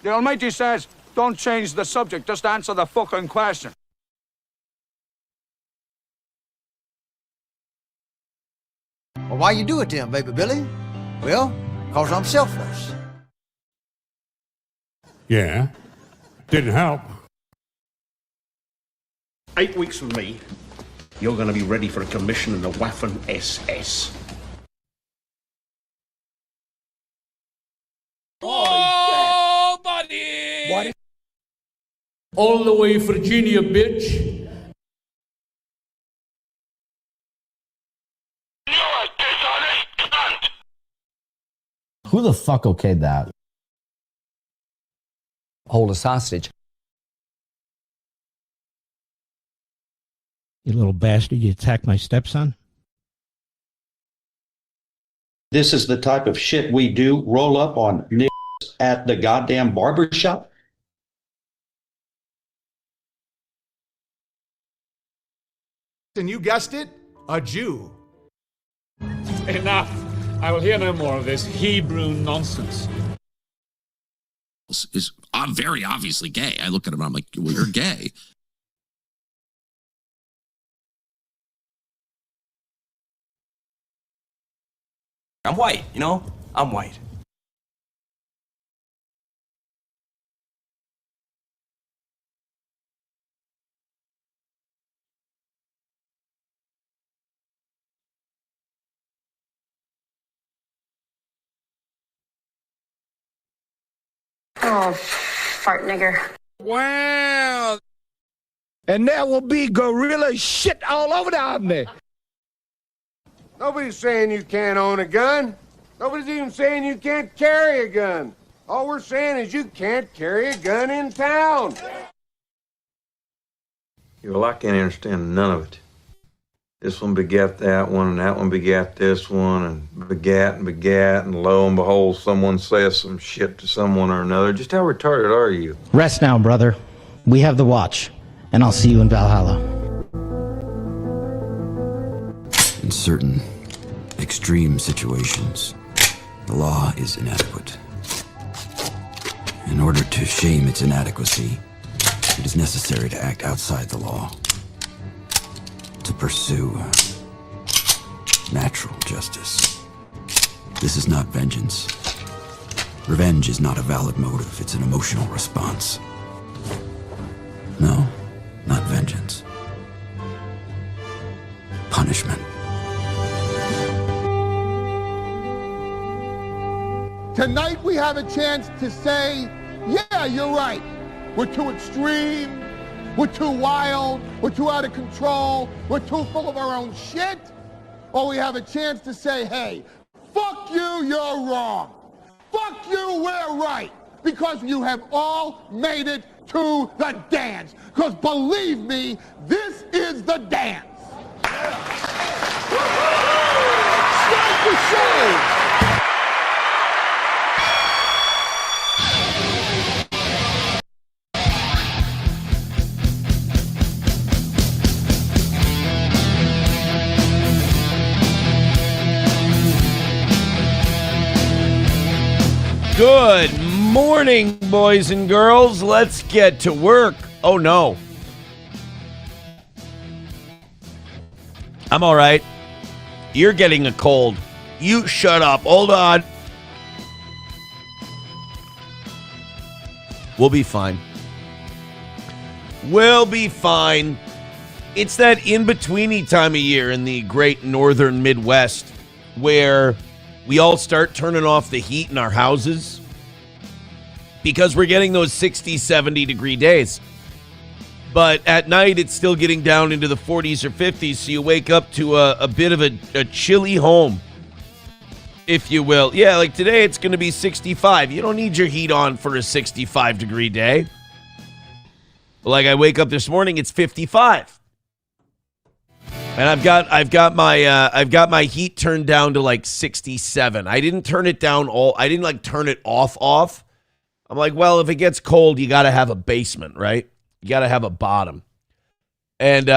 The Almighty says, don't change the subject, just answer the fucking question. Well, why you do it then, baby Billy? Well, 'cause I'm selfless. Yeah, didn't help. 8 weeks with me, you're going to be ready for a commission in the Waffen SS. Oh, buddy! What? All the way Virginia, bitch. Who the fuck okayed that? Hold us hostage. You little bastard, you attacked my stepson? This is the type of shit we do, roll up on niggas at the goddamn barbershop. And you guessed it, a Jew. Enough. I will hear no more of this Hebrew nonsense. Is I'm very obviously gay. I look at him, I'm like, well, you're gay. I'm white, you know? I'm white. Oh, fart nigger. Wow. And there will be gorilla shit all over the Omni. Nobody's saying you can't own a gun. Nobody's even saying you can't carry a gun. All we're saying is you can't carry a gun in town. Well, I can't understand none of it. This one begat that one, and that one begat this one, and begat, and lo and behold, someone says some shit to someone or another. Just how retarded are you? Rest now, brother. We have the watch, and I'll see you in Valhalla. In certain extreme situations, the law is inadequate. In order to shame its inadequacy, it is necessary to act outside the law, to pursue natural justice. This is not vengeance. Revenge is not a valid motive, it's an emotional response. No, not vengeance. Punishment. Tonight we have a chance to say, yeah, you're right. We're too extreme. We're too wild. We're too out of control. We're too full of our own shit. Or we have a chance to say, hey, fuck you, you're wrong. Fuck you, we're right. Because you have all made it to the dance. Because believe me, this is the dance. Start the show. Good morning, boys and girls. Let's get to work. Oh, no. I'm all right. You're getting a cold. You shut up. Hold on. We'll be fine. We'll be fine. It's that in-betweeny time of year in the great northern Midwest where we all start turning off the heat in our houses because we're getting those 60, 70 degree days. But at night, it's still getting down into the 40s or 50s, so you wake up to a bit of a chilly home, if you will. Yeah, like today, it's going to be 65. You don't need your heat on for a 65 degree day. Like I wake up this morning, it's 55. And I've got my heat turned down to like 67. I didn't turn it down I didn't like turn it off. I'm like, well, if it gets cold, you got to have a basement, right? You got to have a bottom. And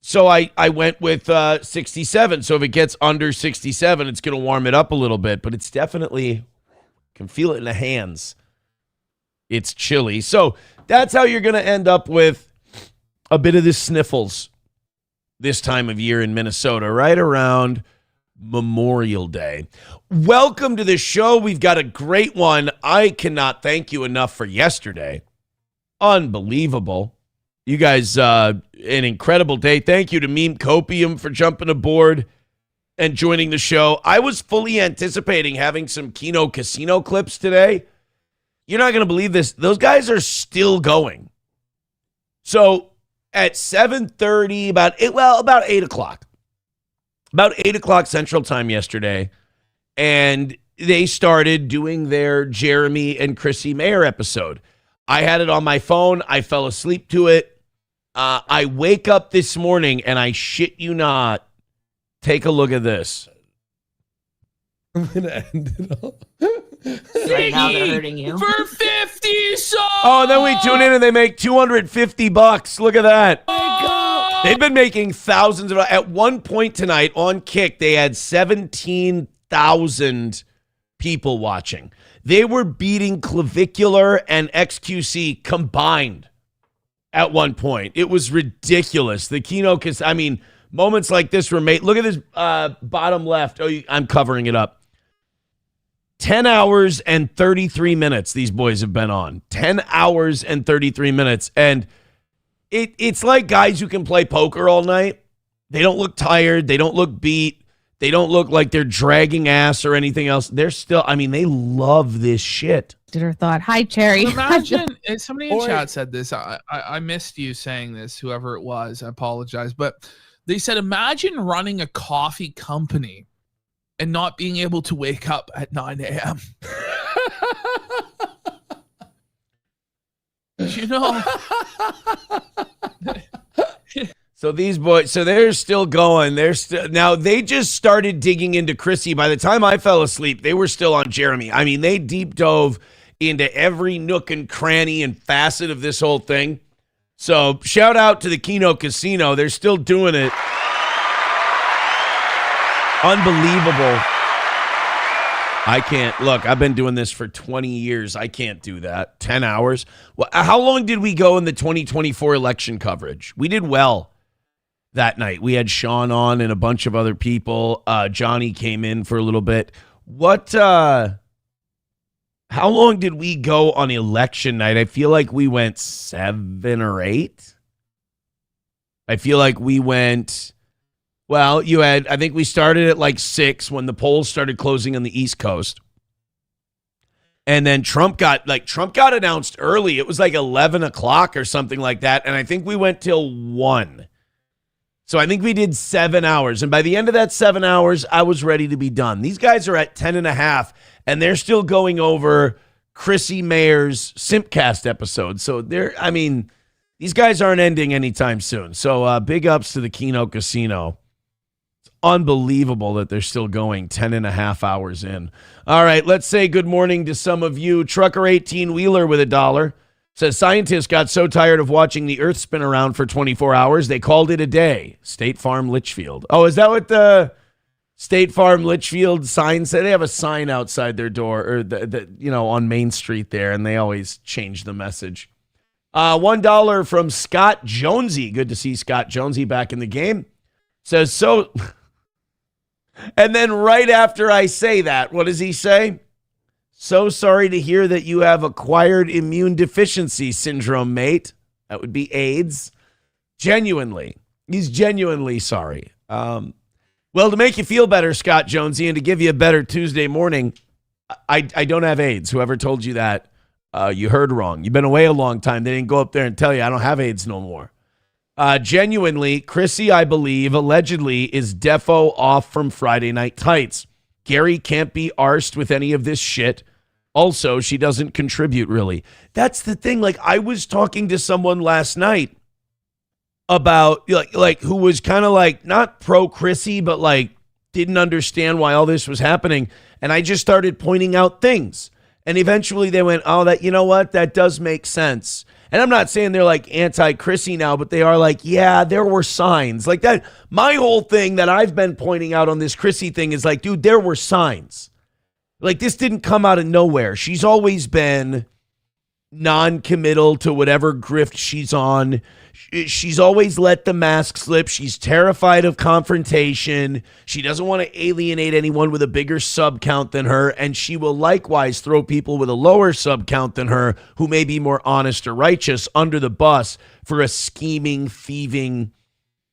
so I went with 67. So if it gets under 67, it's going to warm it up a little bit, but it's definitely can feel it in the hands. It's chilly. So that's how you're going to end up with a bit of the sniffles this time of year in Minnesota, right around Memorial Day. Welcome to the show. We've got a great one. I cannot thank you enough for yesterday. Unbelievable. You guys, an incredible day. Thank you to Meme Copium for jumping aboard and joining the show. I was fully anticipating having some Keno Casino clips today. You're not going to believe this. Those guys are still going. So at 7:30, about 8 o'clock. About 8 o'clock Central Time yesterday, and they started doing their Jeremy and Chrissy Mayer episode. I had it on my phone. I fell asleep to it. I wake up this morning, and I shit you not, take a look at this. I'm going to end it all. Right now they're hurting you. For 50 songs! Oh, and then we tune in and they make $250. Look at that. They've been making thousands of. At one point tonight on Kick, they had 17,000 people watching. They were beating Clavicular and XQC combined at one point. It was ridiculous. The Keno, moments like this were made. Look at this bottom left. I'm covering it up. 10 hours and 33 minutes these boys have been on. 10 hours and 33 minutes. And it's like guys who can play poker all night. They don't look tired. They don't look beat. They don't look like they're dragging ass or anything else. They're still, they love this shit. Thought, hi, Cherry. Imagine, somebody in chat said this. I missed you saying this, whoever it was. I apologize. But they said, imagine running a coffee company and not being able to wake up at 9 a.m. You know? So these boys, they're still going. Now they just started digging into Chrissy. By the time I fell asleep, they were still on Jeremy. They deep dove into every nook and cranny and facet of this whole thing. So shout out to the Keno Casino. They're still doing it. Unbelievable. I can't. Look, I've been doing this for 20 years. I can't do that. 10 hours. Well, how long did we go in the 2024 election coverage? We did well that night. We had Sean on and a bunch of other people. Johnny came in for a little bit. How long did we go on election night? I feel like we went 7 or 8. I feel like we went... Well, I think we started at like 6 when the polls started closing on the East Coast. And then Trump got announced early. It was like 11 o'clock or something like that. And I think we went till 1. So I think we did 7 hours. And by the end of that 7 hours, I was ready to be done. These guys are at 10 and a half, and they're still going over Chrissy Mayer's Simpcast episode. So these guys aren't ending anytime soon. So big ups to the Keno Casino. Unbelievable that they're still going 10 and a half hours in. All right, let's say good morning to some of you. Trucker 18-wheeler with $1 says scientists got so tired of watching the earth spin around for 24 hours, they called it a day. State Farm Litchfield. Oh, is that what the State Farm Litchfield sign said? They have a sign outside their door or on Main Street there, and they always change the message. $1 from Scott Jonesy. Good to see Scott Jonesy back in the game. Says so... And then right after I say that, what does he say? So sorry to hear that you have acquired immune deficiency syndrome, mate. That would be AIDS. Genuinely. He's genuinely sorry. Well, to make you feel better, Scott Jonesy, and to give you a better Tuesday morning, I don't have AIDS. Whoever told you that, you heard wrong. You've been away a long time. They didn't go up there and tell you I don't have AIDS no more. Genuinely, Chrissy, I believe, allegedly is defo off from Friday Night Tights. Gary can't be arsed with any of this shit. Also, she doesn't contribute, really. That's the thing. Like, I was talking to someone last night about, like who was kind of like, not pro-Chrissy, but like, didn't understand why all this was happening. And I just started pointing out things. And eventually they went, oh, that, you know what? That does make sense. And I'm not saying they're like anti-Chrissy now, but they are like, yeah, there were signs like that. My whole thing that I've been pointing out on this Chrissy thing is like, dude, there were signs. Like, this didn't come out of nowhere. She's always been non-committal to whatever grift she's on. She's always let the mask slip. She's terrified of confrontation. She doesn't want to alienate anyone with a bigger sub count than her, and she will likewise throw people with a lower sub count than her who may be more honest or righteous under the bus for a scheming, thieving,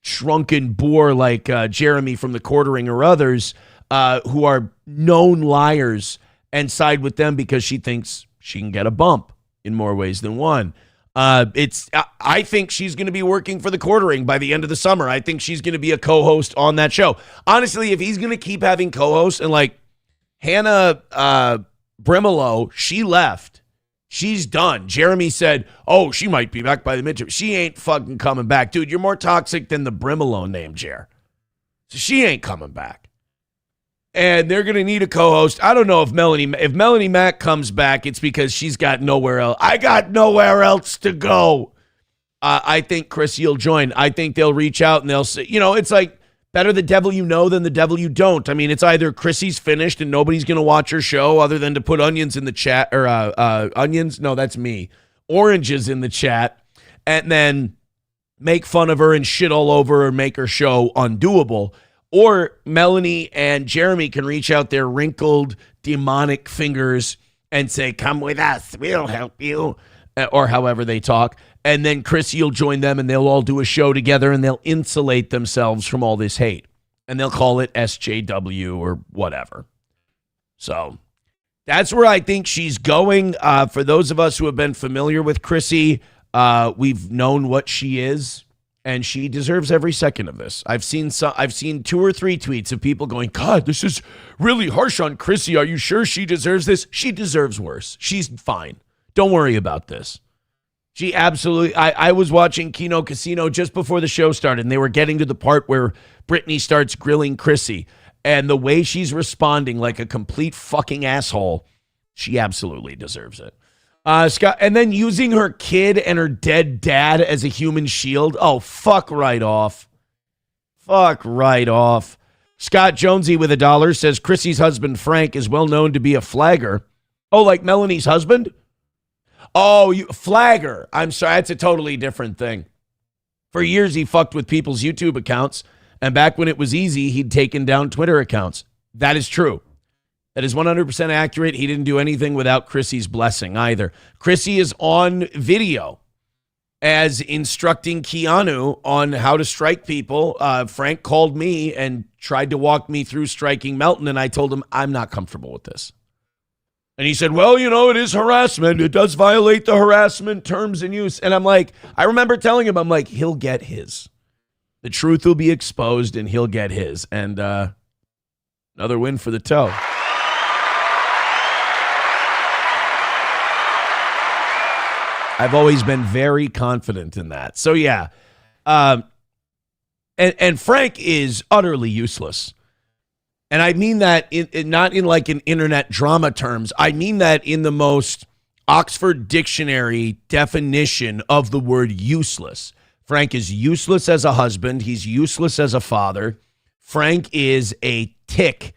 shrunken boor like Jeremy from the Quartering or others who are known liars, and side with them because she thinks she can get a bump in more ways than one. I think she's going to be working for the Quartering by the end of the summer. I think she's going to be a co-host on that show. Honestly, if he's going to keep having co-hosts, and like Hannah Brimelow, she left. She's done. Jeremy said, oh, she might be back by the midterm. She ain't fucking coming back. Dude, you're more toxic than the Brimelow name, Jer. So she ain't coming back. And they're going to need a co-host. I don't know if Melanie Mack comes back, it's because she's got nowhere else. I got nowhere else to go. I think Chrissie will join. I think they'll reach out and they'll say, it's like better the devil you know than the devil you don't. I mean, it's either Chrissie's finished and nobody's going to watch her show other than to put onions in the chat, or onions. No, that's me. Oranges in the chat, and then make fun of her and shit all over her, make her show undoable. Or Melanie and Jeremy can reach out their wrinkled, demonic fingers and say, come with us, we'll help you, or however they talk. And then Chrissie will join them, and they'll all do a show together, and they'll insulate themselves from all this hate. And they'll call it SJW or whatever. So that's where I think she's going. For those of us who have been familiar with Chrissie, we've known what she is. And she deserves every second of this. I've seen 2 or 3 tweets of people going, God, this is really harsh on Chrissie. Are you sure she deserves this? She deserves worse. She's fine. Don't worry about this. She absolutely... I was watching Kino Casino just before the show started, and they were getting to the part where Brittany starts grilling Chrissie. And the way she's responding like a complete fucking asshole, she absolutely deserves it. Scott, and then using her kid and her dead dad as a human shield. Oh, fuck right off. Fuck right off. Scott Jonesy with $1 says Chrissie's husband Frank is well known to be a flagger. Oh, like Melanie's husband? Oh, flagger. I'm sorry, that's a totally different thing. For years, he fucked with people's YouTube accounts, and back when it was easy, he'd taken down Twitter accounts. That is true. That is 100% accurate. He didn't do anything without Chrissie's blessing either. Chrissie is on video as instructing Keanu on how to strike people. Frank called me and tried to walk me through striking Melton, and I told him, I'm not comfortable with this. And he said, well, it is harassment. It does violate the harassment terms and use. And I'm like, I remember telling him, I'm like, he'll get his. The truth will be exposed, and he'll get his. And another win for the toe. I've always been very confident in that. So, yeah. And Frank is utterly useless. And I mean that not in like an internet drama terms. I mean that in the most Oxford Dictionary definition of the word useless. Frank is useless as a husband. He's useless as a father. Frank is a tick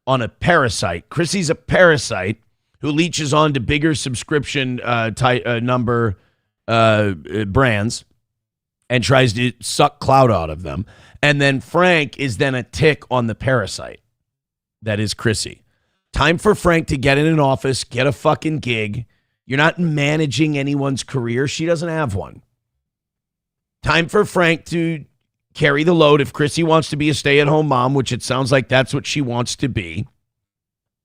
on a parasite. Chrissie's a parasite who leeches on to bigger subscription number brands and tries to suck clout out of them. And then Frank is then a tick on the parasite. That is Chrissie. Time for Frank to get in an office, get a fucking gig. You're not managing anyone's career. She doesn't have one. Time for Frank to carry the load. If Chrissie wants to be a stay-at-home mom, which it sounds like that's what she wants to be,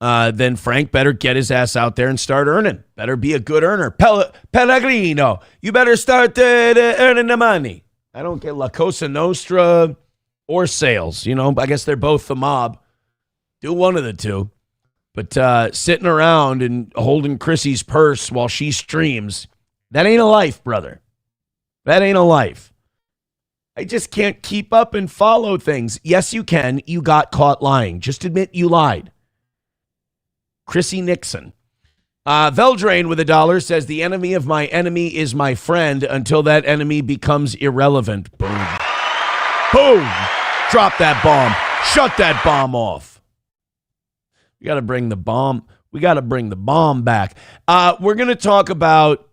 then Frank better get his ass out there and start earning. Better be a good earner. Pellegrino, you better start earning the money. I don't get La Cosa Nostra or sales. I guess they're both the mob. Do one of the two. But sitting around and holding Chrissie's purse while she streams, that ain't a life, brother. That ain't a life. I just can't keep up and follow things. Yes, you can. You got caught lying. Just admit you lied. Chrissy Nixon. Veldrain with $1 says, the enemy of my enemy is my friend until that enemy becomes irrelevant. Boom. Boom. Drop that bomb. Shut that bomb off. We got to bring the bomb. We got to bring the bomb back. We're going to talk about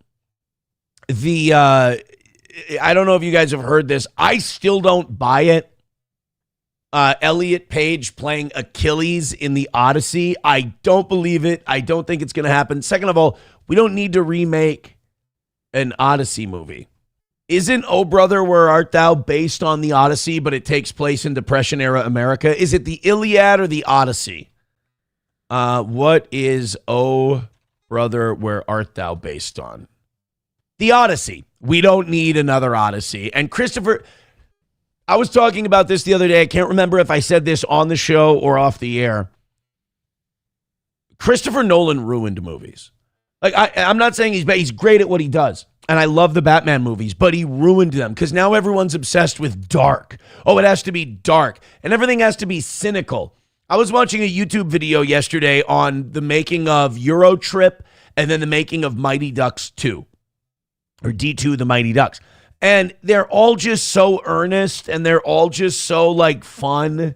I don't know if you guys have heard this. I still don't buy it. Elliot Page playing Achilles in the Odyssey. I don't believe it. I don't think it's going to happen. Second of all, we don't need to remake an Odyssey movie. Isn't Oh Brother, Where Art Thou based on the Odyssey, but it takes place in Depression-era America? Is it the Iliad or the Odyssey? What is Oh Brother, Where Art Thou based on? The Odyssey. We don't need another Odyssey. And Christopher... I was talking about this the other day. I can't remember if I said this on the show or off the air. Christopher Nolan ruined movies. Like I'm not saying he's great at what he does, and I love the Batman movies, but he ruined them because now everyone's obsessed with dark. Oh, it has to be dark, and everything has to be cynical. I was watching a YouTube video yesterday on the making of Euro Trip and then the making of Mighty Ducks 2, or D2 The Mighty Ducks. And they're all just so earnest, and they're all just so like fun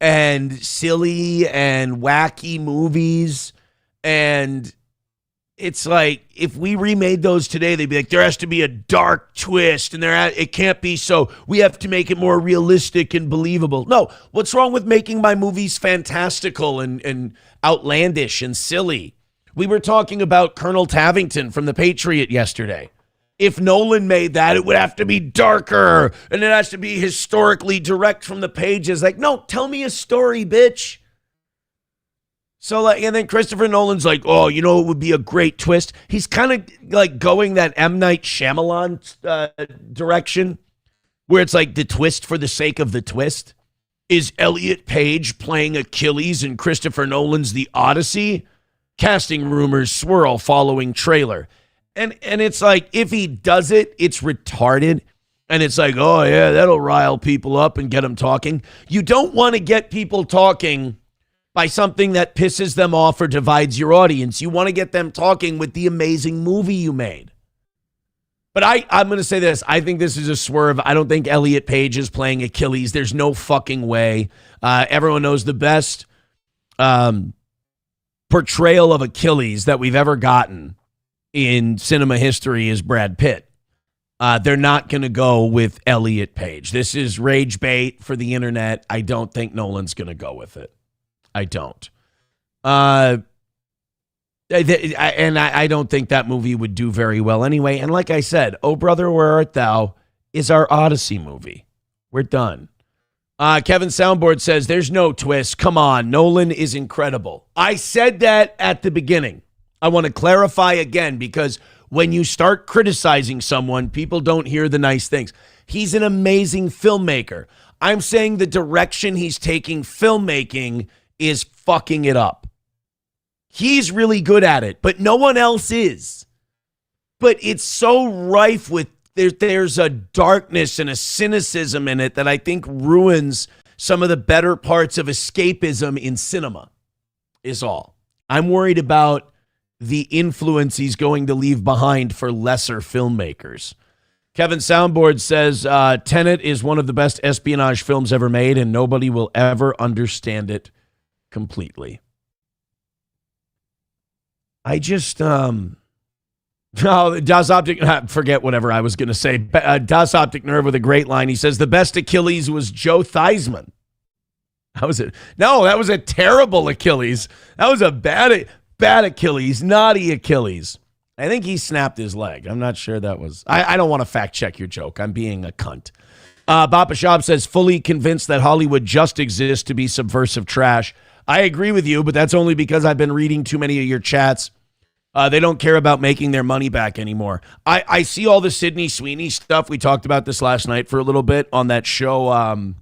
and silly and wacky movies. And it's like, if we remade those today, they'd be like, there has to be a dark twist, and it can't be so. We have to make it more realistic and believable. No, what's wrong with making my movies fantastical and outlandish and silly? We were talking about Colonel Tavington from The Patriot yesterday. If Nolan made that, it would have to be darker, and it has to be historically direct from the pages. Like, no, tell me a story, bitch. So, like, and then Christopher Nolan's like, oh, you know, it would be a great twist. He's kind of like going that M. Night Shyamalan direction, where it's like the twist for the sake of the twist. Is Elliot Page playing Achilles in Christopher Nolan's The Odyssey? Casting rumors swirl following trailer. And it's like, if he does it, it's retarded. And it's like, oh, yeah, that'll rile people up and get them talking. You don't want to get people talking by something that pisses them off or divides your audience. You want to get them talking with the amazing movie you made. But I'm going to say this. I think this is a swerve. I don't think Elliot Page is playing Achilles. There's no fucking way. Everyone knows the best portrayal of Achilles that we've ever gotten in cinema history is Brad Pitt. They're not going to go with Elliot Page. This is rage bait for the internet. I don't think Nolan's going to go with it. I don't. And I don't think that movie would do very well anyway. And like I said, Oh Brother, Where Art Thou is our Odyssey movie. We're done. Kevin Soundboard says, there's no twist. Come on, Nolan is incredible. I said that at the beginning. I want to clarify again, because when you start criticizing someone, people don't hear the nice things. He's an amazing filmmaker. I'm saying the direction he's taking filmmaking is fucking it up. He's really good at it, but no one else is. But it's so rife with, there's a darkness and a cynicism in it that I think ruins some of the better parts of escapism in cinema, is all. I'm worried about the influence he's going to leave behind for lesser filmmakers. Kevin Soundboard says, Tenet is one of the best espionage films ever made, and nobody will ever understand it completely. I just, Das Optic, forget whatever I was going to say. Das Optic Nerve with a great line. He says, the best Achilles was Joe Theismann. How was it? No, that was a terrible Achilles. That was a bad Achilles, naughty Achilles. I think he snapped his leg. I'm not sure that was... I don't want to fact check your joke. I'm being a cunt. Bapa Shab says, fully convinced that Hollywood just exists to be subversive trash. I agree with you, but that's only because I've been reading too many of your chats. They don't care about making their money back anymore. I see all the Sydney Sweeney stuff. We talked about this last night for a little bit on that show.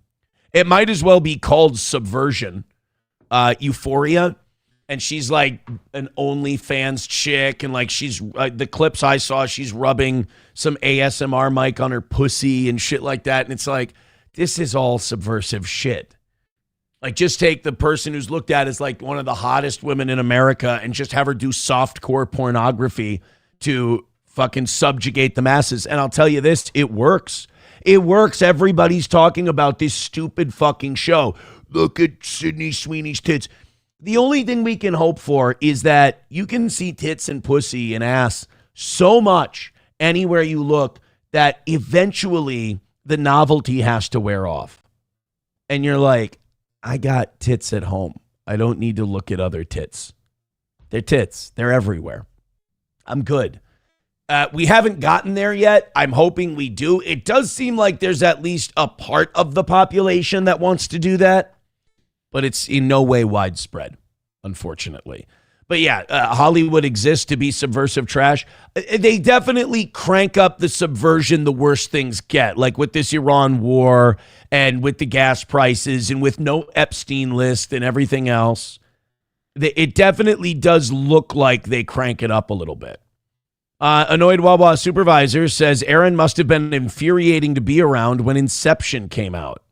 It might as well be called Subversion. Euphoria. And she's like an OnlyFans chick. And like she's the clips I saw, she's rubbing some ASMR mic on her pussy and shit like that. And it's like, this is all subversive shit. Like, just take the person who's looked at as like one of the hottest women in America and just have her do softcore pornography to fucking subjugate the masses. And I'll tell you this, it works. It works. Everybody's talking about this stupid fucking show. Look at Sydney Sweeney's tits. The only thing we can hope for is that you can see tits and pussy and ass so much anywhere you look that eventually the novelty has to wear off. And you're like, I got tits at home. I don't need to look at other tits. They're tits. They're everywhere. I'm good. We haven't gotten there yet. I'm hoping we do. It does seem like there's at least a part of the population that wants to do that, but it's in no way widespread, unfortunately. But yeah, Hollywood exists to be subversive trash. They definitely crank up the subversion the worse things get, like with this Iran war and with the gas prices and with no Epstein list and everything else. It definitely does look like they crank it up a little bit. Annoyed Wawa Supervisor says Aaron must have been infuriating to be around when Inception came out.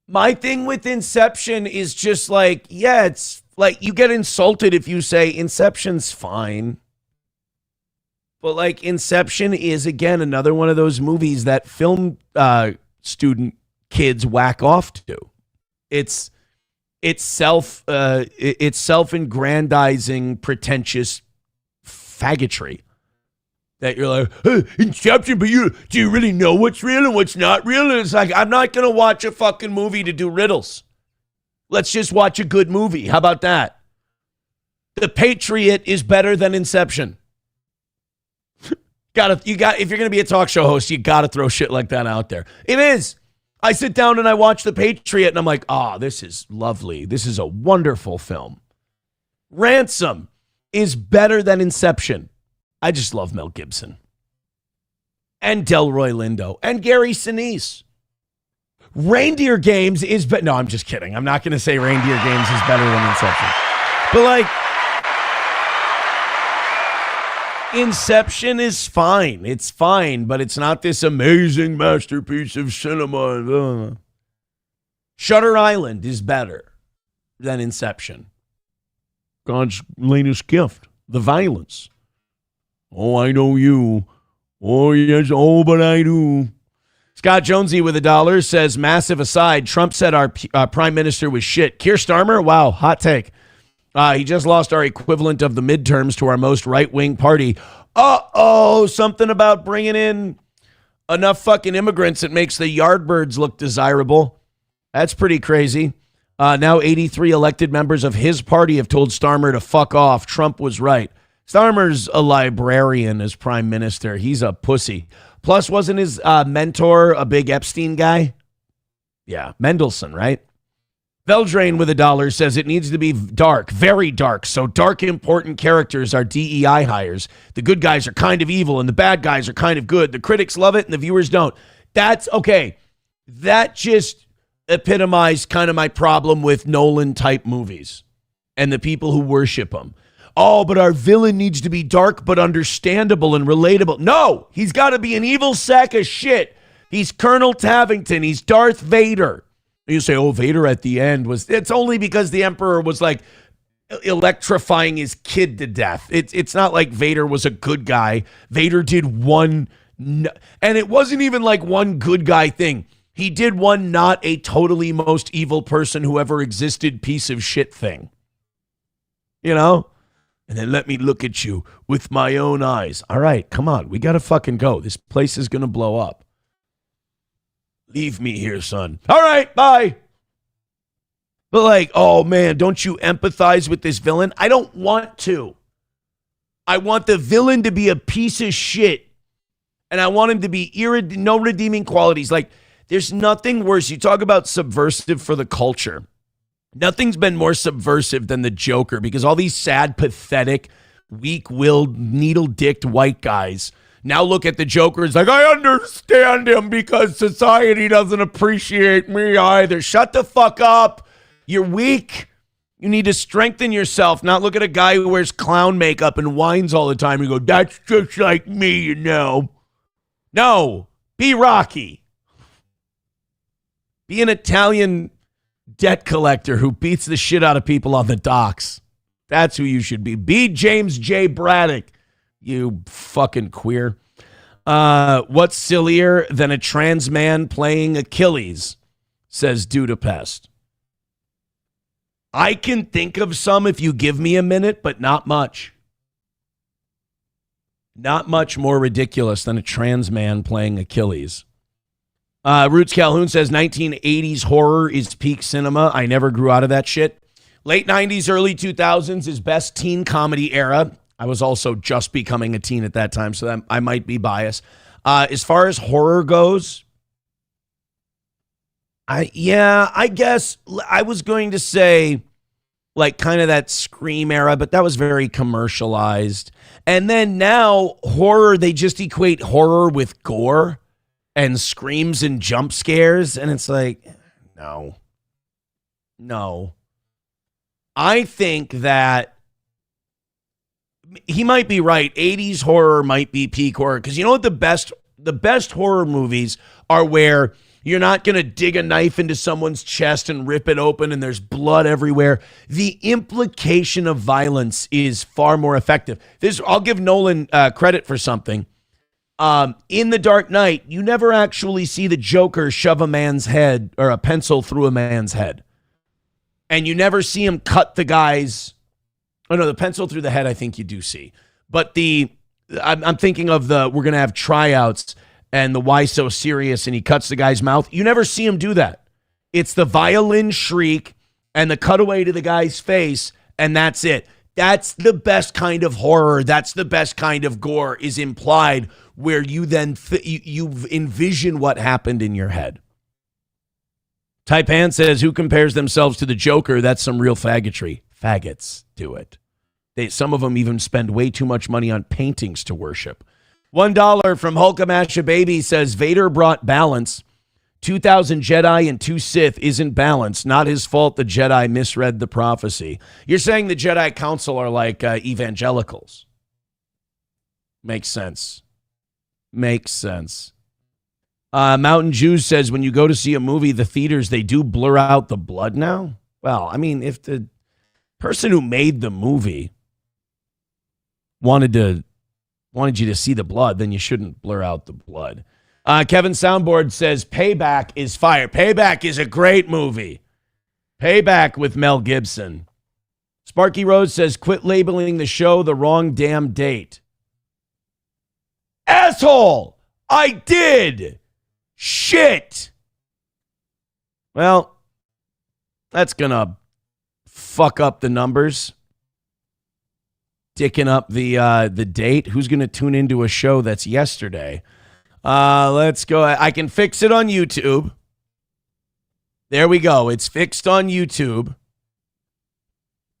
My thing with Inception is just like, yeah, it's like you get insulted if you say Inception's fine. But like Inception is, again, another one of those movies that film student kids whack off to. It's self-aggrandizing, pretentious faggotry that you're like, hey, Inception, but do you really know what's real and what's not real? And it's like, I'm not going to watch a fucking movie to do riddles. Let's just watch a good movie. How about that? The Patriot is better than Inception. If you're going to be a talk show host, you got to throw shit like that out there. It is. I sit down and I watch The Patriot and I'm like, this is lovely. This is a wonderful film. Ransom is better than Inception. I just love Mel Gibson. And Delroy Lindo. And Gary Sinise. Reindeer Games is better. No, I'm just kidding. I'm not going to say Reindeer Games is better than Inception. But like, Inception is fine. It's fine, but it's not this amazing masterpiece of cinema. Shutter Island is better than Inception. God's latest gift, the violence. Oh, I know you. Oh, yes, but I do. Scott Jonesy with $1 says, massive aside, Trump said our prime minister was shit. Keir Starmer? Wow, hot take. He just lost our equivalent of the midterms to our most right-wing party. Something about bringing in enough fucking immigrants that makes the Yardbirds look desirable. That's pretty crazy. Now 83 elected members of his party have told Starmer to fuck off. Trump was right. Starmer's a librarian as prime minister. He's a pussy. Plus, wasn't his mentor a big Epstein guy? Yeah, Mendelsohn, right? Veldrain with $1 says it needs to be dark, very dark. So dark, important characters are DEI hires. The good guys are kind of evil and the bad guys are kind of good. The critics love it and the viewers don't. That's okay. That just epitomized kind of my problem with Nolan-type movies and the people who worship them. Oh, but our villain needs to be dark but understandable and relatable. No, he's got to be an evil sack of shit. He's Colonel Tavington. He's Darth Vader. You say, Vader at the end was... It's only because the Emperor was like electrifying his kid to death. It's not like Vader was a good guy. Vader did one... And it wasn't even like one good guy thing. He did one not a totally most evil person who ever existed piece of shit thing. You know? And then let me look at you with my own eyes. All right, come on. We got to fucking go. This place is going to blow up. Leave me here, son. All right, bye. But like, oh man, don't you empathize with this villain? I don't want to. I want the villain to be a piece of shit. And I want him to be no redeeming qualities. Like, there's nothing worse. You talk about subversive for the culture. Nothing's been more subversive than the Joker because all these sad, pathetic, weak-willed, needle-dicked white guys now look at the Joker as like, I understand him because society doesn't appreciate me either. Shut the fuck up. You're weak. You need to strengthen yourself, not look at a guy who wears clown makeup and whines all the time and go, that's just like me, you know. No, be Rocky. Be an Italian debt collector who beats the shit out of people on the docks. That's who you should be. Be James J. Braddock, you fucking queer. What's sillier than a trans man playing Achilles, says Dudapest. I can think of some if you give me a minute, but not much. Not much more ridiculous than a trans man playing Achilles. Roots Calhoun says 1980s horror is peak cinema. I never grew out of that shit. Late 90s, early 2000s is best teen comedy era. I was also just becoming a teen at that time, so that I might be biased. As far as horror goes, I guess I was going to say like kind of that Scream era, but that was very commercialized. And then now horror, they just equate horror with gore and screams and jump scares. And it's like, no. I think that he might be right. 80s horror might be peak horror. Because you know what the best horror movies are where you're not going to dig a knife into someone's chest and rip it open and there's blood everywhere. The implication of violence is far more effective. I'll give Nolan credit for something. In The Dark Knight, you never actually see the Joker shove a man's head or a pencil through a man's head. And you never see him cut the guy's... Oh, no, the pencil through the head I think you do see. But I'm thinking of we're going to have tryouts and the why so serious, and he cuts the guy's mouth. You never see him do that. It's the violin shriek and the cutaway to the guy's face, and that's it. That's the best kind of horror. That's the best kind of gore is implied where you then you envision what happened in your head. Taipan says, who compares themselves to the Joker? That's some real faggotry. Faggots do it. Some of them even spend way too much money on paintings to worship. $1 from Hulkamasha Baby says, Vader brought balance. 2,000 Jedi and 2 Sith isn't balanced. Not his fault the Jedi misread the prophecy. You're saying the Jedi Council are like evangelicals. Makes sense. Mountain Jews says, when you go to see a movie, the theaters, they do blur out the blood now? Well, I mean, if the person who made the movie wanted you to see the blood, then you shouldn't blur out the blood. Kevin Soundboard says, Payback is fire. Payback is a great movie. Payback with Mel Gibson. Sparky Rose says, quit labeling the show the wrong damn date. Asshole! I did! Shit! Well, that's gonna fuck up the numbers. Dicking up the date. Who's gonna tune into a show that's yesterday? Let's go. I can fix it on YouTube. There we go. It's fixed on YouTube.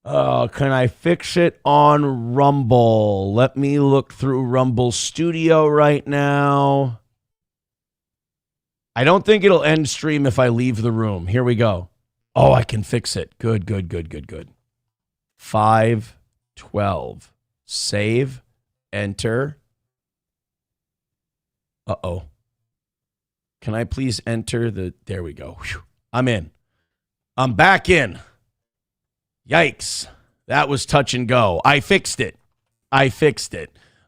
Can I fix it on Rumble? Let me look through Rumble Studio right now. I don't think it'll end stream if I leave the room. Here we go. Oh, I can fix it. Good. 5:12. Save. Enter. Uh-oh. Can I please enter there we go. Whew. I'm in. I'm back in. Yikes. That was touch and go. I fixed it.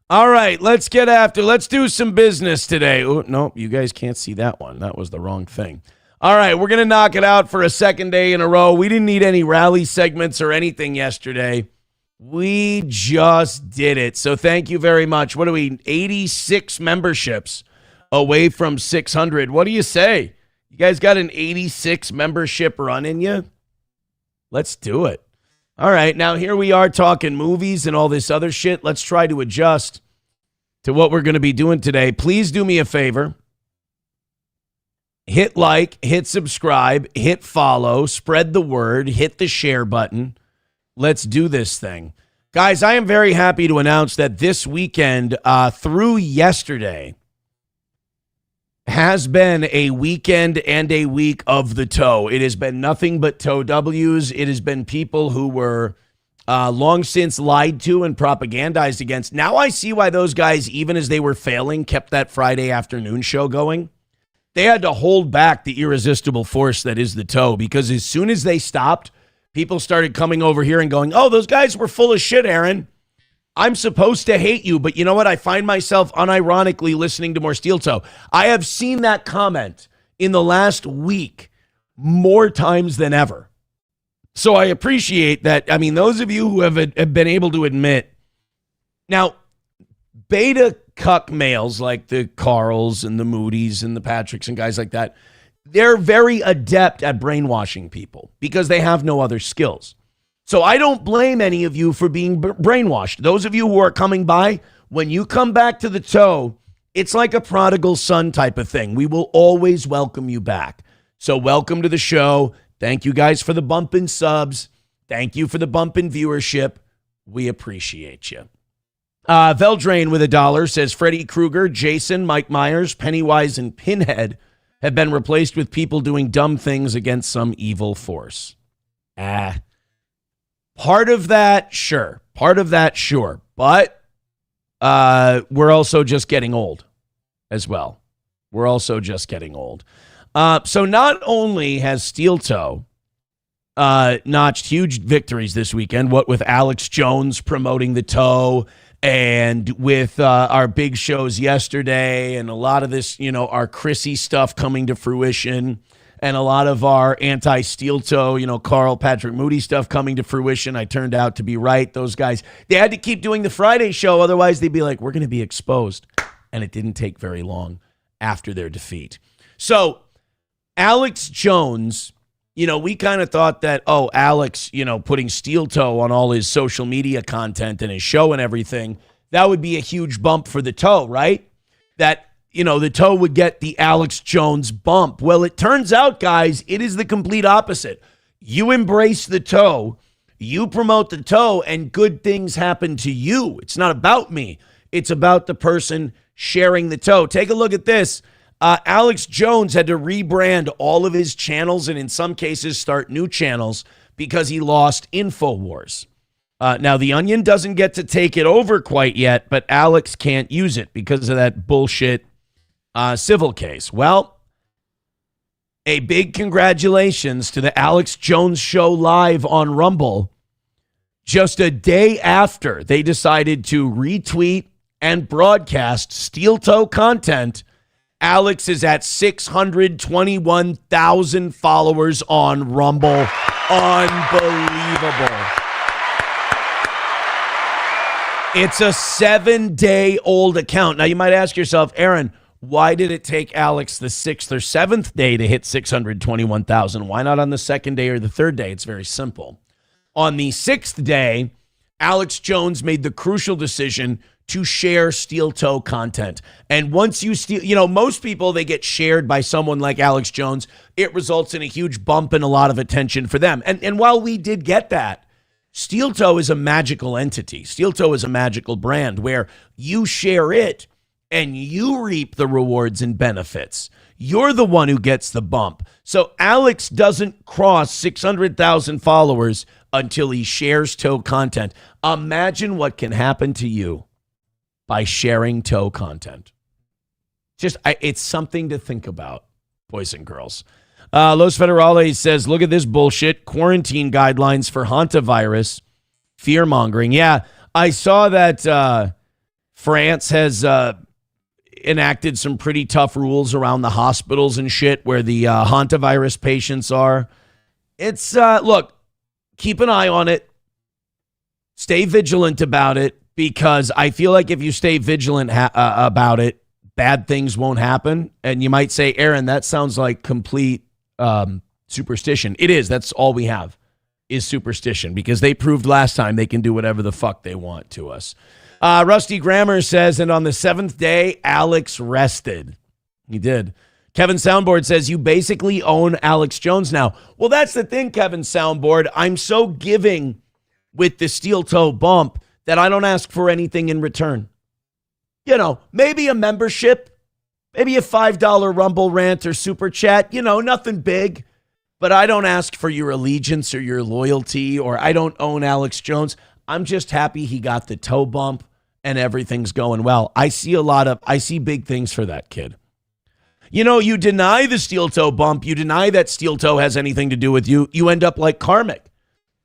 All right, let's do some business today. Oh, no, you guys can't see that one. That was the wrong thing. All right, we're going to knock it out for a second day in a row. We didn't need any rally segments or anything yesterday. We just did it. So thank you very much. What are we, 86 memberships away from 600? What do you say? You guys got an 86 membership run in you? Let's do it. All right, now here we are talking movies and all this other shit. Let's try to adjust to what we're going to be doing today. Please do me a favor. Hit like, hit subscribe, hit follow, spread the word, hit the share button. Let's do this thing. Guys, I am very happy to announce that this weekend through yesterday has been a weekend and a week of the toe. It has been nothing but toe W's. It has been people who were long since lied to and propagandized against. Now I see why those guys, even as they were failing, kept that Friday afternoon show going. They had to hold back the irresistible force that is the toe, because as soon as they stopped, people started coming over here and going, oh, those guys were full of shit, Aaron. I'm supposed to hate you, but you know what? I find myself unironically listening to more Steel Toe. I have seen that comment in the last week more times than ever. So I appreciate that. I mean, those of you who have been able to admit. Now, beta cuck males like the Carls and the Moody's and the Patricks and guys like that, they're very adept at brainwashing people because they have no other skills. So I don't blame any of you for being brainwashed. Those of you who are coming by, when you come back to the toe, it's like a prodigal son type of thing. We will always welcome you back. So welcome to the show. Thank you guys for the bump in subs. Thank you for the bump in viewership. We appreciate you. Veldrain with $1 says Freddy Krueger, Jason, Mike Myers, Pennywise, and Pinhead have been replaced with people doing dumb things against some evil force. Part of that, sure. Part of that, sure. But we're also just getting old as well. We're also just getting old. So not only has Steel Toe notched huge victories this weekend, what with Alex Jones promoting the toe and with our big shows yesterday and a lot of this, our Chrissie stuff coming to fruition and a lot of our anti-steel toe, Carl Patrick Moody stuff coming to fruition. I turned out to be right. Those guys, they had to keep doing the Friday show. Otherwise, they'd be like, we're going to be exposed. And it didn't take very long after their defeat. So Alex Jones, we kind of thought that, Alex, putting steel toe on all his social media content and his show and everything, that would be a huge bump for the toe, right? That, the toe would get the Alex Jones bump. Well, it turns out, guys, it is the complete opposite. You embrace the toe, you promote the toe, and good things happen to you. It's not about me. It's about the person sharing the toe. Take a look at this. Alex Jones had to rebrand all of his channels and in some cases start new channels because he lost InfoWars. Now, The Onion doesn't get to take it over quite yet, but Alex can't use it because of that bullshit civil case. Well, a big congratulations to the Alex Jones Show live on Rumble. Just a day after they decided to retweet and broadcast steel toe content, Alex is at 621,000 followers on Rumble. Unbelievable. It's a 7-day-old account. Now, you might ask yourself, Aaron, why did it take Alex the 6th or 7th day to hit 621,000? Why not on the 2nd day or the 3rd day? It's very simple. On the 6th day, Alex Jones made the crucial decision to share steel toe content. And once you most people, they get shared by someone like Alex Jones. It results in a huge bump and a lot of attention for them. And while we did get that, steel toe is a magical entity. Steel toe is a magical brand where you share it and you reap the rewards and benefits. You're the one who gets the bump. So Alex doesn't cross 600,000 followers until he shares toe content. Imagine what can happen to you by sharing toe content. It's something to think about, boys and girls. Los Federales says, look at this bullshit. Quarantine guidelines for hantavirus. Fear-mongering. Yeah, I saw that France has enacted some pretty tough rules around the hospitals and shit where the hantavirus patients are. It's, look, keep an eye on it. Stay vigilant about it. Because I feel like if you stay vigilant about it, bad things won't happen. And you might say, Aaron, that sounds like complete superstition. It is. That's all we have is superstition because they proved last time they can do whatever the fuck they want to us. Rusty Grammer says, and on the 7th day, Alex rested. He did. Kevin Soundboard says, you basically own Alex Jones now. Well, that's the thing, Kevin Soundboard. I'm so giving with the steel toe bump that I don't ask for anything in return. Maybe a membership, maybe a $5 Rumble rant or super chat, nothing big, but I don't ask for your allegiance or your loyalty, or I don't own Alex Jones. I'm just happy he got the toe bump and everything's going well. I see big things for that kid. You deny the steel toe bump, you deny that steel toe has anything to do with you, you end up like Karmic.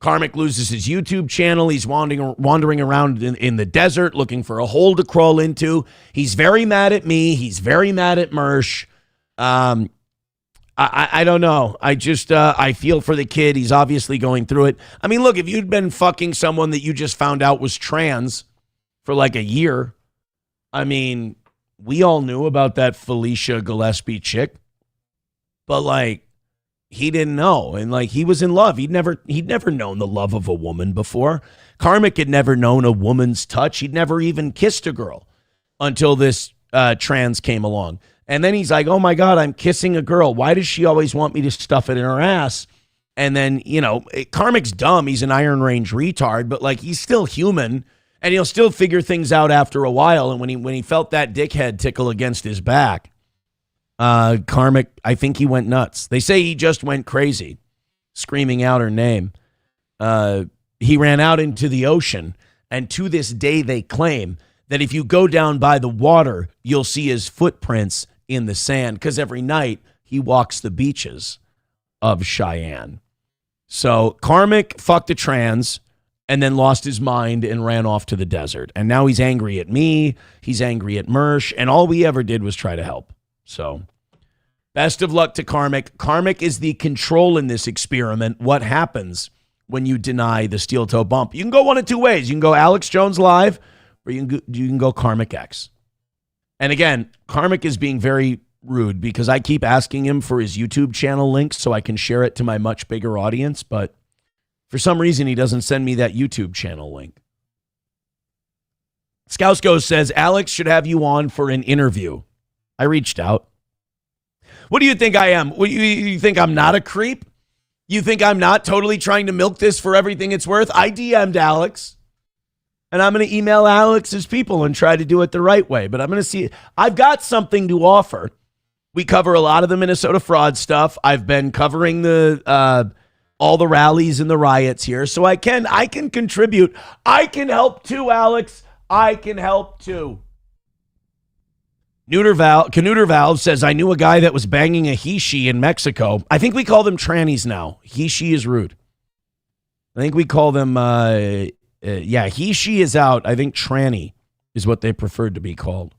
Karmic loses his YouTube channel. He's wandering around in the desert looking for a hole to crawl into. He's very mad at me. He's very mad at Mersh. I don't know. I feel for the kid. He's obviously going through it. I mean, look, if you'd been fucking someone that you just found out was trans for like a year, I mean, we all knew about that Felicia Gillespie chick, but like, he didn't know. And like, he was in love. He'd never known the love of a woman before. Karmic had never known a woman's touch. He'd never even kissed a girl until this trans came along. And then he's like, oh my God, I'm kissing a girl. Why does she always want me to stuff it in her ass? And then, Karmic's dumb. He's an Iron Range retard, but like, he's still human and he'll still figure things out after a while. And when he felt that dickhead tickle against his back, Karmic, I think he went nuts. They say he just went crazy, screaming out her name. He ran out into the ocean. And to this day, they claim that if you go down by the water, you'll see his footprints in the sand because every night he walks the beaches of Cheyenne. So Karmic fucked a trans and then lost his mind and ran off to the desert. And now he's angry at me. He's angry at Mersh. And all we ever did was try to help. So best of luck to Karmic. Karmic is the control in this experiment. What happens when you deny the steel toe bump? You can go one of two ways. You can go Alex Jones live, or you can go Karmic X. And again, Karmic is being very rude because I keep asking him for his YouTube channel links so I can share it to my much bigger audience. But for some reason, he doesn't send me that YouTube channel link. Scousko says, Alex should have you on for an interview. I reached out. What do you think I am? You think I'm not a creep? You think I'm not totally trying to milk this for everything it's worth? I DM'd Alex. And I'm going to email Alex's people and try to do it the right way. But I'm going to see. I've got something to offer. We cover a lot of the Minnesota fraud stuff. I've been covering the all the rallies and the riots here. So I can contribute. I can help too, Alex. I can help too. Canuter Valve says, I knew a guy that was banging a he-she in Mexico. I think we call them trannies now. He-she is rude. I think we call them... he-she is out. I think tranny is what they preferred to be called.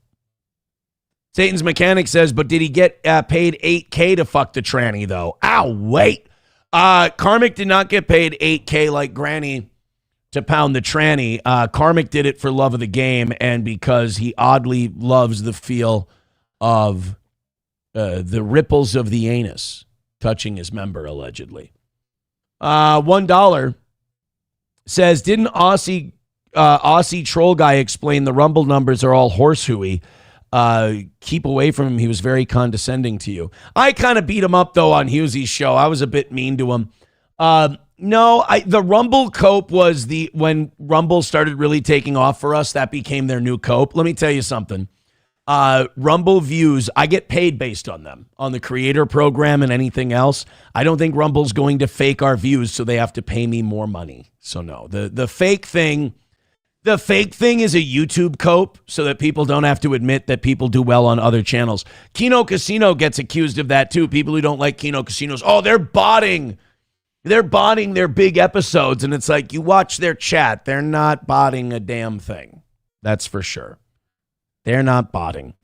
Satan's Mechanic says, but did he get paid $8K to fuck the tranny, though? Ow, wait. Karmic did not get paid $8K like Granny to pound the tranny. Karmic did it for love of the game and because he oddly loves the feel of the ripples of the anus touching his member, allegedly. $1 says, didn't Aussie troll guy explain the Rumble numbers are all horse hooey? Keep away from him. He was very condescending to you. I kind of beat him up, though, on Hughesy's show. I was a bit mean to him. The Rumble cope was when Rumble started really taking off for us, that became their new cope. Let me tell you something. Rumble views, I get paid based on them, on the creator program and anything else. I don't think Rumble's going to fake our views so they have to pay me more money. So no, the fake thing is a YouTube cope so that people don't have to admit that people do well on other channels. Kino Casino gets accused of that too. People who don't like Kino Casinos, they're botting. They're botting their big episodes, and it's like, you watch their chat. They're not botting a damn thing. That's for sure. They're not botting.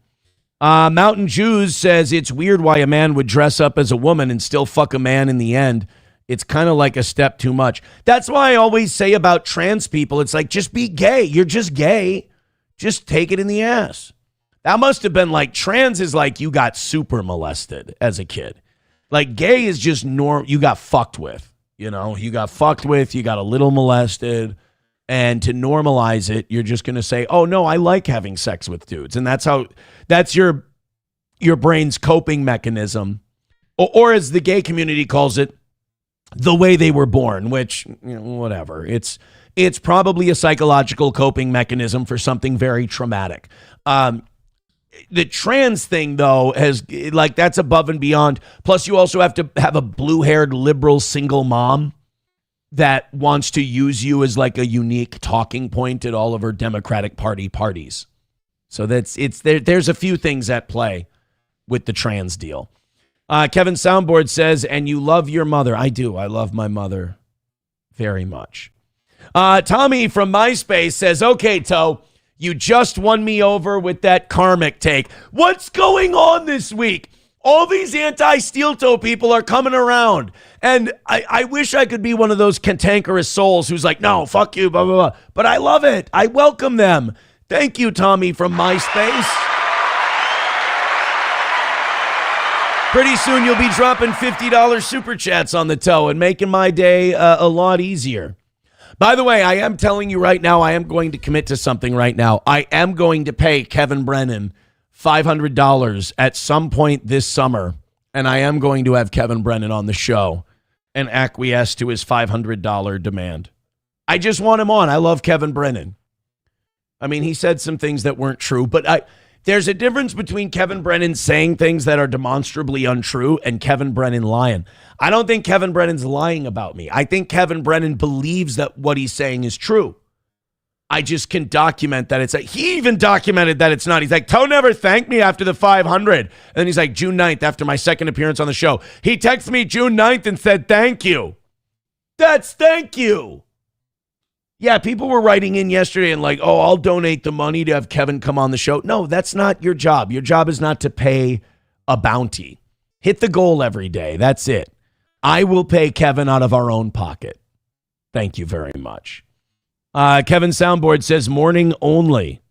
Mountain Jews says, it's weird why a man would dress up as a woman and still fuck a man in the end. It's kind of like a step too much. That's why I always say about trans people, it's like, just be gay. You're just gay. Just take it in the ass. That must have been like, trans is like you got super molested as a kid. Like gay is just you got fucked with. You got fucked with, you got a little molested, and to normalize it, you're just going to say, oh no, I like having sex with dudes. And that's your brain's coping mechanism. Or as the gay community calls it, the way they were born, which, whatever. It's probably a psychological coping mechanism for something very traumatic. The trans thing, though, that's above and beyond. Plus, you also have to have a blue-haired liberal single mom that wants to use you as like a unique talking point at all of her Democratic Party parties. So there's a few things at play with the trans deal. Kevin Soundboard says, and you love your mother. I do. I love my mother very much. Tommy from MySpace says, okay, Toe, you just won me over with that Karmic take. What's going on this week? All these anti-steel toe people are coming around. And I wish I could be one of those cantankerous souls who's like, no, fuck you, blah, blah, blah. But I love it. I welcome them. Thank you, Tommy from MySpace. Pretty soon you'll be dropping $50 super chats on the toe and making my day a lot easier. By the way, I am telling you right now, I am going to commit to something right now. I am going to pay Kevin Brennan $500 at some point this summer, and I am going to have Kevin Brennan on the show and acquiesce to his $500 demand. I just want him on. I love Kevin Brennan. I mean, he said some things that weren't true, but there's a difference between Kevin Brennan saying things that are demonstrably untrue and Kevin Brennan lying. I don't think Kevin Brennan's lying about me. I think Kevin Brennan believes that what he's saying is true. I just can document that he even documented that it's not. He's like, Toe never thanked me after the 500. And then he's like, June 9th, after my second appearance on the show, he texted me June 9th and said, thank you. That's thank you. Yeah, people were writing in yesterday and like, oh, I'll donate the money to have Kevin come on the show. No, that's not your job. Your job is not to pay a bounty. Hit the goal every day. That's it. I will pay Kevin out of our own pocket. Thank you very much. Kevin Soundboard says morning only.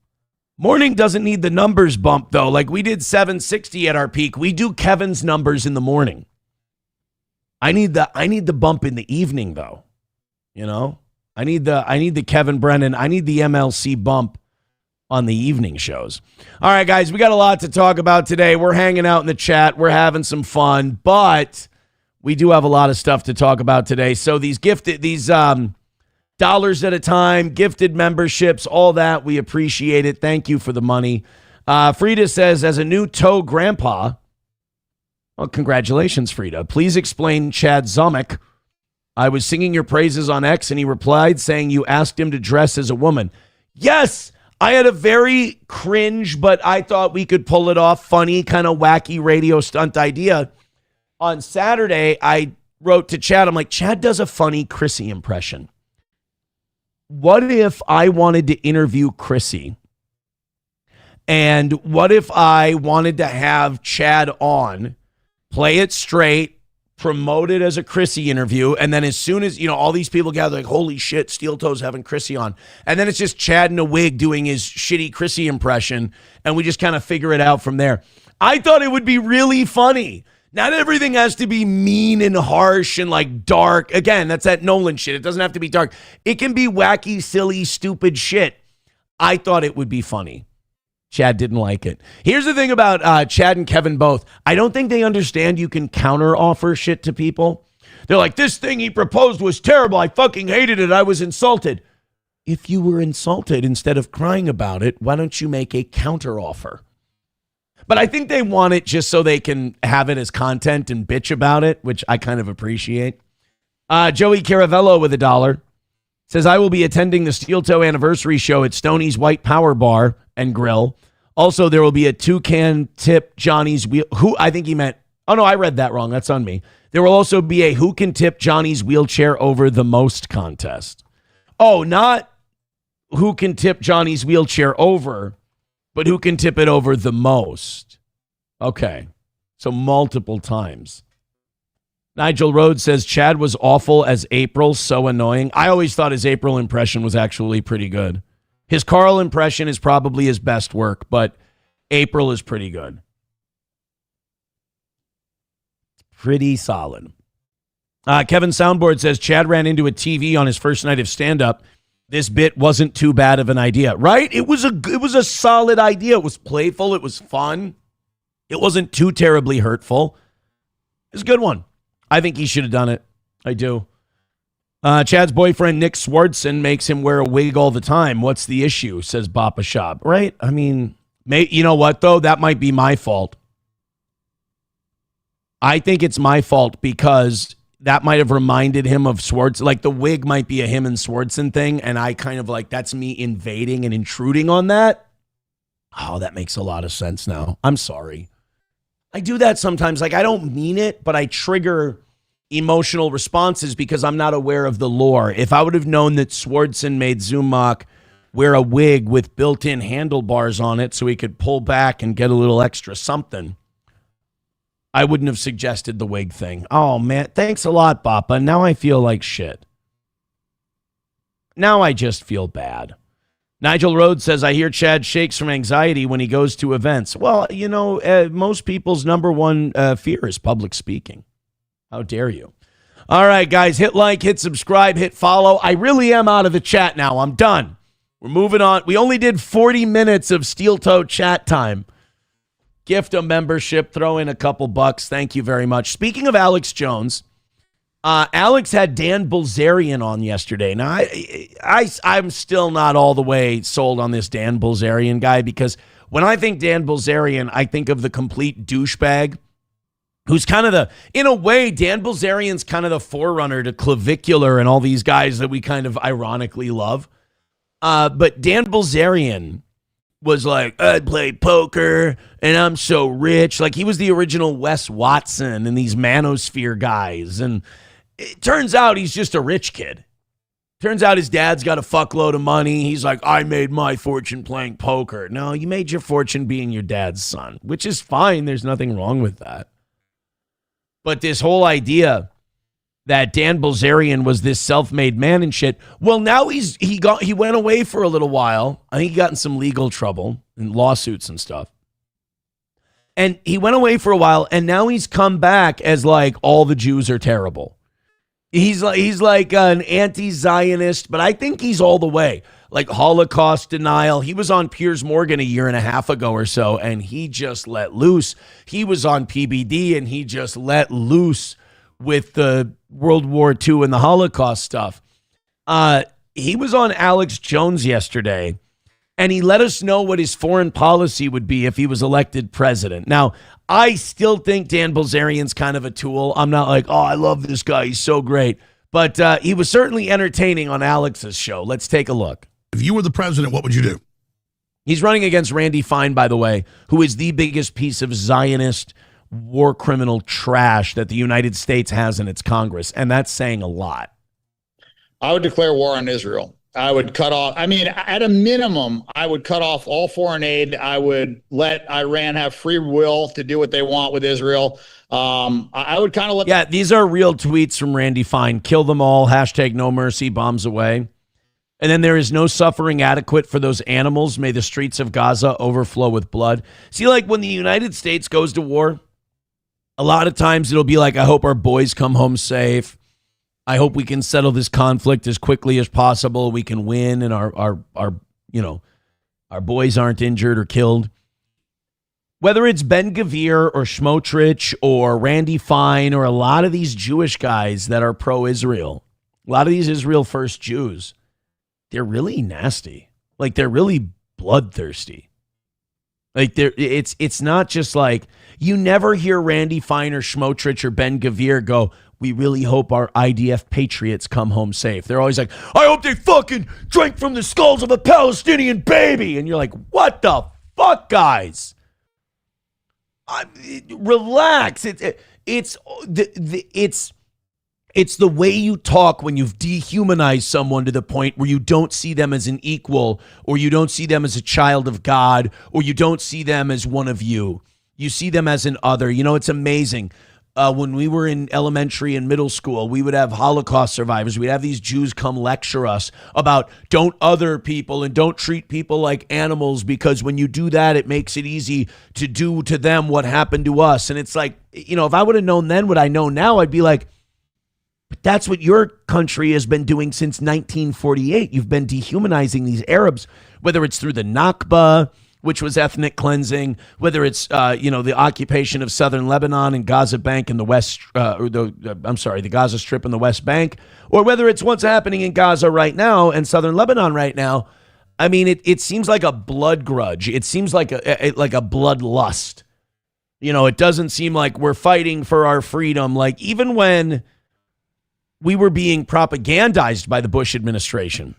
Morning doesn't need the numbers bump, though. Like we did 760 at our peak. We do Kevin's numbers in the morning. I need the bump in the evening, though. You know? I need the Kevin Brennan. I need the MLC bump on the evening shows. All right, guys, we got a lot to talk about today. We're hanging out in the chat. We're having some fun, but we do have a lot of stuff to talk about today. So these dollars at a time, gifted memberships, all that, we appreciate it. Thank you for the money. Frida says, as a new Toe grandpa, well, congratulations, Frida. Please explain Chad Zumick. I was singing your praises on X, and he replied saying you asked him to dress as a woman. Yes, I had a very cringe, but I thought we could pull it off, funny, kind of wacky radio stunt idea. On Saturday, I wrote to Chad. I'm like, Chad does a funny Chrissie impression. What if I wanted to interview Chrissie? And what if I wanted to have Chad on, play it straight, promote it as a Chrissie interview, and then as soon as, all these people gather, like, holy shit, Steel Toe's having Chrissie on. And then it's just Chad in a wig doing his shitty Chrissie impression, and we just kind of figure it out from there. I thought it would be really funny. Not everything has to be mean and harsh and like dark. Again, that's that Nolan shit. It doesn't have to be dark. It can be wacky, silly, stupid shit. I thought it would be funny. Chad didn't like it. Here's the thing about Chad and Kevin both. I don't think they understand you can counter offer shit to people. They're like, this thing he proposed was terrible. I fucking hated it. I was insulted. If you were insulted, instead of crying about it, why don't you make a counter offer? But I think they want it just so they can have it as content and bitch about it, which I kind of appreciate. Joey Caravello with $1 says, I will be attending the Steel Toe anniversary show at Stoney's White Power Bar and Grill. Also, there will be a toucan tip Johnny's wheel. Who I think he meant. Oh, no, I read that wrong. That's on me. There will also be a who can tip Johnny's wheelchair over the most contest. Oh, not who can tip Johnny's wheelchair over, but who can tip it over the most. Okay. So multiple times. Nigel Rhodes says, Chad was awful as April, so annoying. I always thought his April impression was actually pretty good. His Carl impression is probably his best work, but April is pretty good. Pretty solid. Kevin Soundboard says, Chad ran into a TV on his first night of stand-up. This bit wasn't too bad of an idea, right? It was a solid idea. It was playful. It was fun. It wasn't too terribly hurtful. It was a good one. I think he should have done it. I do. Chad's boyfriend, Nick Swartzen, makes him wear a wig all the time. What's the issue, says Bappa Shab. Right? I mean, you know what, though? That might be my fault. I think it's my fault because that might have reminded him of Swartz. Like the wig might be a him and Swartzen thing, and I kind of like, that's me invading and intruding on that. Oh, that makes a lot of sense now. I'm sorry. I do that sometimes. Like, I don't mean it, but I trigger emotional responses because I'm not aware of the lore. If I would have known that Swartzen made Zumock wear a wig with built-in handlebars on it so he could pull back and get a little extra something, I wouldn't have suggested the wig thing. Oh, man. Thanks a lot, Bappa. Now I feel like shit. Now I just feel bad. Nigel Rhodes says, I hear Chad shakes from anxiety when he goes to events. Well, most people's number one fear is public speaking. How dare you? All right, guys, hit like, hit subscribe, hit follow. I really am out of the chat now. I'm done. We're moving on. We only did 40 minutes of steel toe chat time. Gift a membership, throw in a couple bucks. Thank you very much. Speaking of Alex Jones, Alex had Dan Bilzerian on yesterday. Now, I'm still not all the way sold on this Dan Bilzerian guy, because when I think Dan Bilzerian, I think of the complete douchebag who's kind of in a way, Dan Bilzerian's kind of the forerunner to Clavicular and all these guys that we kind of ironically love. But Dan Bilzerian was like, I play poker and I'm so rich. Like, he was the original Wes Watson and these Manosphere guys. And it turns out he's just a rich kid. Turns out his dad's got a fuckload of money. He's like, I made my fortune playing poker. No, you made your fortune being your dad's son, which is fine. There's nothing wrong with that. But this whole idea that Dan Bilzerian was this self-made man and shit. Well, now he went away for a little while. I think he got in some legal trouble and lawsuits and stuff. And he went away for a while, and now he's come back as like all the Jews are terrible. He's like an anti-Zionist, but I think he's all the way. Like Holocaust denial. He was on Piers Morgan a year and a half ago or so, and he just let loose. He was on PBD, and he just let loose with the World War II and the Holocaust stuff. He was on Alex Jones yesterday, and he let us know what his foreign policy would be if he was elected president. Now, I still think Dan Bilzerian's kind of a tool. I'm not like, oh, I love this guy, he's so great. But he was certainly entertaining on Alex's show. Let's take a look. If you were the president, what would you do? He's running against Randy Fine, by the way, who is the biggest piece of Zionist war criminal trash that the United States has in its Congress. And that's saying a lot. I would declare war on Israel. I would cut off, at a minimum, I would cut off all foreign aid. I would let Iran have free will to do what they want with Israel. I would kind of let... Yeah, these are real tweets from Randy Fine. Kill them all, hashtag no mercy, bombs away. And then there is no suffering adequate for those animals. May the streets of Gaza overflow with blood. See, like when the United States goes to war, a lot of times it'll be like, I hope our boys come home safe. I hope we can settle this conflict as quickly as possible. We can win, and our boys aren't injured or killed. Whether it's Ben Gvir or Smotrich or Randy Fine or a lot of these Jewish guys that are pro-Israel, a lot of these Israel first Jews, they're really nasty. Like, they're really bloodthirsty. Like, it's not just like, you never hear Randy Fine or Smotrich or Ben Gvir go, we really hope our IDF patriots come home safe. They're always like, I hope they fucking drank from the skulls of a Palestinian baby. And you're like, what the fuck, guys? Relax. It's the way you talk when you've dehumanized someone to the point where you don't see them as an equal, or you don't see them as a child of God, or you don't see them as one of you. You see them as an other. You know, it's amazing. When we were in elementary and middle school, we would have Holocaust survivors. We'd have these Jews come lecture us about don't other people and don't treat people like animals, because when you do that, it makes it easy to do to them what happened to us. And it's like, you know, if I would have known then what I know now, I'd be like, but that's what your country has been doing since 1948. You've been dehumanizing these Arabs, whether it's through the Nakba, which was ethnic cleansing, whether it's the occupation of southern Lebanon and Gaza Bank in the West, the Gaza Strip in the West Bank, or whether it's what's happening in Gaza right now and southern Lebanon right now. I mean, it seems like a blood grudge. It seems like a bloodlust. You know, it doesn't seem like we're fighting for our freedom. Like, even when we were being propagandized by the Bush administration,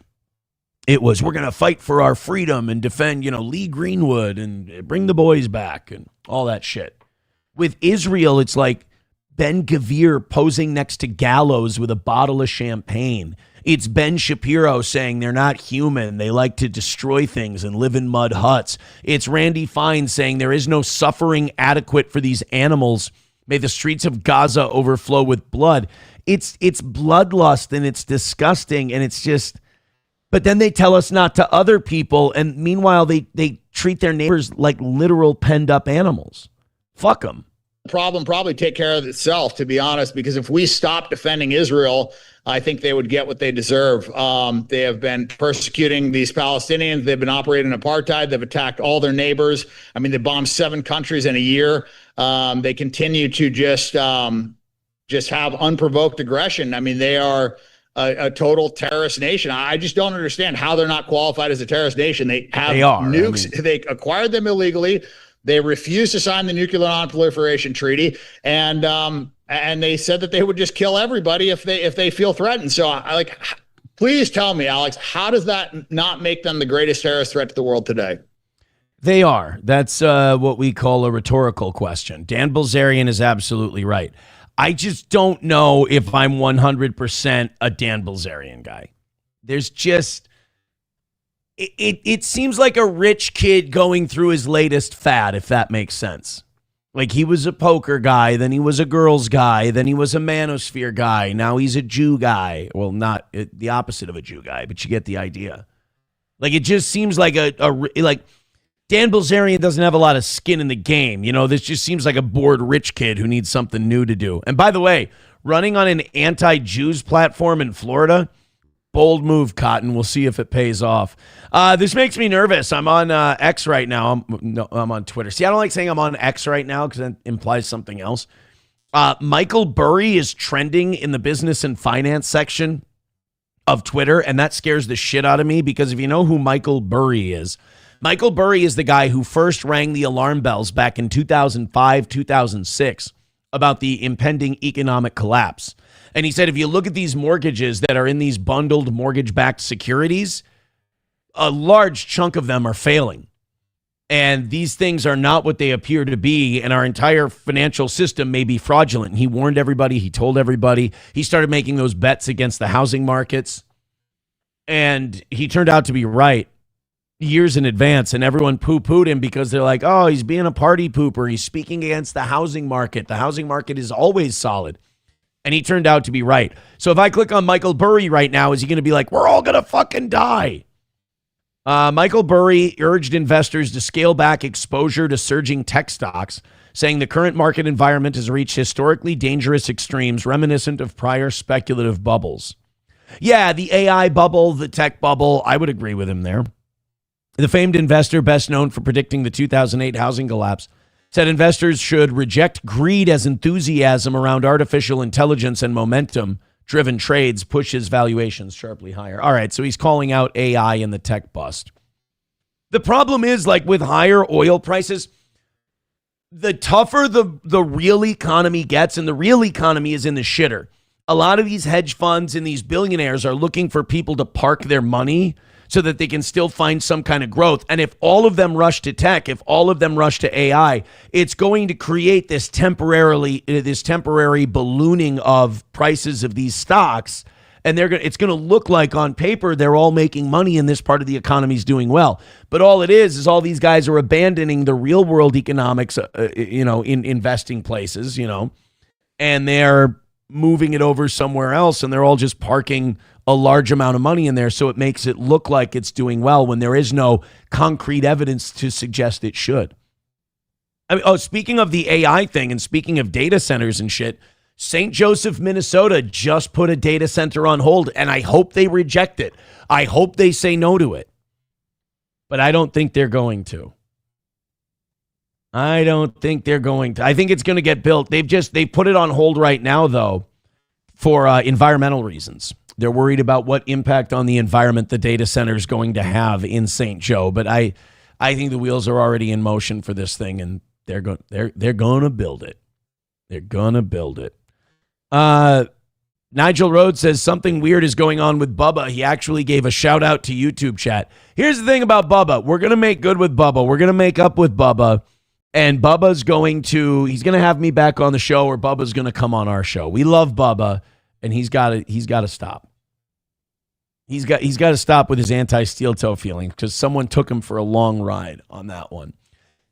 it was, we're going to fight for our freedom and defend, Lee Greenwood and bring the boys back and all that shit. With Israel, it's like Ben Gvir posing next to gallows with a bottle of champagne. It's Ben Shapiro saying they're not human. They like to destroy things and live in mud huts. It's Randy Fine saying there is no suffering adequate for these animals. May the streets of Gaza overflow with blood. It's bloodlust, and it's disgusting, and it's just... But then they tell us not to other people, and meanwhile they treat their neighbors like literal penned up animals. Fuck them. Problem probably take care of itself, to be honest, because if we stop defending Israel, I think they would get what they deserve. They have been persecuting these Palestinians. They've been operating apartheid. They've attacked all their neighbors. I mean, they bombed 7 countries in a year. They continue to just have unprovoked aggression. I mean, they are a total terrorist nation. I just don't understand how they're not qualified as a terrorist nation. They have nukes. They acquired them illegally. They refused to sign the Nuclear Non-Proliferation Treaty, and they said that they would just kill everybody if they feel threatened. So, please tell me, Alex, how does that not make them the greatest terrorist threat to the world today? They are. That's what we call a rhetorical question. Dan Bilzerian is absolutely right. I just don't know if I'm 100% a Dan Bilzerian guy. There's just... It seems like a rich kid going through his latest fad, if that makes sense. Like, he was a poker guy, then he was a girls guy, then he was a manosphere guy, now he's a Jew guy. Well, not the opposite of a Jew guy, but you get the idea. Like, it just seems like like Dan Bilzerian doesn't have a lot of skin in the game. You know, this just seems like a bored rich kid who needs something new to do. And by the way, running on an anti-Jews platform in Florida, bold move, Cotton. We'll see if it pays off. This makes me nervous. I'm on X right now. I'm on Twitter. See, I don't like saying I'm on X right now because that implies something else. Michael Burry is trending in the business and finance section of Twitter, and that scares the shit out of me because if you know who Michael Burry is the guy who first rang the alarm bells back in 2005, 2006 about the impending economic collapse. And he said, if you look at these mortgages that are in these bundled mortgage-backed securities, a large chunk of them are failing. And these things are not what they appear to be, and our entire financial system may be fraudulent. And he warned everybody. He told everybody. He started making those bets against the housing markets. And he turned out to be right years in advance, and everyone poo-pooed him because they're like, oh, he's being a party pooper. He's speaking against the housing market. The housing market is always solid. And he turned out to be right. So if I click on Michael Burry right now, is he going to be like, we're all going to fucking die? Michael Burry urged investors to scale back exposure to surging tech stocks, saying the current market environment has reached historically dangerous extremes reminiscent of prior speculative bubbles. Yeah, the AI bubble, the tech bubble, I would agree with him there. The famed investor, best known for predicting the 2008 housing collapse, said investors should reject greed as enthusiasm around artificial intelligence and momentum-driven trades pushes valuations sharply higher. All right, so he's calling out AI in the tech bust. The problem is, like with higher oil prices, the tougher the real economy gets, and the real economy is in the shitter. A lot of these hedge funds and these billionaires are looking for people to park their money so that they can still find some kind of growth. And if all of them rush to tech, if all of them rush to AI, it's going to create this temporary ballooning of prices of these stocks. And it's going to look like on paper they're all making money and this part of the economy is doing well. But all it is all these guys are abandoning the real world economics, in investing places, and they're moving it over somewhere else, and they're all just parking a large amount of money in there, so it makes it look like it's doing well when there is no concrete evidence to suggest it should. I mean, speaking of the AI thing and speaking of data centers and shit, St. Joseph, Minnesota just put a data center on hold, and I hope they reject it. I hope they say no to it. But I don't think they're going to. I think it's going to get built. They put it on hold right now, though, for environmental reasons. They're worried about what impact on the environment the data center is going to have in St. Joe. But I think the wheels are already in motion for this thing, and they're going to build it. They're going to build it. Nigel Rhodes says something weird is going on with Bubba. He actually gave a shout out to YouTube chat. Here's the thing about Bubba. We're going to make good with Bubba. We're going to make up with Bubba. And Bubba's he's going to have me back on the show, or Bubba's going to come on our show. We love Bubba, and he's got to stop. He's got to stop with his anti-steel toe feeling because someone took him for a long ride on that one.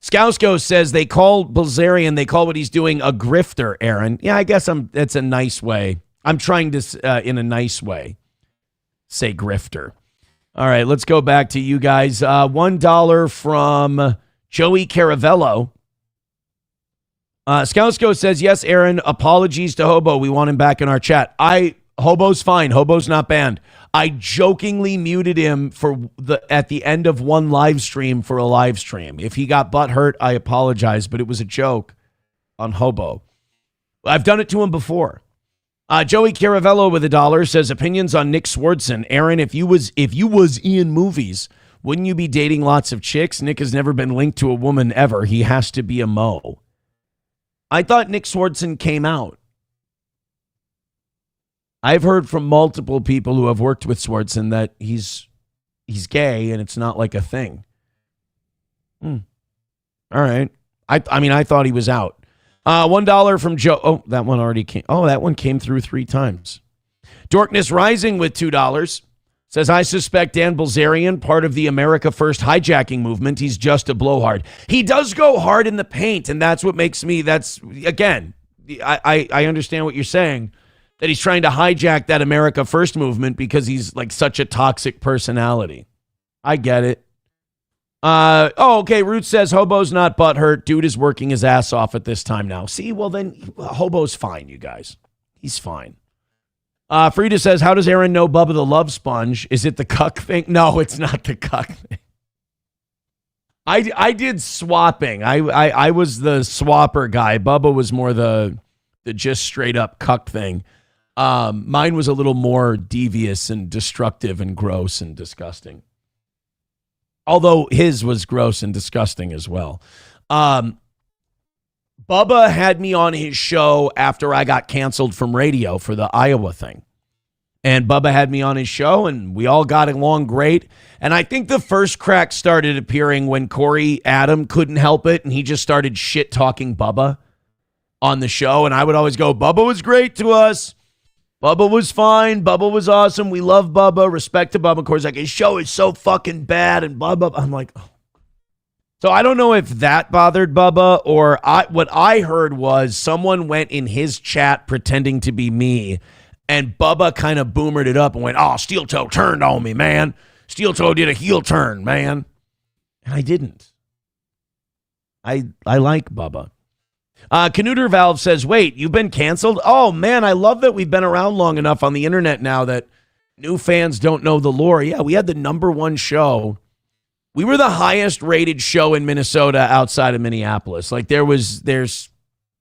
Skousko says they call Bilzerian, they call what he's doing a grifter, Aaron. Yeah, I guess that's a nice way. I'm trying to, in a nice way, say grifter. All right, let's go back to you guys. $1 from Joey Caravello. Scousco says, yes, Aaron, apologies to Hobo. We want him back in our chat. Hobo's fine. Hobo's not banned. I jokingly muted him at the end of one live stream for a live stream. If he got butthurt, I apologize, but it was a joke on Hobo. I've done it to him before. Joey Caravello with $1 says, opinions on Nick Swardson. Aaron, if you was in movies, wouldn't you be dating lots of chicks? Nick has never been linked to a woman ever. He has to be a mo. I thought Nick Swardson came out. I've heard from multiple people who have worked with Swardson that he's gay and it's not like a thing. All right. I thought he was out. $1 from Joe. Oh, that one already came. Oh, that one came through 3 times. Dorkness Rising with $2 says, I suspect Dan Bilzerian, part of the America First hijacking movement. He's just a blowhard. He does go hard in the paint, and that's what makes me, again, I understand what you're saying, that he's trying to hijack that America First movement because he's like such a toxic personality. I get it. Okay, Root says, Hobo's not butthurt. Dude is working his ass off at this time now. See, well then, Hobo's fine, you guys. He's fine. Frida says, how does Aaron know Bubba the Love Sponge? Is it the cuck thing? No, it's not the cuck thing. I did swapping. I was the swapper guy. Bubba was more the just straight up cuck thing. Mine was a little more devious and destructive and gross and disgusting. Although his was gross and disgusting as well. Bubba had me on his show after I got canceled from radio for the Iowa thing. And Bubba had me on his show, and we all got along great. And I think the first crack started appearing when Corey Adam couldn't help it, and he just started shit-talking Bubba on the show. And I would always go, Bubba was great to us. Bubba was fine. Bubba was awesome. We love Bubba. Respect to Bubba. Of course, like, his show is so fucking bad, and blah, blah, blah. I'm like, oh. So I don't know if that bothered Bubba, or what I heard was someone went in his chat pretending to be me, and Bubba kind of boomered it up and went, oh, Steel Toe turned on me, man. Steel Toe did a heel turn, man. And I didn't. I like Bubba. Canuter Valve says, wait, you've been canceled? Oh, man, I love that we've been around long enough on the internet now that new fans don't know the lore. Yeah, we had the #1 show. We were the highest rated show in Minnesota outside of Minneapolis. Like there's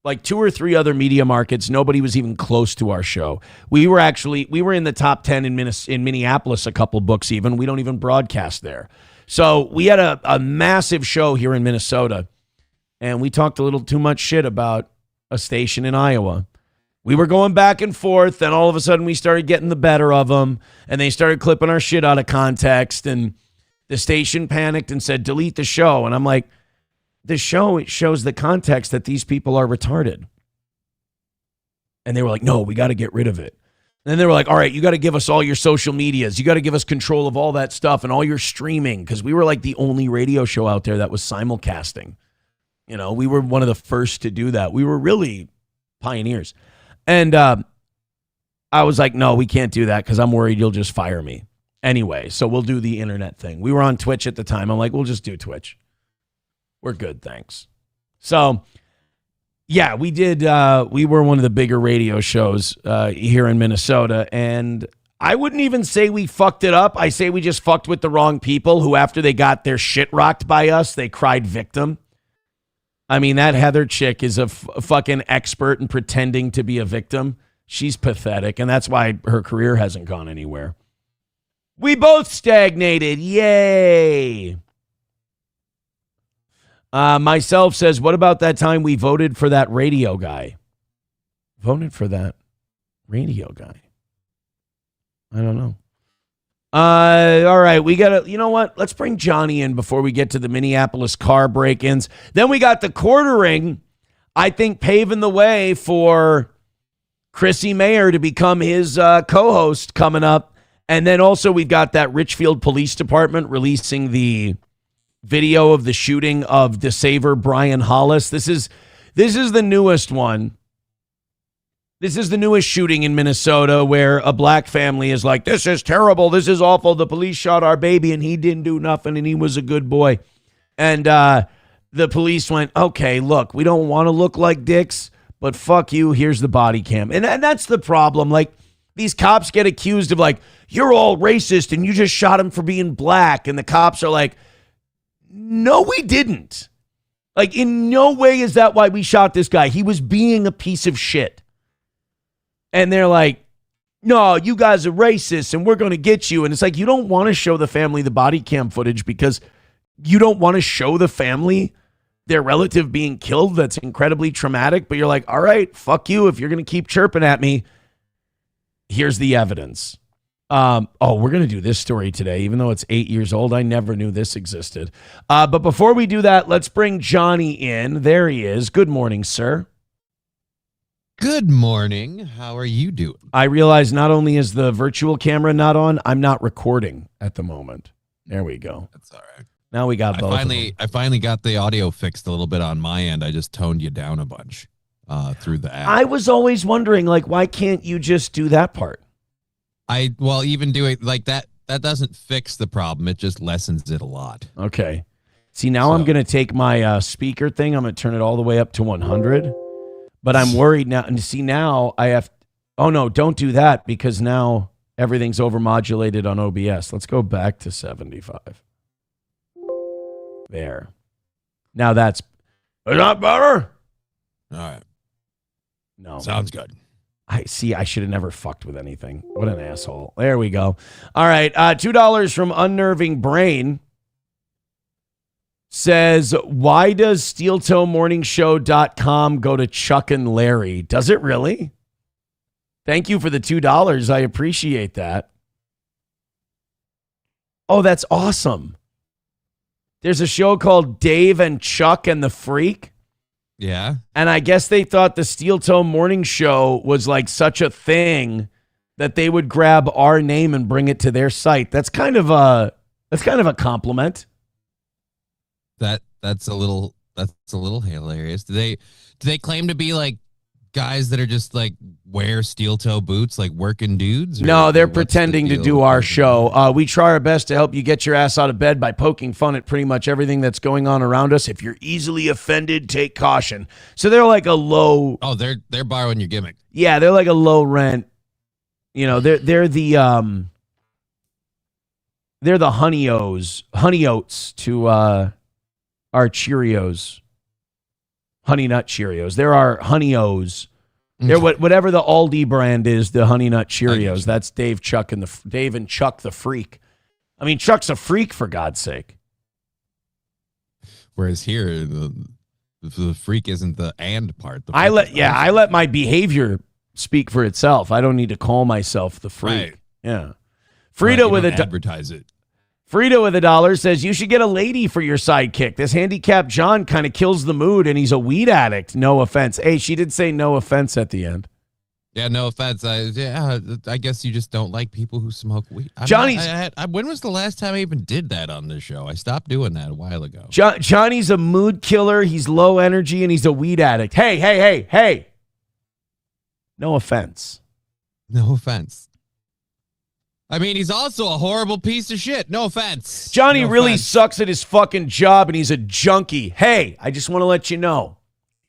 like 2 or 3 other media markets. Nobody was even close to our show. We were in the top 10 in Minneapolis, a couple books even. We don't even broadcast there. So we had a massive show here in Minnesota. And we talked a little too much shit about a station in Iowa. We were going back and forth, and all of a sudden we started getting the better of them, and they started clipping our shit out of context, and the station panicked and said, delete the show. And I'm like, the show, it shows the context that these people are retarded. And they were like, no, we got to get rid of it. And then they were like, all right, you got to give us all your social medias. You got to give us control of all that stuff and all your streaming, because we were like the only radio show out there that was simulcasting. You know, we were one of the first to do that. We were really pioneers. And I was like, no, we can't do that because I'm worried you'll just fire me. Anyway, so we'll do the internet thing. We were on Twitch at the time. I'm like, we'll just do Twitch. We're good, thanks. So, yeah, we did. We were one of the bigger radio shows here in Minnesota. And I wouldn't even say we fucked it up. I say we just fucked with the wrong people who, after they got their shit rocked by us, they cried victim. I mean, that Heather chick is a fucking expert in pretending to be a victim. She's pathetic, and that's why her career hasn't gone anywhere. We both stagnated. Yay. Myself says, what about that time we voted for that radio guy? Voted for that radio guy? I don't know. All right, we got to, you know what? Let's bring Johnny in before we get to the Minneapolis car break-ins. Then we got the quartering, I think, paving the way for Chrissie Mayer to become his co-host coming up. And then also we've got that Richfield Police Department releasing the video of the shooting of DeSaver Brian Hollis. This is the newest one. This is the newest shooting in Minnesota where a black family is like, this is terrible. This is awful. The police shot our baby and he didn't do nothing and he was a good boy. And the police went, okay, look, we don't want to look like dicks, but fuck you. Here's the body cam. And that's the problem. Like, these cops get accused of like, you're all racist and you just shot him for being black. And the cops are like, no, we didn't. Like, in no way is that why we shot this guy. He was being a piece of shit. And they're like, no, you guys are racist and we're going to get you. And it's like, you don't want to show the family the body cam footage because you don't want to show the family their relative being killed. That's incredibly traumatic. But you're like, all right, fuck you. If you're going to keep chirping at me, here's the evidence. We're going to do this story today, even though it's 8 years old. I never knew this existed. But before we do that, let's bring Johnny in. There he is. Good morning, sir. Good morning. How are you doing? I realize not only is the virtual camera not on, I'm not recording at the moment. There we go. That's all right. Now we got both. I finally got the audio fixed a little bit on my end. I just toned you down a bunch through the app. I was always wondering, like, why can't you just do that part? Even doing like that doesn't fix the problem. It just lessens it a lot. Okay. See, now I'm going to take my speaker thing. I'm going to turn it all the way up to 100. But I'm worried now. And see, now I have. Oh, no, don't do that because now everything's overmodulated on OBS. Let's go back to 75. There. Now that's. Is that better? All right. No. Sounds good. I should have never fucked with anything. What an asshole. There we go. All right. $2 from Unnerving Brain says, why does SteelToeMorningshow.com go to Chuck and Larry? Does it really? Thank you for the $2. I appreciate that. Oh, that's awesome. There's a show called Dave and Chuck and the Freak. Yeah. And I guess they thought the Steel Toe Morning Show was like such a thing that they would grab our name and bring it to their site. That's kind of a compliment. That's a little hilarious. Do they claim to be like guys that are just like wear steel toe boots, like working dudes? No, they're pretending to do our show. We try our best to help you get your ass out of bed by poking fun at pretty much everything that's going on around us. If you're easily offended, take caution. So they're like a low. Oh, they're borrowing your gimmick. Yeah, they're like a low rent. You know, they're the honey oats to our Cheerios, Honey Nut Cheerios. There are Honey O's. They're whatever the Aldi brand is, the Honey Nut Cheerios. That's Dave and Chuck the Freak. I mean, Chuck's a freak, for God's sake. Whereas here, the freak isn't the and part. I let my behavior speak for itself. I don't need to call myself the freak. Right. Yeah. Frida with advertise it. Frida with $1 says, you should get a lady for your sidekick. This handicapped John kind of kills the mood, and he's a weed addict. No offense. Hey, she did say no offense at the end. Yeah, no offense. I guess you just don't like people who smoke weed. When was the last time I even did that on this show? I stopped doing that a while ago. Johnny's a mood killer. He's low energy, and he's a weed addict. Hey. No offense. No offense. I mean, he's also a horrible piece of shit. No offense. Johnny really sucks at his fucking job, and he's a junkie. Hey, I just want to let you know,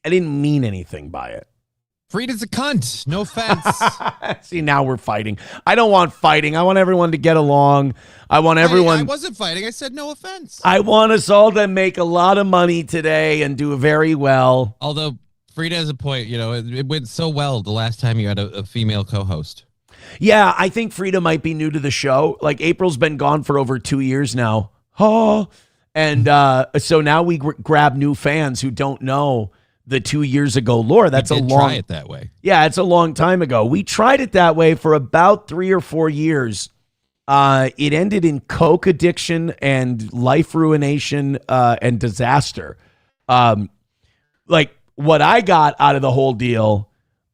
I didn't mean anything by it. Frida's a cunt. No offense. See, now we're fighting. I don't want fighting. I want everyone to get along. I want everyone. I wasn't fighting. I said no offense. I want us all to make a lot of money today and do very well. Although Frida has a point. You know, it went so well the last time you had a female co-host. Yeah, I think Frida might be new to the show. Like, April's been gone for over 2 years now. Oh, and so now we grab new fans who don't know the 2 years ago lore. That's try it that way. Yeah, it's a long time ago. We tried it that way for about 3 or 4 years. It ended in coke addiction and life ruination and disaster. Like, what I got out of the whole deal,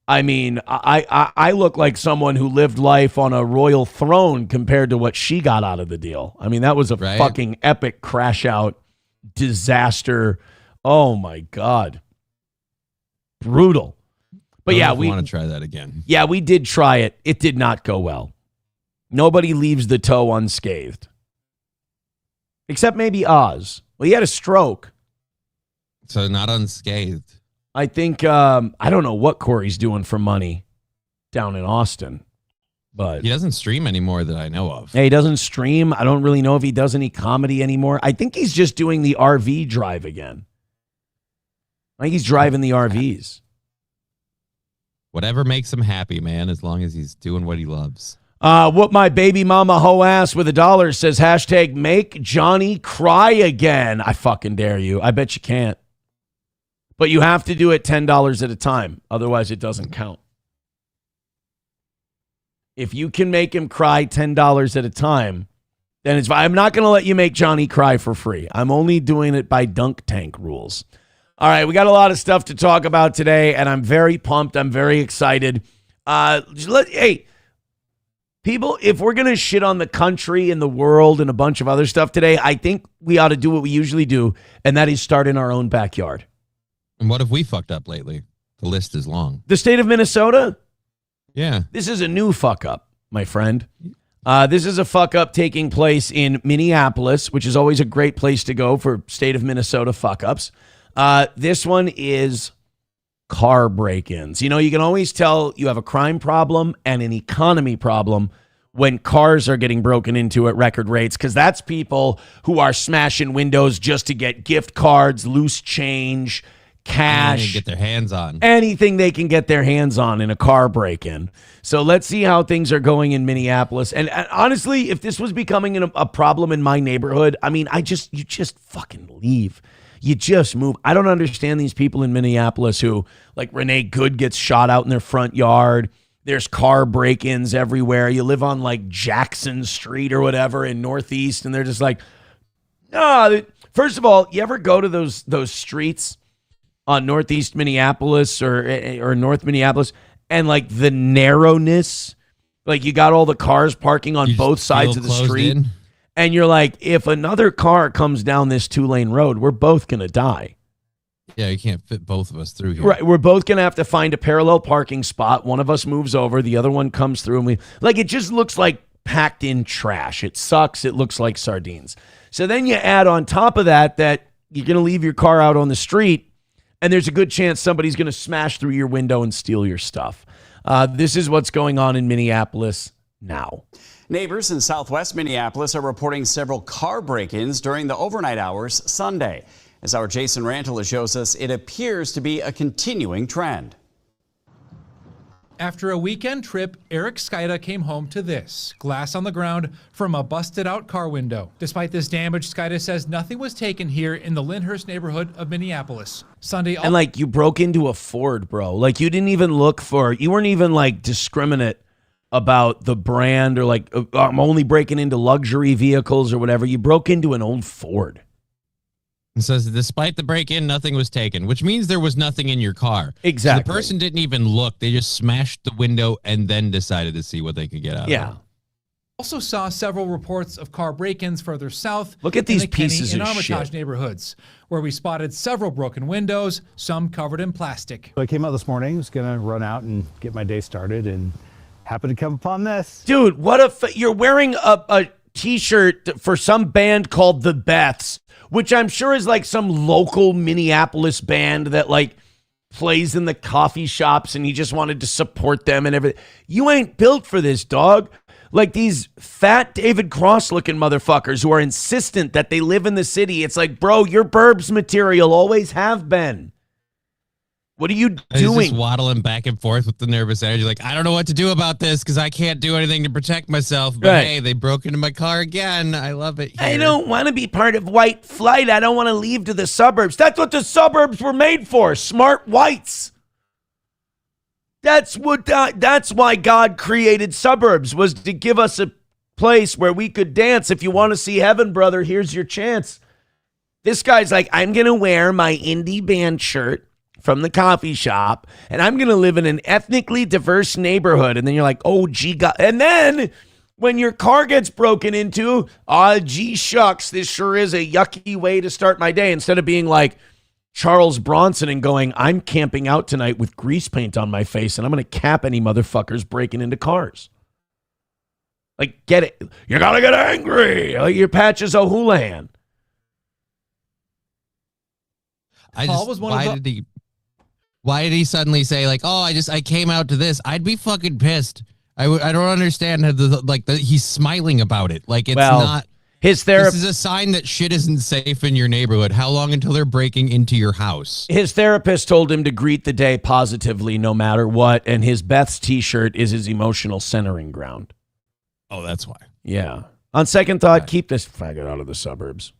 I mean, I look like someone who lived life on a royal throne compared to what she got out of the deal. I mean, that was a fucking epic crash out disaster. Oh my God. Brutal. But yeah, we want to try that again. Yeah, we did try it. It did not go well. Nobody leaves the toe unscathed. Except maybe Oz. Well, he had a stroke. So not unscathed. I think, I don't know what Corey's doing for money down in Austin. But he doesn't stream anymore that I know of. He doesn't stream. I don't really know if he does any comedy anymore. I think he's just doing the RV drive again. I think he's driving the RVs. Whatever makes him happy, man, as long as he's doing what he loves. Whoop my baby mama hoe ass with $1 says hashtag make Johnny cry again. I fucking dare you. I bet you can't. But you have to do it $10 at a time. Otherwise, it doesn't count. If you can make him cry $10 at a time, then it's fine. I'm not going to let you make Johnny cry for free. I'm only doing it by dunk tank rules. All right, we got a lot of stuff to talk about today, and I'm very pumped. I'm very excited. Hey, people, if we're going to shit on the country and the world and a bunch of other stuff today, I think we ought to do what we usually do, and that is start in our own backyard. And what have we fucked up lately? The list is long. The state of Minnesota? Yeah. This is a new fuck up, my friend. This is a fuck up taking place in Minneapolis, which is always a great place to go for state of Minnesota fuck ups. This one is car break-ins. You know, you can always tell you have a crime problem and an economy problem when cars are getting broken into at record rates, because that's people who are smashing windows just to get gift cards, loose change, cash, get their hands on anything they can get their hands on in a car break-in. So let's see how things are going in Minneapolis. And honestly, if this was becoming a problem in my neighborhood, I mean, you just fucking leave. You just move. I don't understand these people in Minneapolis who, like Renee Good gets shot out in their front yard. There's car break-ins everywhere. You live on like Jackson Street or whatever in Northeast, and they're just like, first of all, you ever go to those streets on Northeast Minneapolis or North Minneapolis, and like the narrowness, like you got all the cars parking on both sides of the street, and you're like, if another car comes down this 2-lane road, we're both gonna die. Yeah, you can't fit both of us through here. Right, we're both gonna have to find a parallel parking spot. One of us moves over, the other one comes through, and it just looks like packed in trash. It sucks. It looks like sardines. So then you add on top of that you're gonna leave your car out on the street, and there's a good chance somebody's going to smash through your window and steal your stuff. This is what's going on in Minneapolis now. Neighbors in southwest Minneapolis are reporting several car break-ins during the overnight hours Sunday. As our Jason Rantala shows us, it appears to be a continuing trend. After a weekend trip, Eric Skyda came home to this, glass on the ground from a busted-out car window. Despite this damage, Skyda says nothing was taken here in the Lyndhurst neighborhood of Minneapolis. Sunday, and like you broke into a Ford, bro. Like you didn't even you weren't even like discriminate about the brand or like I'm only breaking into luxury vehicles or whatever. You broke into an old Ford. It says, despite the break-in, nothing was taken, which means there was nothing in your car. Exactly. So the person didn't even look. They just smashed the window and then decided to see what they could get out of it. Also saw several reports of car break-ins further south. Look at these in the Kenny pieces and of Armitage shit. neighborhoods, where we spotted several broken windows, some covered in plastic. So I came out this morning, was going to run out and get my day started, and happened to come upon this. Dude, you're wearing a T-shirt for some band called The Beths, which I'm sure is like some local Minneapolis band that like plays in the coffee shops, and you just wanted to support them and everything. You ain't built for this, dog. Like these fat David Cross looking motherfuckers who are insistent that they live in the city. It's like, bro, you're burbs material, always have been. What are you doing? He's just waddling back and forth with the nervous energy. Like, I don't know what to do about this because I can't do anything to protect myself. But hey, they broke into my car again. I love it here. I don't want to be part of white flight. I don't want to leave to the suburbs. That's what the suburbs were made for. Smart whites. That's why God created suburbs, was to give us a place where we could dance. If you want to see heaven, brother, here's your chance. This guy's like, I'm going to wear my indie band shirt from the coffee shop, and I'm going to live in an ethnically diverse neighborhood. And then you're like, oh, gee, God. And then when your car gets broken into, gee, shucks, this sure is a yucky way to start my day. Instead of being like, Charles Bronson and going, I'm camping out tonight with grease paint on my face and I'm going to cap any motherfuckers breaking into cars. Like, get it. You got to get angry. Like your Patches O'Houlihan. Why did he suddenly say like, oh, I came out to this? I'd be fucking pissed. I don't understand how he's smiling about it. Like it's not. His therapist. This is a sign that shit isn't safe in your neighborhood. How long until they're breaking into your house? His therapist told him to greet the day positively no matter what, and his Beth's t-shirt is his emotional centering ground. Oh, that's why. Yeah. On second thought, keep this faggot out of the suburbs.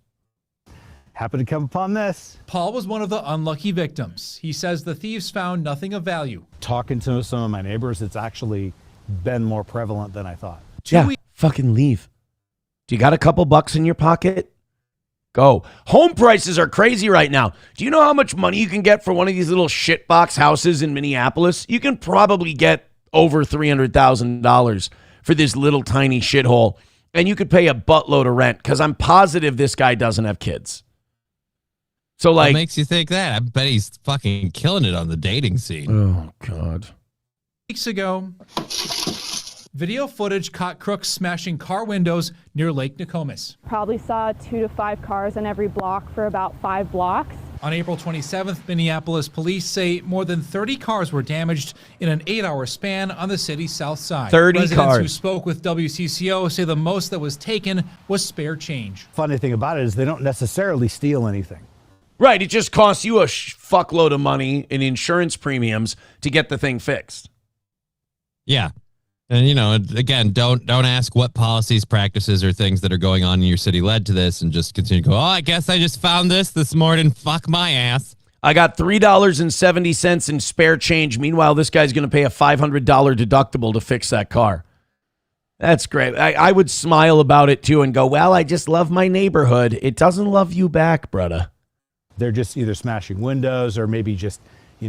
Happened to come upon this. Paul was one of the unlucky victims. He says the thieves found nothing of value. Talking to some of my neighbors, it's actually been more prevalent than I thought. Fucking leave. Do you got a couple bucks in your pocket? Go. Home prices are crazy right now. Do you know how much money you can get for one of these little shitbox houses in Minneapolis? You can probably get over $300,000 for this little tiny shithole, and you could pay a buttload of rent because I'm positive this guy doesn't have kids. So, like, what makes you think that? I bet he's fucking killing it on the dating scene. Oh, God. Weeks ago, video footage caught crooks smashing car windows near Lake Nokomis. Probably saw 2 to 5 cars on every block for about 5 blocks. On April 27th, Minneapolis police say more than 30 cars were damaged in an 8-hour span on the city's south side. 30 Residents cars. who spoke with WCCO say the most that was taken was spare change. Funny thing about it is they don't necessarily steal anything. Right. It just costs you a fuckload of money in insurance premiums to get the thing fixed. Yeah. And, you know, again, don't ask what policies, practices, or things that are going on in your city led to this and just continue to go, oh, I guess I just found this morning. Fuck my ass. I got $3.70 in spare change. Meanwhile, this guy's going to pay a $500 deductible to fix that car. That's great. I would smile about it, too, and go, well, I just love my neighborhood. It doesn't love you back, brother. They're just either smashing windows or maybe just,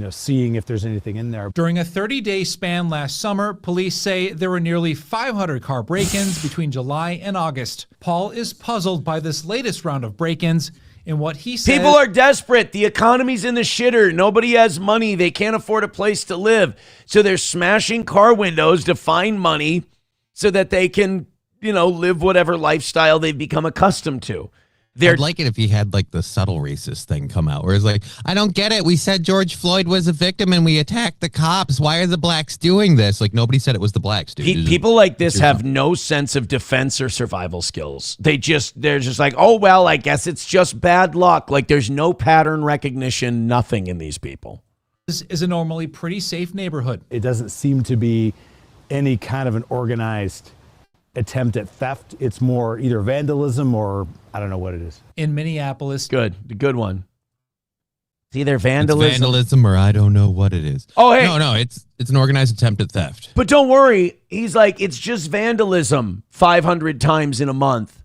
seeing if there's anything in there. During a 30-day span last summer, police say there were nearly 500 car break-ins between July and August. Paul is puzzled by this latest round of break-ins and what he says. People are desperate. The economy's in the shitter. Nobody has money. They can't afford a place to live. So they're smashing car windows to find money so that they can, live whatever lifestyle they've become accustomed to. I'd like it if he had like the subtle racist thing come out where it's like, I don't get it. We said George Floyd was a victim and we attacked the cops. Why are the blacks doing this? Like nobody said it was the blacks, dude. People like this have no sense of defense or survival skills. They're just like, oh, well, I guess it's just bad luck. Like there's no pattern recognition, nothing in these people. This is a normally pretty safe neighborhood. It doesn't seem to be any kind of an organized attempt at theft. It's more either vandalism or I don't know what it is. In Minneapolis. The good one. It's either vandalism. It's vandalism or I don't know what it is. Oh, hey. No, it's an organized attempt at theft. But don't worry. He's like, it's just vandalism 500 times in a month.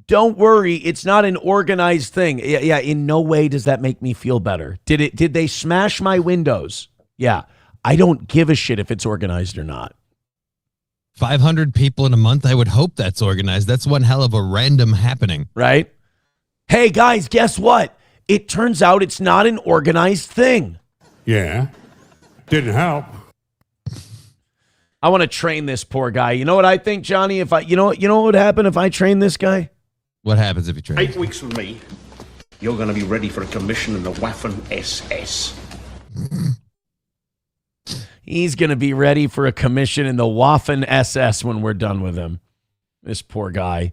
Don't worry. It's not an organized thing. Yeah. In no way does that make me feel better. Did they smash my windows? Yeah. I don't give a shit if it's organized or not. 500 people in a month. I would hope that's organized. That's one hell of a random happening. Right? Hey, guys, guess what? It turns out it's not an organized thing. Yeah. Didn't help. I want to train this poor guy. You know what I think, Johnny? If you know what would happen if I train this guy? What happens if you train? 8 weeks from me, you're going to be ready for a commission in the Waffen SS. He's going to be ready for a commission in the Waffen SS when we're done with him. This poor guy.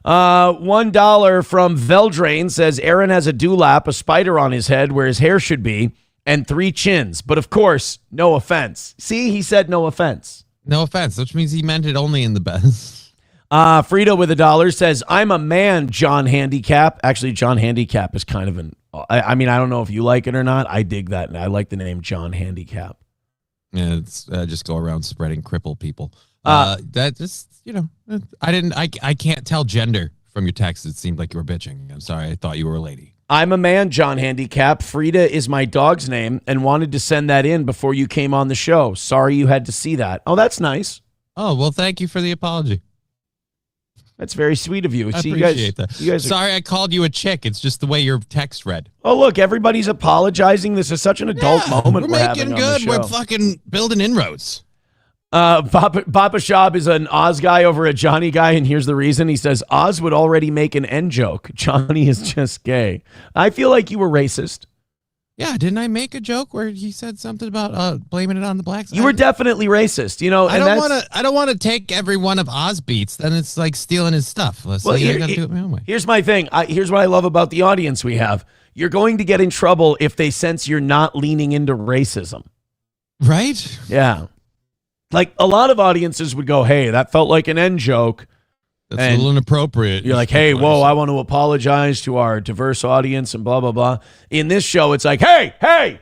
$1 from Veldrain says Aaron has a dewlap, a spider on his head where his hair should be, and 3 chins. But of course, no offense. See, he said no offense. No offense, which means he meant it only in the best. Frida with $1 says, I'm a man, John Handicap. Actually, John Handicap is kind of I don't know if you like it or not. I dig that. And I like the name John Handicap. Yeah, it's just go around spreading cripple people. That just, I can't tell gender from your text. It seemed like you were bitching. I'm sorry. I thought you were a lady. I'm a man, John Handicap. Frida is my dog's name and wanted to send that in before you came on the show. Sorry you had to see that. Oh, that's nice. Oh, well, thank you for the apology. That's very sweet of you. I See, appreciate that. You guys are, Sorry I called you a chick. It's just the way your text read. oh, look, everybody's apologizing. This is such an adult moment We're having making on the good. show. We're fucking building inroads. Papa Shab is an Oz guy over a Johnny guy, and here's the reason. He says, Oz would already make an end joke. Johnny is just gay. I feel like you were racist. Yeah, didn't I make a joke where he said something about blaming it on the blacks? You were definitely racist, you know. I don't want to take every one of Oz beats. Then it's like stealing his stuff. I gotta do it my own way. Here's my thing. Here's what I love about the audience we have. You're going to get in trouble if they sense you're not leaning into racism. Right? Yeah. Like a lot of audiences would go, hey, that felt like an end joke. That's a little inappropriate. You're like, hey, whoa, I want to apologize to our diverse audience and blah, blah, blah. In this show, it's like, hey,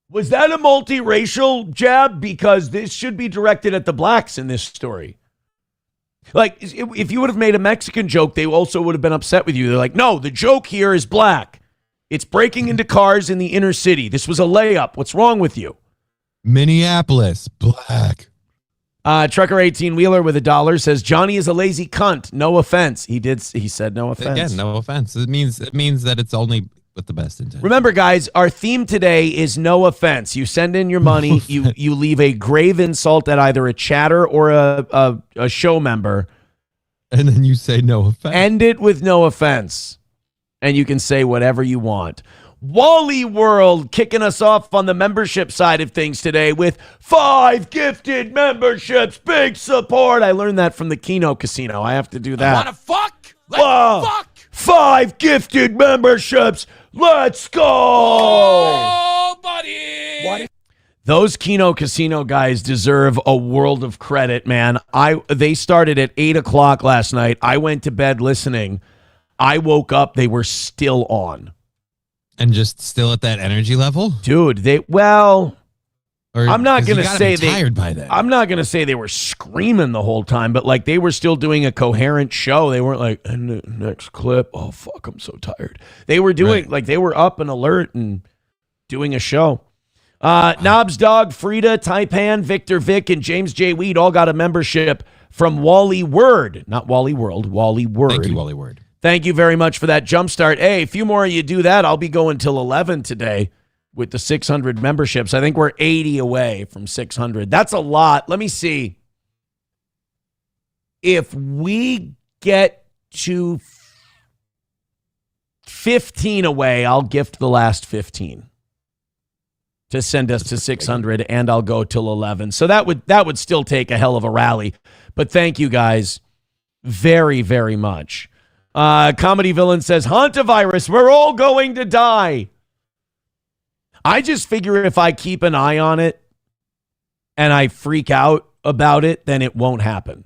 was that a multiracial jab? Because this should be directed at the blacks in this story. Like, if you would have made a Mexican joke, they also would have been upset with you. They're like, no, the joke here is black. It's breaking into cars in the inner city. This was a layup. What's wrong with you? Minneapolis, black. Trucker 18-wheeler with $1 says, Johnny is a lazy cunt. No offense. He said no offense. Again, no offense. It means that it's only with the best intent. Remember, guys, our theme today is no offense. You send in your money. you leave a grave insult at either a chatter or a show member. And then you say no offense. End it with no offense. And you can say whatever you want. Wally World kicking us off on the membership side of things today with 5 gifted memberships. Big support. I learned that from the Keno Casino. I have to do that. Wanna fuck? Let's fuck! 5 gifted memberships. Let's go. Oh, buddy. Those Keno Casino guys deserve a world of credit, man. They started at 8:00 last night. I went to bed listening. I woke up. They were still on. And just still at that energy level? Dude, I'm not going to say tired by that. I'm not going to say they were screaming the whole time, but like they were still doing a coherent show. They weren't like, next clip. Oh, fuck, I'm so tired. They were doing like they were up and alert and doing a show. Knobs Dog, Frida, Taipan, Victor Vic, and James J. Weed all got a membership from Wally Word. Not Wally World, Wally Word. Thank you, Wally Word. Thank you very much for that jumpstart. Hey, a few more of you do that. I'll be going till 11 today with the 600 memberships. I think we're 80 away from 600. That's a lot. Let me see. If we get to 15 away, I'll gift the last 15 to send us to 600, and I'll go till 11. So that would still take a hell of a rally. But thank you guys very, very much. Comedy Villain says, Hantavirus, we're all going to die. I just figure if I keep an eye on it and I freak out about it, then it won't happen.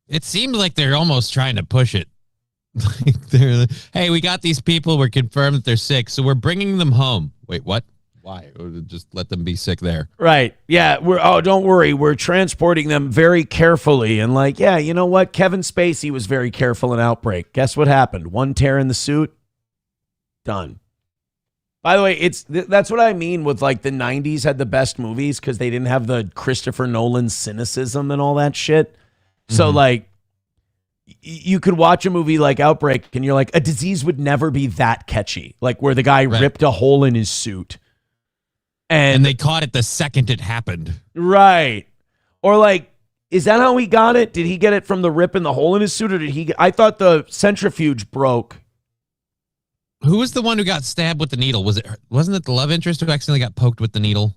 It seemed like they're almost trying to push it. Hey, we got these people. We're confirmed that they're sick, so we're bringing them home. Wait, what? Why? Just let them be sick there. Right. Yeah. Don't worry. We're transporting them very carefully. And like, yeah, you know what? Kevin Spacey was very careful in Outbreak. Guess what happened? One tear in the suit. Done. By the way, that's what I mean with like the 90s had the best movies because they didn't have the Christopher Nolan cynicism and all that shit. So like you could watch a movie like Outbreak and you're like, a disease would never be that catchy. Like where the guy ripped a hole in his suit. And they caught it the second it happened. Right. Or like, is that how he got it? Did he get it from the rip in the hole in his suit? Or did he I thought the centrifuge broke. Who was the one who got stabbed with the needle? Wasn't it the love interest who accidentally got poked with the needle?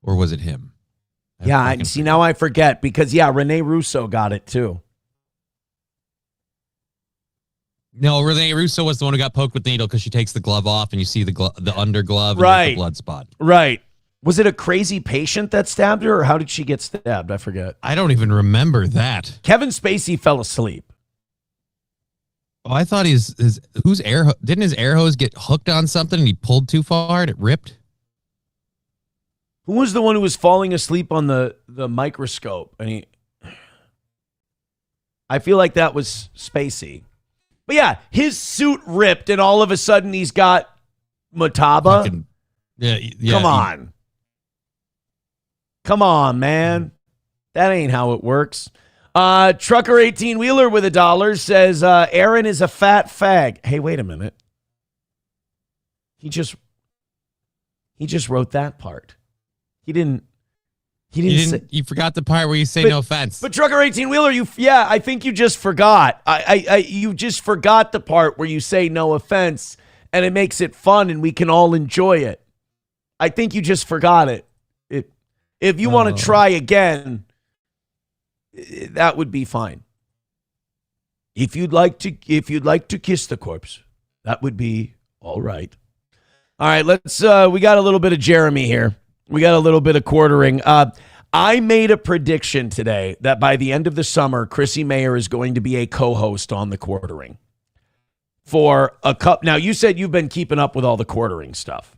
Or was it him? Yeah, see, now I forget because, yeah, Rene Russo got it too. No, Rene Russo was the one who got poked with the needle because she takes the glove off and you see the underglove and the blood spot. Right. Was it a crazy patient that stabbed her or how did she get stabbed? I forget. I don't even remember that. Kevin Spacey fell asleep. Oh, I thought didn't his air hose get hooked on something and he pulled too far and it ripped? Who was the one who was falling asleep on the microscope? And I feel like that was Spacey. But yeah, his suit ripped and all of a sudden he's got Mataba. Yeah, Come on. Come on, man. That ain't how it works. Trucker 18-wheeler with $1 says, Aaron is a fat fag. Hey, wait a minute. He just wrote that part. He didn't say, you forgot the part where you say no offense. But Trucker 18-wheeler, I think you just forgot. You just forgot the part where you say no offense, and it makes it fun, and we can all enjoy it. I think you just forgot it. If you want to try again, that would be fine. If you'd like to kiss the corpse, that would be all right. All right, we got a little bit of Jeremy here. We got a little bit of quartering. I made a prediction today that by the end of the summer, Chrissie Mayer is going to be a co-host on the Quartering. For a cup. Now, you said you've been keeping up with all the quartering stuff.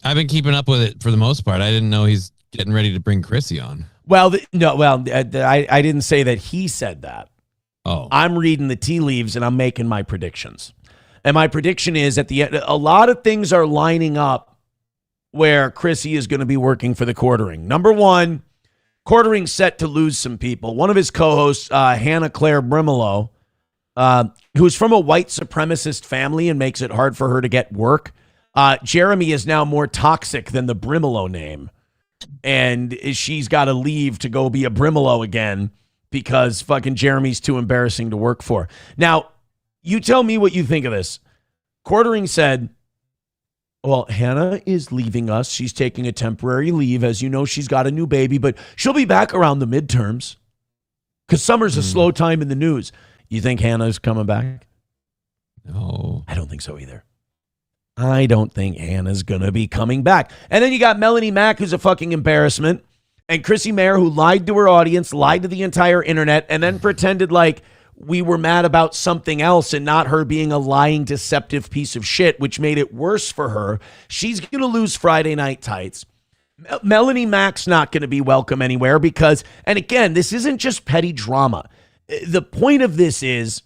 I've been keeping up with it for the most part. I didn't know he's getting ready to bring Chrissie on. Well, I didn't say that he said that. Oh. I'm reading the tea leaves and I'm making my predictions. And my prediction is at the end, a lot of things are lining up where Chrissie is going to be working for the Quartering. Number one, Quartering's set to lose some people. One of his co-hosts, Hannah Claire Brimelow, who's from a white supremacist family and makes it hard for her to get work. Jeremy is now more toxic than the Brimelow name. And she's got to leave to go be a Brimelow again because fucking Jeremy's too embarrassing to work for. Now, you tell me what you think of this. Quartering said, well, Hannah is leaving us. She's taking a temporary leave. As you know, she's got a new baby, but she'll be back around the midterms because summer's a slow time in the news. You think Hannah's coming back? No. I don't think so either. I don't think Hannah's going to be coming back. And then you got Melanie Mack, who's a fucking embarrassment, and Chrissie Mayer, who lied to her audience, lied to the entire internet, and then pretended like we were mad about something else and not her being a lying, deceptive piece of shit, which made it worse for her. She's going to lose Friday Night Tights. Melanie Mack's not going to be welcome anywhere because, and again, this isn't just petty drama. The point of this is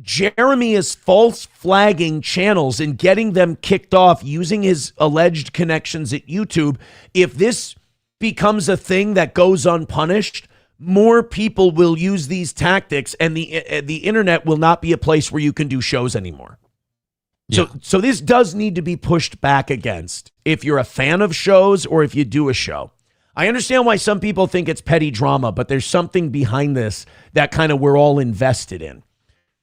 Jeremy is false flagging channels and getting them kicked off using his alleged connections at YouTube. If this becomes a thing that goes unpunished, more people will use these tactics and the internet will not be a place where you can do shows anymore. Yeah. So this does need to be pushed back against if you're a fan of shows or if you do a show. I understand why some people think it's petty drama, but there's something behind this that kind of we're all invested in.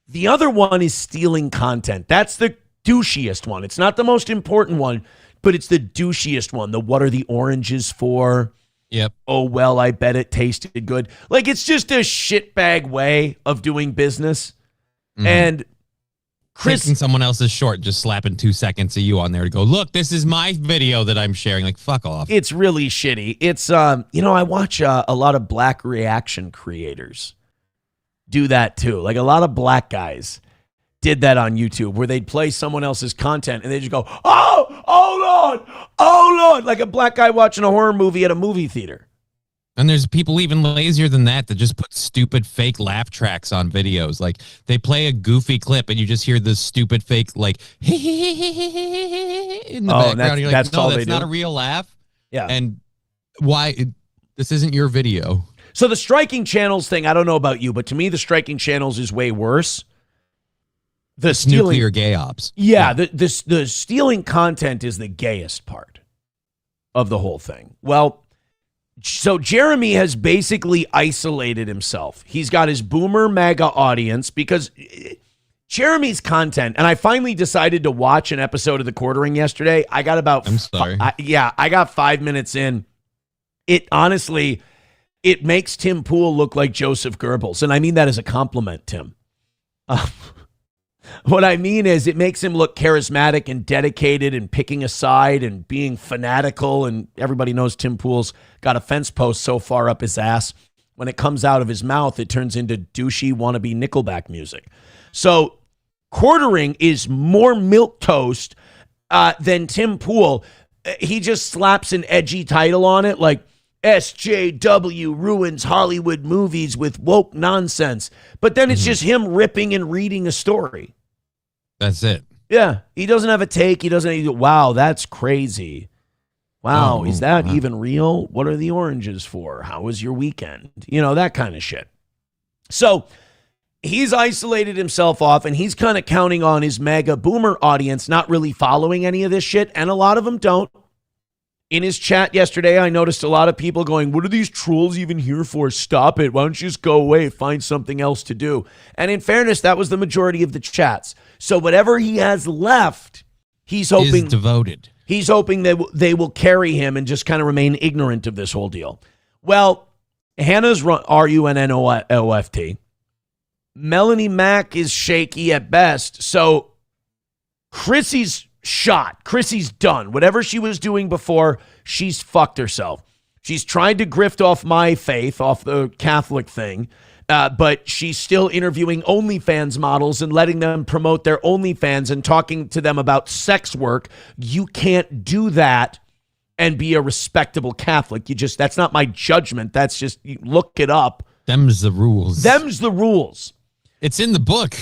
The other one is stealing content. That's the douchiest one. It's not the most important one, but it's the douchiest one. The what are the oranges for? Yep. Oh, well, I bet it tasted good. Like, it's just a shitbag way of doing business. Mm-hmm. And Chris... taking someone else's short, just slapping 2 seconds of you on there to go, look, this is my video that I'm sharing. Like, fuck off. It's really shitty. It's, I watch a lot of black reaction creators do that too. Like, a lot of black guys did that on YouTube where they'd play someone else's content and they just go, oh Lord, like a black guy watching a horror movie at a movie theater. And there's people even lazier than that just put stupid fake laugh tracks on videos. Like they play a goofy clip and you just hear this stupid fake like in the background. You're like, that's no, all that's they not do? A real laugh. Yeah. And why this isn't your video. So the striking channels thing, I don't know about you, but to me the striking channels is way worse. The stealing, nuclear gay ops. Yeah, the stealing content is the gayest part of the whole thing. Well, so Jeremy has basically isolated himself. He's got his boomer MAGA audience because Jeremy's content, and I finally decided to watch an episode of The Quartering yesterday. I got about I'm sorry. I got 5 minutes in. It honestly, it makes Tim Pool look like Joseph Goebbels, and I mean that as a compliment, Tim. What I mean is it makes him look charismatic and dedicated and picking a side and being fanatical. And everybody knows Tim Pool's got a fence post so far up his ass. When it comes out of his mouth, it turns into douchey wannabe Nickelback music. So Quartering is more milquetoast than Tim Pool. He just slaps an edgy title on it like SJW ruins Hollywood movies with woke nonsense. But then it's just him ripping and reading a story. That's it. Yeah. He doesn't have a take. He doesn't. Wow, that's crazy. Wow, is that even real? What are the oranges for? How was your weekend? You know, that kind of shit. So he's isolated himself off, and he's kind of counting on his mega boomer audience not really following any of this shit, and a lot of them don't. In his chat yesterday, I noticed a lot of people going, what are these trolls even here for? Stop it. Why don't you just go away? Find something else to do. And in fairness, that was the majority of the chats. So whatever he has left, he's hoping is devoted. He's hoping that they will carry him and just kind of remain ignorant of this whole deal. Well, Hannah's RUNNOFT. Melanie Mack is shaky at best. So Chrissie's shot. Chrissie's done. Whatever she was doing before, she's fucked herself. She's tried to grift off my faith, off the Catholic thing, but she's still interviewing OnlyFans models and letting them promote their OnlyFans and talking to them about sex work. You can't do that and be a respectable Catholic. That's not my judgment. That's just, you look it up. Them's the rules. Them's the rules. It's in the book.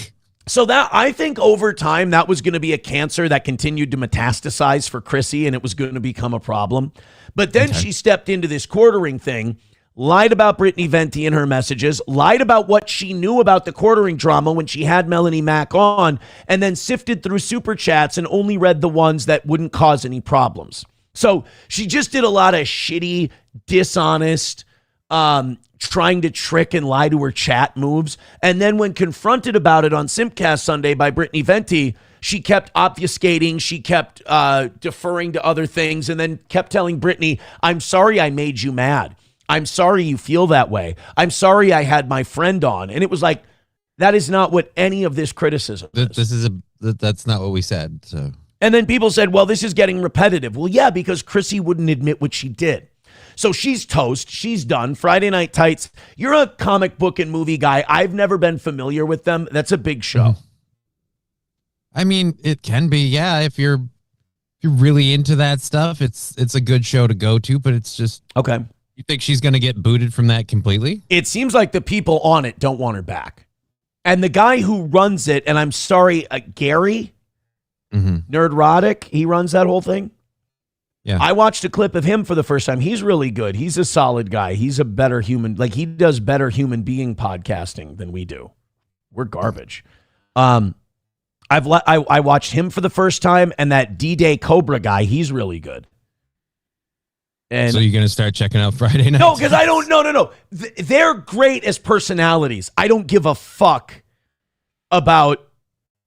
So that, I think over time, that was going to be a cancer that continued to metastasize for Chrissy, and it was going to become a problem. But then she stepped into this quartering thing, lied about Brittany Venti in her messages, lied about what she knew about the quartering drama when she had Melanie Mack on, and then sifted through super chats and only read the ones that wouldn't cause any problems. So she just did a lot of shitty, dishonest, trying to trick and lie to her chat moves. And then when confronted about it on Simpcast Sunday by Brittany Venti, she kept obfuscating. She kept deferring to other things and then kept telling Brittany, I'm sorry I made you mad. I'm sorry you feel that way. I'm sorry I had my friend on. And it was like, that is not what any of this criticism is. That's not what we said. So. And then people said, well, this is getting repetitive. Well, yeah, because Chrissy wouldn't admit what she did. So she's toast. She's done. Friday Night Tights. You're a comic book and movie guy. I've never been familiar with them. That's a big show. I mean, it can be, yeah. If you're really into that stuff, it's a good show to go to. But it's just okay. You think she's going to get booted from that completely? It seems like the people on it don't want her back, and the guy who runs it. And I'm sorry, Gary, Nerdrotic. He runs that whole thing. Yeah. I watched a clip of him for the first time. He's really good. He's a solid guy. He's a better human. Like, he does better human being podcasting than we do. We're garbage. I watched him for the first time, and that D-Day Cobra guy, he's really good. And so you're going to start checking out Friday Night? No, because I don't. No. They're great as personalities. I don't give a fuck about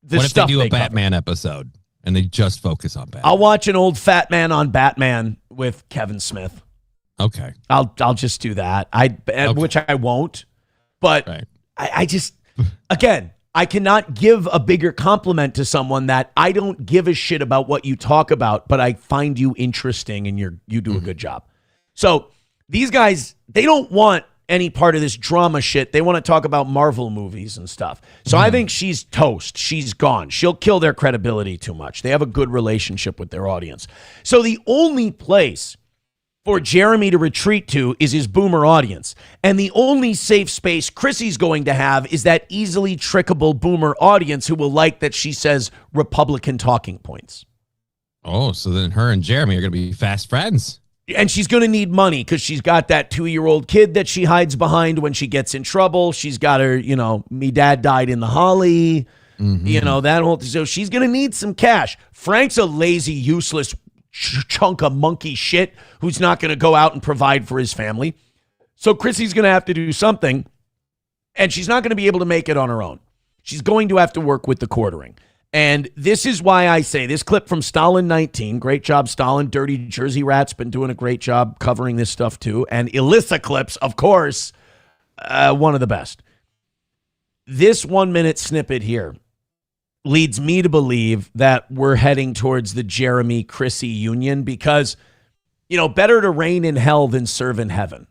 the stuff they do a cover. Batman episode? And they just focus on Batman. I'll watch an old fat man on Batman with Kevin Smith. Okay. I'll just do that. Which I won't. But right. I just, again, I cannot give a bigger compliment to someone that I don't give a shit about what you talk about, but I find you interesting and you do a good job. So these guys, they don't want any part of this drama shit. They want to talk about Marvel movies and stuff. So I think she's toast. She's gone. She'll kill their credibility too much. They have a good relationship with their audience. So the only place for Jeremy to retreat to is his boomer audience. And the only safe space Chrissy's going to have is that easily trickable boomer audience who will like that she says Republican talking points. Oh, so then her and Jeremy are going to be fast friends. And she's going to need money because she's got that 2-year-old kid that she hides behind when she gets in trouble. She's got her, me dad died in the Holly, that whole. So she's going to need some cash. Frank's a lazy, useless chunk of monkey shit who's not going to go out and provide for his family. So Chrissy's going to have to do something, and she's not going to be able to make it on her own. She's going to have to work with the quartering. And this is why I say this clip from Stalin 19. Great job, Stalin. Dirty Jersey Rat's been doing a great job covering this stuff too. And Alyssa clips, of course, one of the best. This 1-minute snippet here leads me to believe that we're heading towards the Jeremy Chrissy union because, better to reign in hell than serve in heaven.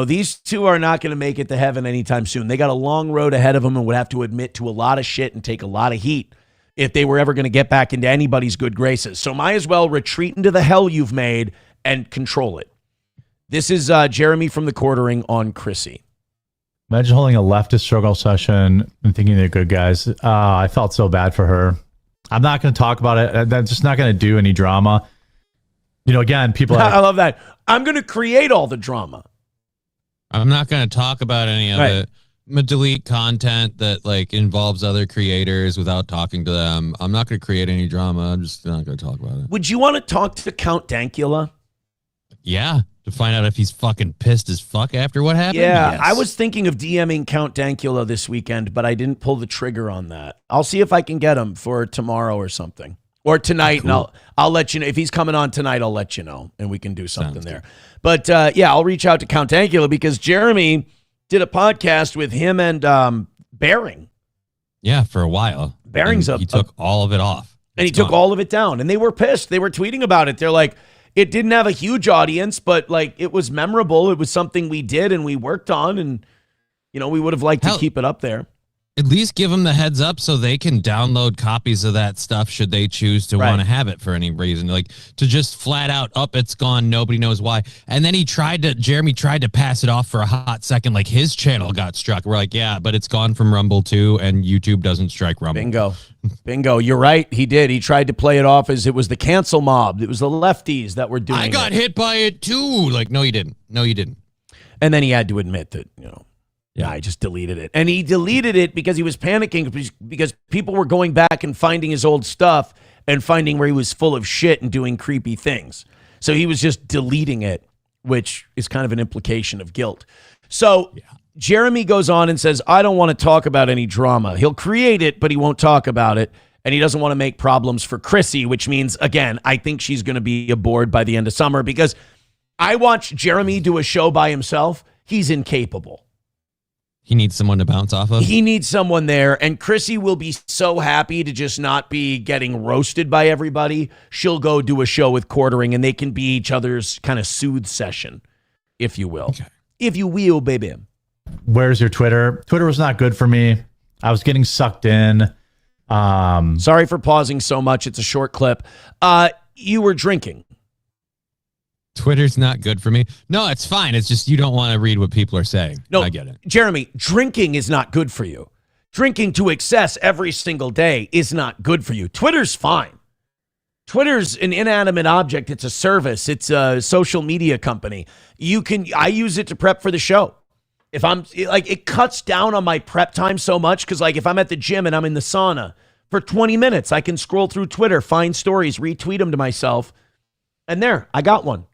These two are not going to make it to heaven anytime soon. They got a long road ahead of them and would have to admit to a lot of shit and take a lot of heat if they were ever going to get back into anybody's good graces. So might as well retreat into the hell you've made and control it. This is Jeremy from the Quartering on Chrissy. Imagine holding a leftist struggle session and thinking they're good guys. I felt so bad for her. I'm not going to talk about it. I'm just not going to do any drama. Again, people... I love that. I'm going to create all the drama. I'm not going to talk about any of it. I'm gonna delete content that like involves other creators without talking to them. I'm not gonna create any drama. I'm just not gonna talk about it. Would you want to talk to Count Dankula? Yeah, to find out if he's fucking pissed as fuck after what happened. Yeah, Yes. I was thinking of DMing Count Dankula this weekend, but I didn't pull the trigger on that. I'll see if I can get him for tomorrow or something. Or tonight, Cool. and I'll let you know. If he's coming on tonight, I'll let you know, and we can do something there. But yeah, I'll reach out to Count Dankula because Jeremy did a podcast with him and Bering. Yeah, for a while. Bering's And he took all of it off. And he took all of it down. And they were pissed. They were tweeting about it. They're like, it didn't have a huge audience, but like it was memorable. It was something we did and we worked on. And, you know, we would have liked to keep it up there. At least give them the heads up so they can download copies of that stuff should they choose to want to have it for any reason. Like to just flat out, it's gone, nobody knows why. And then Jeremy tried to pass it off for a hot second, like his channel got struck. We're like, yeah, but it's gone from Rumble too, and YouTube doesn't strike Rumble. Bingo. You're right. He did. He tried to play it off as it was the cancel mob. It was the lefties that were doing it. I got hit by it too. Like, no, you didn't. No, you didn't. And then he had to admit that, you know, yeah, I just deleted it. And he deleted it because he was panicking because people were going back and finding his old stuff and finding where he was full of shit and doing creepy things. So he was just deleting it, which is kind of an implication of guilt. So Jeremy goes on and says, I don't want to talk about any drama. He'll create it, but he won't talk about it. And he doesn't want to make problems for Chrissie, which means, again, I think she's going to be aboard by the end of summer because I watched Jeremy do a show by himself. He's incapable. He needs someone to bounce off of. He needs someone there, and Chrissie will be so happy to just not be getting roasted by everybody. She'll go do a show with Quartering, and they can be each other's kind of soothe session, if you will. Okay. If you will, baby. Where's your Twitter? Twitter was not good for me. I was getting sucked in. Sorry for pausing so much. It's a short clip. You were drinking. Twitter's not good for me. No, it's fine. It's just you don't want to read what people are saying. No, I get it. Jeremy, drinking is not good for you. Drinking to excess every single day is not good for you. Twitter's fine. Twitter's an inanimate object. It's a service. It's a social media company. I use it to prep for the show. If I'm like, it cuts down on my prep time so much because like if I'm at the gym and I'm in the sauna for 20 minutes, I can scroll through Twitter, find stories, retweet them to myself. And there, I got one.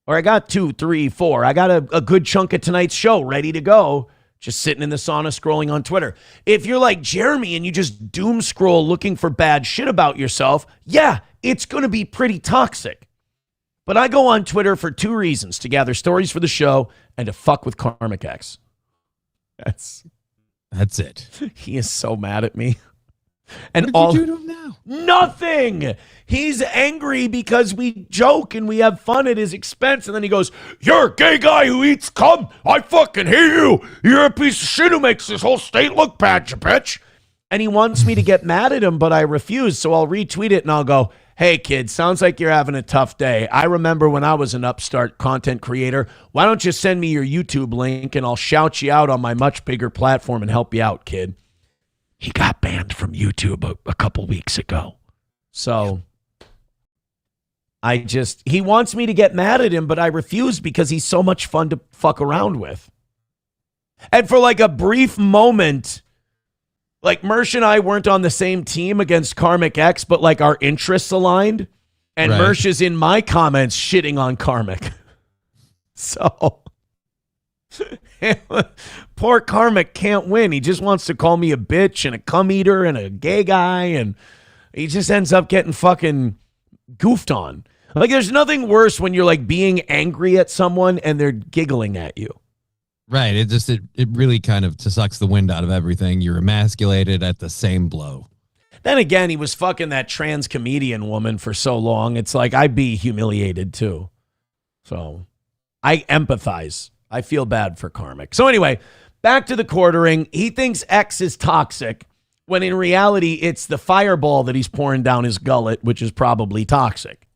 Or I got 2, 3, 4. I got a good chunk of tonight's show ready to go, just sitting in the sauna scrolling on Twitter. If you're like Jeremy and you just doom scroll looking for bad shit about yourself, yeah, it's going to be pretty toxic. But I go on Twitter for 2 reasons, to gather stories for the show and to fuck with Karmic X. That's it. He is so mad at me. And what did you do to him now? Nothing. He's angry because we joke and we have fun at his expense. And then he goes, you're a gay guy who eats cum. I fucking hate you. You're a piece of shit who makes this whole state look bad, you bitch. And he wants me to get mad at him, but I refuse. So I'll retweet it and I'll go, hey, kid, sounds like you're having a tough day. I remember when I was an upstart content creator. Why don't you send me your YouTube link and I'll shout you out on my much bigger platform and help you out, kid. He got banned from YouTube a couple weeks ago. So he wants me to get mad at him, but I refuse because he's so much fun to fuck around with. And for like a brief moment, like Mersh and I weren't on the same team against Karmic X, but like our interests aligned. And Right. Mersh is in my comments shitting on Karmic. So poor Karmic can't win. He just wants to call me a bitch and a cum eater and a gay guy. And he just ends up getting fucking goofed on. Like there's nothing worse when you're like being angry at someone and they're giggling at you. Right. It really kind of sucks the wind out of everything. You're emasculated at the same blow. Then again, he was fucking that trans comedian woman for so long. It's like I'd be humiliated too. So I empathize. I feel bad for Karmic. So anyway, back to the Quartering. He thinks X is toxic when in reality it's the fireball that he's pouring down his gullet, which is probably toxic.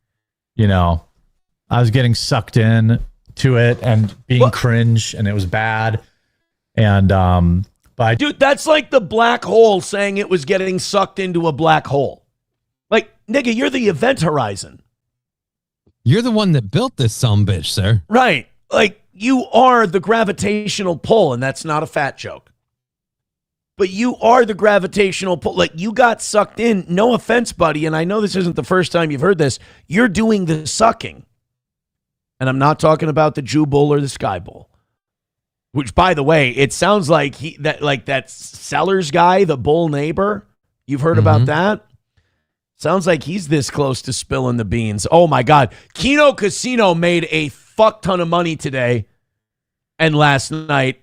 You know, I was getting sucked in to it and being cringe, and it was bad. And but dude, that's like the black hole saying it was getting sucked into a black hole. Like, nigga, you're the event horizon. You're the one that built this sumbitch, sir. Right. Like, you are the gravitational pull, and that's not a fat joke. but you are the gravitational pull. Like, you got sucked in. No offense, buddy, and I know this isn't the first time you've heard this. You're doing the sucking. And I'm not talking about the Jew Bull or the Sky Bull. Which, by the way, it sounds like that Sellers guy, the bull neighbor. You've heard about that? Sounds like he's this close to spilling the beans. Oh, my God. Keno Casino made a fuck ton of money today and last night.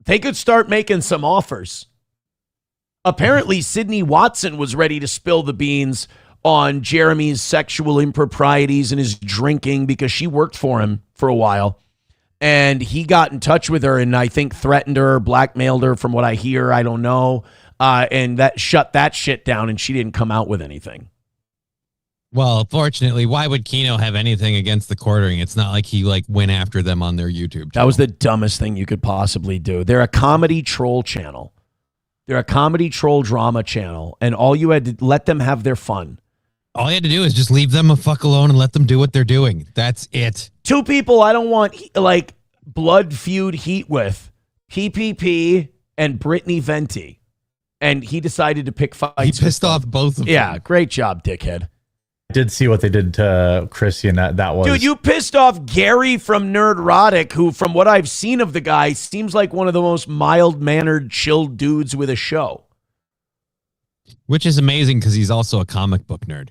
They could start making some offers. Apparently, Sydney Watson was ready to spill the beans on Jeremy's sexual improprieties and his drinking because she worked for him for a while. And he got in touch with her and I think threatened her, blackmailed her from what I hear. I don't know. And that shut that shit down and she didn't come out with anything. Well, fortunately, why would Keno have anything against the Quartering? It's not like he went after them on their YouTube channel. That was the dumbest thing you could possibly do. They're a comedy troll channel. They're a comedy troll drama channel. And all you had to let them have their fun. All you had to do is just leave them a fuck alone and let them do what they're doing. That's it. Two people I don't want blood feud heat with, PPP and Brittany Venti. And he decided to pick fights. He pissed off both of them. Yeah, great job, dickhead. I did see what they did to Chrissie, and that was... Dude, you pissed off Gary from Nerdrotic, who, from what I've seen of the guy, seems like one of the most mild-mannered, chill dudes with a show. Which is amazing because he's also a comic book nerd.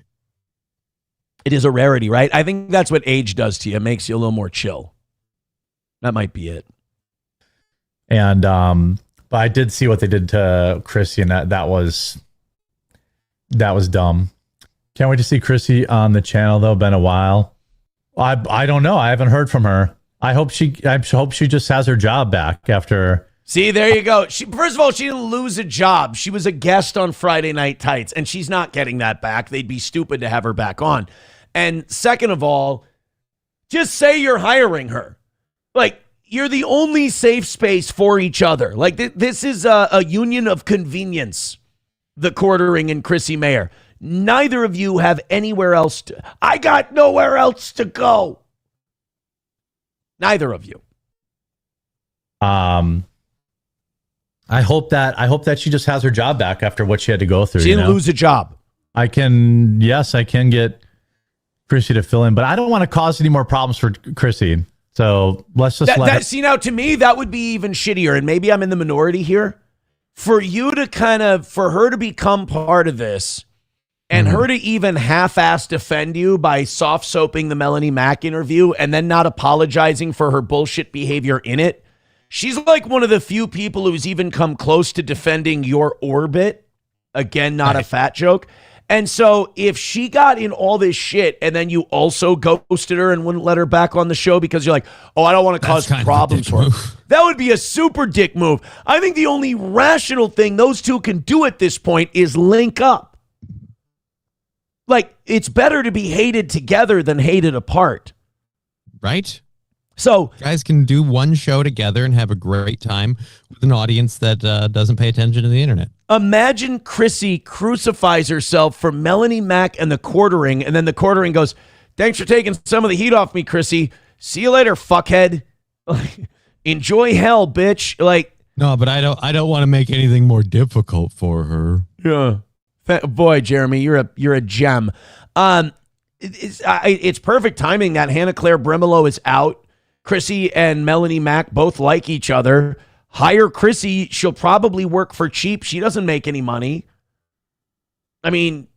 It is a rarity, right? I think that's what age does to you. It makes you a little more chill. That might be it. And but I did see what they did to Chrissie, and that was dumb. Can't wait to see Chrissie on the channel, though. Been a while. I don't know. I haven't heard from her. I hope she just has her job back after. See, there you go. First of all, she didn't lose a job. She was a guest on Friday Night Tights, and she's not getting that back. They'd be stupid to have her back on. And second of all, just say you're hiring her. You're the only safe space for each other. This is a union of convenience, the Quartering and Chrissie Mayer. Neither of you have anywhere else to... I got nowhere else to go. Neither of you. I hope that she just has her job back after what she had to go through. She didn't lose a job. I can get Chrissie to fill in, but I don't want to cause any more problems for Chrissie. So let's just see, now to me, that would be even shittier. And maybe I'm in the minority here. For you to for her to become part of this and her to even half-ass defend you by soft-soaping the Melanie Mack interview and then not apologizing for her bullshit behavior in it. She's like one of the few people who's even come close to defending your orbit. Again, not a fat joke. And so if she got in all this shit and then you also ghosted her and wouldn't let her back on the show because you're like, oh, I don't want to cause problems for her. That would be a super dick move. I think the only rational thing those two can do at this point is link up. It's better to be hated together than hated apart. Right? So guys can do one show together and have a great time with an audience that doesn't pay attention to the internet. Imagine Chrissie crucifies herself for Melanie Mack and the Quartering, and then the Quartering goes, thanks for taking some of the heat off me, Chrissie. See you later, fuckhead. Enjoy hell, bitch. No, but I don't want to make anything more difficult for her. Yeah. Boy, Jeremy, you're a gem. It's perfect timing that Hannah Claire Brimelo is out. Chrissie and Melanie Mack both like each other. Hire Chrissie. She'll probably work for cheap. She doesn't make any money. I mean,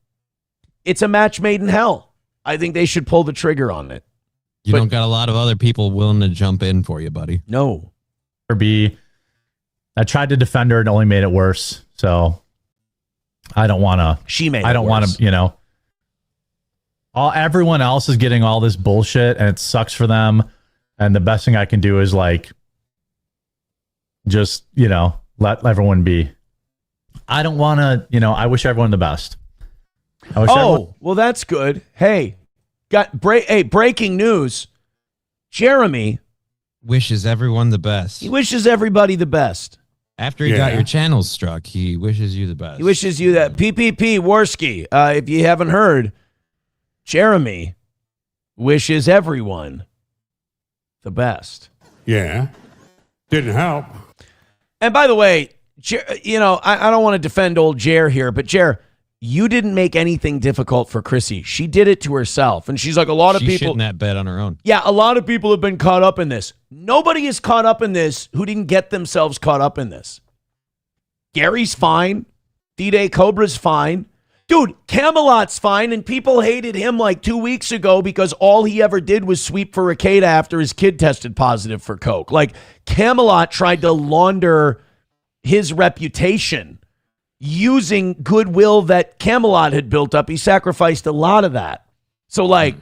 it's a match made in hell. I think they should pull the trigger on it. You don't got a lot of other people willing to jump in for you, buddy. No. I tried to defend her and only made it worse. So I don't want to. I don't want to, everyone else is getting all this bullshit and it sucks for them. And the best thing I can do is just, let everyone be. I don't want to, I wish everyone the best. Well, that's good. Hey, breaking news. Jeremy wishes everyone the best. He wishes everybody the best. After he got your channels struck, he wishes you the best. He wishes you that. PPP Worski, if you haven't heard, Jeremy wishes everyone the best. Yeah. Didn't help. And by the way, you know, I don't want to defend old Jer here, but Jer, you didn't make anything difficult for Chrissy. She did it to herself. And she's like, a lot of She people. shit in that bed on her own. Yeah, a lot of people have been caught up in this. Nobody is caught up in this who didn't get themselves caught up in this. Gary's fine. D-Day Cobra's fine. Dude, Camelot's fine, and people hated him like 2 weeks ago because all he ever did was sweep for Ricada after his kid tested positive for coke. Like, Camelot tried to launder his reputation using goodwill that Camelot had built up. He sacrificed a lot of that. So, like,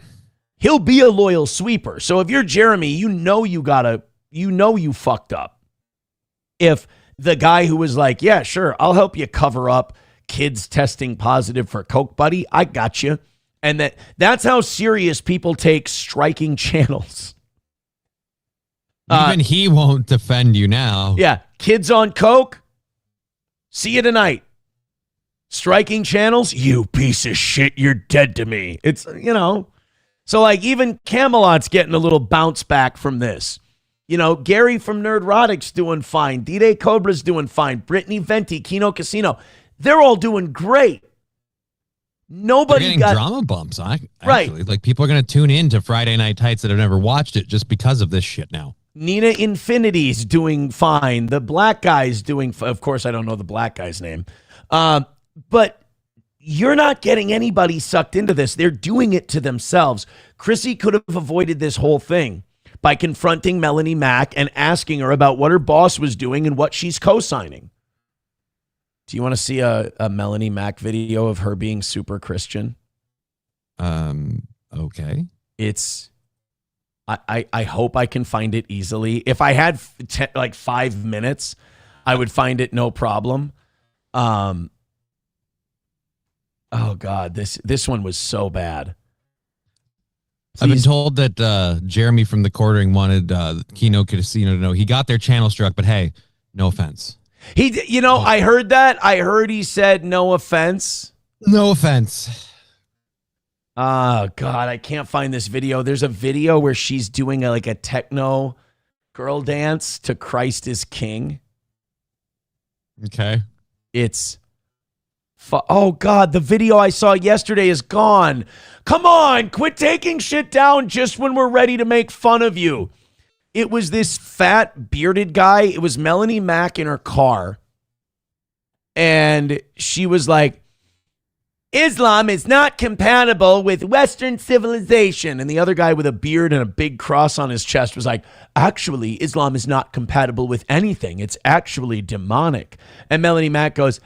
he'll be a loyal sweeper. So if you're Jeremy, you know you fucked up. If the guy who was like, yeah, sure, I'll help you cover up kids testing positive for coke, buddy, I got you. And that's how serious people take striking channels. Even he won't defend you now. Yeah, kids on coke, see you tonight. Striking channels, you piece of shit, you're dead to me. It's, you know, so like even Camelot's getting a little bounce back from this. You know, Gary from Nerdrotic's doing fine. D-Day Cobra's doing fine. Brittany Venti, Kino Casino, they're all doing great. Nobody got drama bumps. Actually. Right. Like, people are going to tune in to Friday Night Tights that have never watched it just because of this shit now. Nina Infinity's doing fine. The black guy's doing, of course, I don't know the black guy's name. But you're not getting anybody sucked into this. They're doing it to themselves. Chrissy could have avoided this whole thing by confronting Melanie Mack and asking her about what her boss was doing and what she's co-signing. Do you want to see a Melanie Mack video of her being super Christian? Okay. It's, I hope I can find it easily. If I had like 5 minutes, I would find it no problem. Oh God, this one was so bad. I've been told that Jeremy from the Quartering wanted Kino Casino to know he got their channel struck, but hey, no offense. I heard that. I heard he said no offense. No offense. Oh, God, I can't find this video. There's a video where she's doing a techno girl dance to Christ is King. Okay. It's... oh, God, the video I saw yesterday is gone. Come on, quit taking shit down just when we're ready to make fun of you. It was this fat, bearded guy. It was Melanie Mack in her car. And she was like, Islam is not compatible with Western civilization. And the other guy with a beard and a big cross on his chest was like, actually, Islam is not compatible with anything. It's actually demonic. And Melanie Mack goes,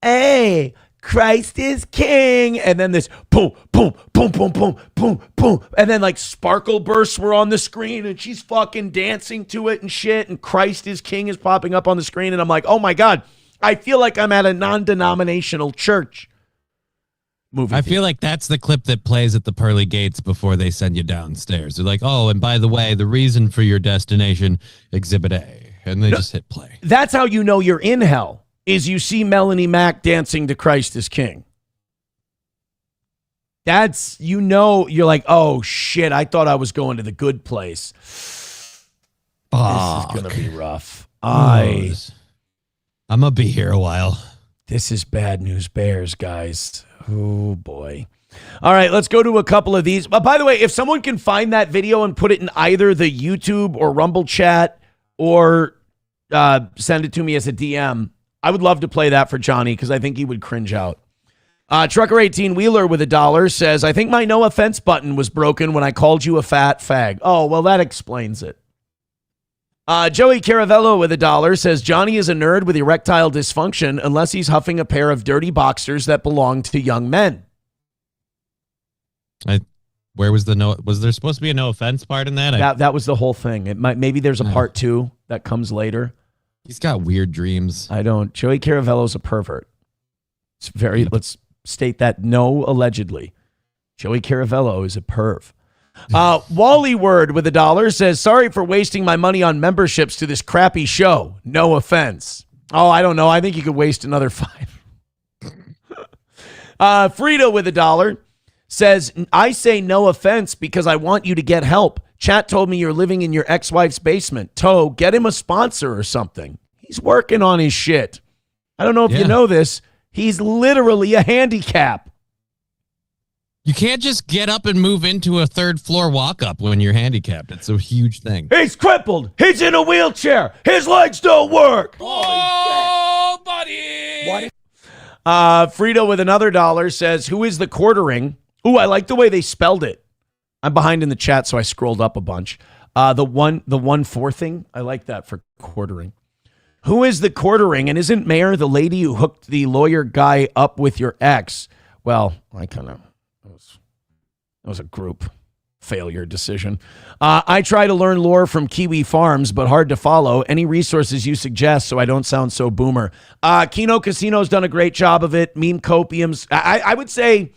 hey, Christ is king. And then this boom, boom, boom, boom, boom, boom, boom. And then like sparkle bursts were on the screen and she's fucking dancing to it and shit. And Christ is king is popping up on the screen. And I'm like, oh my God, I feel like I'm at a non-denominational church. I feel like that's the clip that plays at the pearly gates before they send you downstairs. They're like, oh, and by the way, the reason for your destination, Exhibit A. And they just hit play. That's how you know you're in hell. Is you see Melanie Mack dancing to Christ is King. That's, you're like, oh shit, I thought I was going to the good place. This is going to be rough. I'm going to be here a while. This is Bad News Bears, guys. Oh boy. All right, let's go to a couple of these. By the way, if someone can find that video and put it in either the YouTube or Rumble chat or send it to me as a DM, I would love to play that for Johnny because I think he would cringe out. Trucker 18 Wheeler with $1 says, I think my no offense button was broken when I called you a fat fag. Oh, well, that explains it. Joey Caravello with $1 says, Johnny is a nerd with erectile dysfunction unless he's huffing a pair of dirty boxers that belong to young men. Where was was there supposed to be a no offense part in that? That was the whole thing. Maybe there's a part 2 that comes later. He's got weird dreams. Joey Caravello's a pervert. It's let's state that allegedly. Joey Caravello is a perv. Wally Word with $1 says, sorry for wasting my money on memberships to this crappy show. No offense. Oh, I don't know. I think you could waste another 5. Frida with $1 says, I say no offense because I want you to get help. Chat told me you're living in your ex-wife's basement. Get him a sponsor or something. He's working on his shit. I don't know if you know this. He's literally a handicap. You can't just get up and move into a third floor walk up when you're handicapped. It's a huge thing. He's crippled. He's in a wheelchair. His legs don't work. Oh, buddy. What? Frito with another $1 says, who is the quartering? Ooh, I like the way they spelled it. I'm behind in the chat, so I scrolled up a bunch. The 1-4 thing. I like that for quartering. Who is the quartering? And isn't Mayor the lady who hooked the lawyer guy up with your ex? Well, that was a group failure decision. I try to learn lore from Kiwi Farms, but hard to follow. Any resources you suggest so I don't sound so boomer? Kino Casino's done a great job of it. Meme Copiums. I would say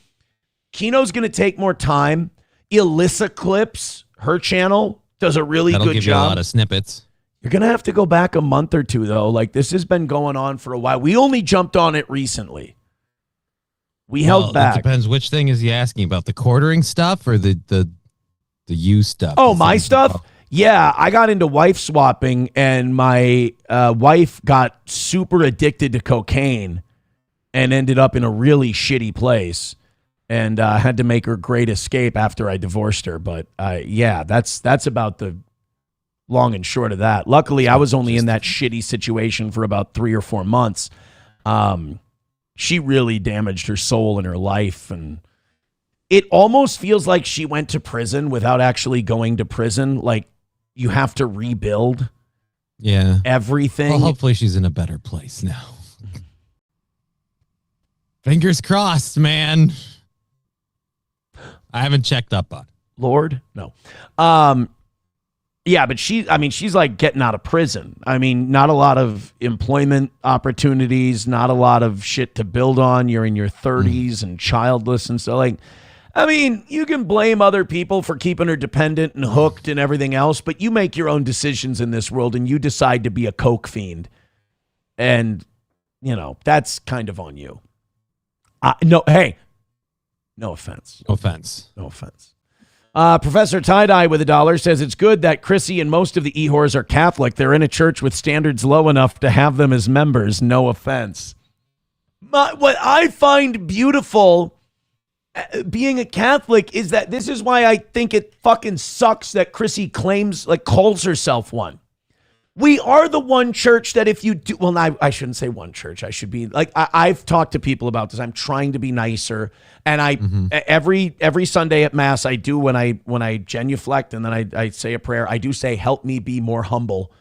Kino's going to take more time. Elissa Clips, her channel, does a really That'll good give job. You a lot of snippets. You're going to have to go back a month or two, though. Like, this has been going on for a while. We only jumped on it recently. We held back. It depends which thing is he asking about, the quartering stuff or the you stuff? Oh, my stuff? Yeah, I got into wife swapping, and my wife got super addicted to cocaine and ended up in a really shitty place, and had to make her great escape after I divorced her. But yeah, that's about the long and short of that. Luckily, I was only in that shitty situation for about 3 or 4 months. She really damaged her soul and her life, and it almost feels like she went to prison without actually going to prison. Like, you have to rebuild everything. Well, hopefully she's in a better place now. Fingers crossed, man. I haven't checked up on it. Lord, no. Yeah, but she's like getting out of prison. I mean, not a lot of employment opportunities, not a lot of shit to build on. You're in your 30s and childless and so, like, I mean, you can blame other people for keeping her dependent and hooked and everything else, but you make your own decisions in this world, and you decide to be a coke fiend. And, you know, that's kind of on you. No offense. No offense. No offense. Professor Tie-Dye with $1 says it's good that Chrissy and most of the e-whores are Catholic. They're in a church with standards low enough to have them as members. No offense. What I find beautiful being a Catholic is that this is why I think it fucking sucks that Chrissy calls herself one. We are the one church that if you do, well, I shouldn't say one church. I should be like, I've talked to people about this. I'm trying to be nicer. And every Sunday at Mass, I do when I genuflect and then I say a prayer, I do say, help me be more humble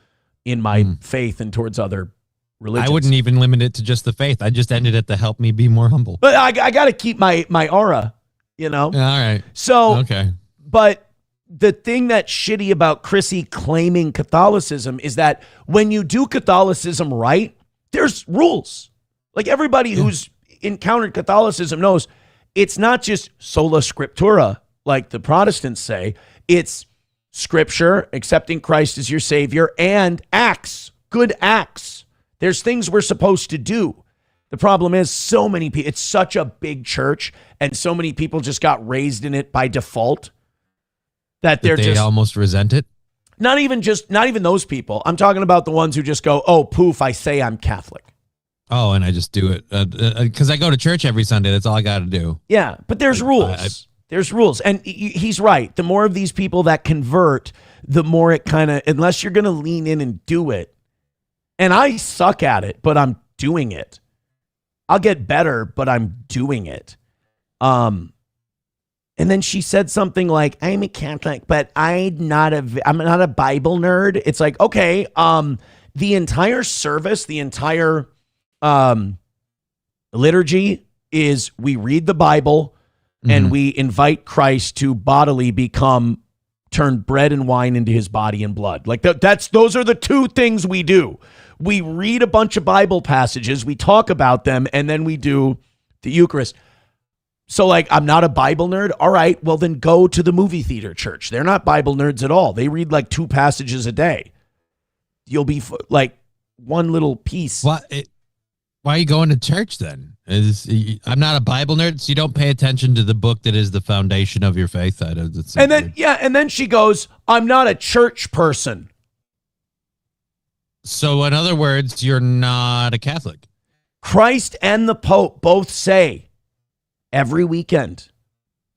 in my faith and towards other religions. I wouldn't even limit it to just the faith. I just ended it to help me be more humble. But I got to keep my aura, you know? All right. So, okay. But the thing that's shitty about Chrissy claiming Catholicism is that when you do Catholicism right, there's rules. Like, everybody who's encountered Catholicism knows it's not just sola scriptura, like the Protestants say. It's scripture, accepting Christ as your savior, and acts, good acts. There's things we're supposed to do. The problem is so many people, it's such a big church, and so many people just got raised in it by default that they just almost resent it. Not even those people. I'm talking about the ones who just go, oh, poof, I say I'm Catholic. Oh, and I just do it because I go to church every Sunday. That's all I got to do. Yeah, but there's rules. There's rules. And he's right. The more of these people that convert, the more it kind of, unless you're going to lean in and do it. And I suck at it, but I'm doing it. I'll get better, but I'm doing it. And then she said something like, I'm a Catholic, but I'm not a Bible nerd. It's like, okay, the entire service, the entire liturgy is we read the Bible and we invite Christ to bodily turn bread and wine into his body and blood. Like those are the two things we do. We read a bunch of Bible passages, we talk about them, and then we do the Eucharist. So, like, I'm not a Bible nerd. All right, well, then go to the movie theater church. They're not Bible nerds at all. They read like 2 passages a day. You'll be like one little piece. Why are you going to church then? I'm not a Bible nerd, so you don't pay attention to the book that is the foundation of your faith. And then she goes, I'm not a church person. So, in other words, you're not a Catholic. Christ and the Pope both say every weekend,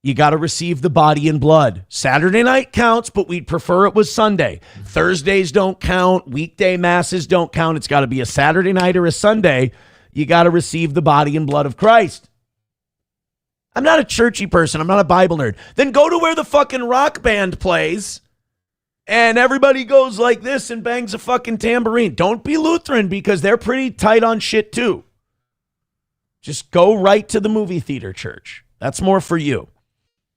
you got to receive the body and blood. Saturday night counts, but we'd prefer it was Sunday. Thursdays don't count. Weekday masses don't count. It's got to be a Saturday night or a Sunday. You got to receive the body and blood of Christ. I'm not a churchy person. I'm not a Bible nerd. Then go to where the fucking rock band plays and everybody goes like this and bangs a fucking tambourine. Don't be Lutheran because they're pretty tight on shit too. Just go right to the movie theater church. That's more for you.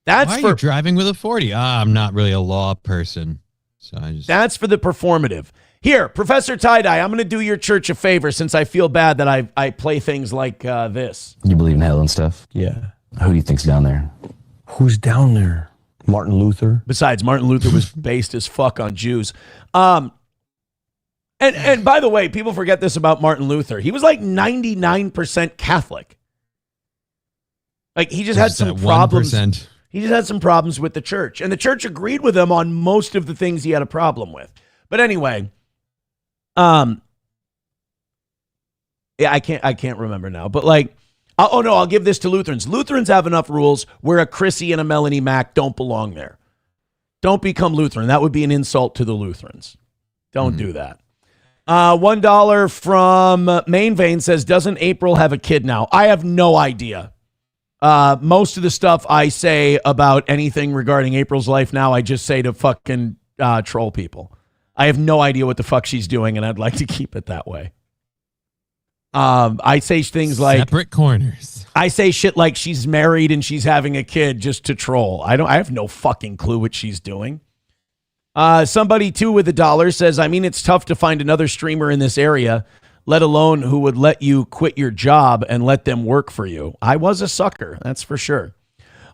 That's Why are for you driving with a 40? I'm not really a law person. So That's for the performative. Here, Professor Tie-Dye, I'm going to do your church a favor since I feel bad that I play things like this. You believe in hell and stuff? Yeah. Who do you think's down there? Who's down there? Martin Luther? Besides, Martin Luther was based as fuck on Jews. And by the way, people forget this about Martin Luther. He was like 99% Catholic. Like he just had some problems. 1%. He just had some problems with the church. And the church agreed with him on most of the things he had a problem with. But anyway, yeah, I can't remember now. But like, I'll give this to Lutherans. Lutherans have enough rules where a Chrissie and a Melanie Mack don't belong there. Don't become Lutheran. That would be an insult to the Lutherans. Don't do that. $1 from Main Vein says, doesn't April have a kid now? I have no idea. Most of the stuff I say about anything regarding April's life now, I just say to fucking troll people. I have no idea what the fuck she's doing, and I'd like to keep it that way. I say things like separate corners. I say shit like she's married and she's having a kid just to troll. I have no fucking clue what she's doing. Somebody too with $1 says, I mean, it's tough to find another streamer in this area, let alone who would let you quit your job and let them work for you. I was a sucker, that's for sure.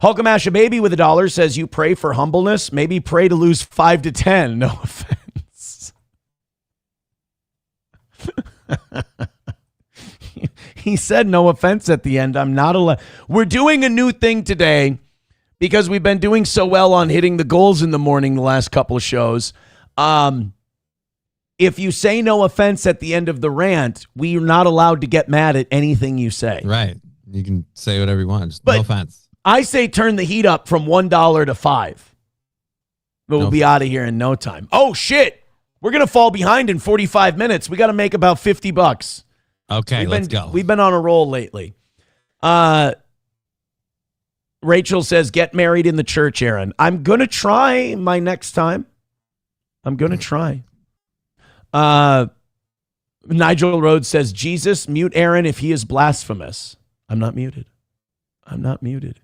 Hulkamash a Baby with $1 says, you pray for humbleness, maybe pray to lose 5 to 10. No offense. He said no offense at the end. I'm not allowed. We're doing a new thing today because we've been doing so well on hitting the goals in the morning the last couple of shows. If you say no offense at the end of the rant, we're not allowed to get mad at anything you say. Right. You can say whatever you want. Just no offense. I say turn the heat up from $1 to $5. But we'll be out of here in no time. Oh, shit. We're going to fall behind in 45 minutes. We got to make about $50. Okay, let's go. We've been on a roll lately. Rachel says, get married in the church, Aaron. I'm going to try my next time. I'm going to try. Nigel Rhodes says, Jesus, mute Aaron if he is blasphemous. I'm not muted. I'm not muted.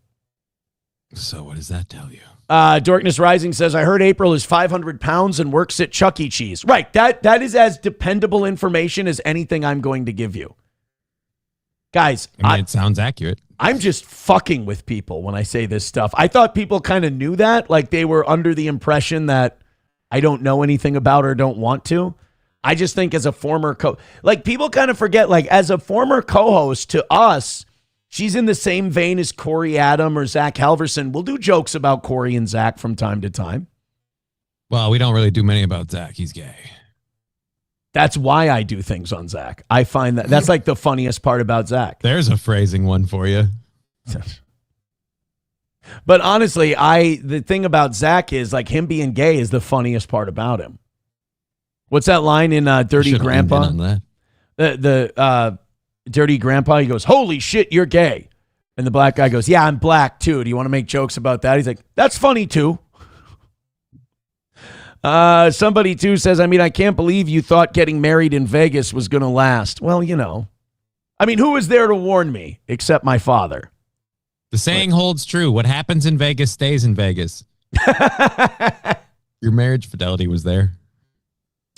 So what does that tell you? Dorkness Rising says, I heard April is 500 pounds and works at Chuck E. Cheese. Right. That is as dependable information as anything I'm going to give you. Guys, I mean, it sounds accurate. I'm just fucking with people when I say this stuff. I thought people kind of knew that. Like they were under the impression that I don't know anything about or don't want to. I just think as a former people kind of forget, like as a former co-host to us, she's in the same vein as Corey Adam or Zach Halverson. We'll do jokes about Corey and Zach from time to time. Well, we don't really do many about Zach. He's gay. That's why I do things on Zach. I find that's like the funniest part about Zach. There's a phrasing one for you. But honestly, the thing about Zach is like him being gay is the funniest part about him. What's that line in Dirty Grandpa? The Dirty Grandpa, he goes, holy shit, you're gay. And the black guy goes, yeah, I'm black too. Do you want to make jokes about that? He's like, that's funny too. Somebody too says, I mean, I can't believe you thought getting married in Vegas was going to last. Well, you know, I mean, who was there to warn me except my father? The saying holds true. What happens in Vegas stays in Vegas. Your marriage fidelity was there.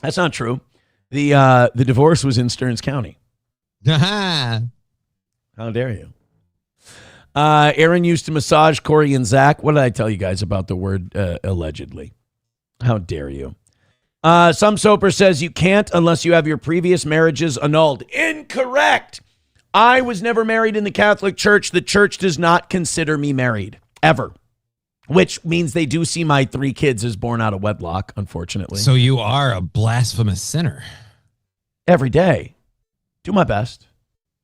That's not true. The divorce was in Stearns County. How dare you? Aaron used to massage Corey and Zach. What did I tell you guys about the word allegedly? How dare you? Some Soper says you can't unless you have your previous marriages annulled. Incorrect. I was never married in the Catholic Church. The church does not consider me married, ever. Which means they do see my 3 kids as born out of wedlock, unfortunately. So you are a blasphemous sinner. Every day. Do my best.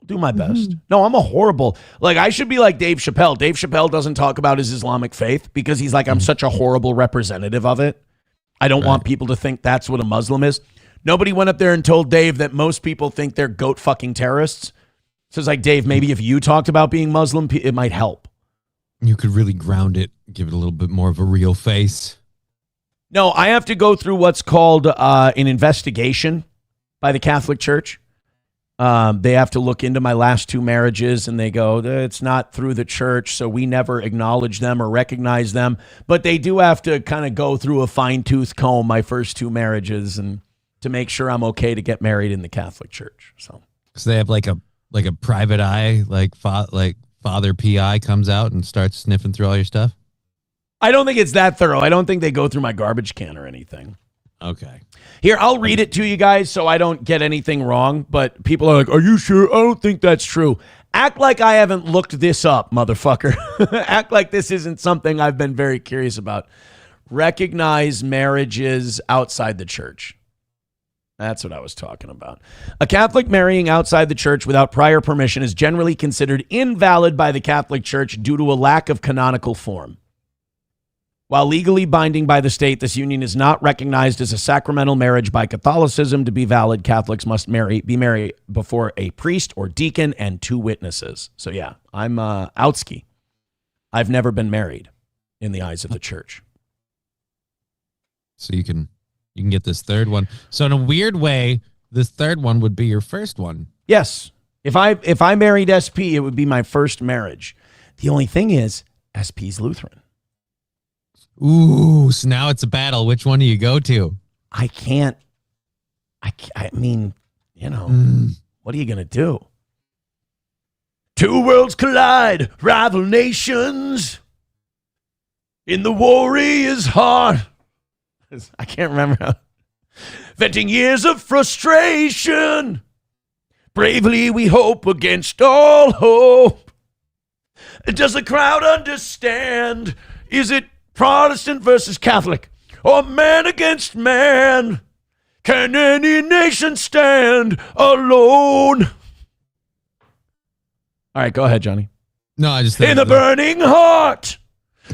Do my best. No, I'm a horrible, like I should be like Dave Chappelle. Dave Chappelle doesn't talk about his Islamic faith because he's like, I'm such a horrible representative of it. I don't want people to think that's what a Muslim is. Nobody went up there and told Dave that most people think they're goat fucking terrorists. So it's like, Dave, maybe if you talked about being Muslim, it might help. You could really ground it, give it a little bit more of a real face. No, I have to go through what's called an investigation by the Catholic Church. They have to look into my last 2 marriages, and they go, it's not through the church, so we never acknowledge them or recognize them. But they do have to kind of go through a fine-tooth comb my first 2 marriages and to make sure I'm okay to get married in the Catholic Church. So they have like a private eye, like Father PI comes out and starts sniffing through all your stuff. I don't think it's that thorough. I don't think they go through my garbage can or anything. Okay. Here, I'll read it to you guys so I don't get anything wrong. But people are like, are you sure? I don't think that's true. Act like I haven't looked this up, motherfucker. Act like this isn't something I've been very curious about. Recognize marriages outside the church. That's what I was talking about. A Catholic marrying outside the church without prior permission is generally considered invalid by the Catholic Church due to a lack of canonical form. While legally binding by the state, this union is not recognized as a sacramental marriage by Catholicism. To be valid, Catholics must be married before a priest or deacon and 2 witnesses. So yeah, I'm outski. I've never been married in the eyes of the church. So you can get this 3rd one. So in a weird way, this 3rd one would be your first one. Yes. If I married SP, it would be my first marriage. The only thing is, SP's Lutheran. Ooh, so now it's a battle. Which one do you go to? I mean, you know, what are you going to do? 2 worlds collide, rival nations. In the warrior's heart. I can't remember. Venting years of frustration. Bravely we hope against all hope. Does the crowd understand? Is it Protestant versus Catholic, or man against man? Can any nation stand alone? All right, go ahead, Johnny. No, I just... In the burning heart,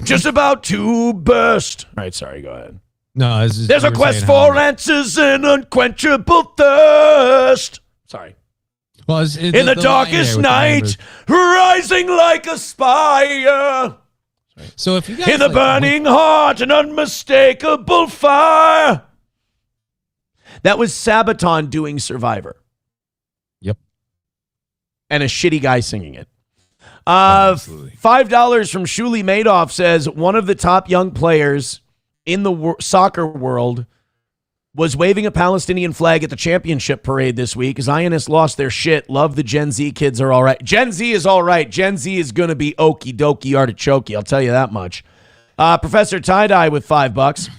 just about to burst. All right, sorry, go ahead. No, there's a quest for answers and unquenchable thirst. Sorry. Well, in the darkest night, rising like a spire. So if you guys in the burning heart, an unmistakable fire. That was Sabaton doing Survivor. Yep. And a shitty guy singing it. $5 from Shuli Madoff says one of the top young players in the soccer world was waving a Palestinian flag at the championship parade this week. Zionists lost their shit. Love the Gen Z kids are all right. Gen Z is all right. Gen Z is going to be okie dokie artichoke. I'll tell you that much. Professor Tie-Dye with $5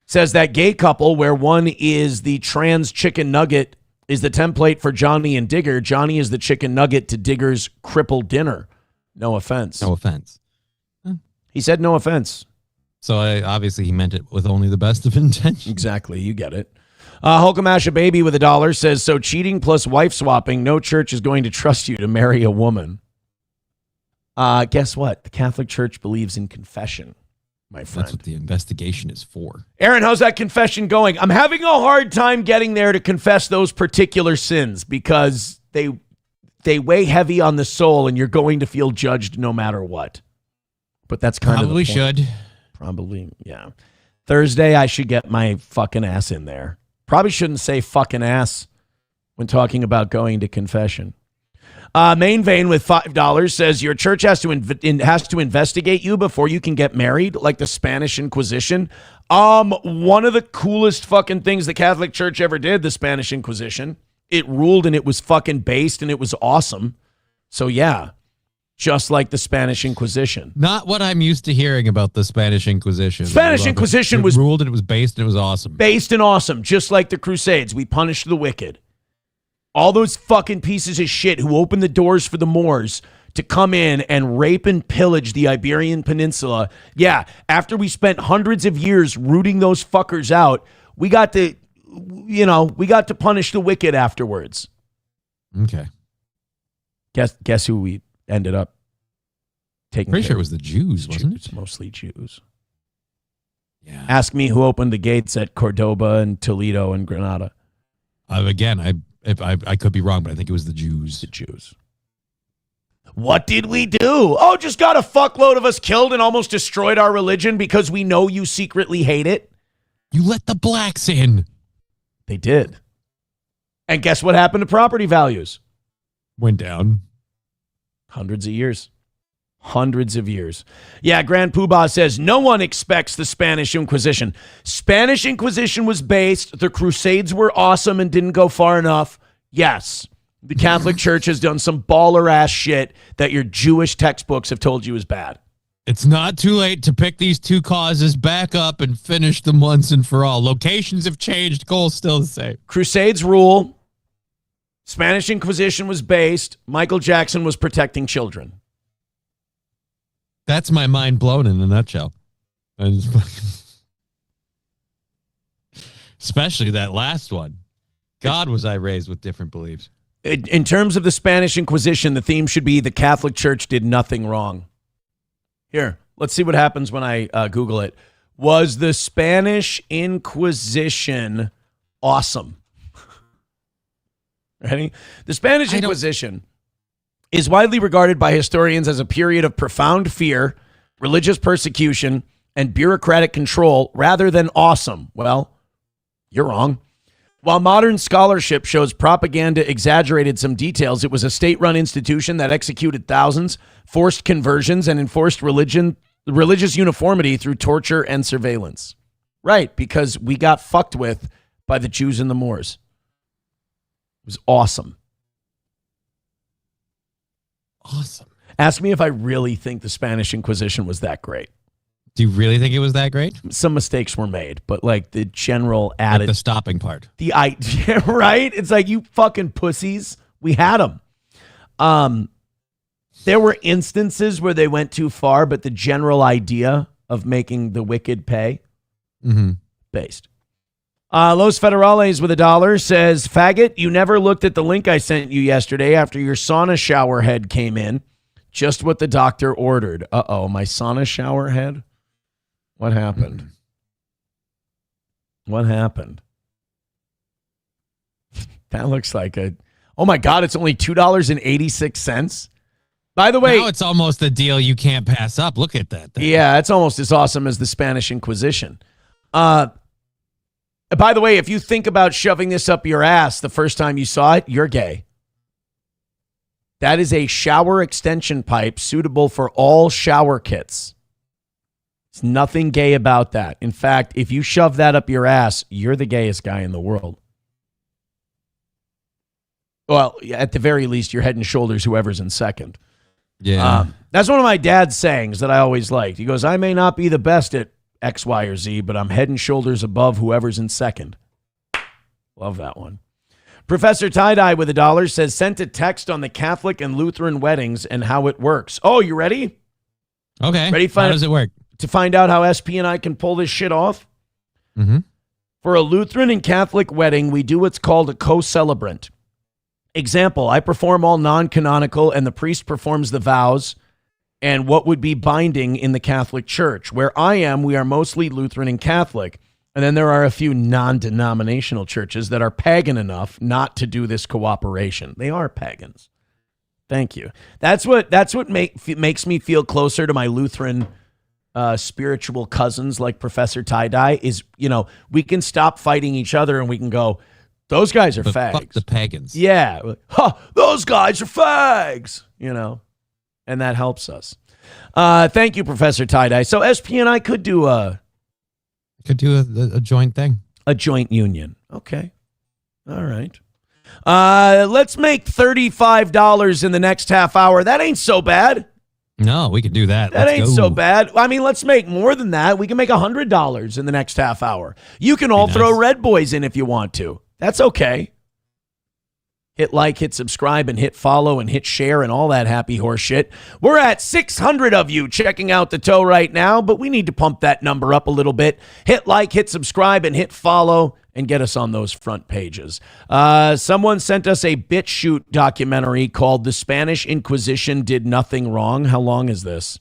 says that gay couple where one is the trans chicken nugget is the template for Johnny and Digger. Johnny is the chicken nugget to Digger's crippled dinner. No offense. No offense. He said no offense. So obviously he meant it with only the best of intentions. Exactly. You get it. Hulkamasha Baby with $1 says, so cheating plus wife swapping, no church is going to trust you to marry a woman. Guess what? The Catholic Church believes in confession, my friend. That's what the investigation is for. Aaron, how's that confession going? I'm having a hard time getting there to confess those particular sins because they weigh heavy on the soul and you're going to feel judged no matter what. But that's kind of the point. Should. Probably, yeah. Thursday, I should get my fucking ass in there. Probably shouldn't say fucking ass when talking about going to confession. Main Vein with $5 says your church has to investigate you before you can get married, like the Spanish Inquisition. One of the coolest fucking things the Catholic Church ever did, the Spanish Inquisition. It ruled and it was fucking based and it was awesome. So yeah. Just like the Spanish Inquisition. Not what I'm used to hearing about the Spanish Inquisition. Spanish Inquisition was ruled and it was based and it was awesome. Based and awesome, just like the Crusades. We punished the wicked. All those fucking pieces of shit who opened the doors for the Moors to come in and rape and pillage the Iberian Peninsula. Yeah, after we spent hundreds of years rooting those fuckers out, we got to punish the wicked afterwards. Okay. Guess who we ended up taking? Pretty sure it was the Jews, wasn't it? It's mostly Jews. Yeah. Ask me who opened the gates at Cordoba and Toledo and Granada. Again, I could be wrong, but I think it was the Jews. The Jews. What did we do? Oh, just got a fuckload of us killed and almost destroyed our religion because we know you secretly hate it. You let the blacks in. They did. And guess what happened to property values? Went down. Hundreds of years. Hundreds of years. Yeah, Grand Poobah says, no one expects the Spanish Inquisition. Spanish Inquisition was based. The Crusades were awesome and didn't go far enough. Yes. The Catholic Church has done some baller-ass shit that your Jewish textbooks have told you is bad. It's not too late to pick these two causes back up and finish them once and for all. Locations have changed. Goal's still the same. Crusades rule. Spanish Inquisition was based. Michael Jackson was protecting children. That's my mind blown in a nutshell. Especially that last one. God, was I raised with different beliefs. In terms of the Spanish Inquisition, the theme should be the Catholic Church did nothing wrong. Here, let's see what happens when I Google it. Was the Spanish Inquisition awesome? Ready? The Spanish Inquisition is widely regarded by historians as a period of profound fear, religious persecution, and bureaucratic control rather than awesome. Well, you're wrong. While modern scholarship shows propaganda exaggerated some details, it was a state-run institution that executed thousands, forced conversions, and enforced religious uniformity through torture and surveillance. Right, because we got fucked with by the Jews and the Moors. It was awesome. Awesome. Ask me if I really think the Spanish Inquisition was that great. Do you really think it was that great? Some mistakes were made, but like the general added... Like the stopping part. The idea, right? It's like, you fucking pussies. We had them. There were instances where they went too far, but the general idea of making the wicked pay, based. Los Federales with $1 says, faggot, you never looked at the link I sent you yesterday after your sauna shower head came in. Just what the doctor ordered. Uh-oh, my sauna shower head? What happened? What happened? That looks like a... Oh, my God, it's only $2.86. By the way... Now it's almost a deal you can't pass up. Look at that thing. Yeah, it's almost as awesome as the Spanish Inquisition. By the way, if you think about shoving this up your ass the first time you saw it, you're gay. That is a shower extension pipe suitable for all shower kits. There's nothing gay about that. In fact, if you shove that up your ass, you're the gayest guy in the world. Well, at the very least, you're head and shoulders whoever's in second. Yeah. That's one of my dad's sayings that I always liked. He goes, I may not be the best at X, Y, or Z, but I'm head and shoulders above whoever's in second. Love that one. Professor Tie-Dye with $1 says, sent a text on the Catholic and Lutheran weddings and how it works. Oh, you ready? Okay. Ready? How does it work? To find out how SP and I can pull this shit off? For a Lutheran and Catholic wedding, we do what's called a co-celebrant. Example, I perform all non-canonical and the priest performs the vows and what would be binding in the Catholic Church. Where I am, we are mostly Lutheran and Catholic. And then there are a few non-denominational churches that are pagan enough not to do this cooperation. They are pagans. Thank you. That's what makes me feel closer to my Lutheran spiritual cousins like Professor Tie-Dye is, we can stop fighting each other and we can go, those guys are fags. Fuck the pagans. Yeah. Those guys are fags, and that helps us. Thank you, Professor Tie-Dye. So SP and I could do a joint thing. A joint union. Okay. All right. Let's make $35 in the next half hour. That ain't so bad. No, we can do that. That ain't so bad. I mean, let's make more than that. We can make $100 in the next half hour. You can all throw Red Boys in if you want to. That's okay. Hit like, hit subscribe, and hit follow, and hit share, and all that happy horse shit. We're at 600 of you checking out the toe right now, but we need to pump that number up a little bit. Hit like, hit subscribe, and hit follow. and get us on those front pages. Someone sent us a BitChute documentary called The Spanish Inquisition Did Nothing Wrong. How long is this?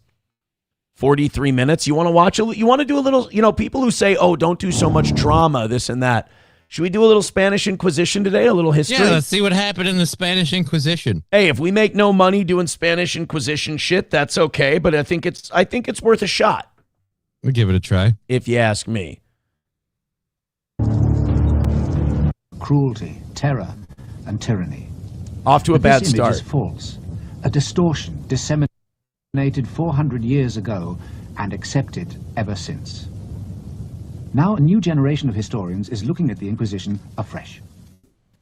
43 minutes. You want to watch it? You want to do a little, people who say, oh, don't do so much drama, this and that. Should we do a little Spanish Inquisition today? A little history? Yeah, let's see what happened in the Spanish Inquisition. Hey, if we make no money doing Spanish Inquisition shit, that's okay, but I think it's worth a shot. We'll give it a try. If you ask me. Cruelty, terror, and tyranny. Off to a bad this image start. Is false. A distortion disseminated 400 years ago and accepted ever since. Now a new generation of historians is looking at the Inquisition afresh.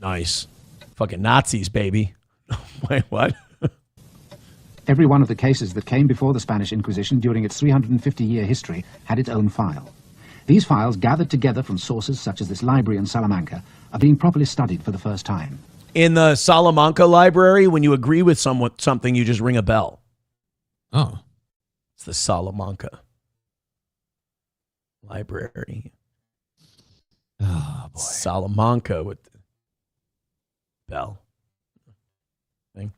Nice. Fucking Nazis, baby. Wait, what? Every one of the cases that came before the Spanish Inquisition during its 350-year history had its own file. These files, gathered together from sources such as this library in Salamanca, are being properly studied for the first time. In the Salamanca library, when you agree with something, you just ring a bell. Oh. It's the Salamanca library. Oh, boy. Salamanca with the bell. Thing.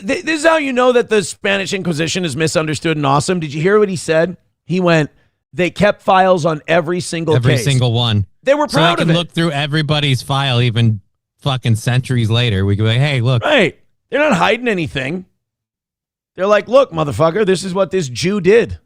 This is how you know that the Spanish Inquisition is misunderstood and awesome. Did you hear what he said? He went, they kept files on every single case. Every single one. They were proud so of I can it. look through everybody's file, even fucking centuries later. We can be like, hey, look. Right. They're not hiding anything. They're like, look, motherfucker, this is what this Jew did.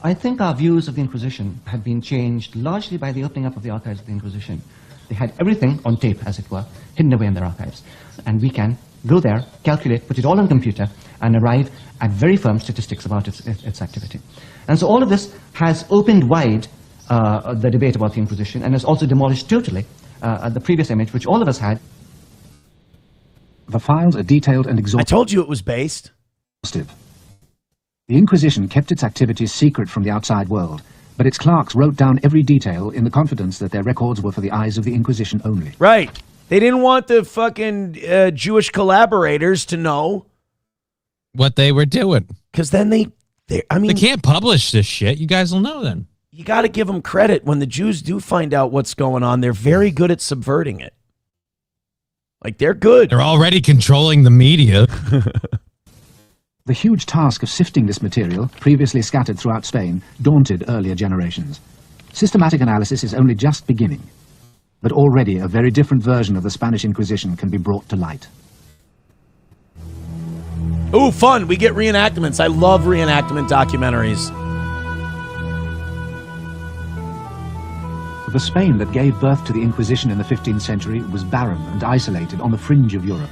I think our views of the Inquisition have been changed largely by the opening up of the archives of the Inquisition. They had everything on tape, as it were, hidden away in their archives. And we can go there, calculate, put it all on the computer, and arrive at very firm statistics about its activity. And so all of this has opened wide the debate about the Inquisition and has also demolished totally the previous image, which all of us had. The files are detailed and exhaustive. I told you it was based. The Inquisition kept its activities secret from the outside world, but its clerks wrote down every detail in the confidence that their records were for the eyes of the Inquisition only. Right. They didn't want the fucking Jewish collaborators to know what they were doing. Because then they can't publish this shit. You guys will know then. You got to give them credit. When the Jews do find out what's going on, they're very good at subverting it. Like, they're good. They're already controlling the media. The huge task of sifting this material, previously scattered throughout Spain, daunted earlier generations. Systematic analysis is only just beginning, but already a very different version of the Spanish Inquisition can be brought to light. Ooh, fun. We get reenactments. I love reenactment documentaries. The Spain that gave birth to the Inquisition in the 15th century was barren and isolated on the fringe of Europe.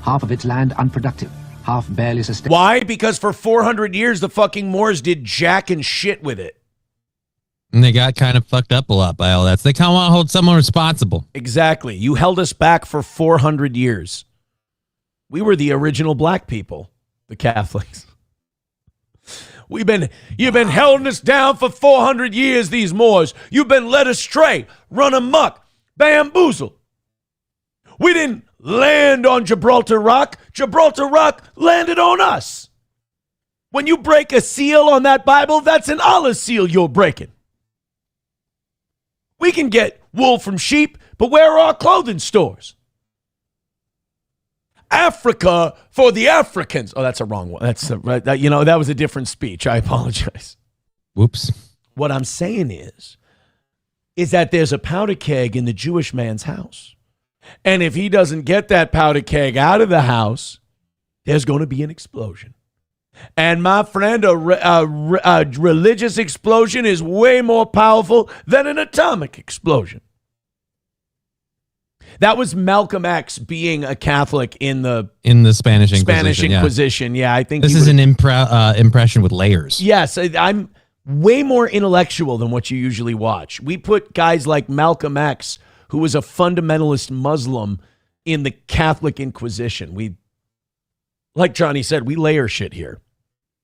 Half of its land unproductive, half barely sustained. Why? Because for 400 years, the fucking Moors did jack and shit with it. And they got kind of fucked up a lot by all that. So they kind of want to hold someone responsible. Exactly. You held us back for 400 years. We were the original black people, the Catholics. You've been holding us down for 400 years, these Moors. You've been led astray, run amok, bamboozled. We didn't land on Gibraltar Rock. Gibraltar Rock landed on us. When you break a seal on that Bible, that's an Allah seal you're breaking. We can get wool from sheep, but where are our clothing stores? Africa for the Africans. Oh, that's a wrong one. That's that was a different speech. I apologize. Whoops. What I'm saying is that there's a powder keg in the Jewish man's house. And if he doesn't get that powder keg out of the house, there's going to be an explosion. And my friend, a religious explosion is way more powerful than an atomic explosion. That was Malcolm X being a Catholic in the Spanish Inquisition. Yeah, I think this is an impression with layers. Yes, I'm way more intellectual than what you usually watch. We put guys like Malcolm X, who was a fundamentalist Muslim, in the Catholic Inquisition. We, like Johnny said, we layer shit here.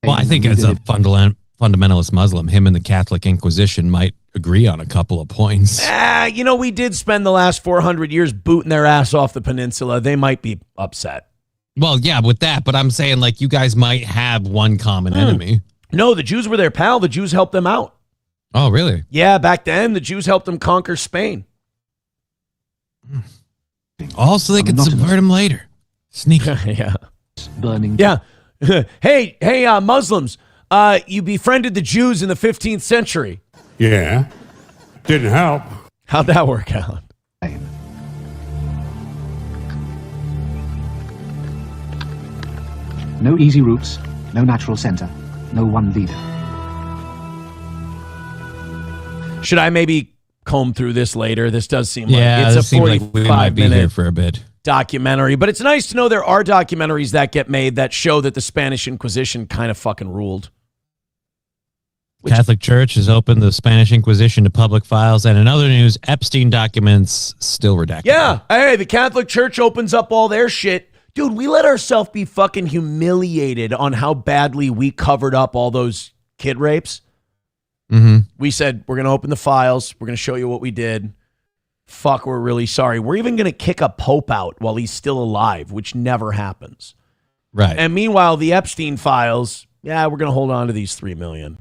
Well, I think as a fundamentalist Muslim, him and the Catholic Inquisition might agree on a couple of points. We did spend the last 400 years booting their ass off the peninsula. They might be upset. Well, yeah, with that, but I'm saying like you guys might have one common enemy. No, the Jews were their pal. The Jews helped them out. Oh, really? Yeah, back then the Jews helped them conquer Spain. Also, they could subvert him later. Sneaky. Yeah. Burning. Yeah. hey, Muslims, you befriended the Jews in the 15th century. Yeah. Didn't help. How'd that work out? No easy routes, no natural center, no one leader. Should I maybe comb through this later? This does seem like Yeah, it's it a seems like we might be here 45-minute for a bit. documentary, but it's nice to know there are documentaries that get made that show that the Spanish Inquisition kind of fucking ruled. Catholic Church has opened the Spanish Inquisition to public files, and in other news, Epstein documents still redacted. Yeah, hey, the Catholic Church opens up all their shit. Dude, we let ourselves be fucking humiliated on how badly we covered up all those kid rapes. Mm-hmm. We said, we're going to open the files. We're going to show you what we did. Fuck, we're really sorry. We're even going to kick a pope out while he's still alive, which never happens. Right. And meanwhile, the Epstein files, yeah, we're going to hold on to these 3 million.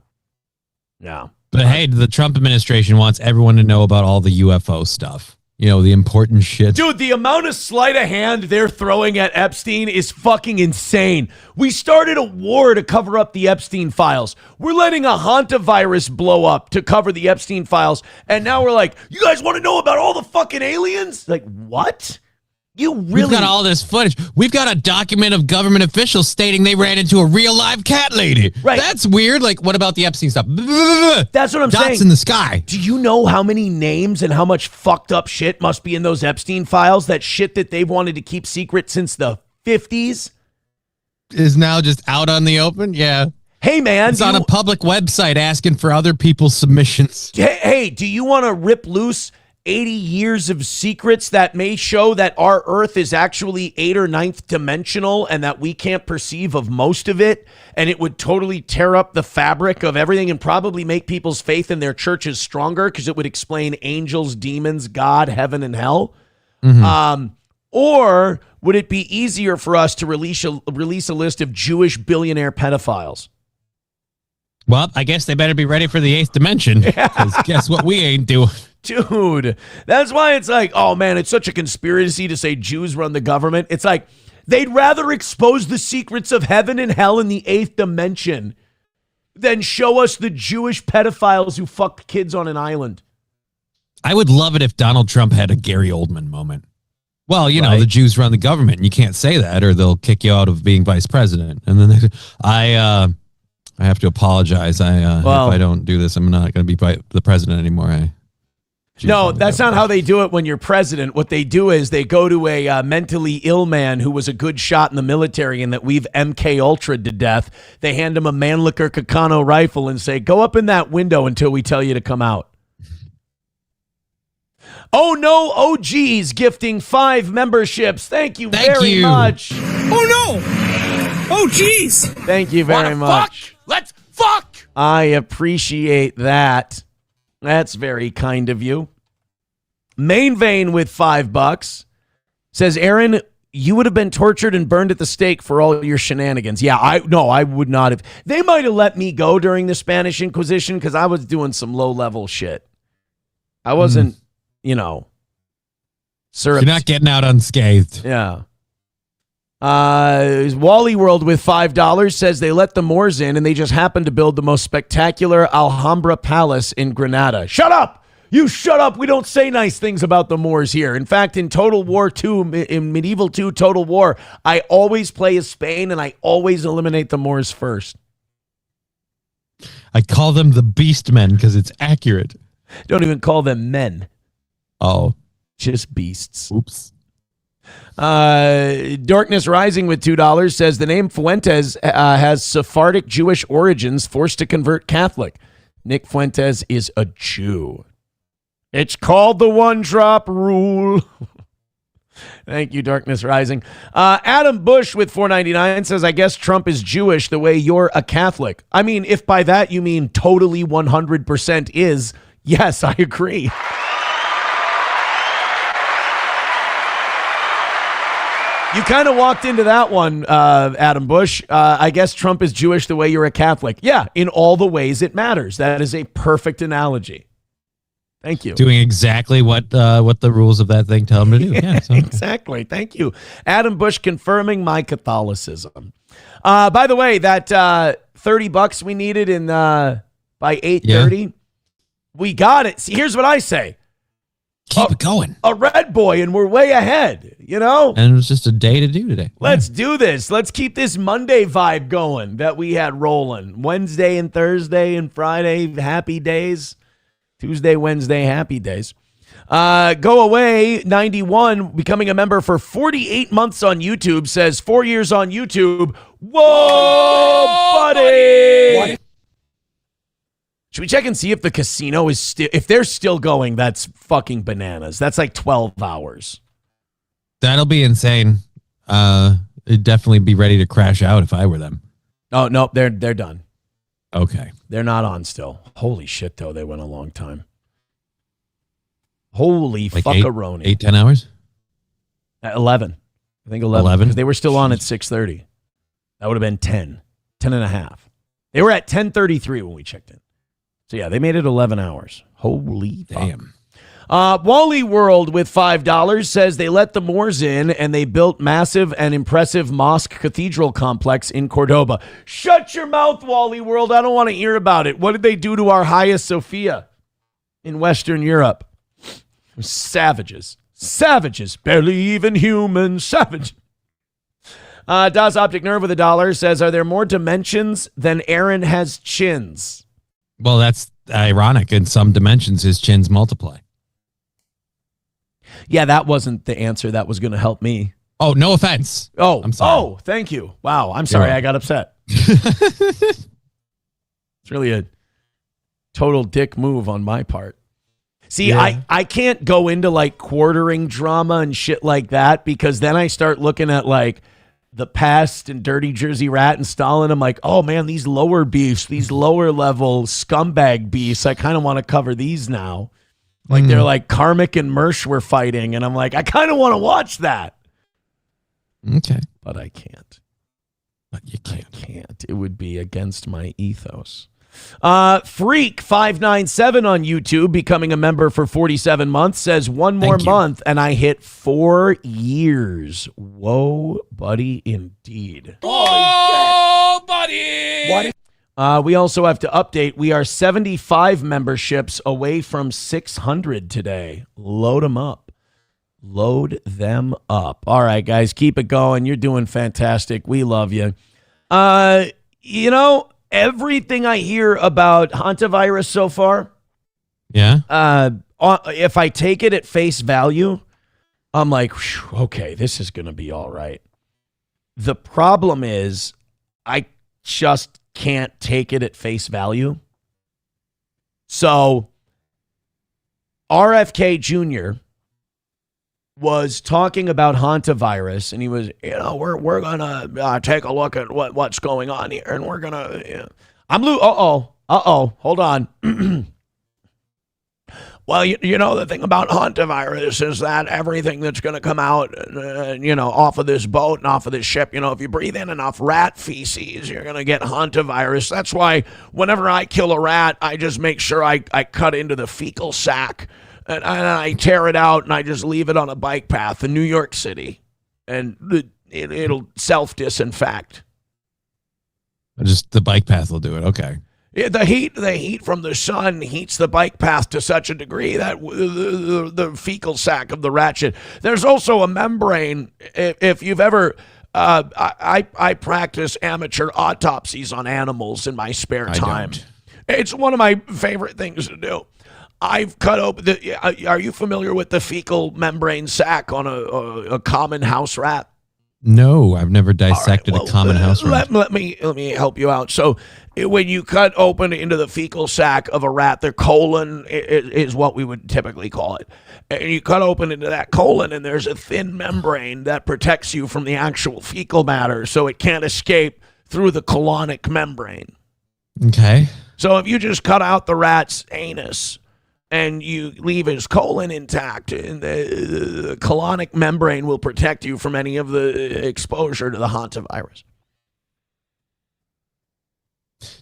Yeah. But hey, the Trump administration wants everyone to know about all the UFO stuff. You know, the important shit. Dude, the amount of sleight of hand they're throwing at Epstein is fucking insane. We started a war to cover up the Epstein files. We're letting a hantavirus blow up to cover the Epstein files. And now we're like, you guys want to know about all the fucking aliens? Like, what? You really... We've got all this footage. We've got a document of government officials stating they ran into a real live cat lady. Right. That's weird. Like, what about the Epstein stuff? That's what I'm saying. Dots in the sky. Do you know how many names and how much fucked up shit must be in those Epstein files? That shit that they've wanted to keep secret since the 50s? Is now just out on the open? Yeah. Hey, man. It's on a public website asking for other people's submissions. Hey, do you want to rip loose 80 years of secrets that may show that our Earth is actually 8th or 9th dimensional and that we can't perceive of most of it, and it would totally tear up the fabric of everything and probably make people's faith in their churches stronger because it would explain angels, demons, God, heaven, and hell? Mm-hmm. Or would it be easier for us to release a list of Jewish billionaire pedophiles? Well, I guess they better be ready for the 8th dimension. Because guess what we ain't doing? Dude, that's why it's like, oh man, it's such a conspiracy to say Jews run the government. It's like they'd rather expose the secrets of heaven and hell in the 8th dimension than show us the Jewish pedophiles who fucked kids on an island. I would love it if Donald Trump had a Gary Oldman moment. Well, you know, the Jews run the government, and you can't say that, or they'll kick you out of being vice president. And then I have to apologize. If I don't do this, I'm not going to be the president anymore. No, that's not how they do it when you're president. What they do is they go to a mentally ill man who was a good shot in the military and that we've MK Ultra'd to death. They hand him a Mannlicher Kakano rifle and say, go up in that window until we tell you to come out. Oh no, OG's gifting 5 memberships. Thank you very much. Oh no! Oh geez! Thank you very much. Let's fuck! I appreciate that. That's very kind of you. Main Vein with $5 says, Aaron, you would have been tortured and burned at the stake for all your shenanigans. Yeah, I would not have. They might have let me go during the Spanish Inquisition because I was doing some low-level shit. I wasn't, You're not getting out unscathed. Yeah. Wally World with $5 says they let the Moors in and they just happened to build the most spectacular Alhambra Palace in Granada. Shut up! You shut up! We don't say nice things about the Moors here. In fact, in Total War 2, in Medieval 2 Total War, I always play as Spain and I always eliminate the Moors first. I call them the Beast Men because it's accurate. Don't even call them men. Oh. Just beasts. Oops. Darkness Rising with $2 says the name Fuentes has Sephardic Jewish origins, forced to convert Catholic. Nick Fuentes is a Jew. It's called the one-drop rule. Thank you, Darkness Rising. Adam Bush with $4.99 says, I guess Trump is Jewish the way you're a Catholic. I mean, if by that you mean totally 100% is, yes, I agree. You kind of walked into that one, Adam Bush. I guess Trump is Jewish the way you're a Catholic. Yeah, in all the ways it matters. That is a perfect analogy. Thank you. Doing exactly what the rules of that thing tell him to do. Yeah, so. Exactly. Thank you. Adam Bush confirming my Catholicism. By the way, that $30 we needed in by 8:30, we got it. See, here's what I say. Keep it going. A red boy, and we're way ahead, you know? And it was just a day to do today. Let's do this. Let's keep this Monday vibe going that we had rolling. Wednesday and Thursday and Friday, happy days. Tuesday, Wednesday, happy days. Go Away 91, becoming a member for 48 months on YouTube, says 4 years on YouTube. Whoa, buddy! What? Should we check and see if the casino is still, if they're still going? That's fucking bananas. That's like 12 hours. That'll be insane. It'd definitely be ready to crash out if I were them. Oh, no, they're done. Okay. They're not on still. Holy shit, though. They went a long time. Holy like fuckaroni. 8-10 hours? 11. I think 11. Because they were still on at 6:30. That would have been 10 and a half. They were at 10:33 when we checked in. So, yeah, they made it 11 hours. Holy damn. Wally World with $5 says they let the Moors in and they built massive and impressive mosque cathedral complex in Cordoba. Shut your mouth, Wally World. I don't want to hear about it. What did they do to our Hagia Sophia in Western Europe? Savages. Savages. Barely even human. Savage. Das Optic Nerve with $1 says, are there more dimensions than Aaron has chins? Well, that's ironic. In some dimensions, his chins multiply. Yeah, that wasn't the answer that was going to help me. Oh, no offense. Oh, I'm sorry. Oh, thank you. Wow, I'm sorry. I got upset. It's really a total dick move on my part. See, Yeah. I can't go into like quartering drama and shit like that because then I start looking at like the past and Dirty Jersey Rat and Stalin. I'm like, oh man, these lower beefs, these lower level scumbag beefs, I kind of want to cover these now. Like they're like Karmic and Mersh were fighting, and I'm like, I kind of want to watch that. Okay. But I can't. But you can't. I can't. It would be against my ethos. Freak597 on YouTube, becoming a member for 47 months, says one more month and I hit 4 years. Whoa, buddy, indeed. Oh, buddy! What? We also have to update. We are 75 memberships away from 600 today. Load them up. Load them up. All right, guys, keep it going. You're doing fantastic. We love you. You know, everything I hear about hantavirus so far, yeah. If I take it at face value, I'm like, okay, this is going to be all right. The problem is I just can't take it at face value. So RFK Jr. was talking about hantavirus, and he was, we're gonna take a look at what's going on here, and we're gonna. Hold on. Well, you know, the thing about hantavirus is that everything that's going to come out, off of this boat and off of this ship, if you breathe in enough rat feces, you're going to get hantavirus. That's why whenever I kill a rat, I just make sure I cut into the fecal sac and I tear it out and I just leave it on a bike path in New York City, and it'll self-disinfect. Just the bike path will do it. Okay. The heat from the sun heats the bike path to such a degree that the fecal sac of the rat shit. There's also a membrane. If you've ever, I practice amateur autopsies on animals in my spare time. It's one of my favorite things to do. I've cut open. Are you familiar with the fecal membrane sac on a common house rat? No, I've never dissected a common house rat. Let me help you out. So when you cut open into the fecal sac of a rat, their colon is what we would typically call it. And you cut open into that colon, and there's a thin membrane that protects you from the actual fecal matter, so it can't escape through the colonic membrane. Okay. So if you just cut out the rat's anus and you leave his colon intact, and the colonic membrane will protect you from any of the exposure to the hantavirus.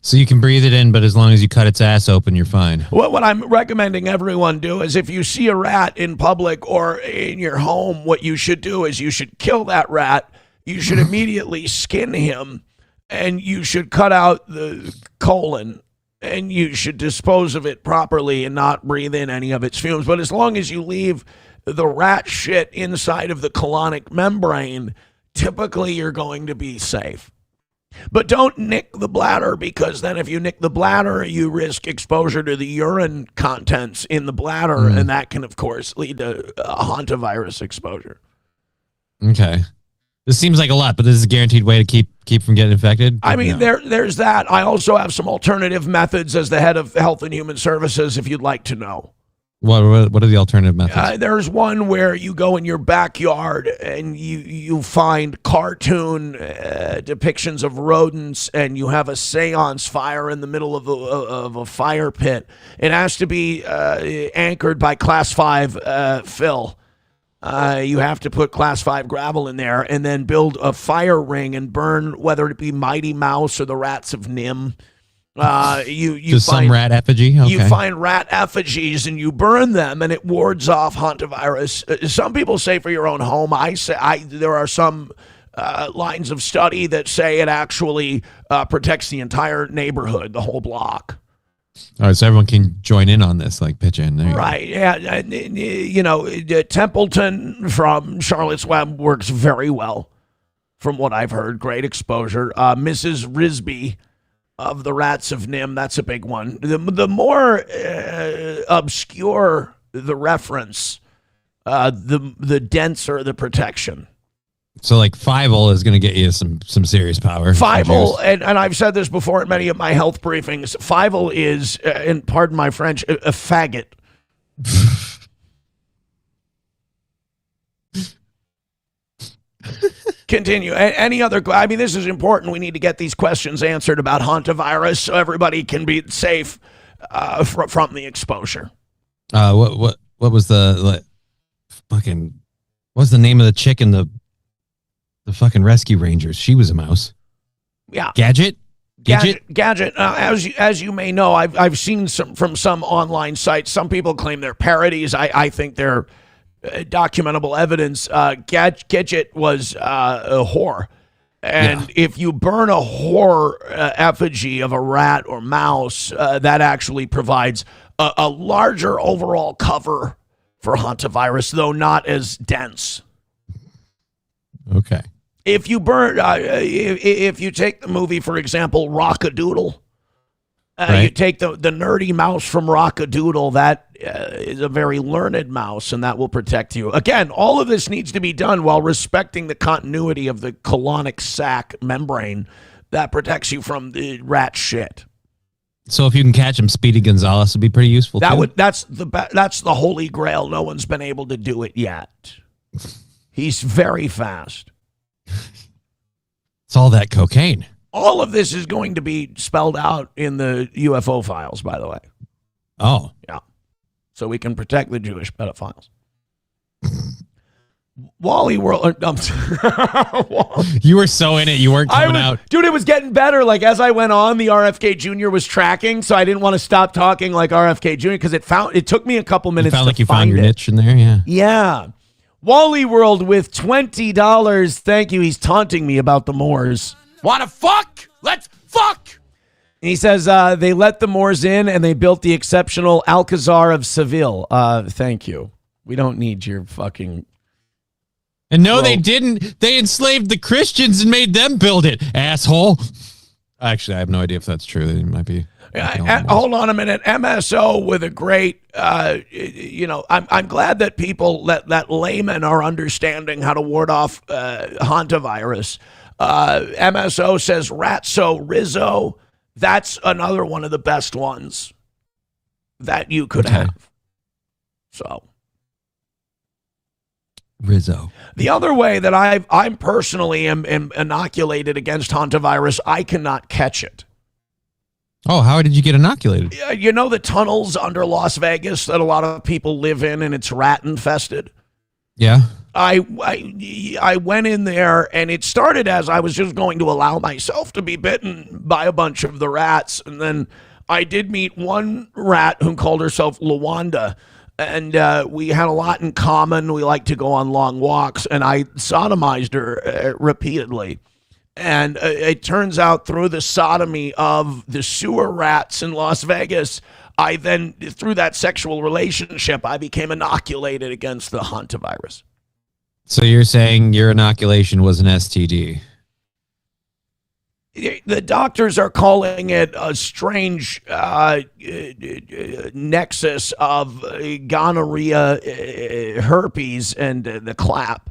So you can breathe it in, but as long as you cut its ass open, you're fine. What I'm recommending everyone do is if you see a rat in public or in your home, what you should do is you should kill that rat. You should immediately skin him, and you should cut out the colon, and you should dispose of it properly and not breathe in any of its fumes. But as long as you leave the rat shit inside of the colonic membrane, typically you're going to be safe. But don't nick the bladder, because then if you nick the bladder, you risk exposure to the urine contents in the bladder, and that can, of course, lead to a hantavirus exposure. Okay. This seems like a lot, but this is a guaranteed way to keep from getting infected? I mean, there's that. I also have some alternative methods as the head of Health and Human Services, if you'd like to know. What are the alternative methods? There's one where you go in your backyard and you find cartoon depictions of rodents, and you have a seance fire in the middle of a fire pit. It has to be anchored by Class 5 fill. You have to put Class 5 gravel in there and then build a fire ring and burn, whether it be Mighty Mouse or the rats of Nim. You Just find some rat effigy? Okay. You find rat effigies and you burn them, and it wards off hantavirus. Some people say for your own home. I say there are some lines of study that say it actually protects the entire neighborhood, the whole block. All right, so everyone can join in on this, like pitch in. There you Right, yeah. You know, Templeton from Charlotte's Web works very well, from what I've heard. Great exposure. Mrs. Risby of the Rats of Nim, that's a big one. The more obscure the reference, the denser the protection. So like Fievel is going to get you some serious power. Fievel, and I've said this before at many of my health briefings, Fievel is, and pardon my French, a faggot. Continue. Any other? I mean, this is important. We need to get these questions answered about hantavirus so everybody can be safe from the exposure. What was the fucking? What was the name of the chick in the fucking Rescue Rangers? She was a mouse. Yeah. Gadget. As you may know, I've seen from some online sites. Some people claim they're parodies. I think they're documentable evidence. Gadget was a whore, and if you burn a whore effigy of a rat or mouse, that actually provides a larger overall cover for hantavirus, though not as dense. Okay. If you burn, if you take the movie, for example, Rock-a-Doodle, you take the nerdy mouse from Rock-a-Doodle, that is a very learned mouse, and that will protect you. Again, all of this needs to be done while respecting the continuity of the colonic sac membrane that protects you from the rat shit. So if you can catch him, Speedy Gonzalez would be pretty useful too. That's the holy grail. No one's been able to do it yet. He's very fast. It's all that cocaine. All of this is going to be spelled out in the UFO files, by the way. Oh. Yeah. So we can protect the Jewish pedophiles. Wally World. You were so in it, you weren't coming out. Dude, it was getting better. Like, as I went on, the RFK Jr. was tracking, so I didn't want to stop talking like RFK Jr. because it took me a couple minutes you found your niche in there, yeah. Yeah. Wally World with $20. Thank you. He's taunting me about the Moors. Wanna fuck? Let's fuck! And he says they let the Moors in and they built the exceptional Alcazar of Seville. Thank you. We don't need your fucking... And no, they didn't. They enslaved the Christians and made them build it, asshole. Actually, I have no idea if that's true. They might be... Hold on a minute. MSO with a great, I'm glad that people, that laymen are understanding how to ward off hantavirus. MSO says Ratso Rizzo. That's another one of the best ones that you could have. So. Rizzo. The other way that I'm personally am inoculated against hantavirus, I cannot catch it. Oh, how did you get inoculated? You know the tunnels under Las Vegas that a lot of people live in, and it's rat infested? Yeah. I went in there, and it started as I was just going to allow myself to be bitten by a bunch of the rats. And then I did meet one rat who called herself Lawanda, and we had a lot in common. We like to go on long walks, and I sodomized her repeatedly. And it turns out through the sodomy of the sewer rats in Las Vegas, I then, through that sexual relationship, I became inoculated against the hantavirus. So you're saying your inoculation was an STD? The doctors are calling it a strange nexus of gonorrhea, herpes, and the clap.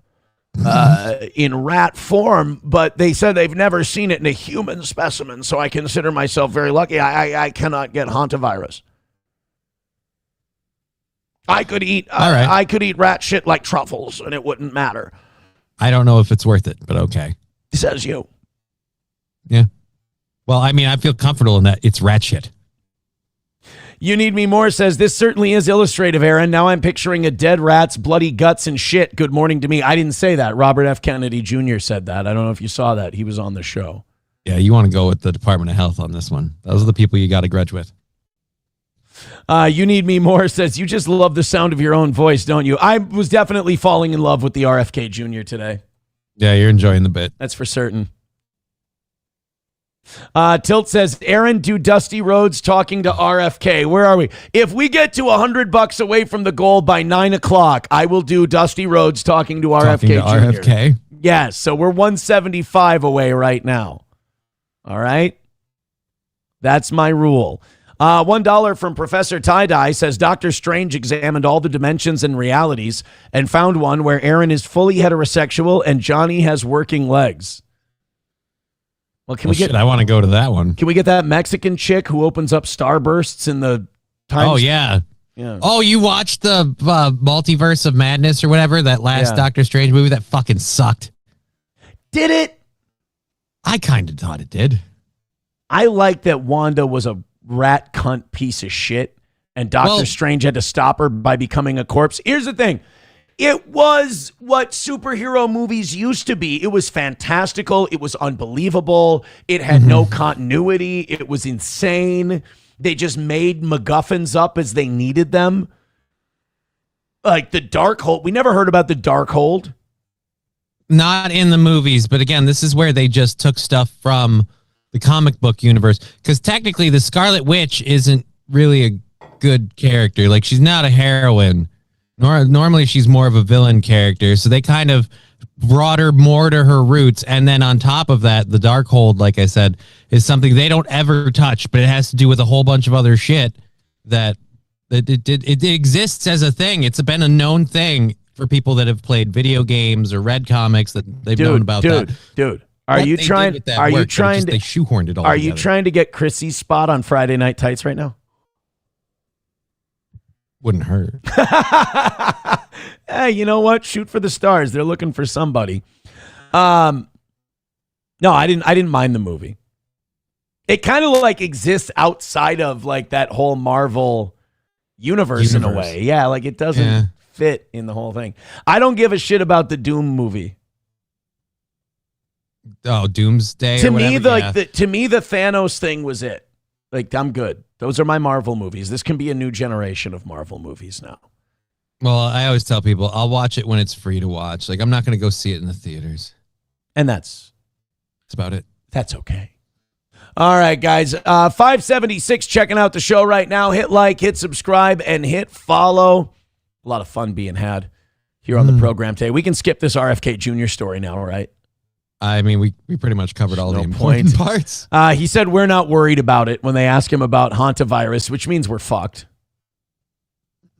In rat form, but they said they've never seen it in a human specimen, so I consider myself very lucky. I cannot get hantavirus. I could eat I could eat rat shit like truffles and it wouldn't matter. I don't know if it's worth it, but okay. Says you. Yeah. Well, I mean, I feel comfortable in that it's rat shit. You Need Me More says, this certainly is illustrative, Aaron. Now I'm picturing a dead rat's bloody guts and shit. Good morning to me. I didn't say that. Robert F. Kennedy Jr. said that. I don't know if you saw that. He was on the show. Yeah, you want to go with the Department of Health on this one. Those are the people you got to grudge with. You Need Me More says, you just love the sound of your own voice, don't you? I was definitely falling in love with the RFK Jr. today. Yeah, you're enjoying the bit. That's for certain. Tilt says, Aaron, do Dusty Rhodes talking to RFK. Where are we? If we get to $100 away from the goal by 9 o'clock, I will do Dusty Rhodes talking to RFK Jr. RFK? Yes, so we're 175 away right now. All right? That's my rule. $1 from Professor Tie-Dye says, Dr. Strange examined all the dimensions and realities and found one where Aaron is fully heterosexual and Johnny has working legs. Well, can we get? Shit, I want to go to that one. Can we get that Mexican chick who opens up starbursts in the time? Oh yeah. Oh, you watched the Multiverse of Madness or whatever, that last Doctor Strange movie that fucking sucked. Did it? I kind of thought it did. I like that Wanda was a rat cunt piece of shit, and Doctor Strange had to stop her by becoming a corpse. Here's the thing. It was what superhero movies used to be. It was fantastical. It was unbelievable. It had no continuity. It was insane. They just made MacGuffins up as they needed them. Like the Darkhold. We never heard about the Darkhold. Not in the movies, but again, this is where they just took stuff from the comic book universe. Because technically, the Scarlet Witch isn't really a good character. Like, she's not a heroine. Normally, she's more of a villain character, so they kind of brought her more to her roots. And then on top of that, the Darkhold, like I said, is something they don't ever touch, but it has to do with a whole bunch of other shit that it exists as a thing. It's been a known thing for people that have played video games or read comics that they've known about that. Dude, are you trying? Are you trying to? They shoehorned it all. Are together. you trying to get Chrissy's spot on Friday Night Tights right now? Wouldn't hurt. Hey, you know what? Shoot for the stars. They're looking for somebody. No, I didn't mind the movie. It kind of like exists outside of like that whole Marvel universe in a way. Yeah, like it doesn't fit in the whole thing. I don't give a shit about the Doom movie. Oh, Doomsday. To or me, whatever, to me, the Thanos thing was it. Like, I'm good. Those are my Marvel movies. This can be a new generation of Marvel movies now. Well, I always tell people I'll watch it when it's free to watch. Like, I'm not going to go see it in the theaters. And that's about it. That's okay. All right, guys. 576 checking out the show right now. Hit like, hit subscribe, and hit follow. A lot of fun being had here on the program today. We can skip this RFK Jr. story now, right? I mean, we pretty much covered all the important parts. He said we're not worried about it when they ask him about hantavirus, which means we're fucked.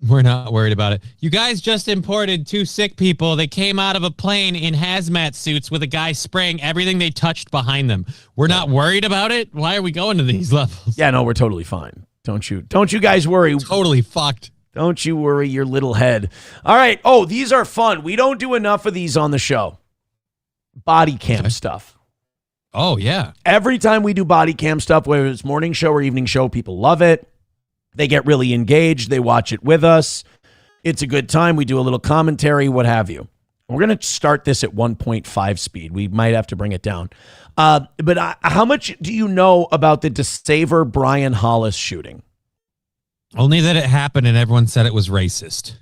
We're not worried about it. You guys just imported 2 sick people. They came out of a plane in hazmat suits with a guy spraying everything they touched behind them. We're not worried about it? Why are we going to these levels? Yeah, no, we're totally fine. Don't you guys worry. Totally fucked. Don't you worry your little head. All right. Oh, these are fun. We don't do enough of these on the show. Body cam stuff. Oh, yeah. Every time we do body cam stuff, whether it's morning show or evening show, people love it. They get really engaged. They watch it with us. It's a good time. We do a little commentary, what have you. We're going to start this at 1.5 speed. We might have to bring it down. But how much do you know about the DeSaver Brian Hollis shooting? Only that it happened and everyone said it was racist.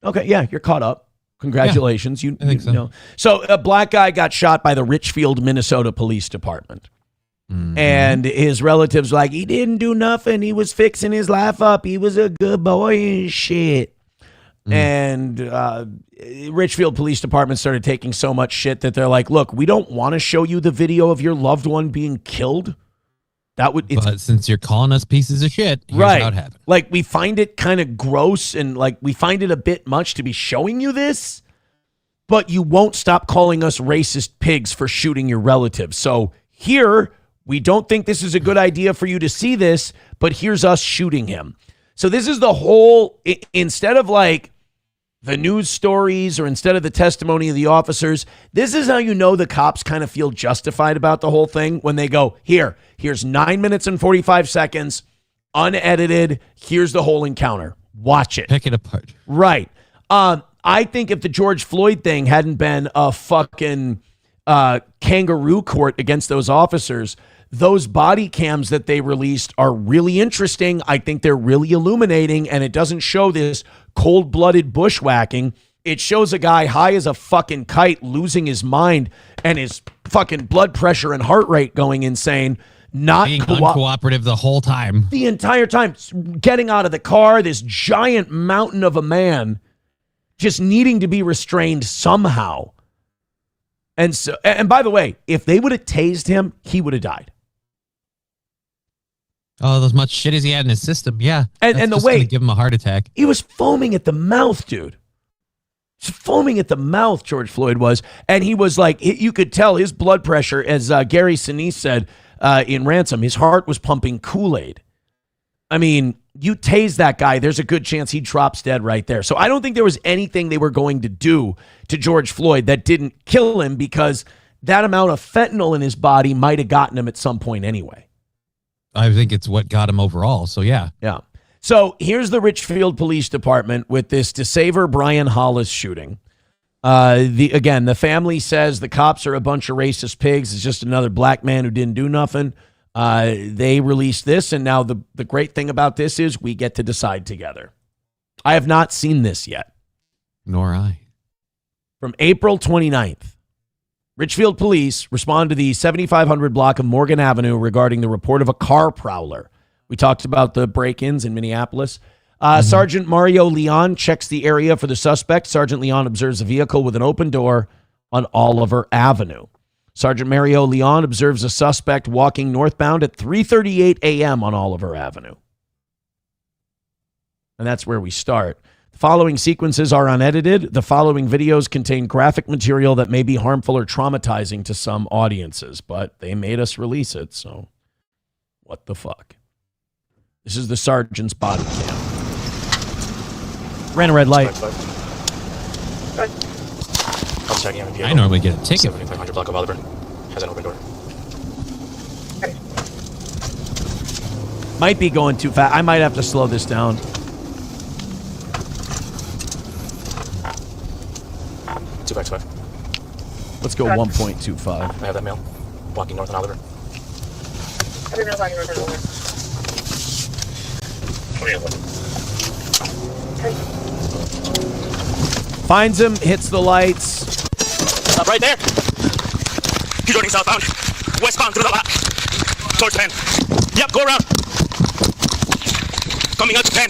Okay, yeah, you're caught up. Congratulations. Yeah, I think so. Know. So a black guy got shot by the Richfield, Minnesota Police Department. Mm-hmm. And his relatives were like, he didn't do nothing. He was fixing his life up. He was a good boy and shit. And Richfield Police Department started taking so much shit that they're like, look, we don't want to show you the video of your loved one being killed. But since you're calling us pieces of shit, here's how it happened. Like, we find it kind of gross and like we find it a bit much to be showing you this, but you won't stop calling us racist pigs for shooting your relatives. So here, we don't think this is a good idea for you to see this, but here's us shooting him. So this is the whole, instead of like the news stories or instead of the testimony of the officers, this is how you know the cops kind of feel justified about the whole thing when they go, here's 9 minutes and 45 seconds, unedited, here's the whole encounter. Watch it. Pick it apart. Right. I think if the George Floyd thing hadn't been a fucking kangaroo court against those officers, those body cams that they released are really interesting. I think they're really illuminating, and it doesn't show this cold-blooded bushwhacking. It shows a guy high as a fucking kite losing his mind and his fucking blood pressure and heart rate going insane. Not being uncooperative the whole time. The entire time. Getting out of the car, this giant mountain of a man just needing to be restrained somehow. And by the way, if they would have tased him, he would have died. Oh, as much shit as he had in his system, yeah. And the way give him a heart attack. He was foaming at the mouth, dude. He's foaming at the mouth, George Floyd was, and he was like, you could tell his blood pressure, as Gary Sinise said in Ransom, his heart was pumping Kool-Aid. I mean, you tase that guy, there's a good chance he drops dead right there. So I don't think there was anything they were going to do to George Floyd that didn't kill him, because that amount of fentanyl in his body might have gotten him at some point anyway. I think it's what got him overall. So, yeah. Yeah. So here's the Richfield Police Department with this DeSaver Brian Hollis shooting. The family says the cops are a bunch of racist pigs. It's just another black man who didn't do nothing. They released this, and now the great thing about this is we get to decide together. I have not seen this yet. Nor I. From April 29th. Richfield police respond to the 7500 block of Morgan Avenue regarding the report of a car prowler. We talked about the break-ins in Minneapolis. Sergeant Mario Leon checks the area for the suspect. Sergeant Leon observes a vehicle with an open door on Oliver Avenue. Sergeant Mario Leon observes a suspect walking northbound at 3:38 a.m. on Oliver Avenue. And that's where we start. The following sequences are unedited. The following videos contain graphic material that may be harmful or traumatizing to some audiences, but they made us release it, so what the fuck? This is the sergeant's body cam. Ran a red light. I normally get a ticket. 7500 block of Oliver has an open door. Might be going too fast. I might have to slow this down. 255. Let's go 1.25. I have that male walking north on Oliver. Finds him, hits the lights. Stop right there. You're joining southbound. Westbound through the lot. Towards 10. Yep, go around. Coming out to 10.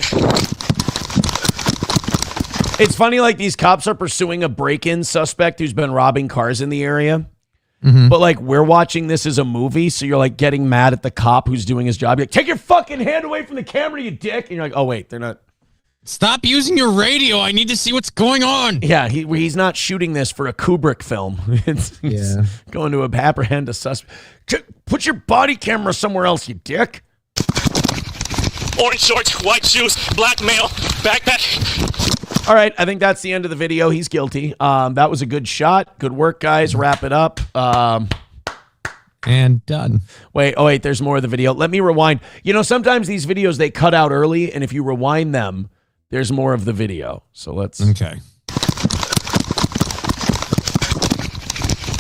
It's funny, like, these cops are pursuing a break-in suspect who's been robbing cars in the area. But, like, we're watching this as a movie, so you're, like, getting mad at the cop who's doing his job. You're like, take your fucking hand away from the camera, you dick. And you're like, oh, wait, they're not. Stop using your radio. I need to see what's going on. Yeah, he's not shooting this for a Kubrick film. He's going to apprehend a suspect. Put your body camera somewhere else, you dick. Orange shorts, white shoes, black male, backpack. All right, I think that's the end of the video. He's guilty. That was a good shot. Good work, guys. Wrap it up. And done. Wait, there's more of the video. Let me rewind. You know, sometimes these videos, they cut out early, and if you rewind them, there's more of the video. So let's... Okay.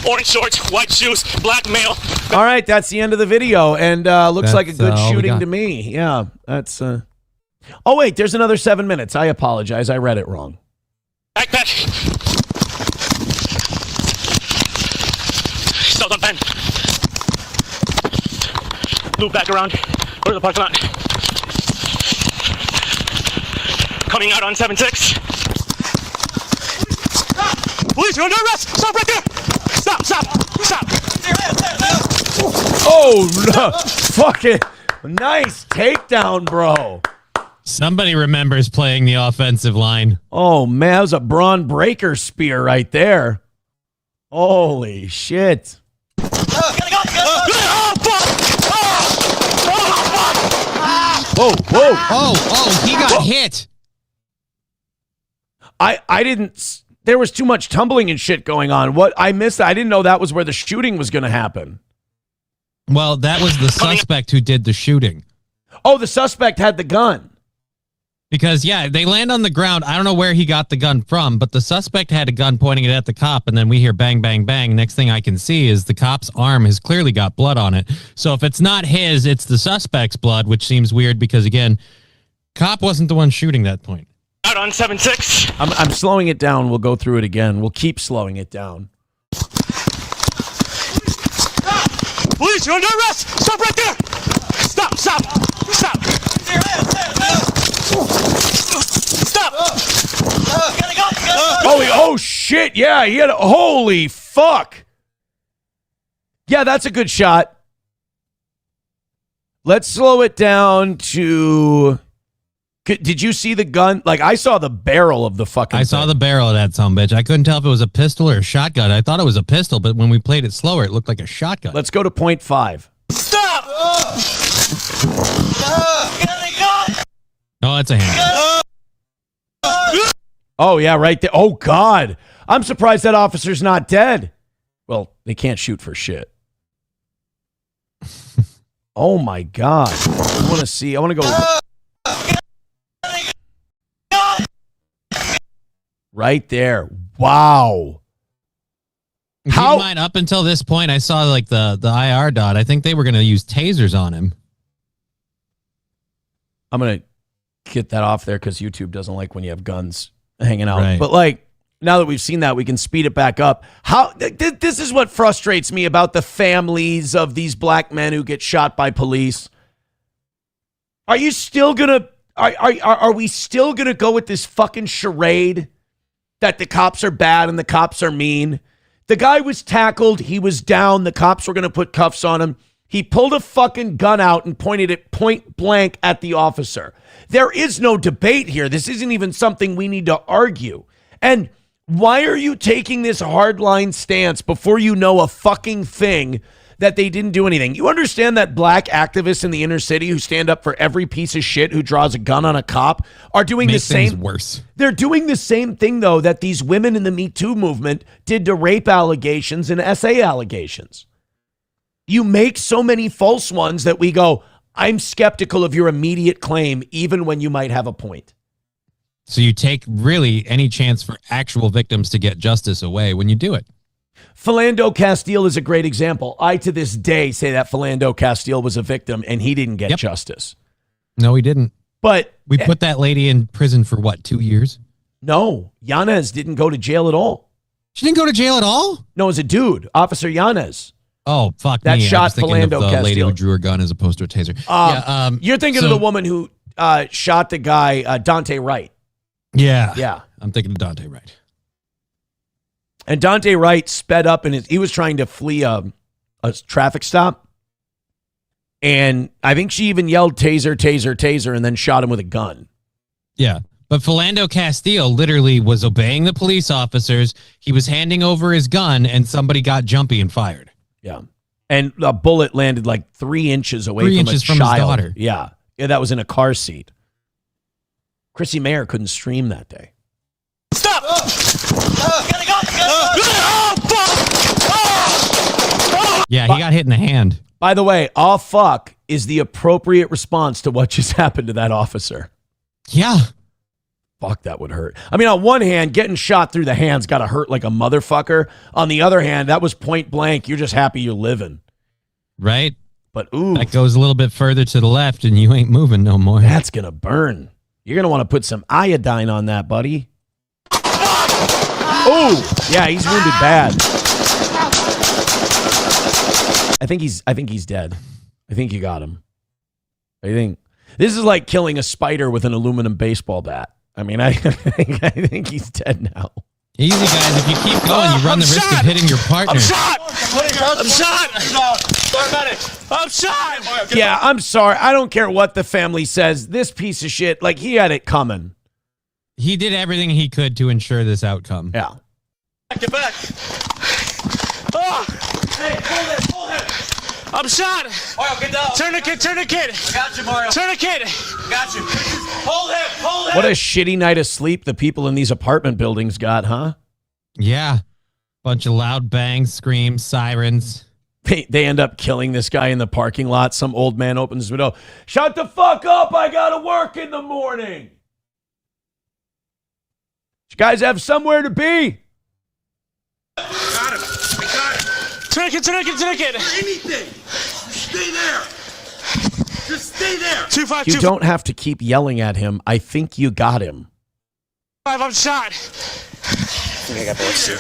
Orange shorts, white shoes, black male. All right, that's the end of the video, and looks like a good all we shooting got. to me. Yeah, that's... Oh, wait, there's another 7 minutes. I apologize. I read it wrong. Backpack. Still on pen. Loop back around. Go to the parking lot. Coming out on 7-6. Police, you're under arrest! Stop right there! Stop! Oh, no. Fuck it. Nice takedown, bro. Somebody remembers playing the offensive line. Oh, man, that was a Braun Breaker spear right there. Holy shit. Whoa. Oh, he got hit. I didn't... There was too much tumbling and shit going on. What? I missed that. I didn't know that was where the shooting was going to happen. Well, that was the suspect who did the shooting. Oh, the suspect had the gun. Because, yeah, they land on the ground. I don't know where he got the gun from, but the suspect had a gun pointing it at the cop, and then we hear bang, bang, bang. Next thing I can see is the cop's arm has clearly got blood on it. So if it's not his, it's the suspect's blood, which seems weird because, again, cop wasn't the one shooting that point. Out on 7-6. I'm slowing it down. We'll go through it again. We'll keep slowing it down. Police, you're under arrest! Stop right there! Stop! Stop! Oh shit! Yeah, he had. Holy fuck! Yeah, that's a good shot. Let's slow it down to. Did you see the gun? Like, I saw the barrel of the fucking I saw the barrel of that sumbitch. I couldn't tell if it was a pistol or a shotgun. I thought it was a pistol, but when we played it slower, it looked like a shotgun. Let's go to 0.5. Stop! Oh, it's a hand. Oh, yeah, right there. Oh, God. I'm surprised that officer's not dead. Well, they can't shoot for shit. Oh, my God. I want to see. I want to go. Right there. Wow. Keep in mind, up until this point, I saw like the IR dot. I think they were going to use tasers on him. I'm going to get that off there because YouTube doesn't like when you have guns hanging out. Right. But like, now that we've seen that, we can speed it back up. How this is what frustrates me about the families of these black men who get shot by police. Are you still going to... Are we still going to go with this fucking charade that the cops are bad and the cops are mean? The guy was tackled. He was down. The cops were going to put cuffs on him. He pulled a fucking gun out and pointed it point blank at the officer. There is no debate here. This isn't even something we need to argue. And why are you taking this hardline stance before you know a fucking thing that they didn't do anything? You understand that black activists in the inner city who stand up for every piece of shit who draws a gun on a cop are doing the same. Worse. They're doing the same thing, though, that these women in the Me Too movement did to rape allegations and SA allegations. You make so many false ones that we go, I'm skeptical of your immediate claim, even when you might have a point. So you take really any chance for actual victims to get justice away when you do it. Philando Castile is a great example. I, to this day, say that Philando Castile was a victim and he didn't get justice. No, he didn't. But we put that lady in prison for what, 2 years? No, Yanez didn't go to jail at all. She didn't go to jail at all? No, as a dude, Officer Yanez. Oh, fuck that me. shot I was thinking Philando of the Castile. lady who drew her gun as opposed to a taser. You're thinking of the woman who shot the guy, Dante Wright. Yeah. Yeah. I'm thinking of Dante Wright. And Dante Wright sped up and he was trying to flee a traffic stop. And I think she even yelled taser, taser, taser, and then shot him with a gun. Yeah. But Philando Castile literally was obeying the police officers. He was handing over his gun and somebody got jumpy and fired. Yeah. And a bullet landed like 3 inches away 3 from inches a from child. his daughter. Yeah. Yeah, that was in a car seat. Chrissy Mayer couldn't stream that day. Stop! Oh, fuck! Yeah, he got hit in the hand. By the way, "oh fuck" is the appropriate response to what just happened to that officer. Yeah. Fuck, that would hurt. I mean, on one hand, getting shot through the hand's got to hurt like a motherfucker. On the other hand, that was point blank. You're just happy you're living. Right? But ooh. That goes a little bit further to the left and you ain't moving no more. That's going to burn. You're going to want to put some iodine on that, buddy. Oh, yeah, he's wounded bad. I think he's dead. I think you got him. I think this is like killing a spider with an aluminum baseball bat. I mean, I think he's dead now. Easy, guys. If you keep going, you run the risk of hitting your partner. I'm shot! I'm shot! Yeah, I'm sorry. I don't care what the family says. This piece of shit, like, he had it coming. He did everything he could to ensure this outcome. Yeah. Get back! Oh! Hey, pull him! I'm shot! Mario, get down! Tourniquet! I got you, Mario. Tourniquet! Got you. Hold him! What a shitty night of sleep the people in these apartment buildings got, huh? Yeah. Bunch of loud bangs, screams, sirens. They end up killing this guy in the parking lot. Some old man opens his window. Shut the fuck up! I gotta work in the morning! You guys have somewhere to be? Got him! We got him! Tourniquet! Anything! Stay there! Just stay there! 2-5-2. You don't have to keep yelling at him. I think you got him. 5, I'm shot. I think I got bullets too.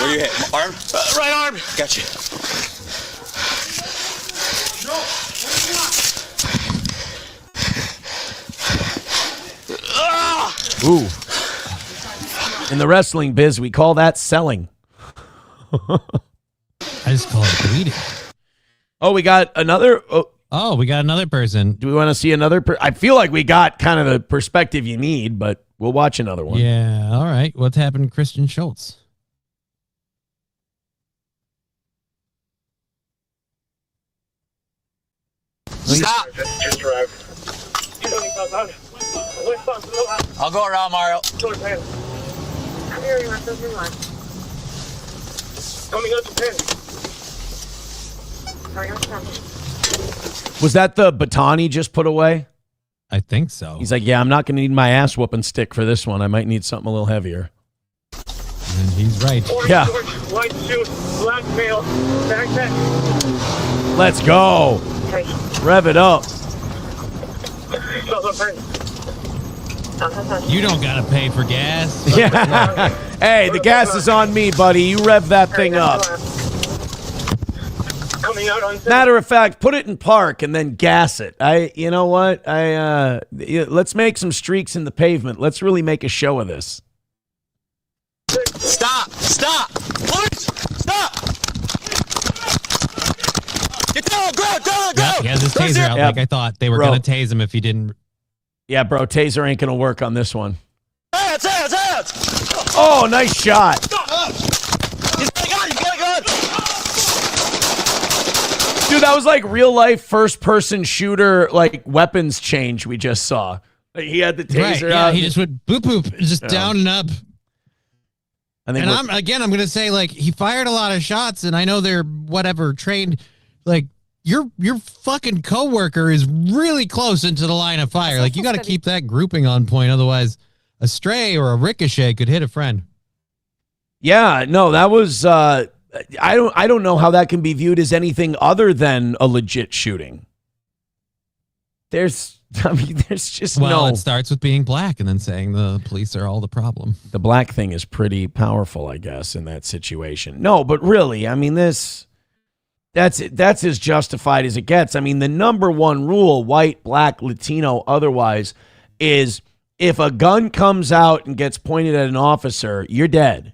Where you hit? Arm? Right arm. Got you. Ooh. In the wrestling biz, we call that selling. I just call it bleeding. Oh, we got another. Oh, we got another person. Do we want to see another? I feel like we got kind of the perspective you need, but we'll watch another one. Yeah. All right. What's happened to Christian Schultz? Stop! I'll go around, Mario. Coming up to 10. Was that the baton he just put away? I think so. He's like, yeah, I'm not going to need my ass whooping stick for this one. I might need something a little heavier. And he's right. Yeah. White suit, black male, backpack. Let's go. Rev it up. You don't got to pay for gas. Yeah. Hey, the gas is on me, buddy. You rev that thing up. Coming out on Matter of fact, put it in park and then gas it. You know what? Let's make some streaks in the pavement. Let's really make a show of this. Stop! What? Stop! Get down! Go! Yep, he has his taser out like I thought. They were going to tase him if he didn't. Yeah, bro, taser ain't going to work on this one. Hands! Oh, nice shot. He's got a gun! Dude, that was like real life first person shooter, like weapons change we just saw. Like, he had the taser Yeah, out. he just went boop, boop, just down and up. I'm going to say, like, he fired a lot of shots, and I know they're whatever trained. Like, your fucking coworker is really close into the line of fire. Like, you got to keep that grouping on point, otherwise a stray or a ricochet could hit a friend. Yeah, no, that was I don't know how that can be viewed as anything other than a legit shooting. There's just no. It starts with being black and then saying the police are all the problem. The black thing is pretty powerful, I guess, in that situation. No, but really, I mean, that's as justified as it gets. I mean, the number one rule, white, black, Latino, otherwise, is if a gun comes out and gets pointed at an officer, you're dead.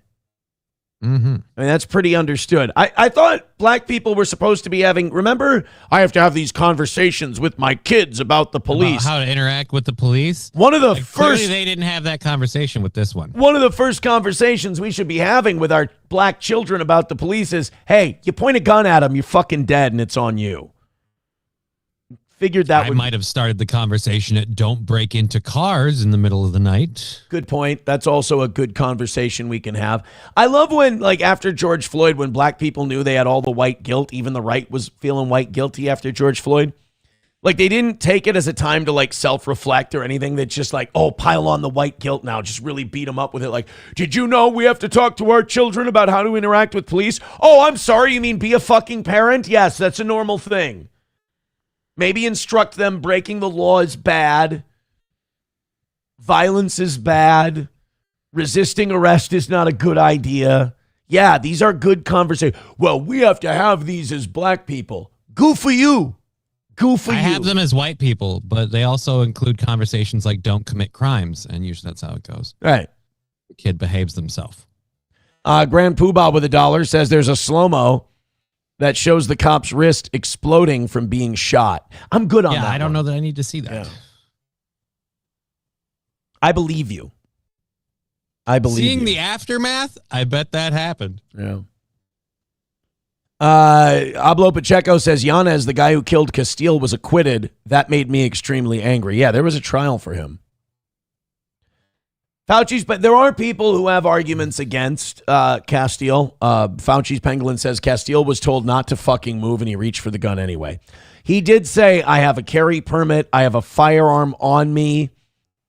Mm-hmm. I mean, that's pretty understood. I thought black people were supposed to be having, remember, I have to have these conversations with my kids about the police. About how to interact with the police. One of the first. Clearly they didn't have that conversation with this one. One of the first conversations we should be having with our black children about the police is, hey, you point a gun at them, you're fucking dead and it's on you. figured that I would might have started the conversation at don't break into cars in the middle of the night. Good point. That's also a good conversation we can have. I love when, like, after George Floyd, when black people knew they had all the white guilt, even the right was feeling white guilty after George Floyd. Like, they didn't take it as a time to, like, self-reflect or anything. They just, like, oh, pile on the white guilt now. Just really beat them up with it. Like, did you know we have to talk to our children about how to interact with police? Oh, I'm sorry. You mean be a fucking parent? Yes, that's a normal thing. Maybe instruct them breaking the law is bad. Violence is bad. Resisting arrest is not a good idea. Yeah, these are good conversations. Well, we have to have these as black people. Good for you. I have them as white people, but they also include conversations like don't commit crimes, and usually that's how it goes. Right. The kid behaves themselves. Grand Poobah with $1 says there's a slow-mo that shows the cop's wrist exploding from being shot. I'm good on that. Yeah, I don't know that I need to see that. Yeah. I believe you. I believe Seeing you. the aftermath, I bet that happened. Yeah. Ablo Pacheco says Yanez, the guy who killed Castile, was acquitted. That made me extremely angry. Yeah, there was a trial for him. Fauci's, but there are people who have arguments against Castile. Fauci's Pangolin says Castile was told not to fucking move and he reached for the gun anyway. He did say, I have a carry permit, I have a firearm on me,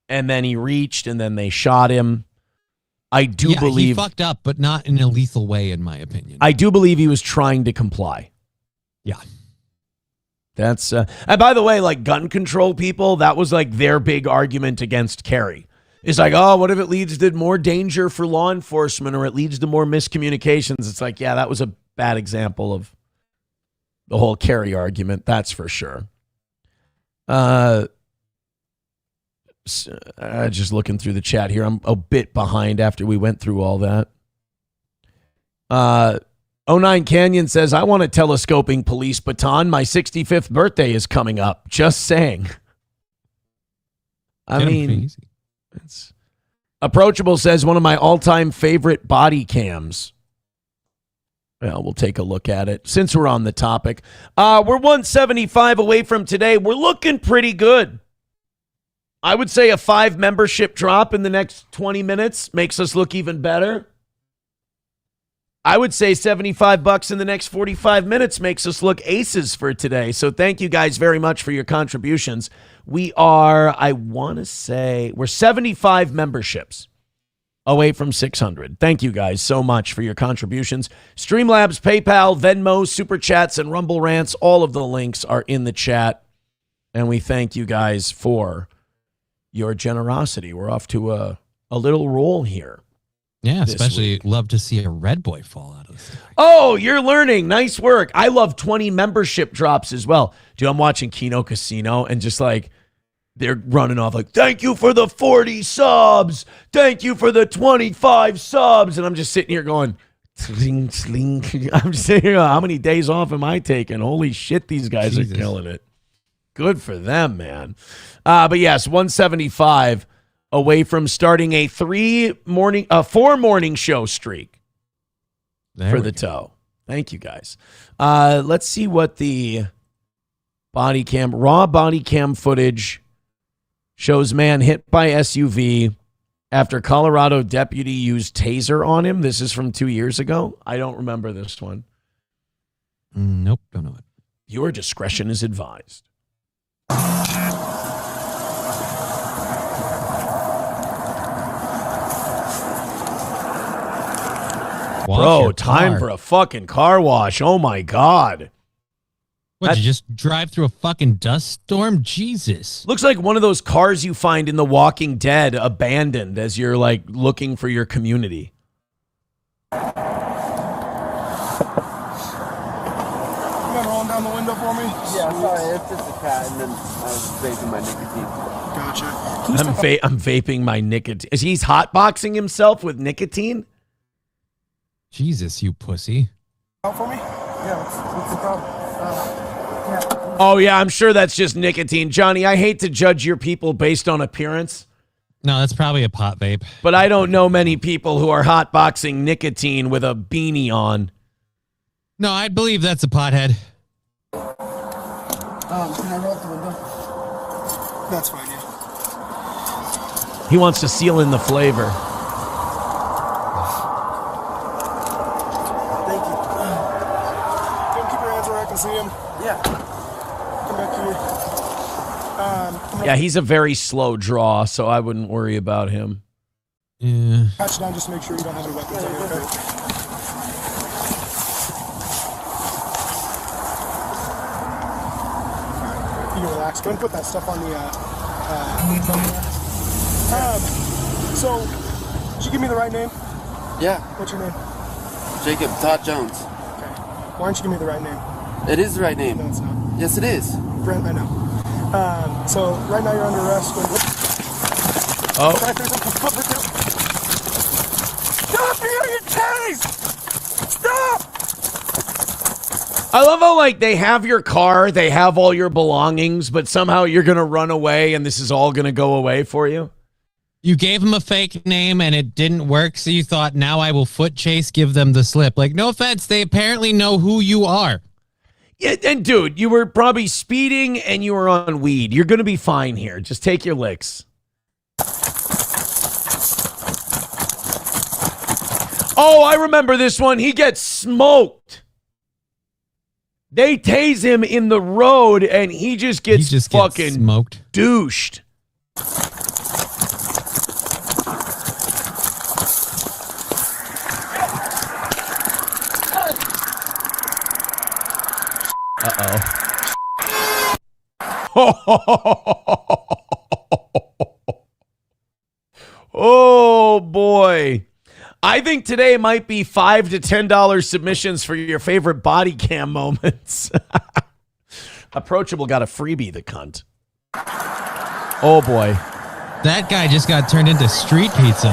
and then he reached and then they shot him. I do believe he fucked up, but not in a lethal way, in my opinion. I do believe he was trying to comply. Yeah. That's and by the way, like gun control people, that was like their big argument against carry. It's like, oh, what if it leads to more danger for law enforcement or it leads to more miscommunications? It's like, yeah, that was a bad example of the whole carry argument. That's for sure. Just looking through the chat here. I'm a bit behind after we went through all that. 09 Canyon says, I want a telescoping police baton. My 65th birthday is coming up. Just saying. I mean, it's Approachable says, one of my all-time favorite body cams. Well, we'll take a look at it. Since we're on the topic, we're 175 away from today. We're looking pretty good. I would say a 5 membership drop in the next 20 minutes makes us look even better. I would say $75 in the next 45 minutes makes us look aces for today. So thank you guys very much for your contributions. We are, I want to say, we're 75 memberships away from 600. Thank you guys so much for your contributions. Streamlabs, PayPal, Venmo, Super Chats, and Rumble Rants, all of the links are in the chat. And we thank you guys for your generosity. We're off to a little roll here. Yeah, especially love to see a red boy fall out of this. Oh, you're learning. Nice work. I love 20 membership drops as well. Dude, I'm watching Kino Casino and just like they're running off like, thank you for the 40 subs. Thank you for the 25 subs. And I'm just sitting here going, sling, sling. I'm just saying, how many days off am I taking? Holy shit, these guys are killing it. Good for them, man. But yes, 175 away from starting a 4 morning show streak for the toe. Thank you, guys. Let's see what the raw body cam footage shows. Man hit by SUV after Colorado deputy used taser on him. This is from 2 years ago. I don't remember this one. Nope, don't know it. Your discretion is advised. Bro, time for a fucking car wash. Oh my God. What, you just drive through a fucking dust storm? Jesus. Looks like one of those cars you find in The Walking Dead abandoned as you're like looking for your community. You gonna roll down the window for me? Yeah, sorry, it's just a cat, and then I was vaping my nicotine. Gotcha. I'm vaping my nicotine. Is he's hotboxing himself with nicotine? Jesus, you pussy. Out for me? Yeah, what's the problem? Yeah. Oh, yeah, I'm sure that's just nicotine. Johnny, I hate to judge your people based on appearance. No, that's probably a pot vape. But I don't know many people who are hotboxing nicotine with a beanie on. No, I believe that's a pothead. Can I roll up the window? That's fine, yeah. He wants to seal in the flavor. Thank you. Can you keep your hands where I can see them? Yeah. Come back here. Yeah, he's a very slow draw, so I wouldn't worry about him. Yeah. Patch down just to make sure you don't have any weapons on you, okay? You can relax. Go ahead and put that stuff on the so, did you give me the right name? Yeah. What's your name? Jacob Todd Jones. Okay. Why don't you give me the right name? It is the right name. No, it's not. Yes, it is. Brent, I know. So, right now you're under arrest. Oh. Stop me or you tase! Stop! I love how, like, they have your car, they have all your belongings, but somehow you're going to run away and this is all going to go away for you. You gave him a fake name and it didn't work, so you thought, now I will foot chase, give them the slip. Like, no offense, they apparently know who you are. Yeah, and dude, you were probably speeding and you were on weed. You're going to be fine here. Just take your licks. Oh, I remember this one. He gets smoked. They tase him in the road and he just gets fucking smoked. Douched. Oh boy. I think today might be $5 to $10 submissions for your favorite body cam moments. Approachable got a freebie, the cunt. Oh boy. That guy just got turned into street pizza.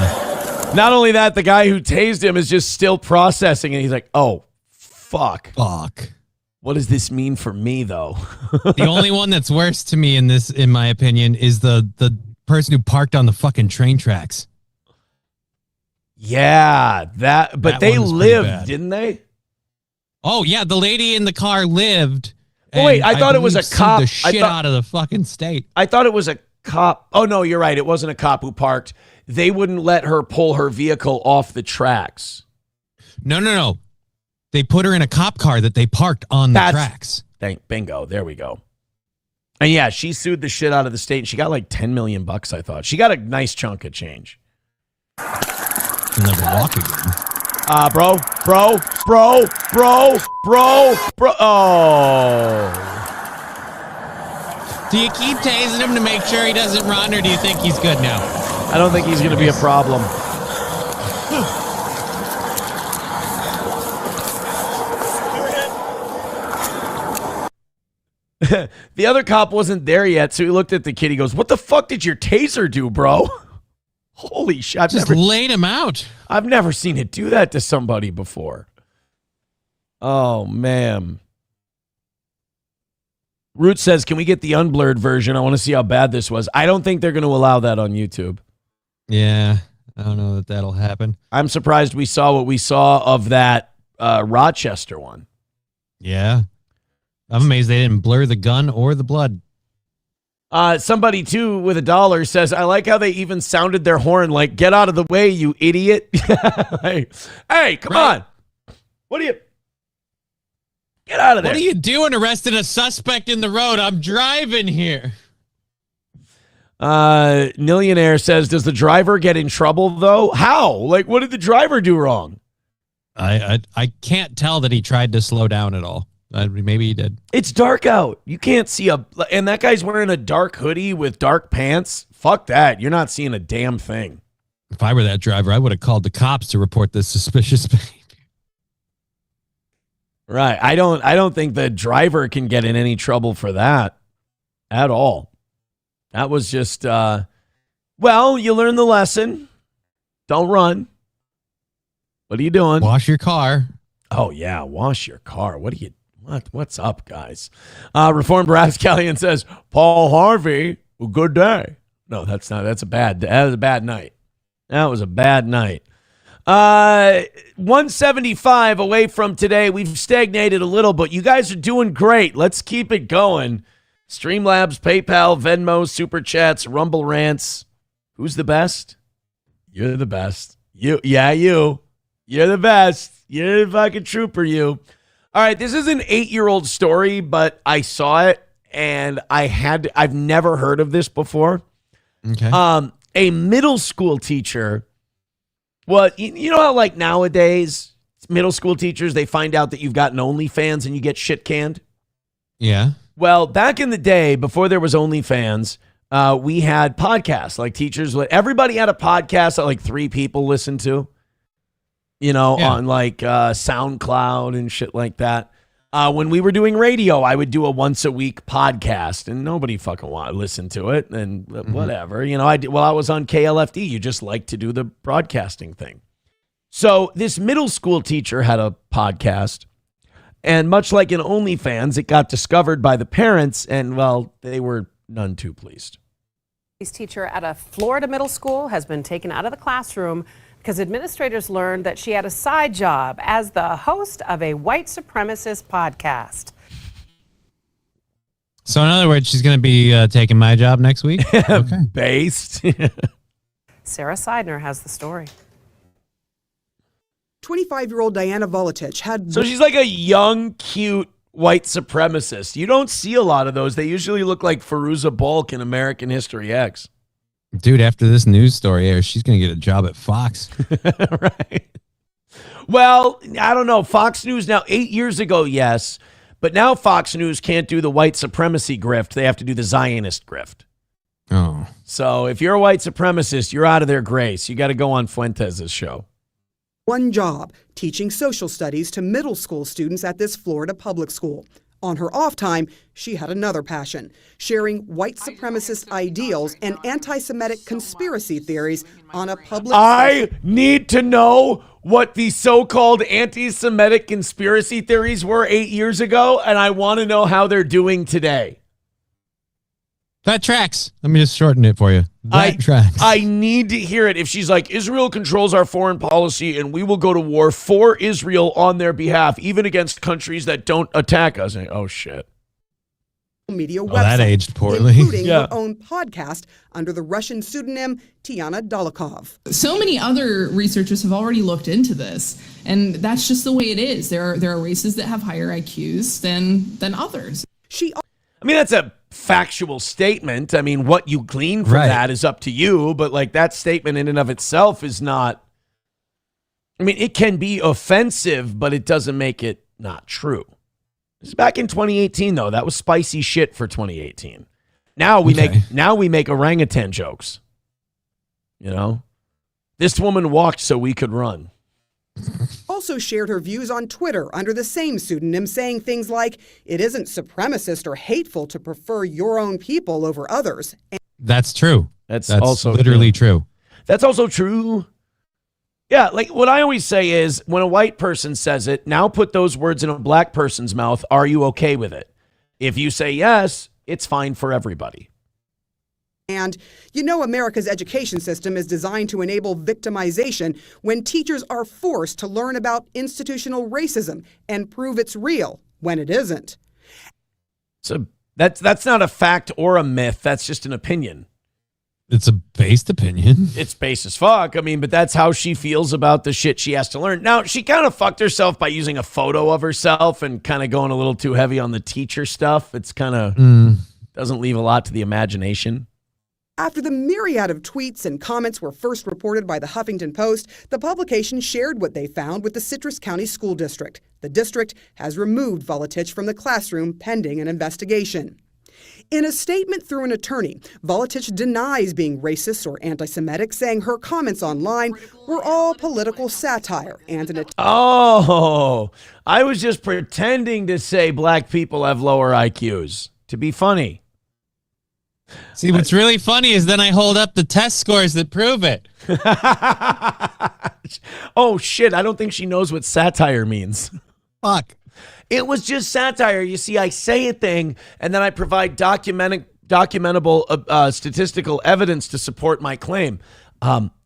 Not only that, the guy who tased him is just still processing and he's like, oh, fuck. Fuck. What does this mean for me, though? The only one that's worse to me in this, in my opinion, is the person who parked on the fucking train tracks. Yeah, but That they one was pretty lived, bad. didn't they? Oh yeah, the lady in the car lived. Oh, wait, and I thought it was a believe sued cop. the shit out of the fucking state. I thought it was a cop. Oh, no, you're right. It wasn't a cop who parked. They wouldn't let her pull her vehicle off the tracks. No. They put her in a cop car that they parked on the tracks. Bingo. There we go. And yeah, she sued the shit out of the state. And she got like $10 million, I thought. She got a nice chunk of change. She'll never walk again. Bro. Oh. Do you keep tasing him to make sure he doesn't run, or do you think he's good now? I don't think he's going to be a problem. The other cop wasn't there yet, so he looked at the kid. He goes, "What the fuck did your taser do, bro?" Holy shit. Just laid him out. I've never seen it do that to somebody before. Oh, man. Root says, can we get the unblurred version? I want to see how bad this was. I don't think they're going to allow that on YouTube. Yeah, I don't know that that'll happen. I'm surprised we saw what we saw of that Rochester one. Yeah. I'm amazed they didn't blur the gun or the blood. Somebody, too, with $1 says, I like how they even sounded their horn like, get out of the way, you idiot. Like, hey, come on. What are you... Get out of there. What are you doing arresting a suspect in the road? I'm driving here. Millionaire says, does the driver get in trouble, though? How? Like, what did the driver do wrong? I can't tell that he tried to slow down at all. Maybe he did. It's dark out. You can't see and that guy's wearing a dark hoodie with dark pants. Fuck that. You're not seeing a damn thing. If I were that driver, I would have called the cops to report this suspicious behavior. Right. I don't think the driver can get in any trouble for that at all. That was just, well, you learn the lesson. Don't run. What are you doing? Wash your car. Oh, yeah. Wash your car. What's up, guys? Reformed Rapscallion says, Paul Harvey, well, good day. No, that was a bad night. That was a bad night. 175 away from today. We've stagnated a little, but you guys are doing great. Let's keep it going. Streamlabs, PayPal, Venmo, Super Chats, Rumble Rants. Who's the best? You're the best. You. You're the best. You're the fucking trooper, you. All right, this is an 8-year-old story, but I saw it and I've never heard of this before. Okay. A middle school teacher. Well, you know how like nowadays middle school teachers, they find out that you've got an OnlyFans and you get shit canned? Yeah. Well, back in the day, before there was OnlyFans, we had podcasts. Like teachers, everybody had a podcast that like 3 people listened to, on like SoundCloud and shit like that. When we were doing radio, I would do a once a week podcast and nobody fucking wanted to listen to it and whatever. I was on KLFD. You just like to do the broadcasting thing. So this middle school teacher had a podcast, and much like in OnlyFans, it got discovered by the parents, and well, they were none too pleased. This teacher at a Florida middle school has been taken out of the classroom because administrators learned that she had a side job as the host of a white supremacist podcast. So in other words, she's going to be taking my job next week? Okay. Based. Sarah Seidner has the story. 25-year-old Diana Volitich had... So she's like a young, cute white supremacist. You don't see a lot of those. They usually look like Fairuza Balk in American History X. Dude, after this news story airs, she's going to get a job at Fox. Right. Well, I don't know. Fox News now, 8 years ago, yes. But now Fox News can't do the white supremacy grift. They have to do the Zionist grift. Oh. So if you're a white supremacist, you're out of their grace. You got to go on Fuentes' show. One job, teaching social studies to middle school students at this Florida public school. On her off time, she had another passion, sharing white supremacist ideals and anti-Semitic conspiracy theories on a public... I need to know what the so-called anti-Semitic conspiracy theories were 8 years ago, and I want to know how they're doing today. That tracks. Let me just shorten it for you. That tracks. I need to hear it. If she's like, Israel controls our foreign policy and we will go to war for Israel on their behalf, even against countries that don't attack us. Oh, shit. Media website, that aged poorly. Including her own podcast under the Russian pseudonym Tiana Dolokhov. So many other researchers have already looked into this, and that's just the way it is. There are races that have higher IQs than others. I mean, that's a factual statement. I mean, what you glean from that is up to you, but like that statement in and of itself is not, I mean, it can be offensive, but it doesn't make it not true. It's back in 2018 though. That was spicy shit for 2018. Now we make orangutan jokes. This woman walked so we could run. Also shared her views on Twitter under the same pseudonym, saying things like, it isn't supremacist or hateful to prefer your own people over others. That's true. That's also literally true. That's also true. Yeah, like what I always say is when a white person says it, now put those words in a black person's mouth. Are you okay with it? If you say yes, it's fine for everybody. And America's education system is designed to enable victimization when teachers are forced to learn about institutional racism and prove it's real when it isn't. So that's not a fact or a myth. That's just an opinion. It's a based opinion. It's base as fuck. I mean, but that's how she feels about the shit she has to learn. Now, she kind of fucked herself by using a photo of herself and kind of going a little too heavy on the teacher stuff. It's kind of doesn't leave a lot to the imagination. After the myriad of tweets and comments were first reported by the Huffington Post, the publication shared what they found with the Citrus County School District. The district has removed Volitich from the classroom pending an investigation. In a statement through an attorney, Volitich denies being racist or anti-Semitic, saying her comments online were all political satire and an Oh, I was just pretending to say black people have lower IQs to be funny. See, what's really funny is then I hold up the test scores that prove it. Oh, shit. I don't think she knows what satire means. Fuck. It was just satire. You see, I say a thing, and then I provide documentable statistical evidence to support my claim.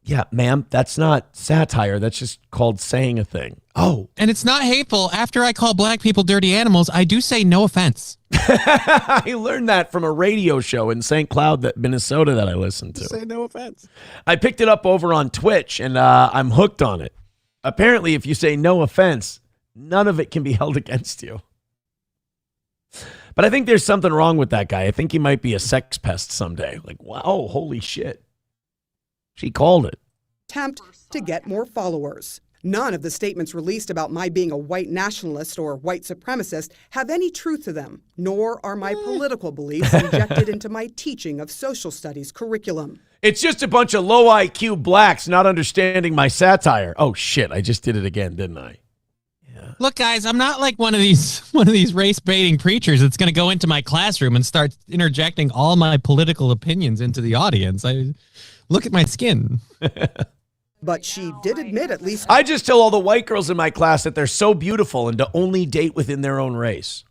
Yeah, ma'am, that's not satire. That's just called saying a thing. Oh. And it's not hateful. After I call black people dirty animals, I do say no offense. I learned that from a radio show in St. Cloud, Minnesota that I listened to. Say no offense. I picked it up over on Twitch, and I'm hooked on it. Apparently, if you say no offense, none of it can be held against you. But I think there's something wrong with that guy. I think he might be a sex pest someday. Like, wow, holy shit. She called it. Attempt to get more followers. None of the statements released about my being a white nationalist or white supremacist have any truth to them, nor are my political beliefs injected into my teaching of social studies curriculum. It's just a bunch of low IQ blacks not understanding my satire. Oh shit, I just did it again, didn't I? Look, guys, I'm not like one of these race baiting preachers that's going to go into my classroom and start interjecting all my political opinions into the audience. Look at my skin. But she did admit at least... I just tell all the white girls in my class that they're so beautiful and to only date within their own race.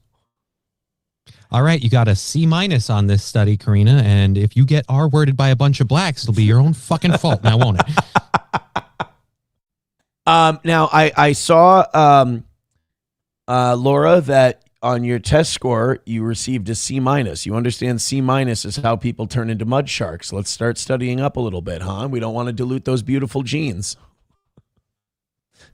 All right, you got a C- on this study, Karina, and if you get R-worded by a bunch of blacks, it'll be your own fucking fault now, won't it? Now, I saw, Laura, that on your test score, you received a C-. You understand C- is how people turn into mud sharks. Let's start studying up a little bit, huh? We don't want to dilute those beautiful genes.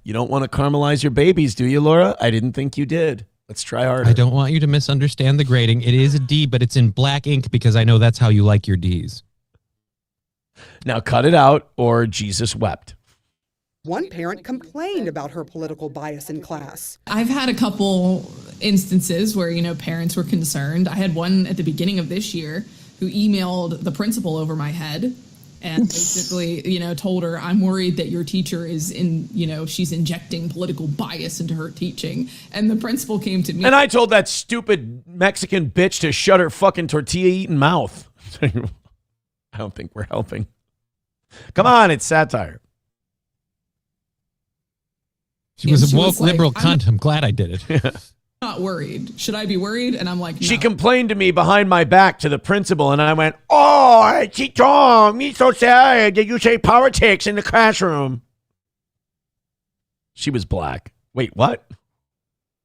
You don't want to caramelize your babies, do you, Laura? I didn't think you did. Let's try harder. I don't want you to misunderstand the grading. It is a D, but it's in black ink because I know that's how you like your Ds. Now cut it out or Jesus wept. One parent complained about her political bias in class. I've had a couple instances where, parents were concerned. I had one at the beginning of this year who emailed the principal over my head and basically, told her, I'm worried that your teacher is she's injecting political bias into her teaching. And the principal came to me. And I told that stupid Mexican bitch to shut her fucking tortilla-eating mouth. I don't think we're helping. Come on, it's satire. She was a woke liberal cunt. I'm glad I did it. Not worried. Should I be worried? And I'm like, no. She complained to me behind my back to the principal, and I went, "Oh, teacher, me so sad that you say politics in the classroom." She was black. Wait, what?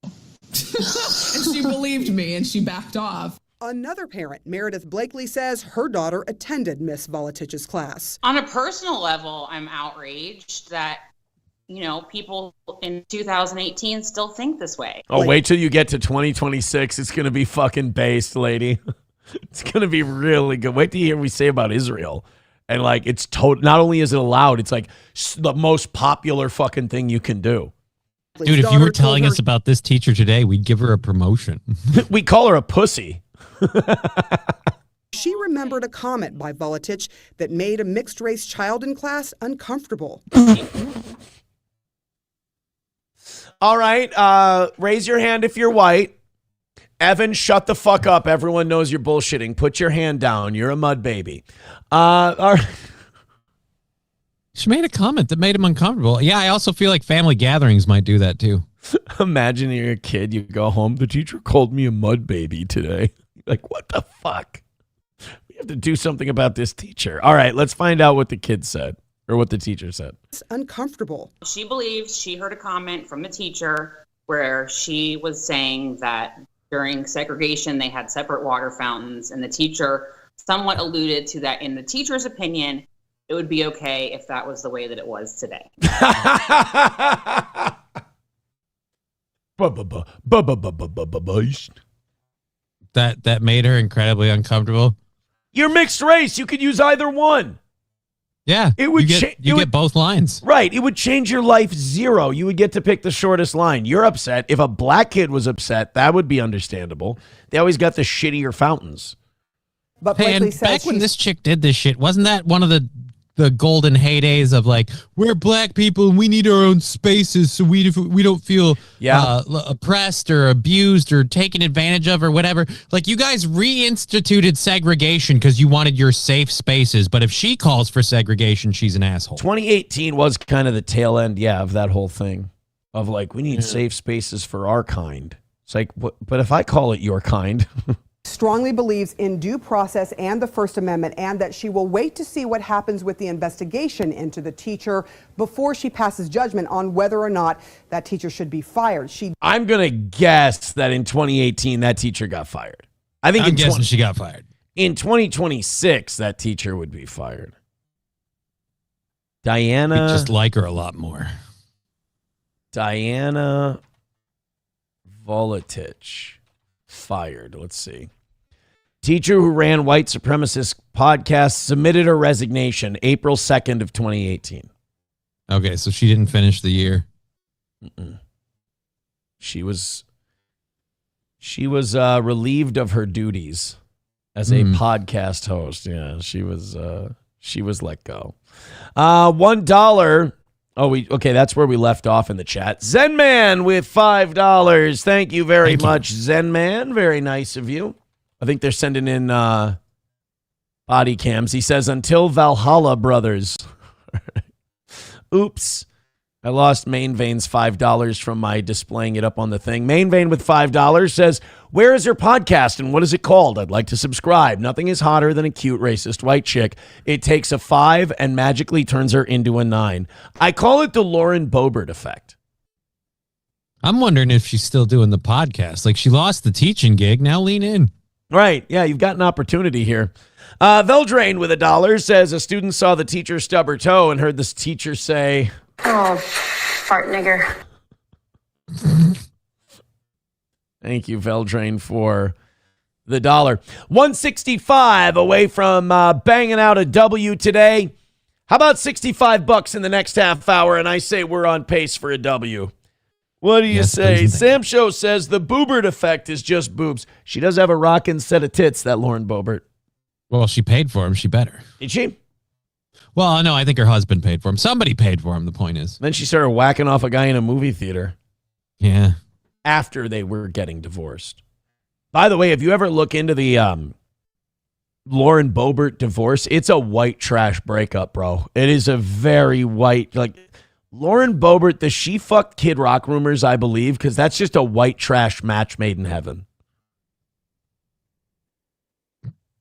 And she believed me, and she backed off. Another parent, Meredith Blakely, says her daughter attended Miss Volatich's class. On a personal level, I'm outraged that people in 2018 still think this way. Oh, wait till you get to 2026. It's going to be fucking based, lady. It's going to be really good. Wait till you hear what we say about Israel. And it's not only is it allowed, it's like the most popular fucking thing you can do. Dude, if you were telling us about this teacher today, we'd give her a promotion. We call her a pussy. She remembered a comment by Volatich that made a mixed-race child in class uncomfortable. All right, raise your hand if you're white. Evan, shut the fuck up. Everyone knows you're bullshitting. Put your hand down. You're a mud baby. All right. She made a comment that made him uncomfortable. Yeah, I also feel like family gatherings might do that too. Imagine you're a kid. You go home. The teacher called me a mud baby today. Like, what the fuck? We have to do something about this teacher. All right, let's find out what the kid said. Or what the teacher said. It's uncomfortable. She believes she heard a comment from the teacher where she was saying that during segregation they had separate water fountains, and the teacher somewhat alluded to that in the teacher's opinion, it would be okay if that was the way that it was today. That made her incredibly uncomfortable. You're mixed race. You could use either one. Yeah, it would you get both lines. Right. It would change your life zero. You would get to pick the shortest line. You're upset. If a black kid was upset, that would be understandable. They always got the shittier fountains. But hey, and back when this chick did this shit, wasn't that one of the golden heydays of we're black people and we need our own spaces so we don't feel oppressed or abused or taken advantage of or whatever. You guys reinstituted segregation because you wanted your safe spaces, but if she calls for segregation, she's an asshole. 2018 was kind of the tail end, of that whole thing of we need safe spaces for our kind. It's but if I call it your kind. strongly believes in due process and the First Amendment, and that she will wait to see what happens with the investigation into the teacher before she passes judgment on whether or not that teacher should be fired. I'm going to guess that in 2018, that teacher got fired. I'm guessing she got fired. In 2026, that teacher would be fired. Diana. I just like her a lot more. Diana Volatich fired. Let's see. Teacher who ran white supremacist podcast submitted her resignation April 2nd of 2018. Okay, so she didn't finish the year. Mm-mm. She was relieved of her duties as a podcast host. Yeah, she was let go. $1. Okay, that's where we left off in the chat. Zen Man with $5. Thank you very much, Zen Man. Very nice of you. I think they're sending in body cams. He says, until Valhalla, brothers. Oops. I lost Main Vein's $5 from my displaying it up on the thing. Main Vein with $5 says, where is your podcast and what is it called? I'd like to subscribe. Nothing is hotter than a cute racist white chick. It takes a 5 and magically turns her into a 9. I call it the Lauren Boebert effect. I'm wondering if she's still doing the podcast. Like, she lost the teaching gig. Now lean in. Right. Yeah, you've got an opportunity here. Veldrain with $1 says, a student saw the teacher stub her toe and heard this teacher say, oh, fart nigger. Thank you, Veldrain, for the $1. 165 away from banging out a W today. How about $65 in the next half hour? And I say we're on pace for a W. What do you say? Sam Show says the Boebert effect is just boobs. She does have a rockin' set of tits, that Lauren Boebert. Well, she paid for him. She better. Did she? Well, no, I think her husband paid for him. Somebody paid for him, the point is. Then she started whacking off a guy in a movie theater. Yeah. After they were getting divorced. By the way, if you ever look into the Lauren Boebert divorce, it's a white trash breakup, bro. It is a very white, like, Lauren Boebert, the she fucked Kid Rock rumors, I believe, because that's just a white trash match made in heaven.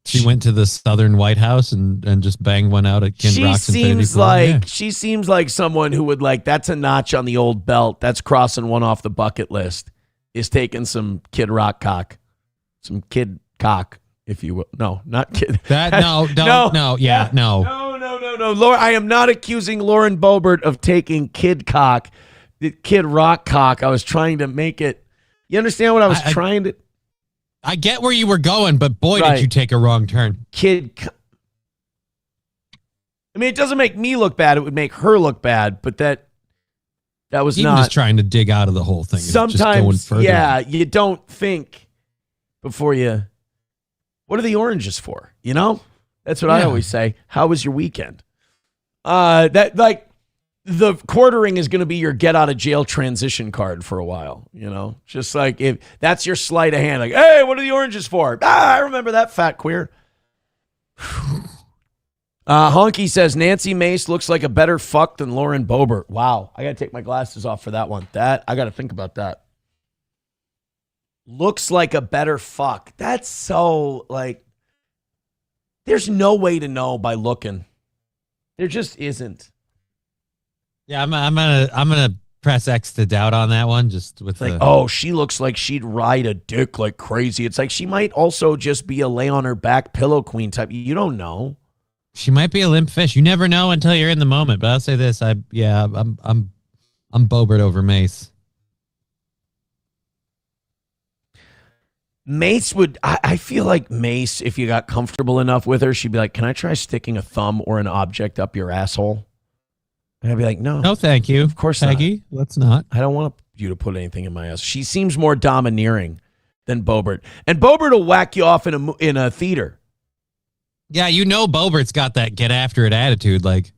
She went to the Southern White House and just banged one out at Kid Rock's Infinity Pool. She seems like someone who would that's a notch on the old belt. That's crossing one off the bucket list. Is taking some Kid Rock cock. Some kid cock, if you will. No, not kid. No. Lauren, I am not accusing Lauren Boebert of taking kid cock, Kid Rock cock. I was trying to make it. You understand what I was trying to? I get where you were going, but boy, did you take a wrong turn. I mean, it doesn't make me look bad. It would make her look bad, but that was Even not. just trying to dig out of the whole thing. Sometimes, you don't think before you. What are the oranges for? You know, that's what I always say. How was your weekend? The quartering is going to be your get out of jail transition card for a while, you know, just like if that's your sleight of hand, like, hey, what are the oranges for? I remember that, fat queer. Honky says Nancy Mace looks like a better fuck than Lauren Boebert. Wow. I got to take my glasses off for that one. I got to think about that. Looks like a better fuck. That's so there's no way to know by looking. There just isn't. Yeah, I'm gonna press X to doubt on that one. Just with she looks like she'd ride a dick like crazy. It's like she might also just be a lay on her back pillow queen type. You don't know. She might be a limp fish. You never know until you're in the moment. But I'll say this: I'm Boebert over Mace. Mace would. I feel like Mace, if you got comfortable enough with her, she'd be like, "Can I try sticking a thumb or an object up your asshole?" And I'd be like, no, thank you. Of course Peggy, not. Let's not. I don't want you to put anything in my ass. She seems more domineering than Boebert. And Boebert will whack you off in a theater. Yeah, you know Boebert's got that get after it attitude. Like,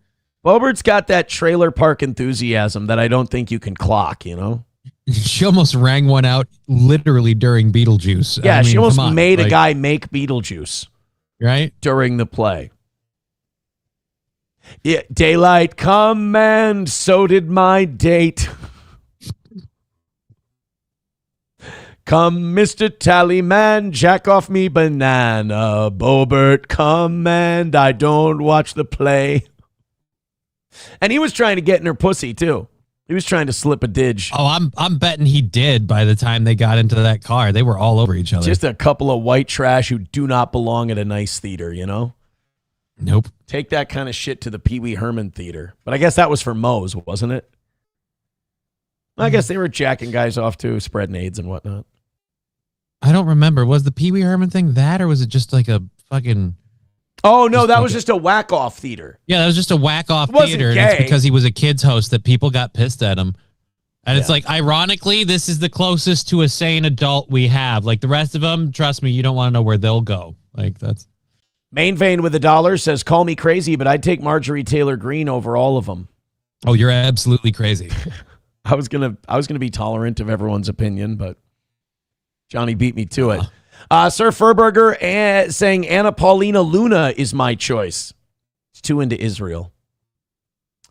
Boebert's got that trailer park enthusiasm that I don't think you can clock, you know? She almost rang one out literally during Beetlejuice. Yeah, she almost made a guy make Beetlejuice. Right? During the play. Yeah, daylight come and so did my date. Come, Mr. Tallyman, jack off me banana. Bobert, come and I don't watch the play. And he was trying to get in her pussy, too. He was trying to slip a didge. Oh, I'm betting he did by the time they got into that car. They were all over each other. Just a couple of white trash who do not belong at a nice theater, you know? Nope. Take that kind of shit to the Pee Wee Herman Theater. But I guess that was for Moe's, wasn't it? I guess they were jacking guys off, too, spreading AIDS and whatnot. I don't remember. Was the Pee Wee Herman thing that, or was it just like a fucking... Oh, no, that was just a whack-off theater. Yeah, that was just a whack-off It wasn't theater. And gay. it's because he was a kid's host that people got pissed at him. And it's like, ironically, this is the closest to a sane adult we have. Like, the rest of them, trust me, you don't want to know where they'll go. Like, that's... Main Vein with $1 says, call me crazy, but I'd take Marjorie Taylor Greene over all of them. Oh, you're absolutely crazy. I was gonna be tolerant of everyone's opinion, but Johnny beat me to it. Sir Furberger saying Anna Paulina Luna is my choice. It's too into Israel.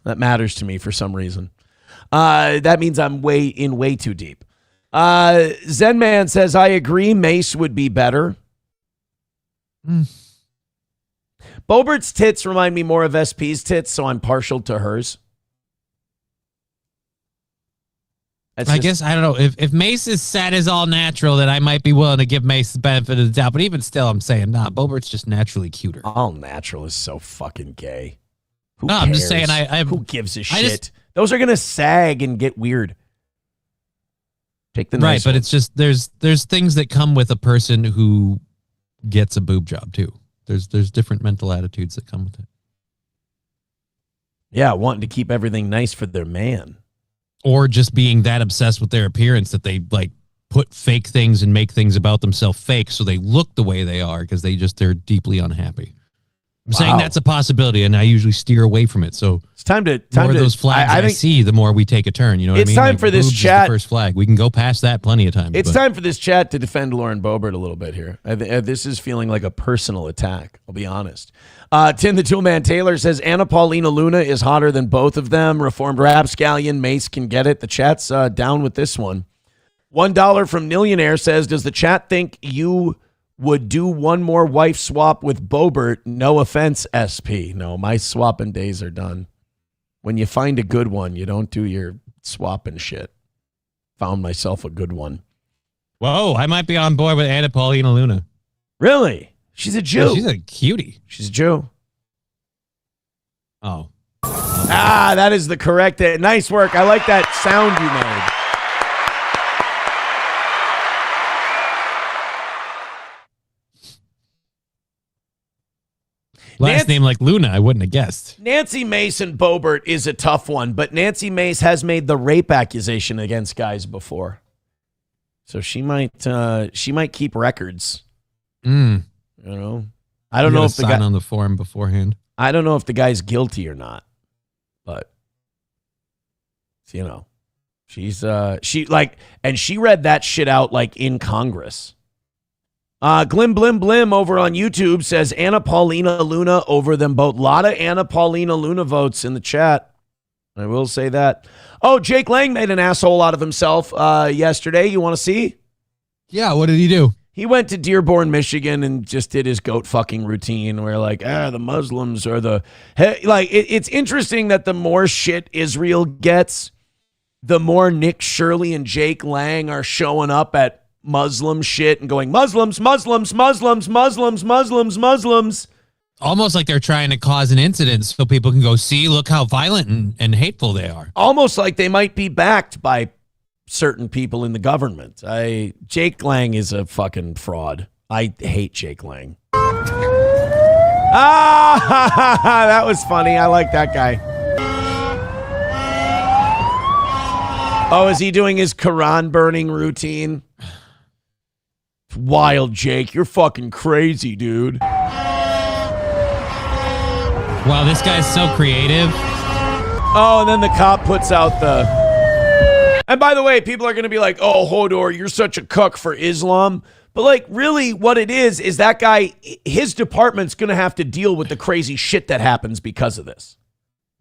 That matters to me for some reason. That means I'm way too deep. Zen Man says, I agree, Mace would be better. Bobert's tits remind me more of SP's tits, so I'm partial to hers. I guess, I don't know. If Mace's set is all natural, then I might be willing to give Mace the benefit of the doubt. But even still, I'm saying, nah, Bobert's just naturally cuter. All natural is so fucking gay. Who no, cares? I'm just saying, who gives a shit? Those are going to sag and get weird. Take the nice right, but one. it's just, there's things that come with a person who gets a boob job, too. There's different mental attitudes that come with it. Yeah, wanting to keep everything nice for their man. Or just being that obsessed with their appearance that they like put fake things and make things about themselves fake so they look the way they are because they're deeply unhappy. I'm saying that's a possibility, and I usually steer away from it. So it's time to more of those flags I see, the more we take a turn. You know what I mean? It's time for this boobs is chat. The first flag. We can go past that plenty of times. It's time for this chat to defend Lauren Boebert a little bit here. This is feeling like a personal attack. I'll be honest. Tim the Toolman Taylor says Anna Paulina Luna is hotter than both of them. Reformed rapscallion Mace can get it. The chat's down with this one. $1 from Millionaire says, does the chat think you would do one more wife swap with Boebert? No offense, SP. No, my swapping days are done. When you find a good one, you don't do your swapping shit. Found myself a good one. Whoa, I might be on board with Anna Paulina Luna. Really? She's a Jew. Yeah, she's a cutie. She's a Jew. Oh. That is the correct. Nice work. I like that sound you made. Last name like Luna, I wouldn't have guessed. Nancy Mason Boebert is a tough one, but Nancy Mace has made the rape accusation against guys before. So she might keep records. You know, I don't know if the guy on the form beforehand. I don't know if the guy's guilty or not, but you know, she's and she read that shit out like in Congress. Glim Blim Blim over on YouTube says Anna Paulina Luna over them both. A lot of Anna Paulina Luna votes in the chat. I will say that. Oh, Jake Lang made an asshole out of himself yesterday. You want to see? Yeah, what did he do? He went to Dearborn, Michigan, and just did his goat fucking routine where like, the Muslims are the... It's interesting that the more shit Israel gets, the more Nick Shirley and Jake Lang are showing up at Muslim shit and going, Muslims, Muslims, Muslims, Muslims, Muslims, Muslims. Almost like they're trying to cause an incident so people can go, see, look how violent and hateful they are. Almost like they might be backed by certain people in the government. Jake Lang is a fucking fraud. I hate Jake Lang. That was funny. I like that guy. Oh, is he doing his Quran burning routine? Wild, Jake. You're fucking crazy, dude. Wow, this guy's so creative. Oh, and then the cop puts out the... And by the way, people are going to be like, oh, Hodor, you're such a cuck for Islam. But like, really what it is that guy, his department's going to have to deal with the crazy shit that happens because of this.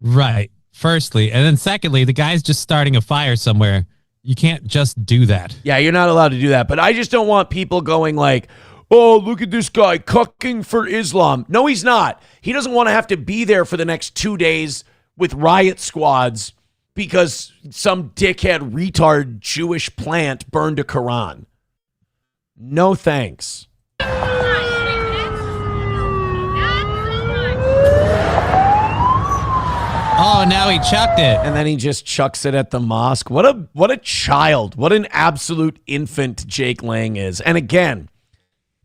Right. Firstly. And then secondly, the guy's just starting a fire somewhere You can't just do that. Yeah, you're not allowed to do that. But I just don't want people going like, oh, look at this guy cucking for Islam. No, he's not. He doesn't want to have to be there for the next 2 days with riot squads because some dickhead retard Jewish plant burned a Quran. No thanks. Oh, now he chucked it. And then he just chucks it at the mosque. What a child. What an absolute infant Jake Lang is. And again,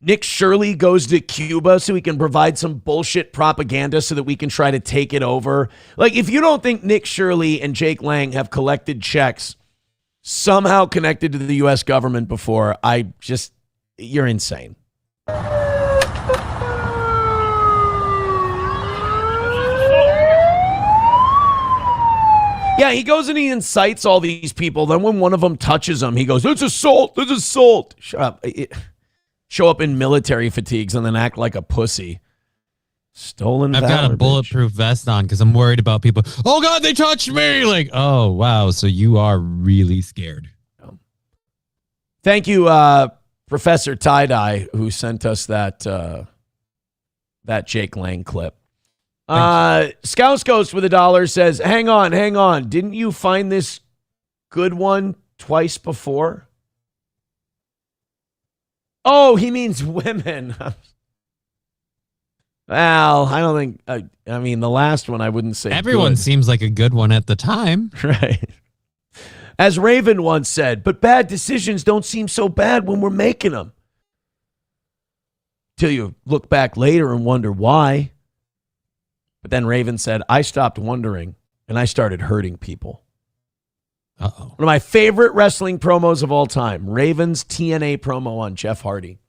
Nick Shirley goes to Cuba so he can provide some bullshit propaganda so that we can try to take it over. Like, if you don't think Nick Shirley and Jake Lang have collected checks somehow connected to the U.S. government before, you're insane. Yeah, he goes and he incites all these people. Then when one of them touches him, he goes, "It's assault. It's assault." Shut up. Show up in military fatigues and then act like a pussy. Stolen valor. I've got a bulletproof vest on because I'm worried about people. Oh, God, they touched me. Like, oh, wow. So you are really scared. Thank you, Professor Tie-Dye, who sent us that Jake Lang clip. Scouse Ghost with $1 says, hang on. Didn't you find this good one twice before? Oh, he means women. Well, I don't think, I mean, the last one I wouldn't say Everyone good. seems like a good one at the time. Right. As Raven once said, but bad decisions don't seem so bad when we're making them. Till you look back later and wonder why. But then Raven said, I stopped wondering and I started hurting people. Uh-oh. One of my favorite wrestling promos of all time, Raven's TNA promo on Jeff Hardy.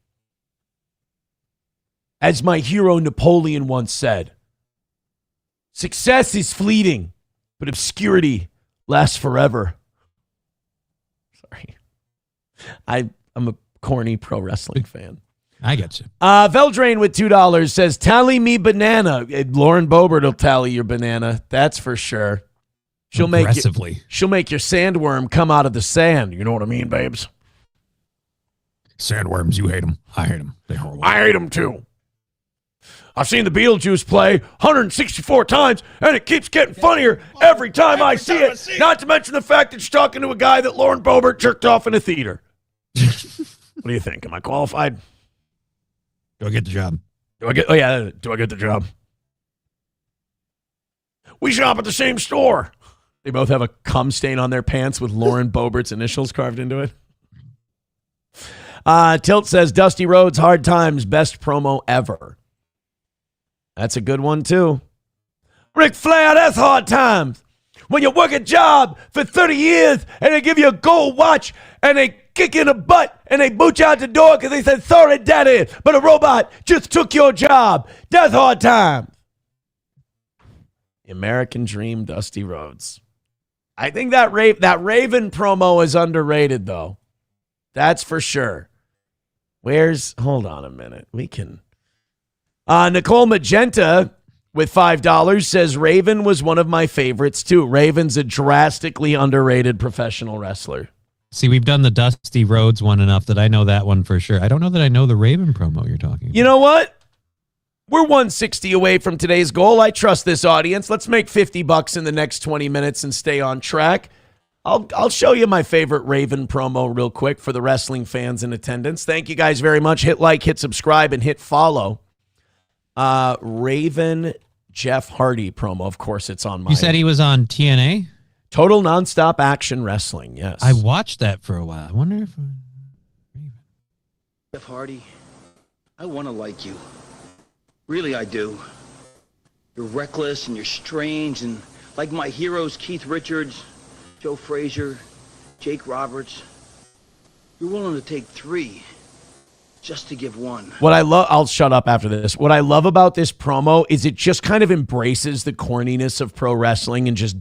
As my hero Napoleon once said, success is fleeting, but obscurity lasts forever. Sorry. I'm a corny pro wrestling fan. I get you. Veldrain with $2 says, tally me banana. Lauren Boebert will tally your banana. That's for sure. She'll make your sandworm come out of the sand. You know what I mean, babes? Sandworms, you hate them. I hate them. They're horrible. I hate them too. I've seen the Beetlejuice play 164 times, and it keeps getting funnier every time I see it. Not to mention the fact that you're talking to a guy that Lauren Boebert jerked off in a theater. What do you think? Am I qualified? Do I get the job? Do I get the job? We shop at the same store. They both have a cum stain on their pants with Lauren Boebert's initials carved into it. Tilt says, Dusty Rhodes, Hard Times, best promo ever. That's a good one, too. Ric Flair, that's Hard Times. When you work a job for 30 years and they give you a gold watch and they kick you in the butt and they boot you out the door because they said, sorry, daddy, but a robot just took your job. That's Hard Times. American Dream, Dusty Rhodes. I think that Raven promo is underrated, though. That's for sure. Hold on a minute. We can. Nicole Magenta with $5 says Raven was one of my favorites, too. Raven's a drastically underrated professional wrestler. See, we've done the Dusty Rhodes one enough that I know that one for sure. I don't know that I know the Raven promo you're talking about. You know what? We're 160 away from today's goal. I trust this audience. Let's make $50 in the next 20 minutes and stay on track. I'll show you my favorite Raven promo real quick for the wrestling fans in attendance. Thank you guys very much. Hit like, hit subscribe, and hit follow. Raven Jeff Hardy promo. Of course, it's on my... You said he was on TNA? Total Nonstop Action Wrestling, yes. I watched that for a while. I wonder if... Jeff Hardy, I want to like you. Really, I do. You're reckless and you're strange, and like my heroes, Keith Richards, Joe Frazier, Jake Roberts, you're willing to take 3 just to give 1. What I love, I'll shut up after this. What I love about this promo is it just kind of embraces the corniness of pro wrestling and just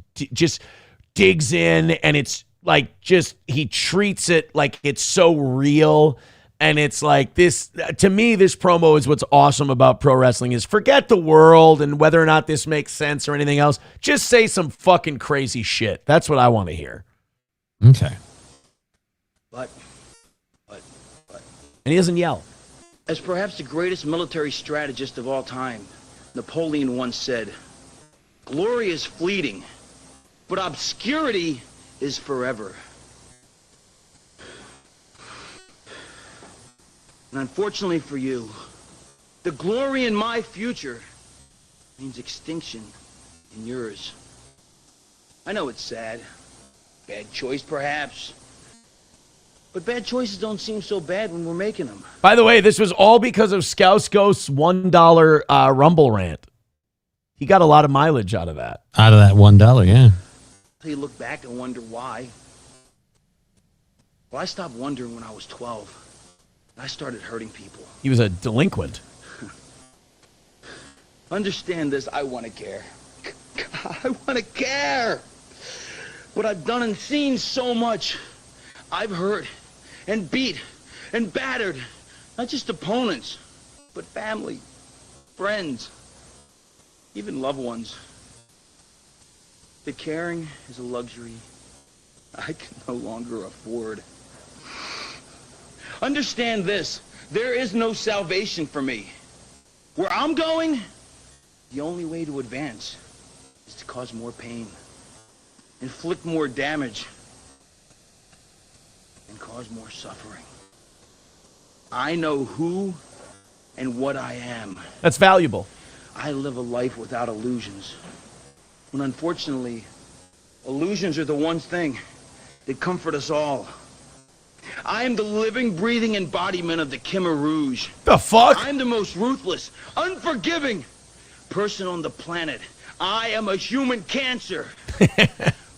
digs in, and it's like he treats it like it's so real. And it's like this, to me, this promo is what's awesome about pro wrestling is forget the world and whether or not this makes sense or anything else. Just say some fucking crazy shit. That's what I want to hear. Okay. But. And he doesn't yell. As perhaps the greatest military strategist of all time, Napoleon once said, "Glory is fleeting, but obscurity is forever." And unfortunately for you, the glory in my future means extinction in yours. I know it's sad. Bad choice, perhaps. But bad choices don't seem so bad when we're making them. By the way, this was all because of Scouse Ghost's $1 Rumble rant. He got a lot of mileage out of that. Out of that $1, yeah. So you look back and wonder why. Well, I stopped wondering when I was 12. I started hurting people. He was a delinquent. Understand this, I want to care. I want to care. What I've done and seen so much. I've hurt and beat and battered, not just opponents, but family, friends, even loved ones. The caring is a luxury I can no longer afford. Understand this, there is no salvation for me. Where I'm going, the only way to advance is to cause more pain, inflict more damage, and cause more suffering. I know who and what I am. That's valuable. I live a life without illusions. When unfortunately, illusions are the one thing that comfort us all. I am the living, breathing embodiment of the Khmer Rouge. The fuck? I'm the most ruthless, unforgiving person on the planet. I am a human cancer.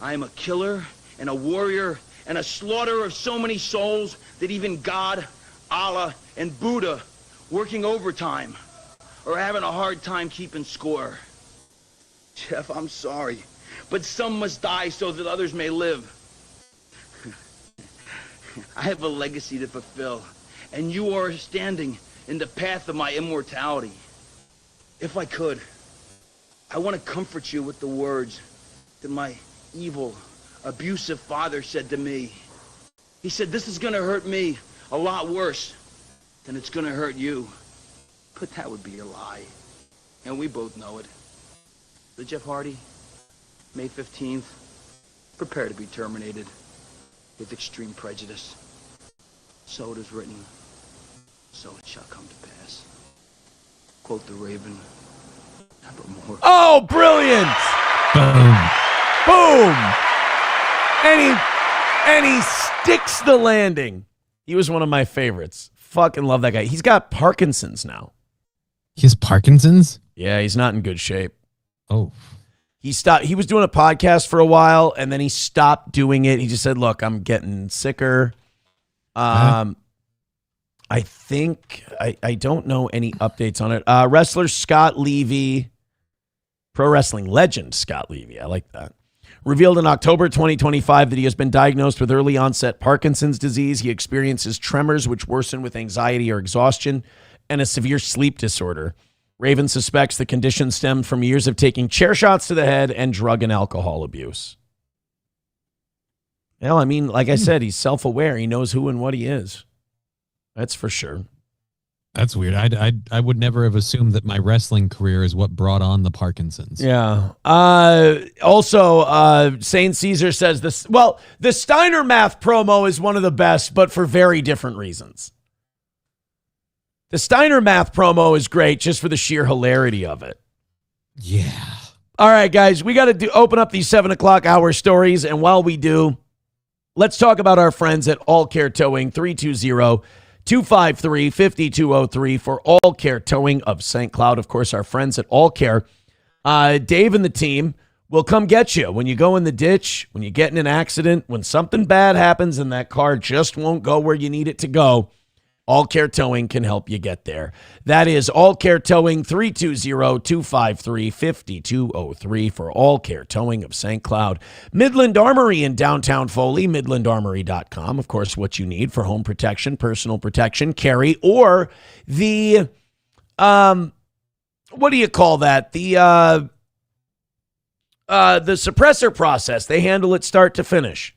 I am a killer and a warrior and a slaughter of so many souls that even God, Allah, and Buddha working overtime are having a hard time keeping score. Jeff, I'm sorry, but some must die so that others may live. I have a legacy to fulfill, and you are standing in the path of my immortality. If I could, I want to comfort you with the words that my evil, abusive father said to me. He said, this is going to hurt me a lot worse than it's going to hurt you. But that would be a lie. And we both know it. So Jeff Hardy, May 15th, prepare to be terminated with extreme prejudice. So it is written, so it shall come to pass. Quote the Raven, nevermore. Oh, brilliant! Boom! And he sticks the landing. He was one of my favorites. Fucking love that guy. He's got Parkinson's now. He has Parkinson's? Yeah, he's not in good shape. Oh. He stopped. He was doing a podcast for a while, and then he stopped doing it. He just said, look, I'm getting sicker. I think, I don't know any updates on it. Wrestler Scott Levy, pro wrestling legend Scott Levy, I like that, revealed in October 2025 that he has been diagnosed with early onset Parkinson's disease. He experiences tremors, which worsen with anxiety or exhaustion, and a severe sleep disorder. Raven suspects the condition stemmed from years of taking chair shots to the head and drug and alcohol abuse. Well, I mean, like I said, he's self-aware. He knows who and what he is. That's for sure. That's weird. I would never have assumed that my wrestling career is what brought on the Parkinson's. Yeah. Also, Saint Caesar says this. Well, the Steiner Math promo is one of the best, but for very different reasons. The Steiner Math promo is great just for the sheer hilarity of it. Yeah. All right, guys, we got to open up these 7 o'clock hour stories. And while we do, let's talk about our friends at All Care Towing, 320-253-5203 for All Care Towing of St. Cloud. Of course, our friends at All Care. Dave and the team will come get you when you go in the ditch, when you get in an accident, when something bad happens and that car just won't go where you need it to go. All Care Towing can help you get there. That is All Care Towing, 320-253-5203 for All Care Towing of St. Cloud. Midland Armory in downtown Foley, midlandarmory.com. Of course, what you need for home protection, personal protection, carry, or the, what do you call that? The suppressor process. They handle it start to finish.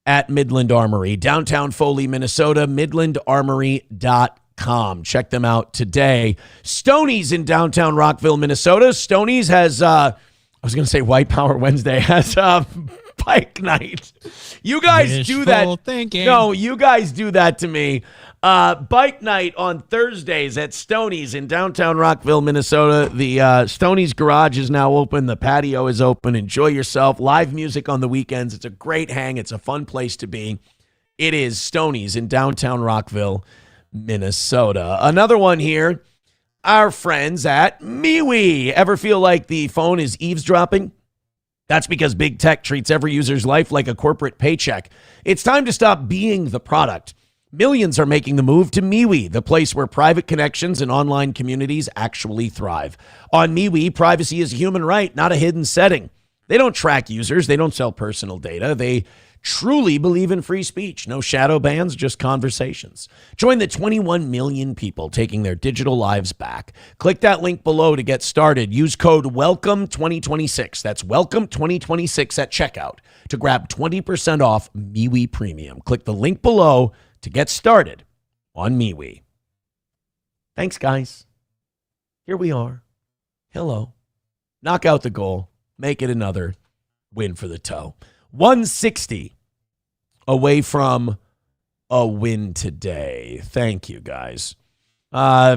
at Midland Armory. Downtown Foley, Minnesota, midlandarmory.com. Check them out today. Stoney's in downtown Rockville, Minnesota. Stoney's has, I was going to say White Power Wednesday, has bike night. You guys do that. Thinking. No, you guys do that to me. Bike night on Thursdays at Stoney's in downtown Rockville, Minnesota. The Stoney's garage is now open. The patio is open. Enjoy yourself. Live music on the weekends. It's a great hang. It's a fun place to be. It is Stoney's in downtown Rockville, Minnesota. Another one here. Our friends at MeWe. Ever feel like the phone is eavesdropping? That's because big tech treats every user's life like a corporate paycheck. It's time to stop being the product. Millions are making the move to MeWe, the place where private connections and online communities actually thrive. On MeWe, privacy is a human right, not a hidden setting. They don't track users. They don't sell personal data. They truly believe in free speech. No shadow bans, just conversations. Join the 21 million people taking their digital lives back. Click that link below to get started. Use code WELCOME2026. That's WELCOME2026 at checkout to grab 20% off MeWe Premium. Click the link below to get started on MeWe. Thanks, guys. Here we are. Hello. Knock out the goal. Make it another win for the toe. 160 away from a win today. Thank you, guys.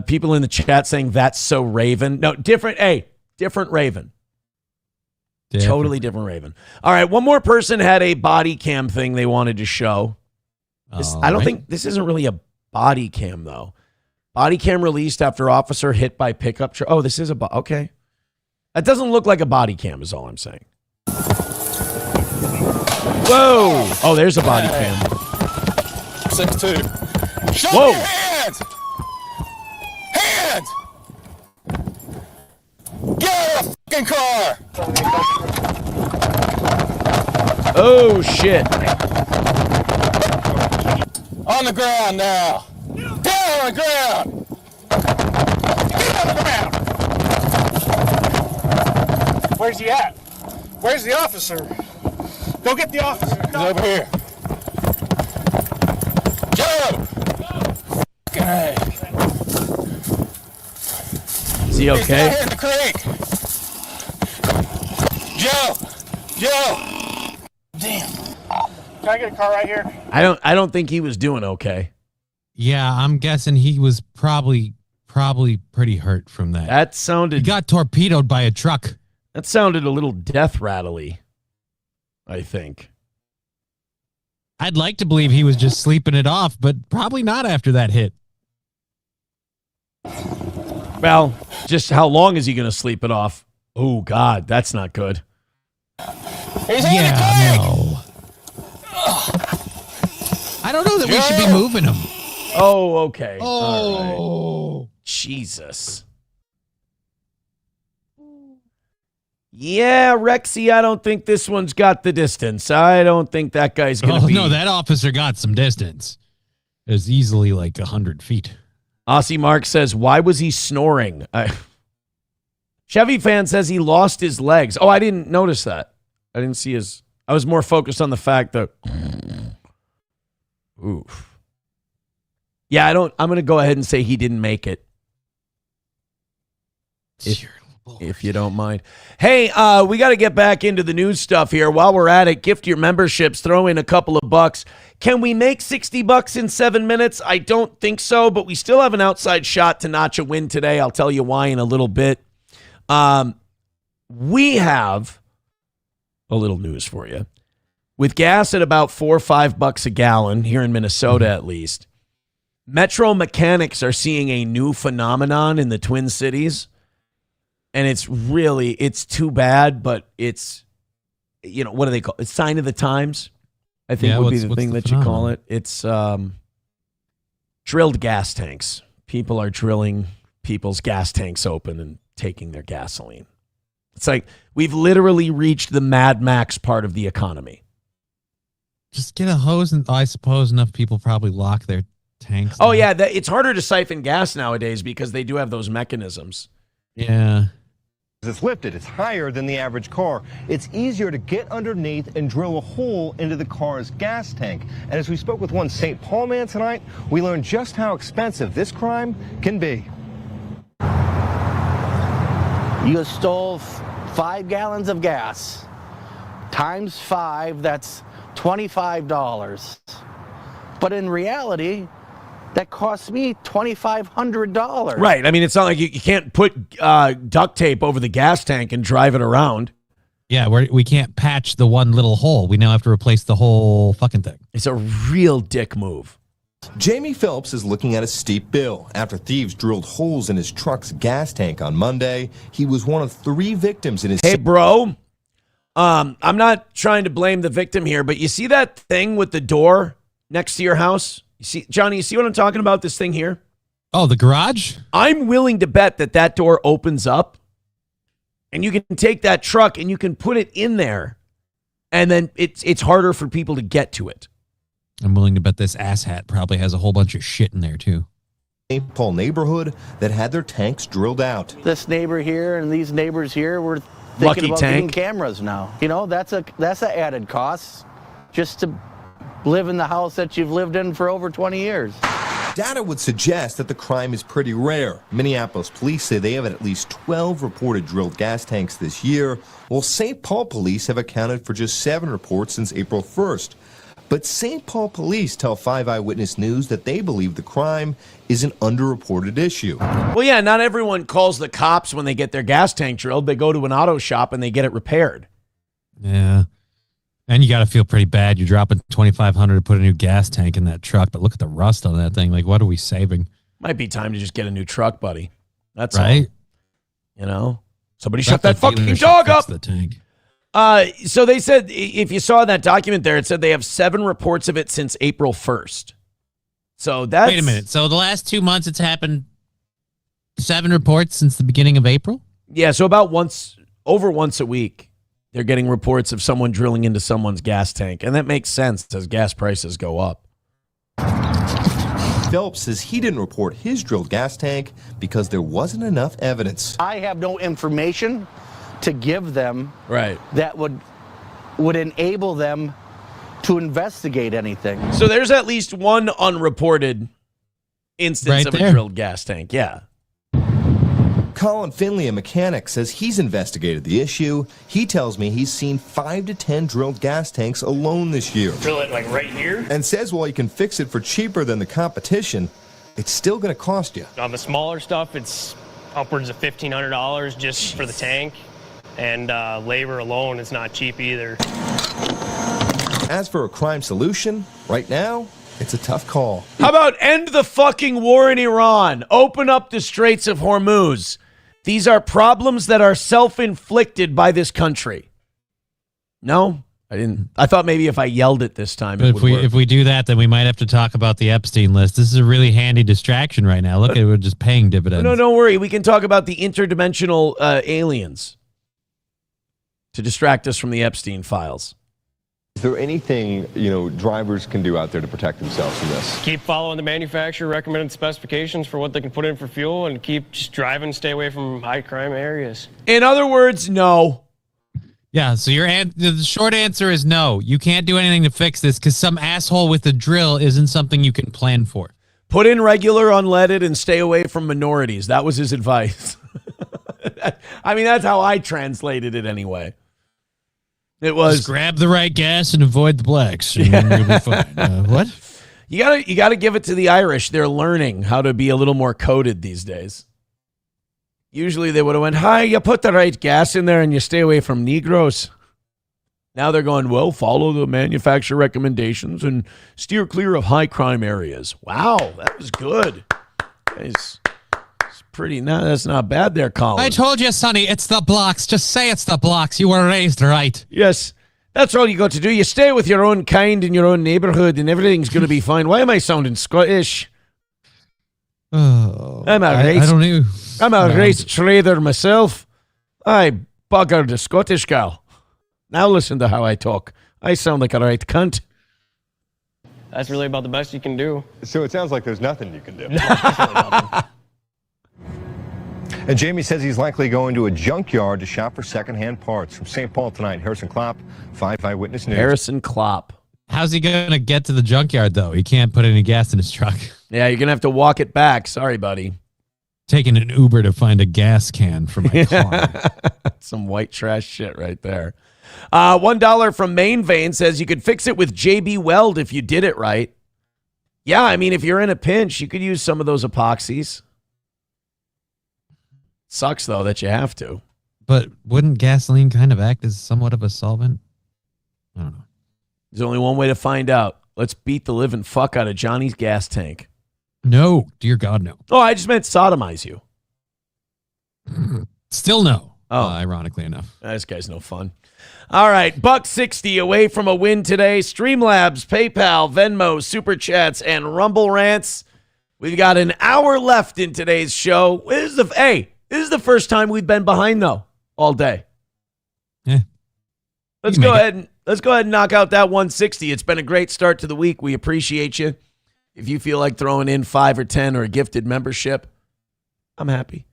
People in the chat saying that's so Raven. No, different. Hey, different Raven. Totally different Raven. All right, one more person had a body cam thing they wanted to show. I don't think this isn't really a body cam, though. Body cam released after officer hit by pickup truck. Oh, this is a okay. That doesn't look like a body cam is all I'm saying. Whoa. Oh, there's a body cam. 6'2". Show Whoa. your hands. Hands. Get out of the fucking car. Oh, shit. On the ground now. Down on the ground. Get on the ground. Where's he at? Where's the officer? Go get the officer. He's over here. Joe! Okay. Is he okay? He's down here in the creek. Joe! Damn. Can I get a car right here? I don't think he was doing okay. Yeah, I'm guessing he was probably pretty hurt from that. That sounded... He got torpedoed by a truck. That sounded a little death rattly, I think. I'd like to believe he was just sleeping it off, but probably not after that hit. Well, just how long is he going to sleep it off? Oh, God, that's not good. He's in the creek. No. I don't know that we should be moving him. Oh, okay. Oh. All right. Jesus. Yeah, Rexy, I don't think this one's got the distance. I don't think that guy's going to be... No, that officer got some distance. It was easily like 100 feet. Aussie Mark says, why was he snoring? Chevy fan says he lost his legs. Oh, I didn't notice that. I didn't see his... I was more focused on the fact that... Oof. Yeah, I'm going to go ahead and say he didn't make it. If you don't mind. Hey, we got to get back into the news stuff here. While we're at it, gift your memberships, throw in a couple of bucks. Can we make $60 in 7 minutes? I don't think so, but we still have an outside shot to notch a win today. I'll tell you why in a little bit. We have a little news for you. With gas at about $4 or $5 a gallon here in Minnesota, at least, Metro mechanics are seeing a new phenomenon in the Twin Cities. And it's too bad, but it's, what do they call it? It's sign of the times, I think would be the thing that you call it. It's drilled gas tanks. People are drilling people's gas tanks open and taking their gasoline. It's like we've literally reached the Mad Max part of the economy. Just get a hose, and I suppose enough people probably lock their tanks. Oh, yeah. It's harder to siphon gas nowadays because they do have those mechanisms. Yeah. It's lifted, it's higher than the average car. It's easier to get underneath and drill a hole into the car's gas tank. And as we spoke with one St. Paul man tonight, we learned just how expensive this crime can be. You stole 5 gallons of gas. Times 5, that's $25. But in reality, that cost me $2,500. Right. I mean, it's not like you can't put duct tape over the gas tank and drive it around. Yeah, we can't patch the one little hole. We now have to replace the whole fucking thing. It's a real dick move. Jamie Phelps is looking at a steep bill. After thieves drilled holes in his truck's gas tank on Monday, he was one of 3 victims in his... Hey, bro. I'm not trying to blame the victim here, but you see that thing with the door next to your house? You see, Johnny, you see what I'm talking about, this thing here? Oh, the garage? I'm willing to bet that that door opens up and you can take that truck and you can put it in there and then it's harder for people to get to it. I'm willing to bet this asshat probably has a whole bunch of shit in there too. St. Paul neighborhood that had their tanks drilled out. This neighbor here and these neighbors here were thinking about getting cameras now. You know, that's an added cost just to live in the house that you've lived in for over 20 years. Data would suggest that the crime is pretty rare. Minneapolis police say they have at least 12 reported drilled gas tanks this year, while St. Paul police have accounted for just 7 reports since April 1st. But St. Paul police tell 5 Eyewitness News that they believe the crime is an underreported issue. Well, yeah, not everyone calls the cops when they get their gas tank drilled. They go to an auto shop and they get it repaired. Yeah. And you got to feel pretty bad. You're dropping $2,500 to put a new gas tank in that truck, but look at the rust on that thing. Like, what are we saving? Might be time to just get a new truck, buddy. That's right. All. You know, somebody shut that fucking dog up. The tank. So they said, if you saw that document there, it said they have 7 reports of it since April 1st. So that's... Wait a minute. So the last 2 months it's happened 7 reports since the beginning of April? Yeah, so about once a week, they're getting reports of someone drilling into someone's gas tank. And that makes sense as gas prices go up. Phelps says he didn't report his drilled gas tank because there wasn't enough evidence. I have no information to give them that would enable them to investigate anything. So there's at least one unreported instance of a drilled gas tank. Yeah. Colin Finley, a mechanic, says he's investigated the issue. He tells me he's seen 5 to 10 drilled gas tanks alone this year. Drill it like right here? And says while you can fix it for cheaper than the competition, it's still going to cost you. On the smaller stuff, it's upwards of $1,500 just for the tank. And labor alone is not cheap either. As for a crime solution, right now, it's a tough call. How about end the fucking war in Iran? Open up the Straits of Hormuz. These are problems that are self-inflicted by this country. No, I didn't. I thought maybe if I yelled it this time, it would work. If we do that, then we might have to talk about the Epstein list. This is a really handy distraction right now. Look at it, we're just paying dividends. No, don't worry. We can talk about the interdimensional aliens to distract us from the Epstein files. Is there anything, drivers can do out there to protect themselves from this? Keep following the manufacturer recommended specifications for what they can put in for fuel and keep just driving, stay away from high crime areas. In other words, no. Yeah, so the short answer is no. You can't do anything to fix this because some asshole with a drill isn't something you can plan for. Put in regular unleaded and stay away from minorities. That was his advice. I mean, that's how I translated it anyway. It was just grab the right gas and avoid the blacks. And you'll be fine. What? You gotta give it to the Irish. They're learning how to be a little more coded these days. Usually they would have went, "Hi, you put the right gas in there and you stay away from Negroes." Now they're going, "Well, follow the manufacturer recommendations and steer clear of high crime areas." Wow, that was good. It's pretty. No, that's not bad there, Colin. I told you, Sonny, it's the blocks. Just say it's the blocks. You were raised right. Yes, that's all you got to do. You stay with your own kind in your own neighborhood, and everything's going to be fine. Why am I sounding Scottish? Oh, I'm a race trader myself. I buggered a Scottish gal. Now listen to how I talk. I sound like a right cunt. That's really about the best you can do. So it sounds like there's nothing you can do. And Jamie says he's likely going to a junkyard to shop for secondhand parts. From St. Paul tonight, Harrison Klopp, 5 Eyewitness News. Harrison Klopp. How's he going to get to the junkyard, though? He can't put any gas in his truck. Yeah, you're going to have to walk it back. Sorry, buddy. Taking an Uber to find a gas can for my car. Some white trash shit right there. $1 from Main Vein says you could fix it with JB Weld if you did it right. Yeah, I mean, if you're in a pinch, you could use some of those epoxies. Sucks, though, that you have to. But wouldn't gasoline kind of act as somewhat of a solvent? I don't know. There's only one way to find out. Let's beat the living fuck out of Johnny's gas tank. No, dear God, no. Oh, I just meant sodomize you. Still no. Oh, ironically enough. This guy's no fun. All right, $1.60 away from a win today. Streamlabs, PayPal, Venmo, Super Chats, and Rumble Rants. We've got an hour left in today's show. This is the first time we've been behind, though, all day. Yeah. Let's go ahead and knock out that 160. It's been a great start to the week. We appreciate you. If you feel like throwing in 5 or 10 or a gifted membership, I'm happy.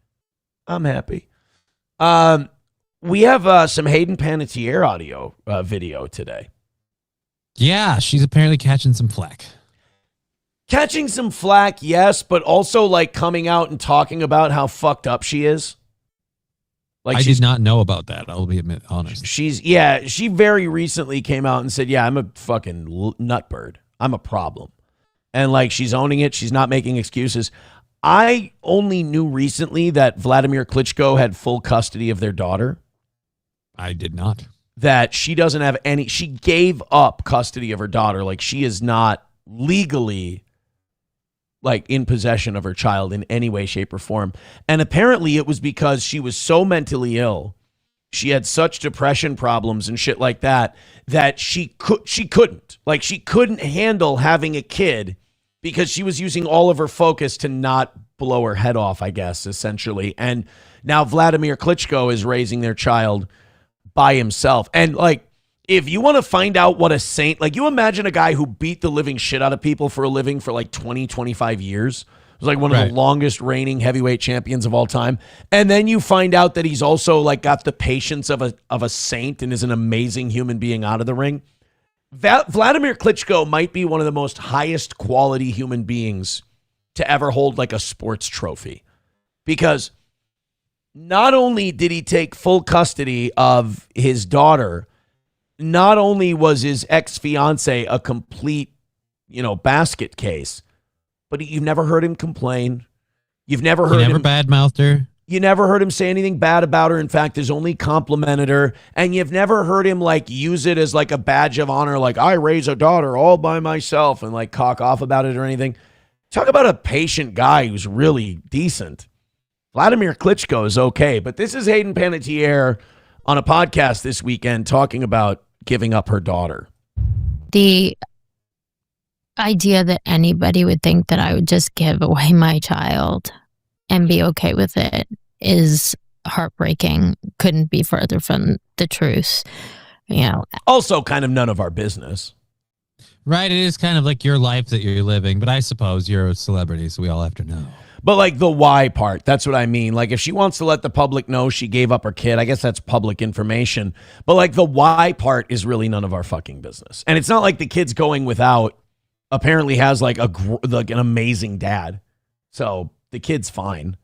We have some Hayden Panettiere audio video today. Yeah, she's apparently catching some flack. Catching some flack, yes, but also like coming out and talking about how fucked up she is. Like I did not know about that. I'll be honest. She very recently came out and said, yeah, I'm a fucking nutbird. I'm a problem. And like she's owning it. She's not making excuses. I only knew recently that Vladimir Klitschko had full custody of their daughter. I did not. That she doesn't have any, she gave up custody of her daughter. Like she is not legally like in possession of her child in any way, shape, or form. And apparently it was because she was so mentally ill. She had such depression problems and shit like that, that she couldn't handle having a kid because she was using all of her focus to not blow her head off, I guess, essentially. And now Vladimir Klitschko is raising their child by himself. And like, if you want to find out what a saint, like you imagine a guy who beat the living shit out of people for a living for like 20, 25 years. It was like one of the longest reigning heavyweight champions of all time. And then you find out that he's also like got the patience of a saint and is an amazing human being out of the ring. Vladimir Klitschko might be one of the most highest quality human beings to ever hold like a sports trophy, because not only did he take full custody of his daughter, not only was his ex-fiance a complete, basket case, but you've never heard him complain. You've never heard him badmouthed her. You never heard him say anything bad about her. In fact, has only complimented her. And you've never heard him like use it as like a badge of honor, like I raise a daughter all by myself and like cock off about it or anything. Talk about a patient guy who's really decent. Vladimir Klitschko is okay, but this is Hayden Panettiere on a podcast this weekend talking about giving up her daughter. The idea that anybody would think that I would just give away my child and be okay with it is heartbreaking. Couldn't be further from the truth. Also kind of none of our business. Right, it is kind of like your life that you're living, but I suppose you're a celebrity, so we all have to know. But like the why part, that's what I mean. Like if she wants to let the public know she gave up her kid, I guess that's public information. But like the why part is really none of our fucking business. And it's not like the kid's going without apparently has like an amazing dad. So the kid's fine.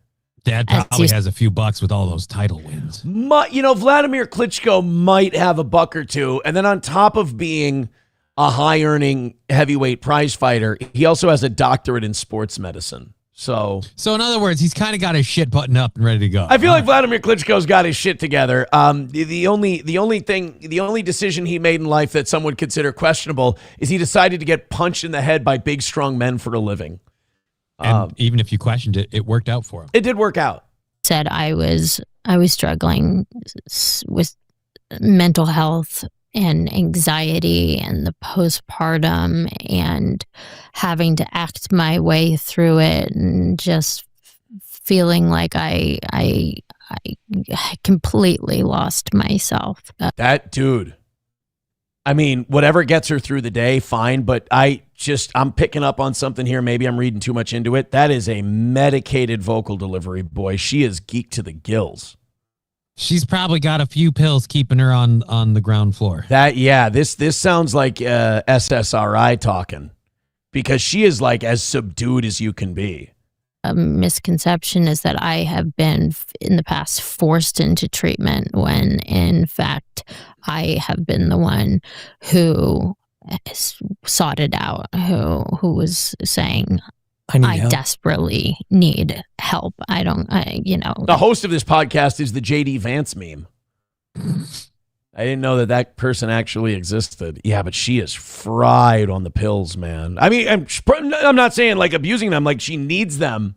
Dad probably has a few bucks with all those title wins. Vladimir Klitschko might have a buck or two. And then on top of being a high-earning heavyweight prize fighter, he also has a doctorate in sports medicine. So in other words, he's kind of got his shit buttoned up and ready to go. I feel like Vladimir Klitschko's got his shit together. The only decision he made in life that some would consider questionable is he decided to get punched in the head by big, strong men for a living. And even if you questioned it, it worked out for him. It did work out. Said I was struggling with mental health and anxiety and the postpartum and having to act my way through it and just feeling like I completely lost myself. That dude, I mean, whatever gets her through the day, fine. But I'm picking up on something here. Maybe I'm reading too much into it. That is a medicated vocal delivery, boy. She is geeked to the gills. She's probably got a few pills keeping her on the ground floor. This sounds like SSRI talking, because she is like as subdued as you can be. A misconception is that I have been in the past forced into treatment when in fact I have been the one who sought it out, who was saying, I desperately need help. The host of this podcast is the JD Vance meme. I didn't know that person actually existed. Yeah, but she is fried on the pills, man. I mean, I'm not saying like abusing them, like she needs them.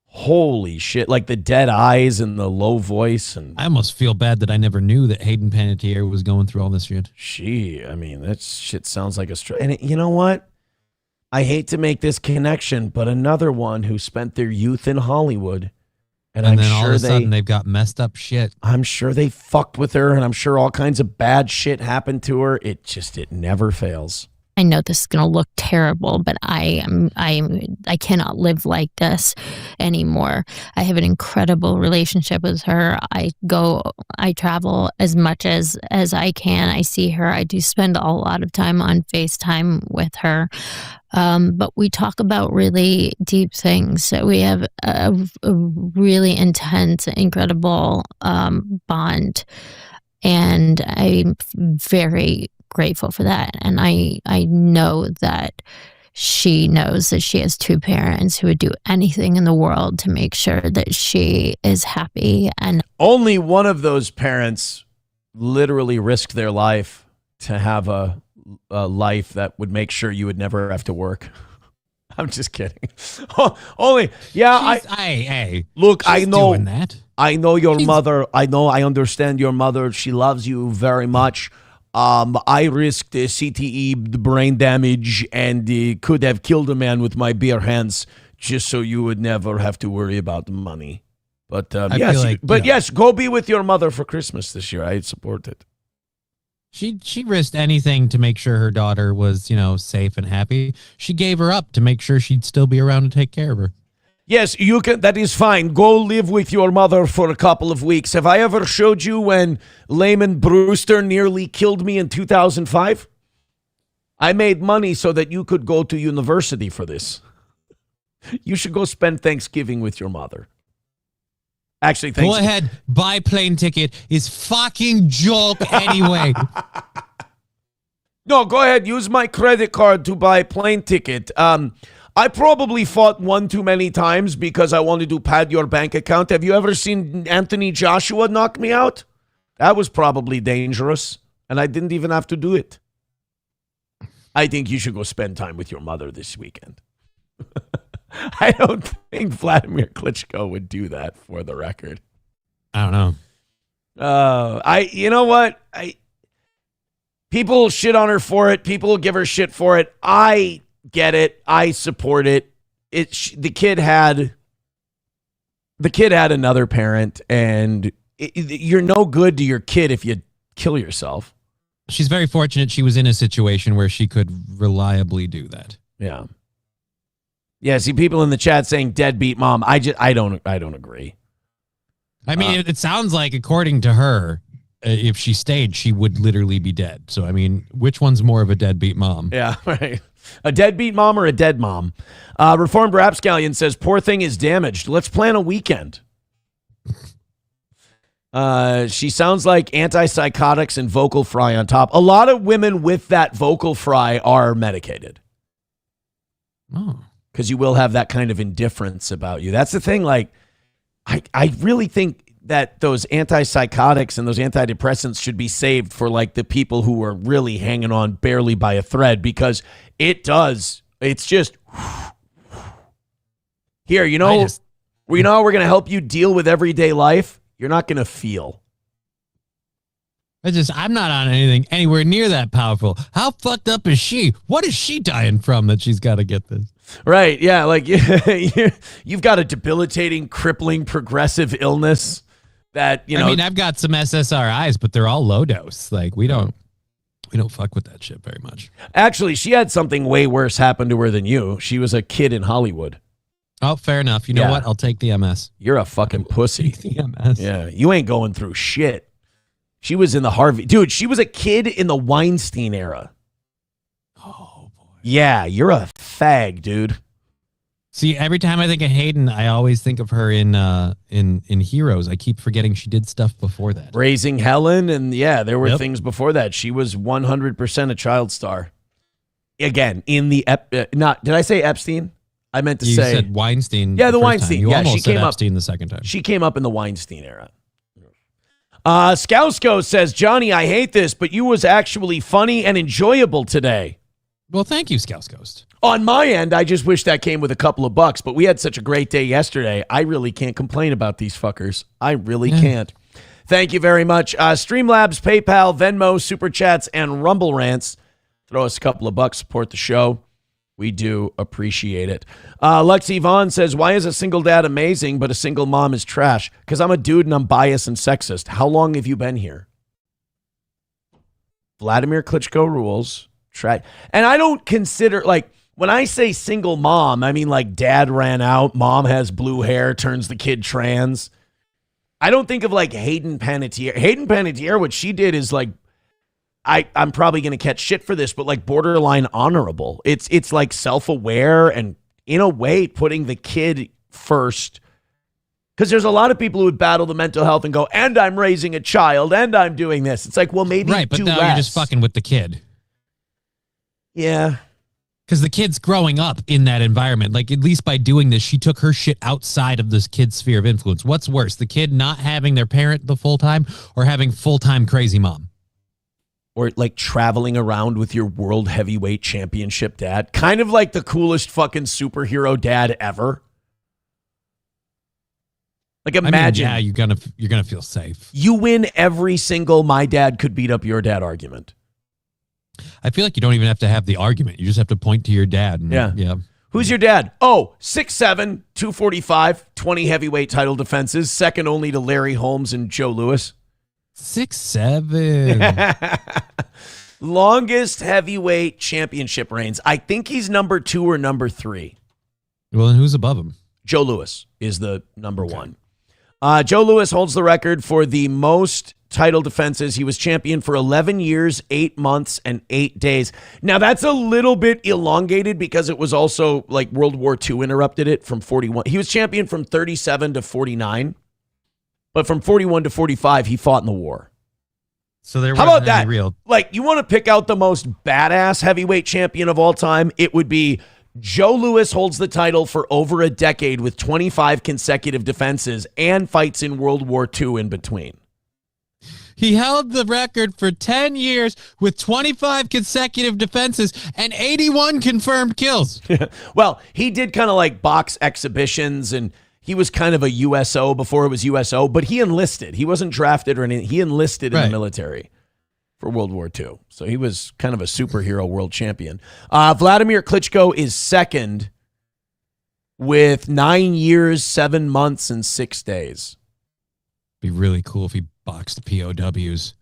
Holy shit, like the dead eyes and the low voice. And I almost feel bad that I never knew that Hayden Panettiere was going through all this shit. That shit sounds like and you know what? I hate to make this connection, but another one who spent their youth in Hollywood. And then all of a sudden they've got messed up shit. I'm sure they fucked with her, and I'm sure all kinds of bad shit happened to her. It never fails. I know this is going to look terrible, but I cannot live like this anymore. I have an incredible relationship with her. I travel as much as I can. I see her. I do spend a lot of time on FaceTime with her. But we talk about really deep things. We have a really intense, incredible bond. And I'm very grateful for that. And I know that she knows that she has two parents who would do anything in the world to make sure that she is happy. And only one of those parents literally risked their life to have a life that would make sure you would never have to work. I'm just kidding. Look, I know that. I know your mother. I understand your mother. She loves you very much. I risked CTE, the brain damage, and could have killed a man with my bare hands just so you would never have to worry about the money. But yes, go be with your mother for Christmas this year. I support it. She risked anything to make sure her daughter was, safe and happy. She gave her up to make sure she'd still be around to take care of her. Yes, you can. That is fine. Go live with your mother for a couple of weeks. Have I ever showed you when Lehman Brewster nearly killed me in 2005? I made money so that you could go to university for this. You should go spend Thanksgiving with your mother. Actually, go ahead, buy plane ticket. Is fucking joke anyway. No, go ahead. Use my credit card to buy plane ticket. I probably fought one too many times because I wanted to pad your bank account. Have you ever seen Anthony Joshua knock me out? That was probably dangerous, and I didn't even have to do it. I think you should go spend time with your mother this weekend. I don't think Vladimir Klitschko would do that, for the record. I don't know. You know what? People shit on her for it. People give her shit for it. I get it. I support it. The kid had another parent, and you're no good to your kid if you kill yourself. She's very fortunate she was in a situation where she could reliably do that. Yeah. Yeah, see people in the chat saying deadbeat mom. I don't agree. I mean, it sounds like, according to her, if she stayed, she would literally be dead. So, I mean, which one's more of a deadbeat mom? Yeah, right. A deadbeat mom or a dead mom? Reformed Rapscallion says, poor thing is damaged. Let's plan a weekend. She sounds like antipsychotics and vocal fry on top. A lot of women with that vocal fry are medicated. Oh. Because you will have that kind of indifference about you. That's the thing. Like, I really think that those antipsychotics and those antidepressants should be saved for like the people who are really hanging on barely by a thread, because it's just here, how we're going to help you deal with everyday life. You're not going to feel. I'm not on anything anywhere near that powerful. How fucked up is she? What is she dying from that she's got to get this? Right. Yeah. Like you've got a debilitating, crippling, progressive illness that, I mean, I've got some SSRIs, but they're all low dose. Like we don't. We don't fuck with that shit very much. Actually, she had something way worse happen to her than you. She was a kid in Hollywood. Oh, fair enough. You know what? I'll take the MS. You're a fucking pussy. The MS. Yeah, you ain't going through shit. She was in the Harvey. Dude, she was a kid in the Weinstein era. Oh, boy. Yeah, you're a fag, dude. See, every time I think of Hayden, I always think of her in Heroes. I keep forgetting she did stuff before that. Raising Helen, and yeah, there were things before that. She was 100% a child star. Again, in the did I say Epstein? I meant to you say said Weinstein. Yeah, the first Weinstein. Time. You yeah, almost she said came Epstein up the second time. She came up in the Weinstein era. Skousko says, Johnny, I hate this, but you was actually funny and enjoyable today. Well, thank you, Skouskost. On my end, I just wish that came with a couple of bucks, but we had such a great day yesterday. I really can't complain about these fuckers. I really can't. Thank you very much. Streamlabs, PayPal, Venmo, Super Chats, and Rumble Rants. Throw us a couple of bucks, support the show. We do appreciate it. Lexi Vaughn says, why is a single dad amazing, but a single mom is trash? Because I'm a dude and I'm biased and sexist. How long have you been here? Vladimir Klitschko rules. And I don't consider, like, when I say single mom, I mean, like, dad ran out, mom has blue hair, turns the kid trans. I don't think of, like, Hayden Panettiere. Hayden Panettiere, what she did is, like, I'm probably going to catch shit for this, but like borderline honorable. It's like self-aware and in a way putting the kid first. Because there's a lot of people who would battle the mental health and go, and I'm raising a child and I'm doing this. It's like, well, maybe right, but do now less. you're just fucking with the kid. Yeah. Because the kid's growing up in that environment. Like, at least by doing this, she took her shit outside of this kid's sphere of influence. What's worse, the kid not having their parent the full time or having full-time crazy mom? Or like traveling around with your world heavyweight championship dad. Kind of like the coolest fucking superhero dad ever. Like imagine. I mean, yeah, you're gonna feel safe. You win every single my dad could beat up your dad argument. I feel like you don't even have to have the argument. You just have to point to your dad. And, yeah. Who's your dad? Oh, 6'7", 245, 20 heavyweight title defenses, second only to Larry Holmes and Joe Louis. 6'7". Longest heavyweight championship reigns. I think he's number 2 or number 3. Well, then who's above him? Joe Louis is the number 1. Joe Louis holds the record for the most title defenses. He was champion for 11 years, 8 months, and 8 days. Now, that's a little bit elongated because it was also like World War II interrupted it from 41. He was champion from 37 to 49. But from 41 to 45, he fought in the war. So there How wasn't about that? any real. Like, you want to pick out the most badass heavyweight champion of all time? It would be Joe Louis holds the title for over a decade with 25 consecutive defenses and fights in World War II in between. He held the record for 10 years with 25 consecutive defenses and 81 confirmed kills. Well, he did kind of like box exhibitions and he was kind of a USO before it was USO, but he enlisted. He wasn't drafted or anything. He enlisted in the military for World War II. So he was kind of a superhero world champion. Vladimir Klitschko is second with 9 years, 7 months, and 6 days. Be really cool if he boxed POWs.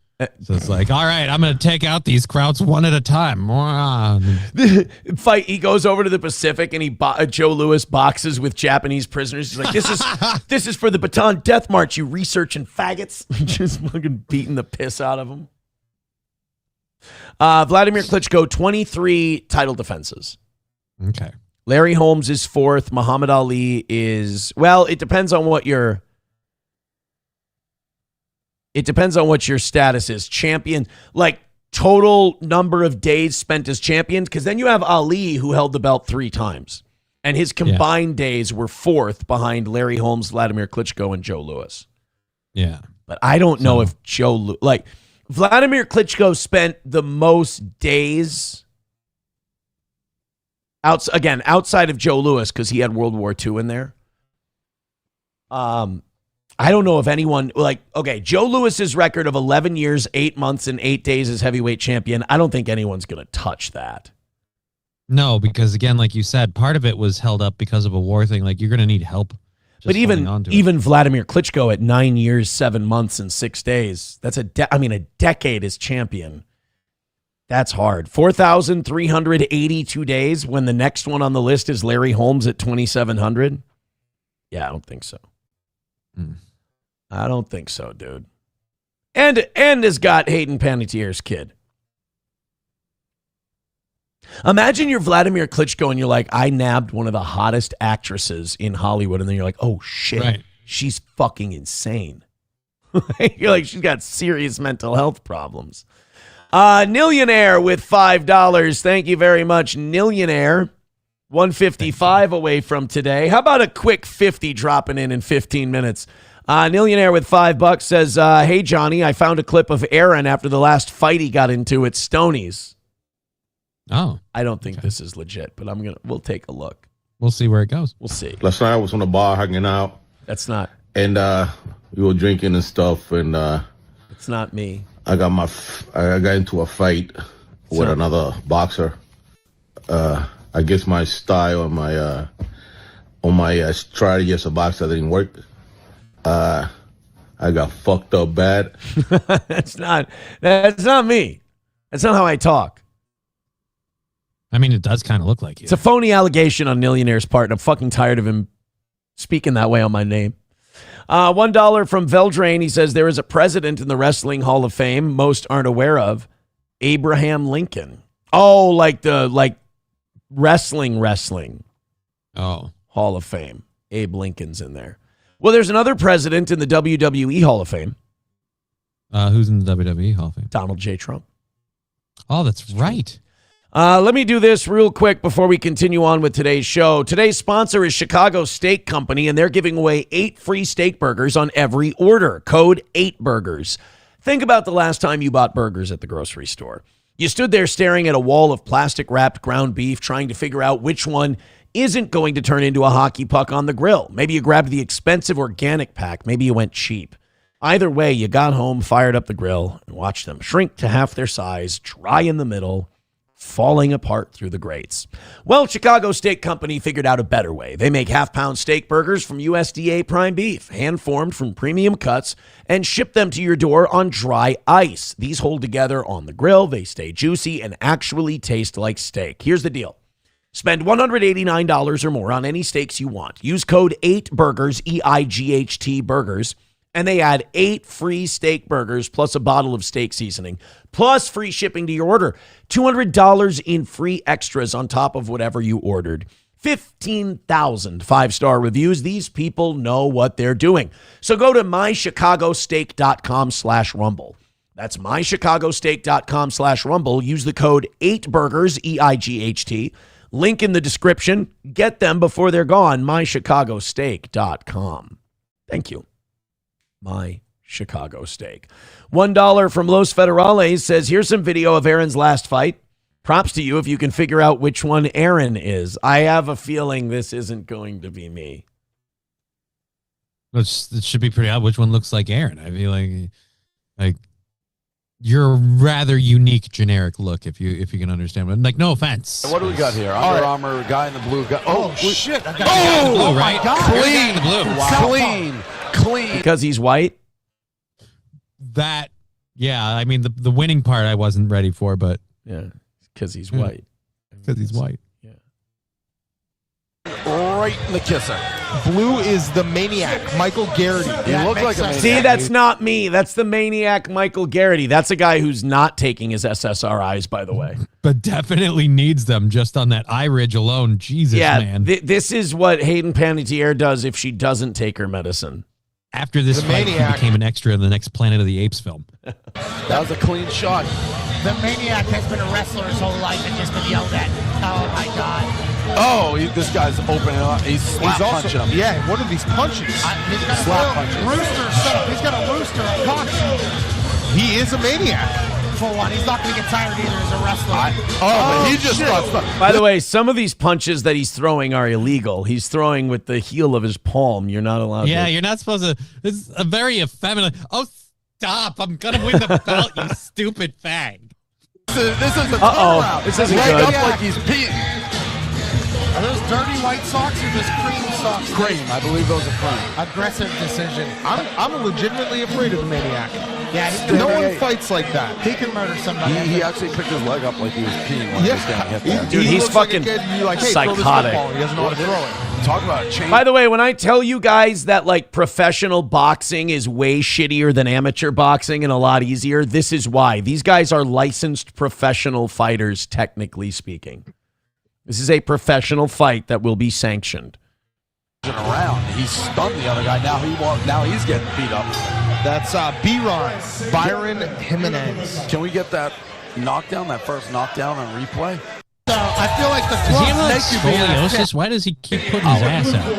So it's like, all right, I'm going to take out these krauts one at a time. Fight. He goes over to the Pacific and Joe Louis boxes with Japanese prisoners. He's like, this is for the Bataan Death March, you researching faggots. Just fucking beating the piss out of them. Vladimir Klitschko, 23 title defenses. Okay. Larry Holmes is 4th. Muhammad Ali is, well, it depends on what your status is. Champion, like total number of days spent as champion, because then you have Ali who held the belt 3 times. And his combined days were 4th behind Larry Holmes, Vladimir Klitschko, and Joe Louis. Yeah. But I don't know if Vladimir Klitschko spent the most days outside of Joe Louis because he had World War II in there. I don't know if anyone, Joe Louis's record of 11 years, 8 months, and 8 days as heavyweight champion, I don't think anyone's going to touch that. No, because again, like you said, part of it was held up because of a war thing. Like, you're going to need help. But even Vladimir Klitschko at 9 years, 7 months, and 6 days, that's a decade as champion. That's hard. 4,382 days when the next one on the list is Larry Holmes at 2,700. Yeah, I don't think so. I don't think so, dude. And has got Hayden Panettiere's kid. Imagine you're Vladimir Klitschko and you're like, I nabbed one of the hottest actresses in Hollywood. And then you're like, oh, shit, she's fucking insane. You're like, she's got serious mental health problems. Nillionaire with $5. Thank you very much, Nillionaire. 155 away from today. How about a quick 50 dropping in 15 minutes? Nillionaire with $5 says, hey, Johnny, I found a clip of Aaron after the last fight he got into at Stoney's. Oh. I don't think this is legit, but we'll take a look. We'll see where it goes. We'll see. Last night I was on the bar hanging out. That's not. And we were drinking and stuff, and it's not me. I got into a fight with another boxer. I guess my style and my strategy as a boxer didn't work. I got fucked up bad. That's not me. That's not how I talk. I mean, it does kind of look like you. It's a phony allegation on Nillionaire's part, and I'm fucking tired of him speaking that way on my name. $1 from Veldrain. He says, there is a president in the Wrestling Hall of Fame most aren't aware of. Abraham Lincoln. Oh, like wrestling. Oh. Hall of Fame. Abe Lincoln's in there. Well, there's another president in the WWE Hall of Fame. Who's in the WWE Hall of Fame? Donald J. Trump. Oh, that's right. Let me do this real quick before we continue on with today's show. Today's sponsor is Chicago Steak Company, and they're giving away 8 free steak burgers on every order. Code 8burgers. Think about the last time you bought burgers at the grocery store. You stood there staring at a wall of plastic-wrapped ground beef, trying to figure out which one isn't going to turn into a hockey puck on the grill. Maybe you grabbed the expensive organic pack. Maybe you went cheap. Either way, you got home, fired up the grill, and watched them shrink to half their size, dry in the middle, falling apart through the grates. Well, Chicago Steak Company figured out a better way. They make half-pound steak burgers from USDA prime beef, hand-formed from premium cuts, and ship them to your door on dry ice. These hold together on the grill, they stay juicy, and actually taste like steak. Here's the deal. Spend $189 or more on any steaks you want. Use code 8burgers, EIGHT burgers, and they add 8 free steak burgers plus a bottle of steak seasoning, plus free shipping to your order. $200 in free extras on top of whatever you ordered. 15,000 5-star reviews. These people know what they're doing. So go to mychicagosteak.com/rumble. That's mychicagosteak.com/rumble. Use the code 8burgers, EIGHT. Link in the description. Get them before they're gone. mychicagosteak.com. Thank you. My Chicago Steak. $1 from Los Federales says, here's some video of Aaron's last fight. Props to you if you can figure out which one Aaron is. I have a feeling this isn't going to be me. It should be pretty odd. Which one looks like Aaron? I feel like you're a rather unique generic look if you can understand. But like, no offense. What do we got here? Under Armour, guy in the blue. Oh shit! Guy in the blue, right? My God. Clean in the blue. Wow. Clean. Because he's white? Yeah, I mean, the winning part I wasn't ready for, but. Yeah, because he's white. Because he's white. Yeah. Right in the kisser. Blue is the maniac, Michael Garrity. He looks like a maniac. See, that's not me. That's the maniac Michael Garrity. That's a guy who's not taking his SSRIs, by the way. But definitely needs them just on that eye ridge alone. Jesus, man. This is what Hayden Panettiere does if she doesn't take her medicine. After this fight, he became an extra in the next Planet of the Apes film. That was a clean shot. The maniac has been a wrestler his whole life and just been yelled at. Oh, my God. Oh, this guy's opening up. He's slap punching him. Yeah, what are these punches? He's got slap punches. Rooster set up. He's got a rooster up punch. He is a maniac. For one, he's not going to get tired either as a wrestler. But he just got stuck. By the way, some of these punches that he's throwing are illegal. He's throwing with the heel of his palm. You're not allowed to. Yeah, you're not supposed to. This is a very effeminate. Oh, stop. I'm going to win the belt, you stupid fag. This is a turnaround. This isn't Leg good. up like he's peeing. Are those dirty white socks or just cream socks? Cream. I believe those are cream. Aggressive decision. I'm legitimately afraid of the maniac. Yeah, no one fights like that. He can murder somebody. He actually picked his leg up like he was peeing when he was getting hit there. Dude, he's fucking psychotic. He doesn't know how to throw it. Talk about a change. By the way, when I tell you guys that like professional boxing is way shittier than amateur boxing and a lot easier, this is why. These guys are licensed professional fighters, technically speaking. This is a professional fight that will be sanctioned. Around, he stunned the other guy. Now he's getting beat up. That's B-Ron, Byron Jimenez. Can we get that knockdown, that first knockdown on replay? I feel like the Does he club have like makes you be scoliosis? Why does he keep putting his ass out?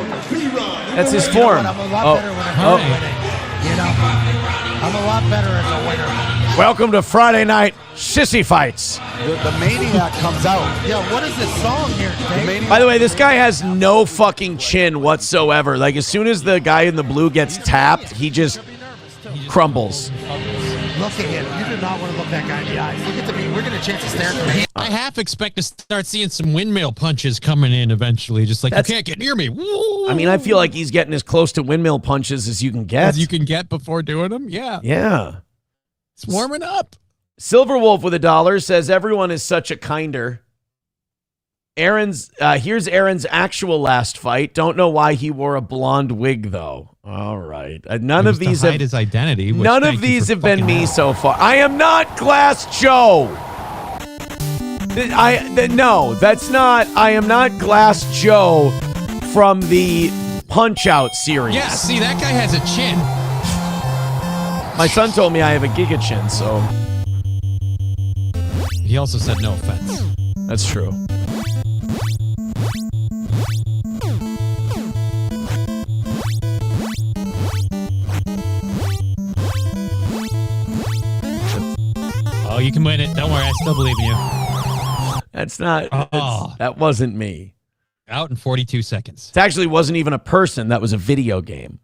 That's his form. I'm a lot better when I'm winning. You know, I'm a lot better as a winner. Welcome to Friday Night Sissy Fights. The maniac comes out. Yeah, what is this song here, Dave? By the way, this guy has no fucking chin whatsoever. Like, as soon as the guy in the blue gets tapped, he just crumbles. Look at him. You do not want to look that guy in the eyes. Look at me. We're going to chance to stare at him. I half expect to start seeing some windmill punches coming in eventually. Just like, you can't get near me. I mean, I feel like he's getting as close to windmill punches as you can get. As you can get before doing them? Yeah. Yeah. It's warming up. Silver Wolf with $1 says, everyone is such a kinder. Here's Aaron's actual last fight. Don't know why he wore a blonde wig, though. All right. None of these have his identity. None of these have been me so far. I am not Glass Joe. No, that's not. I am not Glass Joe from the Punch-Out series. Yeah, see, that guy has a chin. My son told me I have a giga chin, so. He also said no offense. That's true. Oh, you can win it. Don't worry. I still believe in you. That's not. That wasn't me. Out in 42 seconds. It actually wasn't even a person. That was a video game.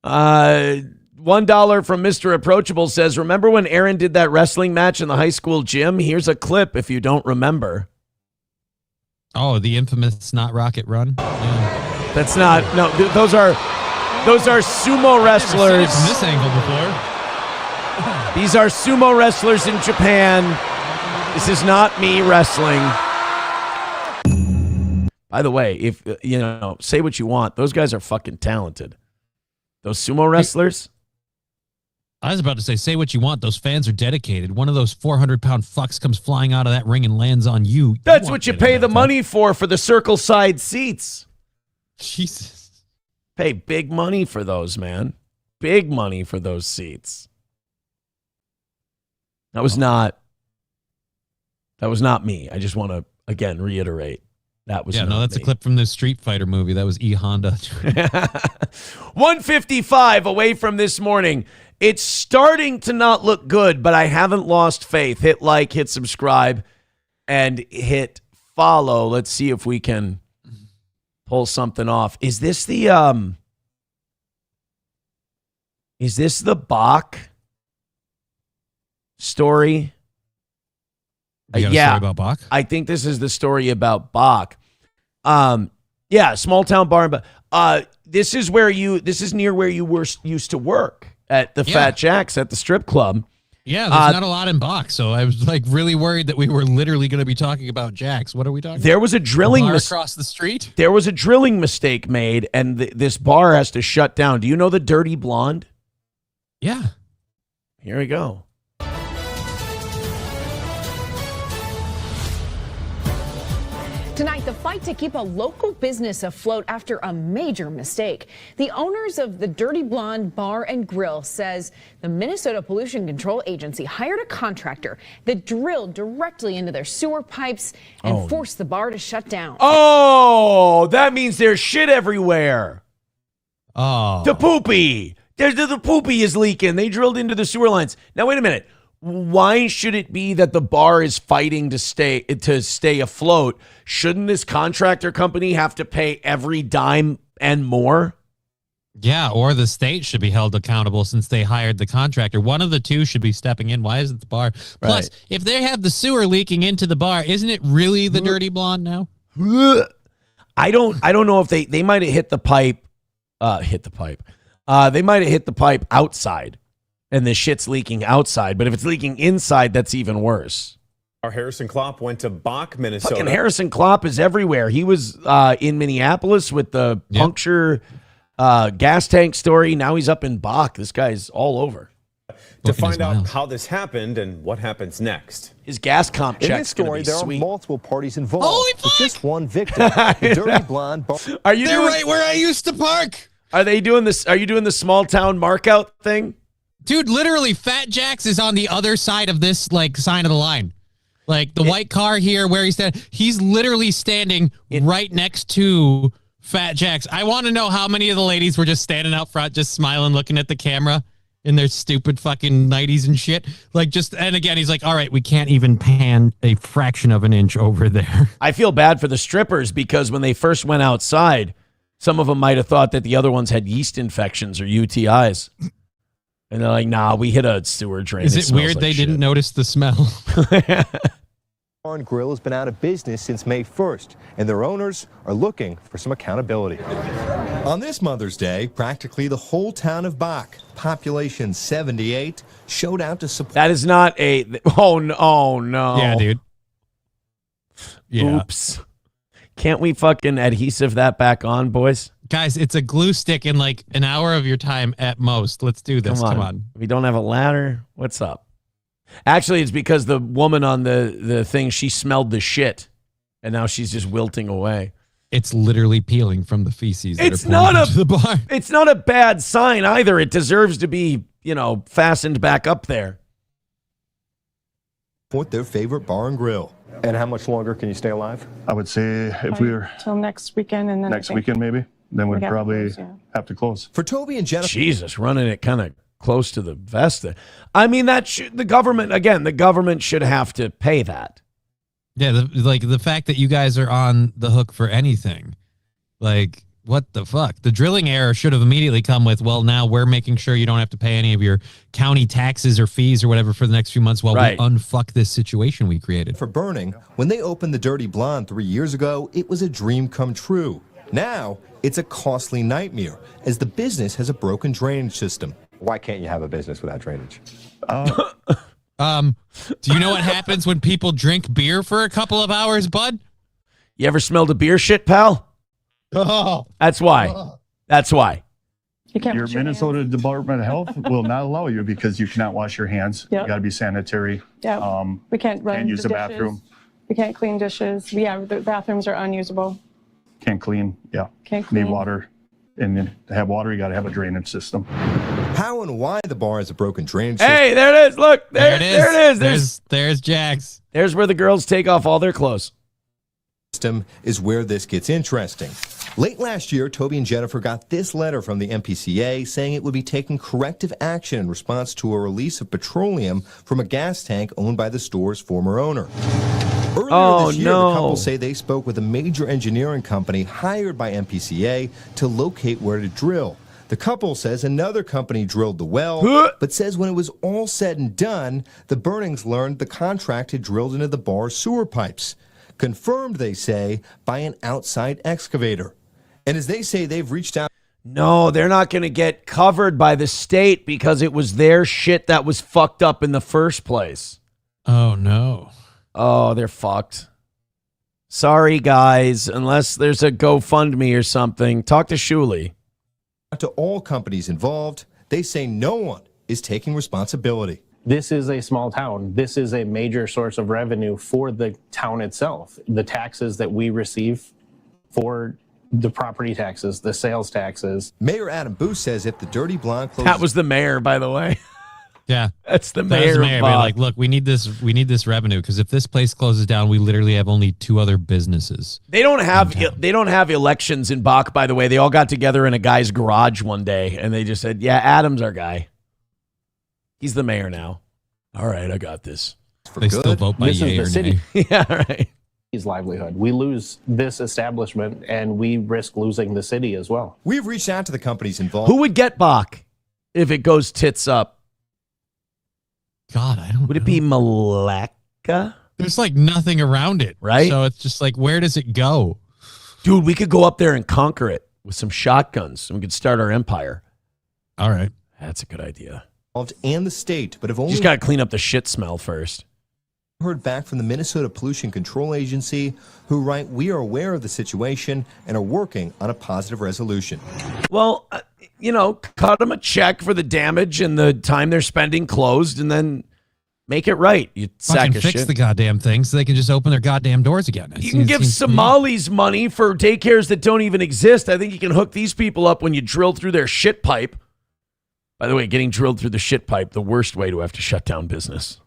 $1 from Mr. Approachable says, remember when Aaron did that wrestling match in the high school gym? Here's a clip if you don't remember. Oh, the infamous Snot Rocket Run? Yeah. That's not. No, those are sumo wrestlers. I've never seen it from this angle before. These are sumo wrestlers in Japan. This is not me wrestling. By the way, if say what you want, those guys are fucking talented. Those sumo wrestlers. I was about to say what you want. Those fans are dedicated. One of those 400-pound fucks comes flying out of that ring and lands on you. That's what you pay the money for the circle side seats. Jesus. Pay big money for those, man. Big money for those seats. That was not me. I just want to, again, reiterate. That was that's me. a clip from the Street Fighter movie. That was E. Honda. 155 away from this morning. It's starting to not look good, but I haven't lost faith. Hit like, hit subscribe, and hit follow. Let's see if we can pull something off. Is this the Bach story? You got a story about Bach? I think this is the story about Bach. Yeah, small town bar. But this is near where you used to work at the Fat Jacks at the strip club. Yeah, there's not a lot in Bach, so I was like really worried that we were literally going to be talking about Jacks. What are we talking about? There was a drilling across the street. There was a drilling mistake made, and this bar has to shut down. Do you know the Dirty Blonde? Yeah. Here we go. Tonight, the fight to keep a local business afloat after a major mistake. The owners of the Dirty Blonde Bar and Grill says the Minnesota Pollution Control Agency hired a contractor that drilled directly into their sewer pipes and forced the bar to shut down. Oh, that means there's shit everywhere. Oh. The poopy. The poopy is leaking. They drilled into the sewer lines. Now, wait a minute. Why should it be that the bar is fighting to stay afloat? Shouldn't this contractor company have to pay every dime and more? Yeah, or the state should be held accountable since they hired the contractor. One of the two should be stepping in. Why isn't the bar? Plus, if they have the sewer leaking into the bar, isn't it really the Dirty Blonde now? I don't know if they might have hit the pipe. They might have hit the pipe outside, and the shit's leaking outside. But if it's leaking inside, that's even worse. Our Harrison Klopp went to Bach, Minnesota. Fucking Harrison Klopp is everywhere. He was in Minneapolis with the puncture gas tank story. Now he's up in Bach. This guy's all over. To find out how this happened and what happens next. His gas comp check's In this story, there sweet. are multiple parties involved. Holy with just one victim. The Dirty Blonde. Are you They're doing, right where I used to park. Are they doing this? Are you doing the small town markout thing? Dude, literally, Fat Jack's is on the other side of this like sign of the line. Like the white car here where he's literally standing right next to Fat Jack's. I want to know how many of the ladies were just standing out front, just smiling, looking at the camera in their stupid fucking 90s and shit. And again, he's like, all right, we can't even pan a fraction of an inch over there. I feel bad for the strippers because when they first went outside, some of them might have thought that the other ones had yeast infections or UTIs. And they're like, nah, we hit a sewer drain. Is it weird they didn't notice the smell? Bar and Grill has been out of business since May 1st, and their owners are looking for some accountability. On this Mother's Day, practically the whole town of Bach, population 78, showed out to support. That is not a. Oh no. Yeah, dude. Yeah. Oops. Can't we fucking adhesive that back on, boys? Guys, it's a glue stick in like an hour of your time at most. Let's do this. Come on. We don't have a ladder. What's up? Actually, it's because the woman on the thing, she smelled the shit, and now she's just wilting away. It's literally peeling from the feces. It's not into the bar. It's not a bad sign either. It deserves to be, fastened back up there. Support their favorite bar and grill. And how much longer can you stay alive? I would say if we were till next weekend, and then next weekend maybe, then we'd probably have to close. For Toby and Jennifer. Jesus, running it kind of close to the vest. I mean, the government should have to pay that. Yeah, the fact that you guys are on the hook for anything, like what the fuck? The drilling error should have immediately come with, well, now we're making sure you don't have to pay any of your county taxes or fees or whatever for the next few months while we unfuck this situation we created. For Burning, when they opened the Dirty Blonde 3 years ago, it was a dream come true. Now, it's a costly nightmare as the business has a broken drainage system. Why can't you have a business without drainage? Do you know what happens when people drink beer for a couple of hours, bud? You ever smelled a beer shit, pal? Oh. That's why. That's why. Your Minnesota Department of Health will not allow you because you cannot wash your hands. Yep. You got to be sanitary. Yeah. We can't run. Can't use the dishes. bathroom. We can't clean dishes. Yeah, the bathrooms are unusable. Can't clean. Yeah. Can't clean. Need water. And then to have water, you got to have a drainage system. How and why the bar has a broken drainage system. Hey, there it is. Look, there it is. There's Jax. There's where the girls take off all their clothes. System is where this gets interesting. Late last year, Toby and Jennifer got this letter from the MPCA saying it would be taking corrective action in response to a release of petroleum from a gas tank owned by the store's former owner. Earlier this year, the couple say they spoke with a major engineering company hired by MPCA to locate where to drill. The couple says another company drilled the well, but says when it was all said and done, the Burnings learned the contract had drilled into the bar's sewer pipes. Confirmed, they say, by an outside excavator. And as they say, they've reached out. No, they're not going to get covered by the state because it was their shit that was fucked up in the first place. Oh, no. Oh, they're fucked. Sorry, guys. Unless there's a GoFundMe or something, talk to Shuley. To all companies involved, they say no one is taking responsibility. This is a small town. This is a major source of revenue for the town itself. The taxes that we receive for the property taxes, the sales taxes. Mayor Adam Booth says if the Dirty Blonde closes... That was the mayor, by the way. Yeah. That's the mayor. Being like, look, we need this revenue because if this place closes down, we literally have only 2 other businesses. They don't have elections in Bach, by the way. They all got together in a guy's garage one day and they just said, yeah, Adam's our guy. He's the mayor now. All right, I got this. They still vote by yay or nay. Yeah, right. livelihood. We lose this establishment, and we risk losing the city as well. We've reached out to the companies involved. Who would get Bach if it goes tits up? God, I don't Would it be Malacca? There's like nothing around it. Right? So it's just like, where does it go? Dude, we could go up there and conquer it with some shotguns, and we could start our empire. All right. That's a good idea. And the state, but have You only just got to clean up the shit smell first. heard back from the Minnesota Pollution Control Agency, who write, "We are aware of the situation and are working on a positive resolution." Well, cut them a check for the damage and the time they're spending closed, and then make it right. You sack Fucking of fix shit. the goddamn thing so they can just open their goddamn doors again. You can give Somalis money for daycares that don't even exist. I think you can hook these people up when you drill through their shit pipe. By the way, getting drilled through the shit pipe, the worst way to have to shut down business.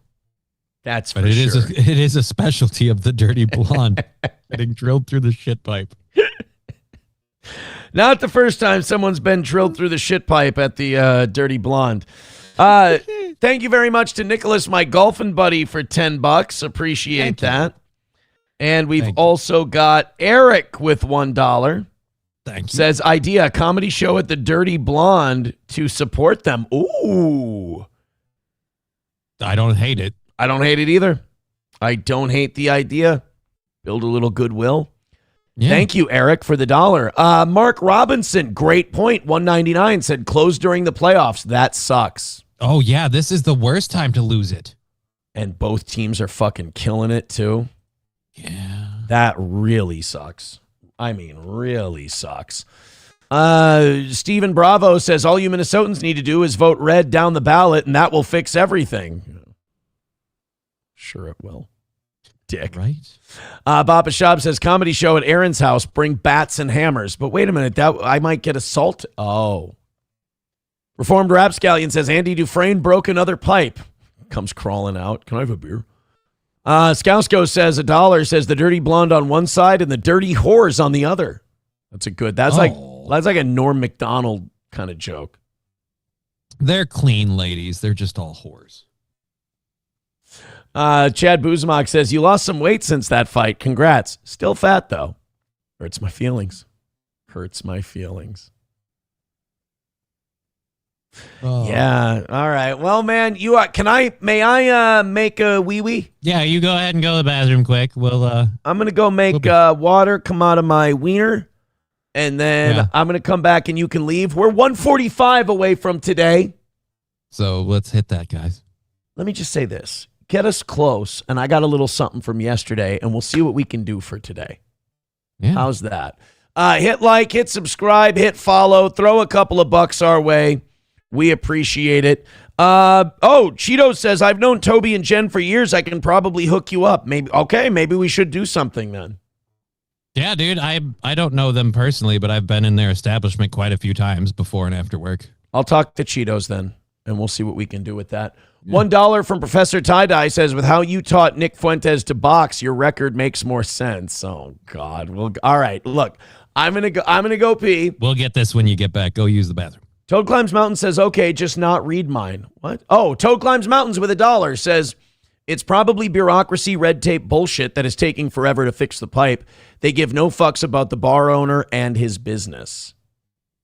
That's for But sure. it is a specialty of the Dirty Blonde, getting drilled through the shit pipe. Not the first time someone's been drilled through the shit pipe at the Dirty Blonde. Thank you very much to Nicholas, my golfing buddy, for $10. Appreciate that. And we've also got Eric with $1. Thank you. Says, idea, comedy show at the Dirty Blonde to support them. Ooh. I don't hate it. I don't hate it either. I don't hate the idea. Build a little goodwill. Yeah. Thank you, Eric, for the $1. Mark Robinson, great point. 199 said close during the playoffs. That sucks. Oh, yeah. This is the worst time to lose it. And both teams are fucking killing it, too. Yeah. That really sucks. I mean, really sucks. Stephen Bravo says all you Minnesotans need to do is vote red down the ballot, and that will fix everything. Sure it will. Dick. Right. Baba Shab says comedy show at Aaron's house. Bring bats and hammers. But wait a minute, that I might get assaulted. Oh. Reformed Rapscallion says Andy Dufresne broke another pipe. Comes crawling out. Can I have a beer? Skousko says $1. Says the Dirty Blonde on one side and the Dirty Whores on the other. That's a good. That's like a Norm Macdonald kind of joke. They're clean ladies. They're just all whores. Chad Buzmak says, you lost some weight since that fight. Congrats. Still fat, though. Hurts my feelings. Hurts my feelings. Oh. Yeah. All right. Well, man, may I make a wee-wee? Yeah, you go ahead and go to the bathroom quick. I'm going to go make water come out of my wiener, and then I'm going to come back and you can leave. We're 1:45 away from today. So let's hit that, guys. Let me just say this. Get us close, and I got a little something from yesterday, and we'll see what we can do for today. Yeah. How's that? Hit like, hit subscribe, hit follow, throw a couple of bucks our way. We appreciate it. Cheeto says, I've known Toby and Jen for years. I can probably hook you up. Maybe we should do something then. Yeah, dude, I don't know them personally, but I've been in their establishment quite a few times before and after work. I'll talk to Cheetos then, and we'll see what we can do with that. $1 from Professor Tie-Dye says, with how you taught Nick Fuentes to box, your record makes more sense. Oh, God. Well, all right, look, I'm gonna go pee. We'll get this when you get back. Go use the bathroom. Toad Climbs Mountain says, okay, just not read mine. What? Oh, Toad Climbs Mountains with $1 says, it's probably bureaucracy, red tape bullshit that is taking forever to fix the pipe. They give no fucks about the bar owner and his business.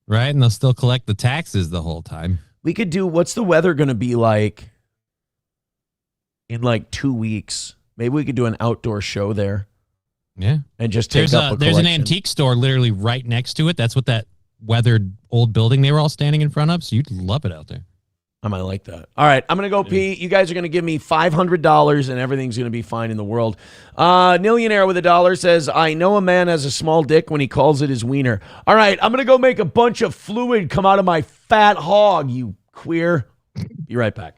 Right, and they'll still collect the taxes the whole time. We could do, what's the weather going to be like in like 2 weeks? Maybe we could do an outdoor show there. Yeah. And just take up a There's an collection. antique store literally right next to it. That's what that weathered old building they were all standing in front of. So you'd love it out there. I might like that. All right, I'm going to go pee. You guys are going to give me $500 and everything's going to be fine in the world. Millionaire with $1 says, I know a man has a small dick when he calls it his wiener. All right, I'm going to go make a bunch of fluid come out of my fat hog, you queer. Be right back.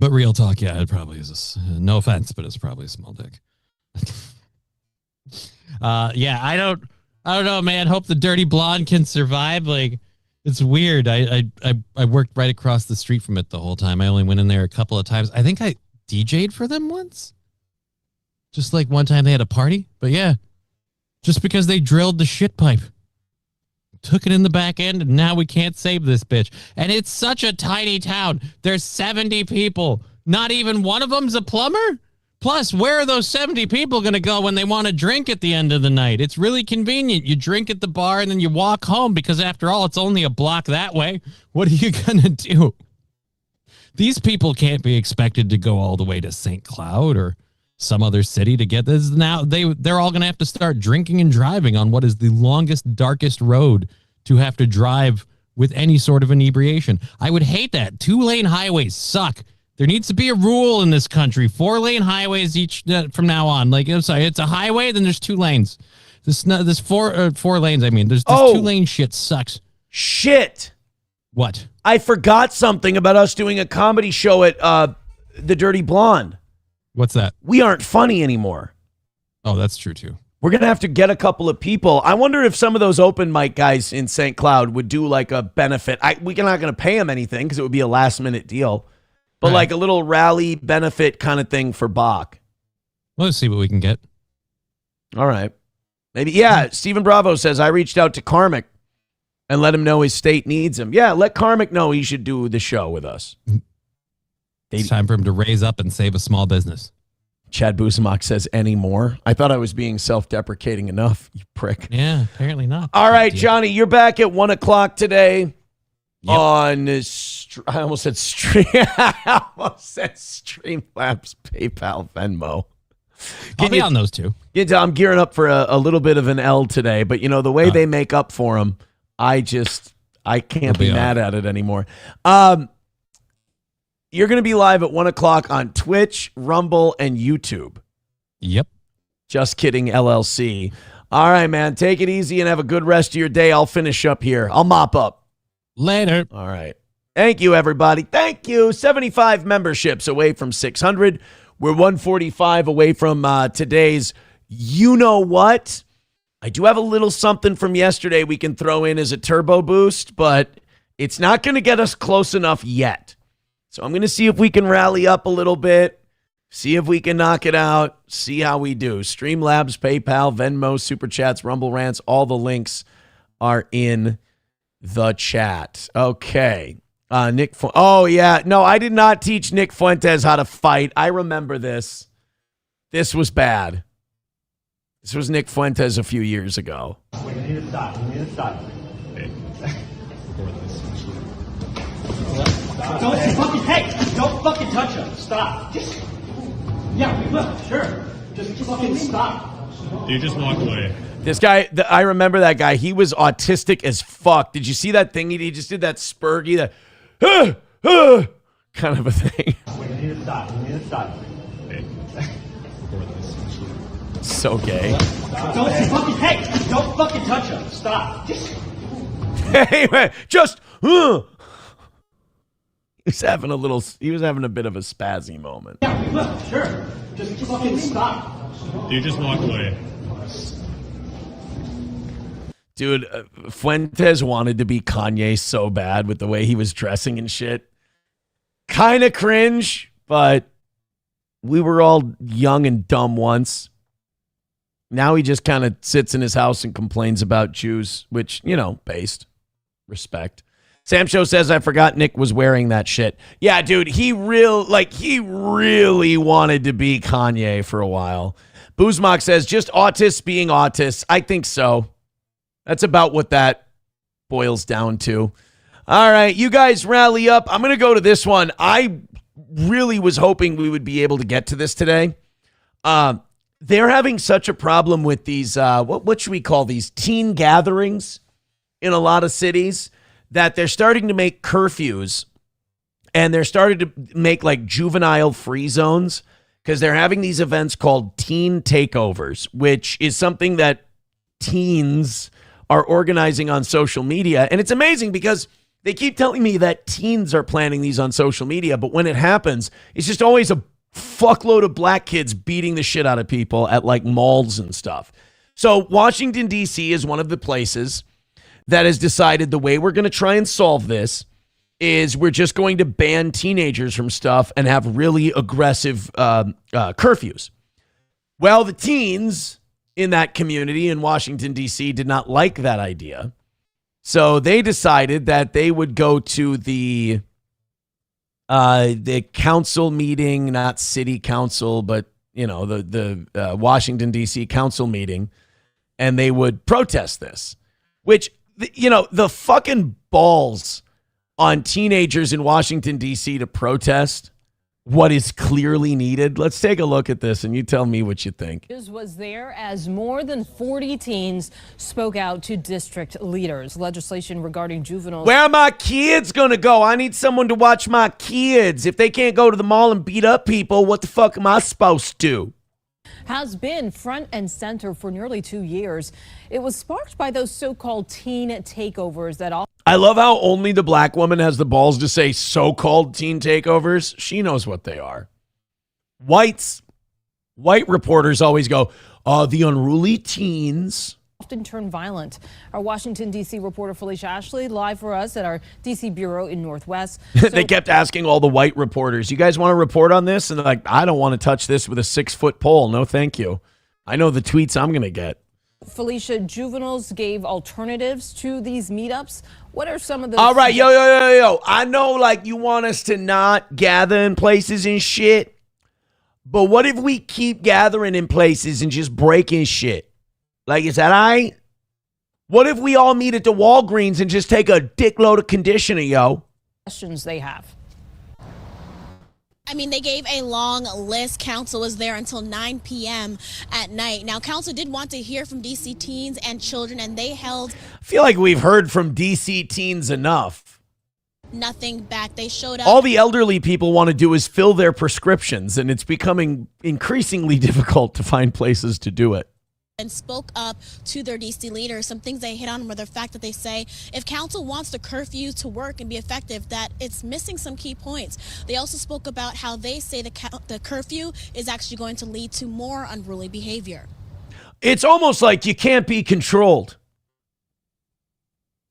But real talk, yeah, it probably is. No offense, but it's probably a small dick. Yeah, I don't know, man. Hope the Dirty Blonde can survive. Like, it's weird. I worked right across the street from it the whole time. I only went in there a couple of times. I think I DJ'd for them once. Just like one time they had a party. But yeah, just because they drilled the shit pipe. Took it in the back end, and now we can't save this bitch. And it's such a tiny town. There's 70 people. Not even one of them's a plumber? Plus, where are those 70 people going to go when they want to drink at the end of the night? It's really convenient. You drink at the bar and then you walk home because, after all, it's only a block that way. What are you going to do? These people can't be expected to go all the way to St. Cloud or some other city to get this. Now they're all going to have to start drinking and driving on what is the longest, darkest road to have to drive with any sort of inebriation. I would hate that. 2-lane highways suck. There needs to be a rule in this country. 4-lane highways each from now on. Like, I'm sorry, it's a highway, then there's 2 lanes. This four lanes, I mean. This 2-lane shit sucks. Shit. What? I forgot something about us doing a comedy show at The Dirty Blonde. What's that? We aren't funny anymore. Oh, that's true, too. We're going to have to get a couple of people. I wonder if some of those open mic guys in St. Cloud would do like a benefit. We're not going to pay them anything because it would be a last-minute deal. But like a little rally benefit kind of thing for Bach. Let's see what we can get. All right. Maybe, yeah, Stephen Bravo says, I reached out to Carmick and let him know his state needs him. Yeah, let Carmick know he should do the show with us. It's time for him to raise up and save a small business. Chad Busamach says, any more? I thought I was being self-deprecating enough, you prick. Yeah, apparently not. All right, Johnny, you're back at 1 o'clock today. Yep. On I almost said Streamlabs, PayPal, Venmo. I'll be on those two. I'm gearing up for a little bit of an L today, but you know the way they make up for them, I can't be mad at it anymore. You're going to be live at 1 o'clock on Twitch, Rumble, and YouTube. Yep. Just kidding, LLC. All right, man. Take it easy and have a good rest of your day. I'll finish up here. I'll mop up. Later. All right. Thank you, everybody. Thank you. 75 memberships away from 600. We're 145 away from today's you know what. I do have a little something from yesterday we can throw in as a turbo boost, but it's not going to get us close enough yet. So I'm going to see if we can rally up a little bit, see if we can knock it out, see how we do. Streamlabs, PayPal, Venmo, Super Chats, Rumble Rants, all the links are in the chat. Okay. Nick oh, yeah. No, I did not teach Nick Fuentes how to fight. I remember this. This was bad. This was Nick Fuentes a few years ago. Wait, you need to stop. You need to stop. Don't fucking touch him. Stop. Yeah, we will. Sure. Just fucking stop. You just walk away. This guy, I remember that guy. He was autistic as fuck. Did you see that thing? He just did that spurgy, that kind of a thing. Wait, you need to stop. You need to stop. So gay. Don't fucking touch him. Stop. Hey, man, just. He was having a bit of a spazzy moment. Yeah, we will. Sure. Just fucking stop. You just walk away. Dude, Fuentes wanted to be Kanye so bad with the way he was dressing and shit. Kind of cringe, but we were all young and dumb once. Now he just kind of sits in his house and complains about Jews, which, based. Respect. Sam Show says, I forgot Nick was wearing that shit. Yeah, dude, he really wanted to be Kanye for a while. Boozmock says, just autists being autists. I think so. That's about what that boils down to. All right, you guys rally up. I'm going to go to this one. I really was hoping we would be able to get to this today. They're having such a problem with these, what should we call these, teen gatherings in a lot of cities, that they're starting to make curfews, and they're starting to make like juvenile free zones, because they're having these events called teen takeovers, which is something that teens are organizing on social media. And it's amazing because they keep telling me that teens are planning these on social media, but when it happens, it's just always a fuckload of black kids beating the shit out of people at like malls and stuff. So Washington, D.C. is one of the places that has decided the way we're going to try and solve this is we're just going to ban teenagers from stuff and have really aggressive curfews. Well, the teens in that community in Washington, D.C. did not like that idea. So they decided that they would go to the council meeting, not city council, but the Washington, D.C. council meeting, and they would protest this, which, the fucking balls on teenagers in Washington, D.C. to protest what is clearly needed. Let's take a look at this and you tell me what you think. Was there as more than 40 teens spoke out to district leaders. Legislation regarding juveniles. Where are my kids gonna go? I need someone to watch my kids. If they can't go to the mall and beat up people, what the fuck am I supposed to do? Has been front and center for nearly 2 years. It was sparked by those so-called teen takeovers that all. I love how only the black woman has the balls to say so-called teen takeovers. She knows what they are. White reporters always go, the unruly teens. Often turn violent. Our Washington, D.C. reporter Felicia Ashley live for us at our D.C. bureau in Northwest. They kept asking all the white reporters, you guys want to report on this? And they're like, I don't want to touch this with a 6-foot pole. No, thank you. I know the tweets I'm going to get. Felicia, juveniles gave alternatives to these meetups. What are some of the... All right, yo. I know, you want us to not gather in places and shit. But what if we keep gathering in places and just breaking shit? Is that all right? What if we all meet at the Walgreens and just take a dickload of conditioner, yo? Questions they have. I mean, they gave a long list. Council was there until 9 p.m. at night. Now, council did want to hear from D.C. teens and children, and they held... I feel like we've heard from D.C. teens enough. Nothing back. They showed up. All the elderly people want to do is fill their prescriptions, and it's becoming increasingly difficult to find places to do it. And spoke up to their D.C. leaders. Some things they hit on were the fact that they say if council wants the curfew to work and be effective, that it's missing some key points. They also spoke about how they say the curfew is actually going to lead to more unruly behavior. It's almost like you can't be controlled.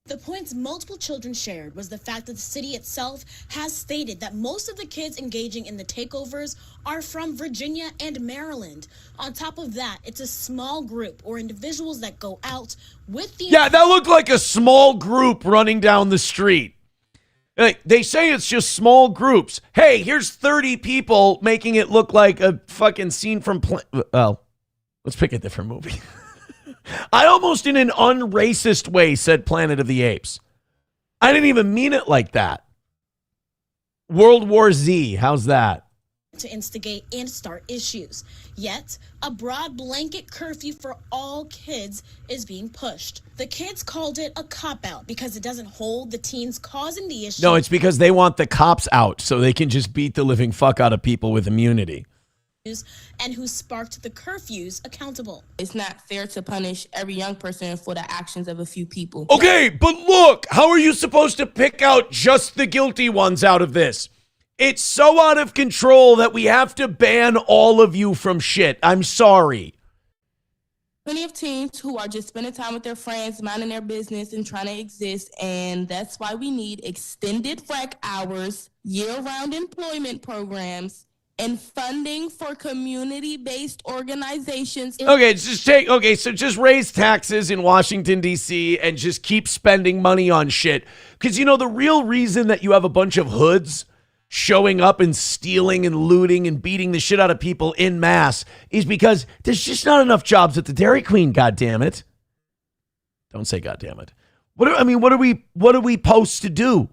The points multiple children shared was the fact that the city itself has stated that most of the kids engaging in the takeovers are from Virginia and Maryland. On top of that, it's a small group or individuals that go out with the... Yeah, that looked like a small group running down the street. They say it's just small groups. Hey, here's 30 people making it look like a fucking scene from... Well, let's pick a different movie. I almost in an unracist way said Planet of the Apes. I didn't even mean it like that. World War Z, how's that? To instigate and start issues. Yet, a broad blanket curfew for all kids is being pushed. The kids called it a cop-out because it doesn't hold the teens causing the issue. No, it's because they want the cops out so they can just beat the living fuck out of people with immunity. And who sparked the curfews accountable. It's not fair to punish every young person for the actions of a few people. Okay, but look, how are you supposed to pick out just the guilty ones out of this? It's so out of control that we have to ban all of you from shit. I'm sorry. Plenty of teens who are just spending time with their friends, minding their business and trying to exist. And that's why we need extended rec hours, year-round employment programs, and funding for community-based organizations. Okay, so just raise taxes in Washington, D.C. and just keep spending money on shit. Because, the real reason that you have a bunch of hoods showing up and stealing and looting and beating the shit out of people en masse is because there's just not enough jobs at the Dairy Queen, goddammit. Don't say goddammit. What are we supposed to do?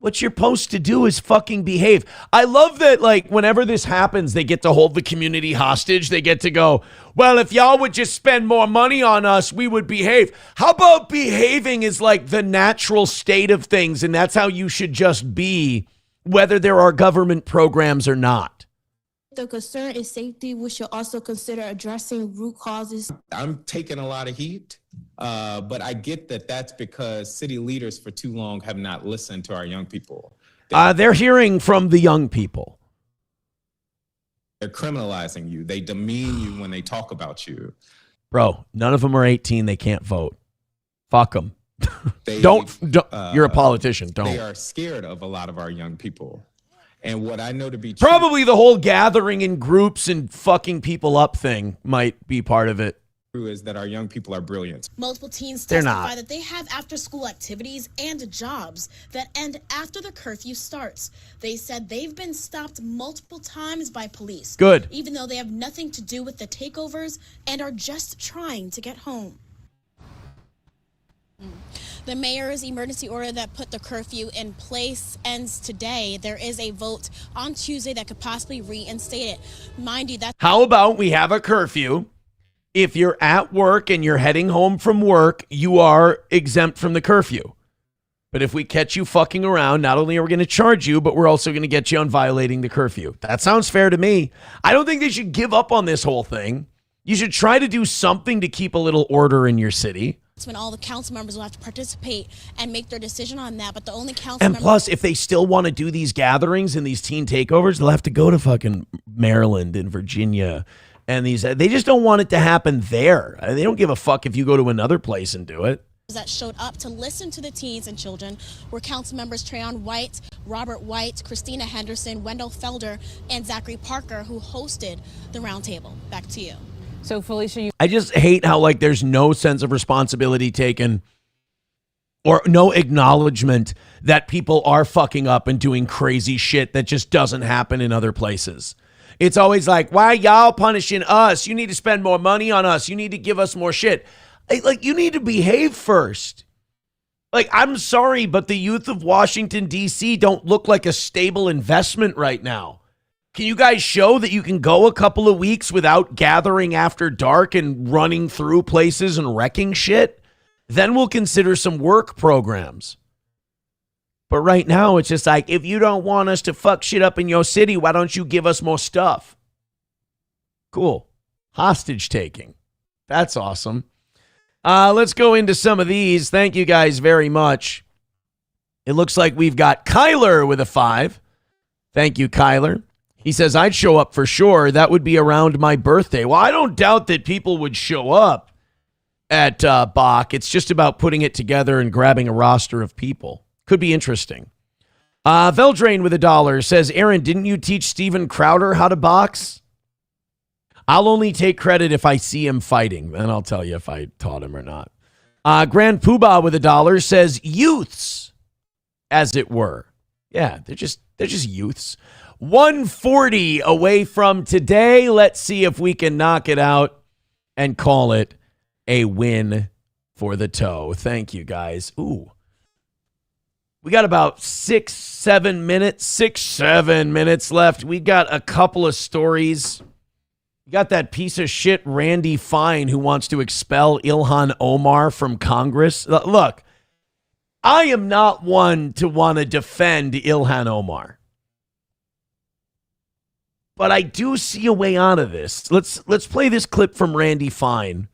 What you're supposed to do is fucking behave. I love that, whenever this happens, they get to hold the community hostage. They get to go, well, if y'all would just spend more money on us, we would behave. How about behaving is the natural state of things, and that's how you should just be, whether there are government programs or not. The concern is safety. We should also consider addressing root causes. I'm taking a lot of heat, but I get that that's because city leaders for too long have not listened to our young people. They're hearing from the young people. They're criminalizing you. They demean you when they talk about you. Bro, none of them are 18. They can't vote. Fuck them. Don't. You're a politician. Don't. They are scared of a lot of our young people. And what I know to be probably the whole gathering in groups and fucking people up thing might be part of it. is that our young people are brilliant. Multiple teens They're testify not. that they have after-school activities and jobs that end after the curfew starts. They said they've been stopped multiple times by police. Good. Even though they have nothing to do with the takeovers and are just trying to get home. The mayor's emergency order that put the curfew in place ends today. There is a vote on Tuesday that could possibly reinstate it. Mind you, that's... How about we have a curfew? If you're at work and you're heading home from work, you are exempt from the curfew. But if we catch you fucking around, not only are we going to charge you, but we're also going to get you on violating the curfew. That sounds fair to me. I don't think they should give up on this whole thing. You should try to do something to keep a little order in your city. That's when all the council members will have to participate and make their decision on that. But the only council And plus, if they still want to do these gatherings and these teen takeovers, they'll have to go to fucking Maryland and Virginia. And they just don't want it to happen there. They don't give a fuck if you go to another place and do it. That showed up to listen to the teens and children were council members Trayon White, Robert White, Christina Henderson, Wendell Felder, and Zachary Parker, who hosted the roundtable. Back to you. So, Felicia, I just hate how there's no sense of responsibility taken or no acknowledgement that people are fucking up and doing crazy shit that just doesn't happen in other places. It's always like, why y'all punishing us? You need to spend more money on us. You need to give us more shit. You need to behave first. I'm sorry, but the youth of Washington, D.C. don't look like a stable investment right now. Can you guys show that you can go a couple of weeks without gathering after dark and running through places and wrecking shit? Then we'll consider some work programs. But right now, it's just like, if you don't want us to fuck shit up in your city, why don't you give us more stuff? Cool. Hostage taking. That's awesome. Let's go into some of these. Thank you guys very much. It looks like we've got Kyler with a 5. Thank you, Kyler. He says, I'd show up for sure. That would be around my birthday. Well, I don't doubt that people would show up at Bach. It's just about putting it together and grabbing a roster of people. Could be interesting. Veldrain with $1 says, Aaron, didn't you teach Steven Crowder how to box? I'll only take credit if I see him fighting. Then I'll tell you if I taught him or not. Grand Poobah with $1 says, youths, as it were. Yeah, they're just youths. 140 away from today. Let's see if we can knock it out and call it a win for the toe. Thank you, guys. Ooh. We got about 6-7 minutes left. We got a couple of stories. We got that piece of shit Randy Fine who wants to expel Ilhan Omar from Congress. Look, I am not one to want to defend Ilhan Omar. But I do see a way out of this. Let's play this clip from Randy Fine.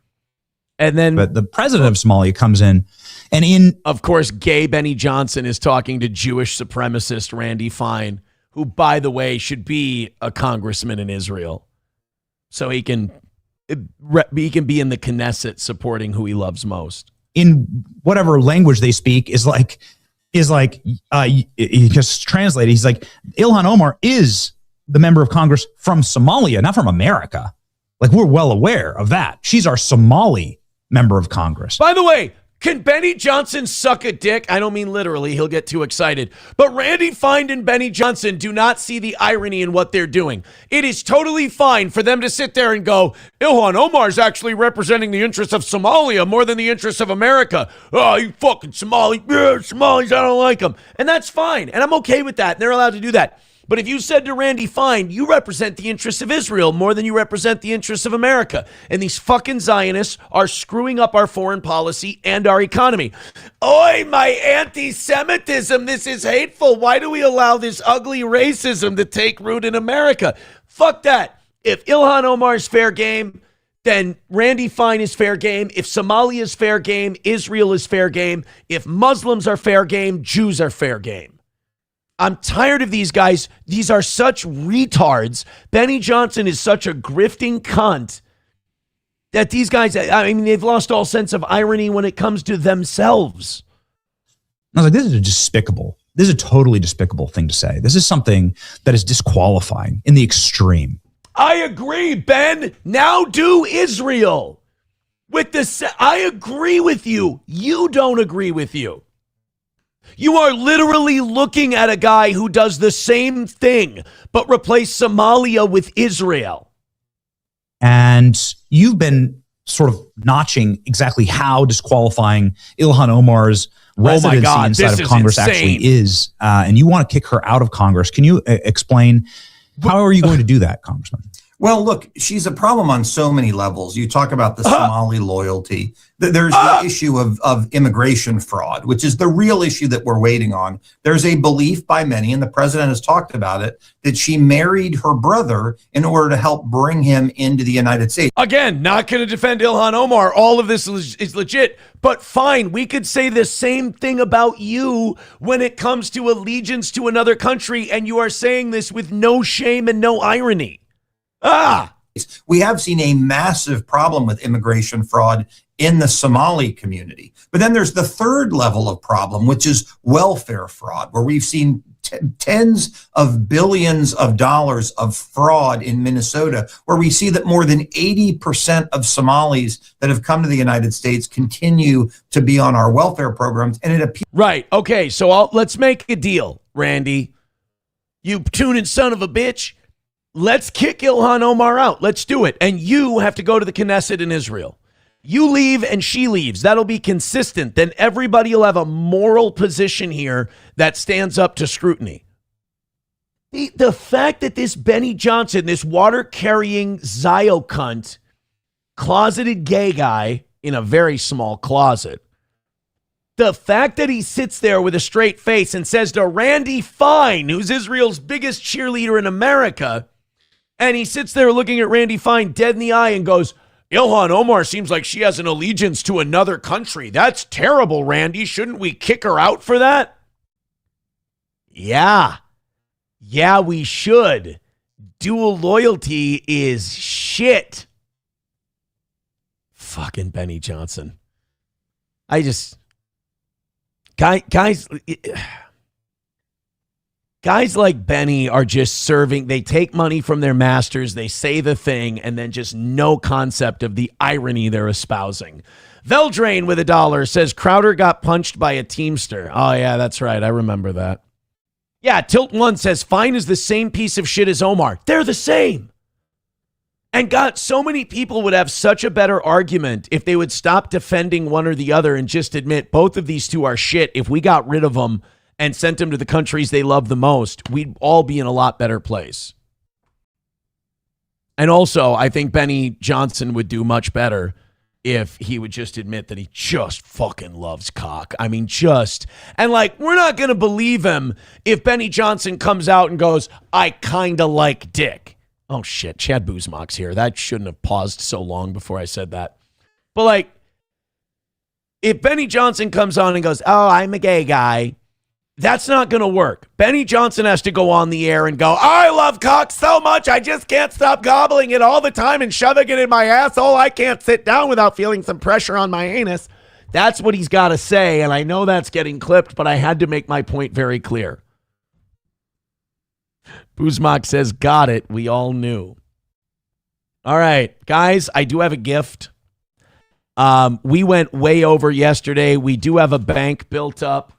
And then but the president of Somalia comes in, and of course, gay Benny Johnson is talking to Jewish supremacist Randy Fine, who, by the way, should be a congressman in Israel. So he can be in the Knesset supporting who he loves most. In whatever language they speak he just translated. He's like, Ilhan Omar is the member of Congress from Somalia, not from America. We're well aware of that. She's our Somali member of Congress. By the way, can Benny Johnson suck a dick? I don't mean literally. He'll get too excited. But Randy Fine and Benny Johnson do not see the irony in what they're doing. It is totally fine for them to sit there and go, Ilhan Omar's actually representing the interests of Somalia more than the interests of America. Oh, you fucking Somali. Yeah, Somalis, I don't like them. And that's fine. And I'm okay with that. They're allowed to do that. But if you said to Randy Fine, you represent the interests of Israel more than you represent the interests of America, and these fucking Zionists are screwing up our foreign policy and our economy. Oi, my anti-Semitism, this is hateful. Why do we allow this ugly racism to take root in America? Fuck that. If Ilhan Omar is fair game, then Randy Fine is fair game. If Somalia is fair game, Israel is fair game. If Muslims are fair game, Jews are fair game. I'm tired of these guys. These are such retards. Benny Johnson is such a grifting cunt that these guys, they've lost all sense of irony when it comes to themselves. I was like, this is a totally despicable thing to say. This is something that is disqualifying in the extreme. I agree, Ben. Now do Israel. I agree with you. You don't agree with you. You are literally looking at a guy who does the same thing, but replace Somalia with Israel. And you've been sort of notching exactly how disqualifying Ilhan Omar's residency inside of Congress actually is. And you want to kick her out of Congress. Can you explain how are you going to do that, Congressman? Well, look, she's a problem on so many levels. You talk about the Somali loyalty. There's the issue of immigration fraud, which is the real issue that we're waiting on. There's a belief by many, and the president has talked about it, that she married her brother in order to help bring him into the United States. Again, not going to defend Ilhan Omar. All of this is legit. But fine, we could say the same thing about you when it comes to allegiance to another country, and you are saying this with no shame and no irony. We have seen a massive problem with immigration fraud in the Somali community. But then there's the third level of problem, which is welfare fraud, where we've seen tens of billions of dollars of fraud in Minnesota, where we see that more than 80% of Somalis that have come to the United States continue to be on our welfare programs. And it appears. Right. Okay. So let's make a deal, Randy. You tuning son of a bitch. Let's kick Ilhan Omar out. Let's do it. And you have to go to the Knesset in Israel. You leave and she leaves. That'll be consistent. Then everybody will have a moral position here that stands up to scrutiny. The fact that this Benny Johnson, this water-carrying Zio cunt, closeted gay guy in a very small closet, the fact that he sits there with a straight face and says to Randy Fine, who's Israel's biggest cheerleader in America, and he sits there looking at Randy Fine dead in the eye and goes, Ilhan Omar seems like she has an allegiance to another country. That's terrible, Randy. Shouldn't we kick her out for that? Yeah. Yeah, we should. Dual loyalty is shit. Fucking Benny Johnson. Guys like Benny are just serving. They take money from their masters. They say the thing and then just no concept of the irony they're espousing. Veldrain with $1 says Crowder got punched by a Teamster. Oh, yeah, that's right. I remember that. Yeah, Tilt1 says Fine is the same piece of shit as Omar. They're the same. And God, so many people would have such a better argument if they would stop defending one or the other and just admit both of these two are shit. If we got rid of them and sent them to the countries they love the most, we'd all be in a lot better place. And also, I think Benny Johnson would do much better if he would just admit that he just fucking loves cock. I mean, just. And like, we're not going to believe him if Benny Johnson comes out and goes, I kind of like dick. Oh, shit. Chad Boozmock's here. That shouldn't have paused so long before I said that. But like, if Benny Johnson comes on and goes, oh, I'm a gay guy, that's not going to work. Benny Johnson has to go on the air and go, I love cock so much, I just can't stop gobbling it all the time and shoving it in my asshole. I can't sit down without feeling some pressure on my anus. That's what he's got to say, and I know that's getting clipped, but I had to make my point very clear. Boozmock says, got it. We all knew. All right, guys, I do have a gift. We went way over yesterday. We do have a bank built up.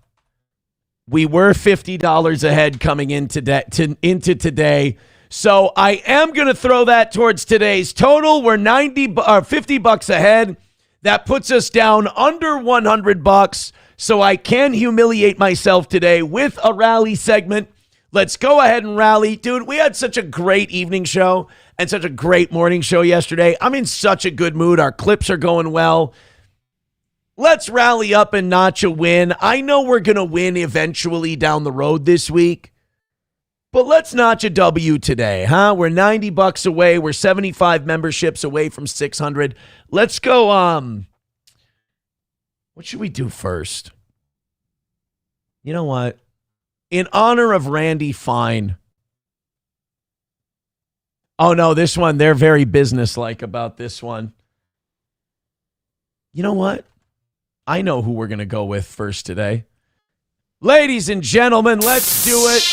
We were $50 ahead coming into today. So I am going to throw that towards today's total. We're $50 ahead. That puts us down under $100. So I can humiliate myself today with a rally segment. Let's go ahead and rally. Dude, we had such a great evening show and such a great morning show yesterday. I'm in such a good mood. Our clips are going well. Let's rally up and notch a win. I know we're going to win eventually down the road this week, but let's notch a W today, huh? We're $90 away. We're 75 memberships away from 600. Let's go. What should we do first? You know what? In honor of Randy Fine. Oh, no, this one, they're very businesslike about this one. You know what? I know who we're going to go with first today. Ladies and gentlemen, let's do it.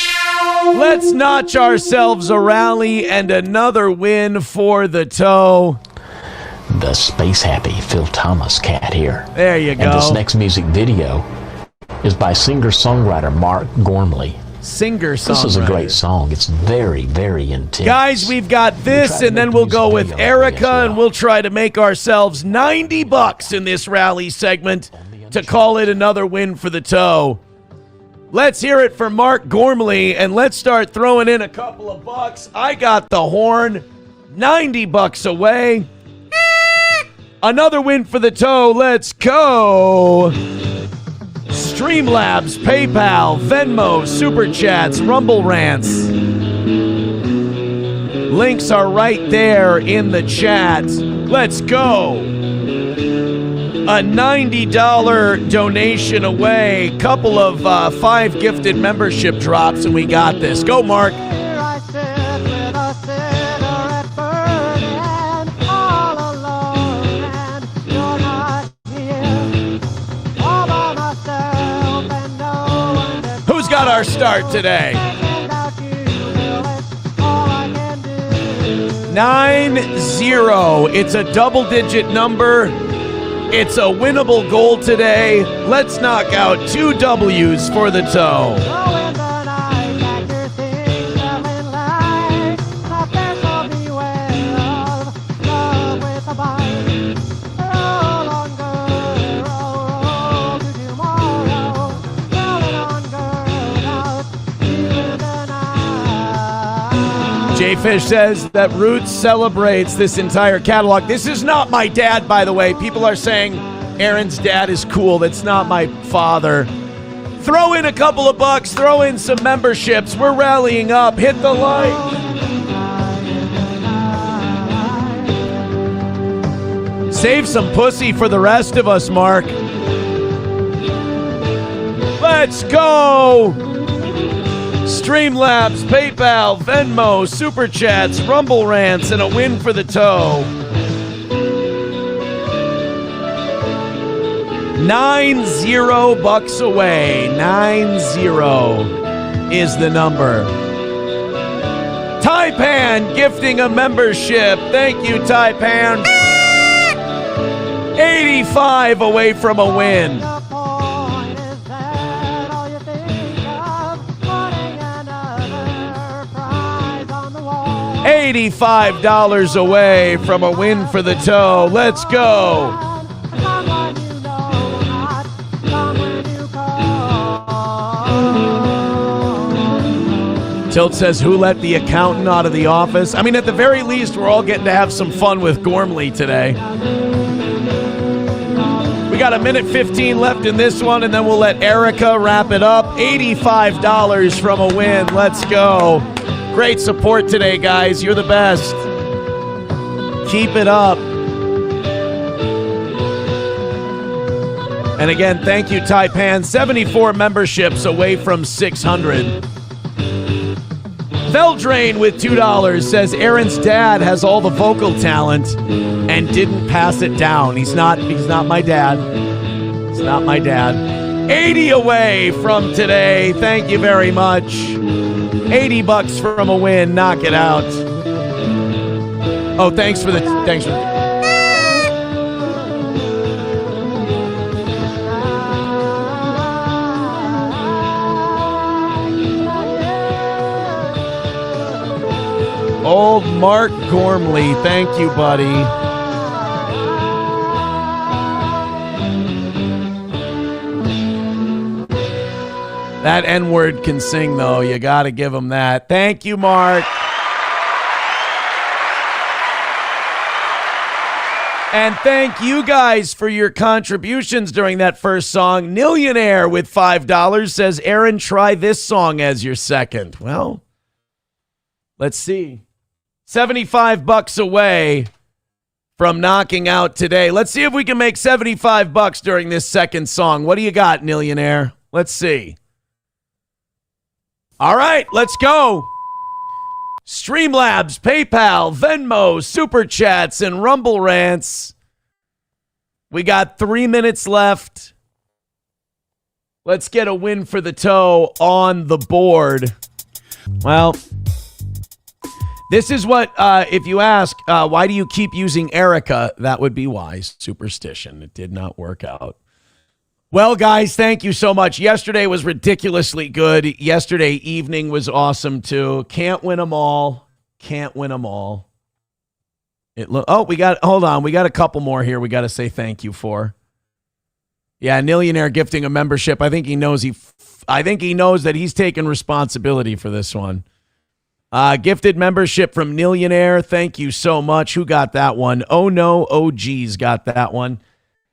Let's notch ourselves a rally and another win for the toe. the space happy Phil Thomas cat here. There you go. And this next music video is by singer-songwriter Mark Gormley. Singer-songwriter. This is a great song. It's very, very intense. Guys, we've got this, and then we'll go with Erica, and we'll try to make ourselves $90 in this rally segment to call it another win for the toe. Let's hear it for Mark Gormley, and let's start throwing in a couple of bucks. I got the horn. $90 away. Another win for the toe. Let's go. Streamlabs, PayPal, Venmo, Super Chats, Rumble Rants. Links are right there in the chat. Let's go. A $90 donation away. Couple of 5 gifted membership drops, and we got this. Go, Mark. Who's got our start today? 9-0. It's a double-digit number. It's a winnable goal today. Let's knock out 2 W's for the toe. J-Fish says that Roots celebrates this entire catalog. This is not my dad, by the way. People are saying Aaron's dad is cool. That's not my father. Throw in a couple of bucks. Throw in some memberships. We're rallying up. Hit the like. Save some pussy for the rest of us, Mark. Let's go. Streamlabs, PayPal, Venmo, Super Chats, Rumble Rants, and a win for the toe. $90 away. 90 is the number. Taipan gifting a membership. Thank you, Taipan. 85 away from a win. $85 away from a win for the toe. Let's go. Tilt says, who let the accountant out of the office? I mean, at the very least, we're all getting to have some fun with Gormley today. We got 1:15 left in this one, and then we'll let Erica wrap it up. $85 from a win. Let's go. Great support today, guys. You're the best. Keep it up. And again, thank you, Taipan. 74 memberships away from 600. Veldrain with $2 says Aaron's dad has all the vocal talent and didn't pass it down. He's not my dad. He's not my dad. 80 away from today. Thank you very much. $80 from a win. Knock it out. Oh, thanks for the. Old Mark Gormley. Thank you, buddy. That N-word can sing, though. You got to give him that. Thank you, Mark. And thank you guys for your contributions during that first song. Millionaire with $5 says, Aaron, try this song as your second. Well, let's see. $75 away from knocking out today. Let's see if we can make $75 during this second song. What do you got, Millionaire? Let's see. All right, let's go. Streamlabs, PayPal, Venmo, Super Chats, and Rumble Rants. We got 3 minutes left. Let's get a win for the toe on the board. Well, This is what, if you ask, why do you keep using Erica? That would be why. Superstition. It did not work out. Well, guys, thank you so much. Yesterday was ridiculously good. Yesterday evening was awesome, too. Can't win them all. Can't win them all. Hold on. We got a couple more here we got to say thank you for. Yeah, Millionaire gifting a membership. I think he knows that he's taking responsibility for this one. Gifted membership from Millionaire. Thank you so much. Who got that one? Oh no, OG's got that one.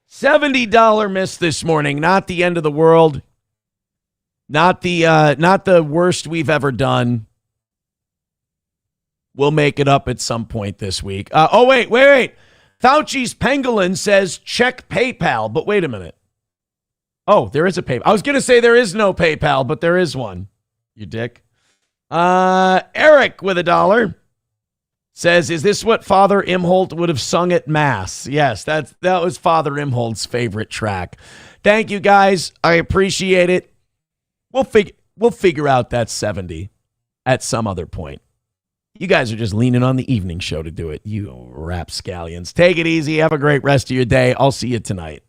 $70 miss this morning. Not the end of the world. Not the worst we've ever done. We'll make it up at some point this week. Wait. Fauci's Pangolin says check PayPal, but wait a minute. Oh, there is a PayPal. I was going to say there is no PayPal, but there is one. You dick. Eric with $1 says, is this what Father Imholt would have sung at Mass? Yes, that was Father Imholt's favorite track. Thank you, guys. I appreciate it. We'll figure out that 70 at some other point. You guys are just leaning on the evening show to do it. You rapscallions. Take it easy. Have a great rest of your day. I'll see you tonight.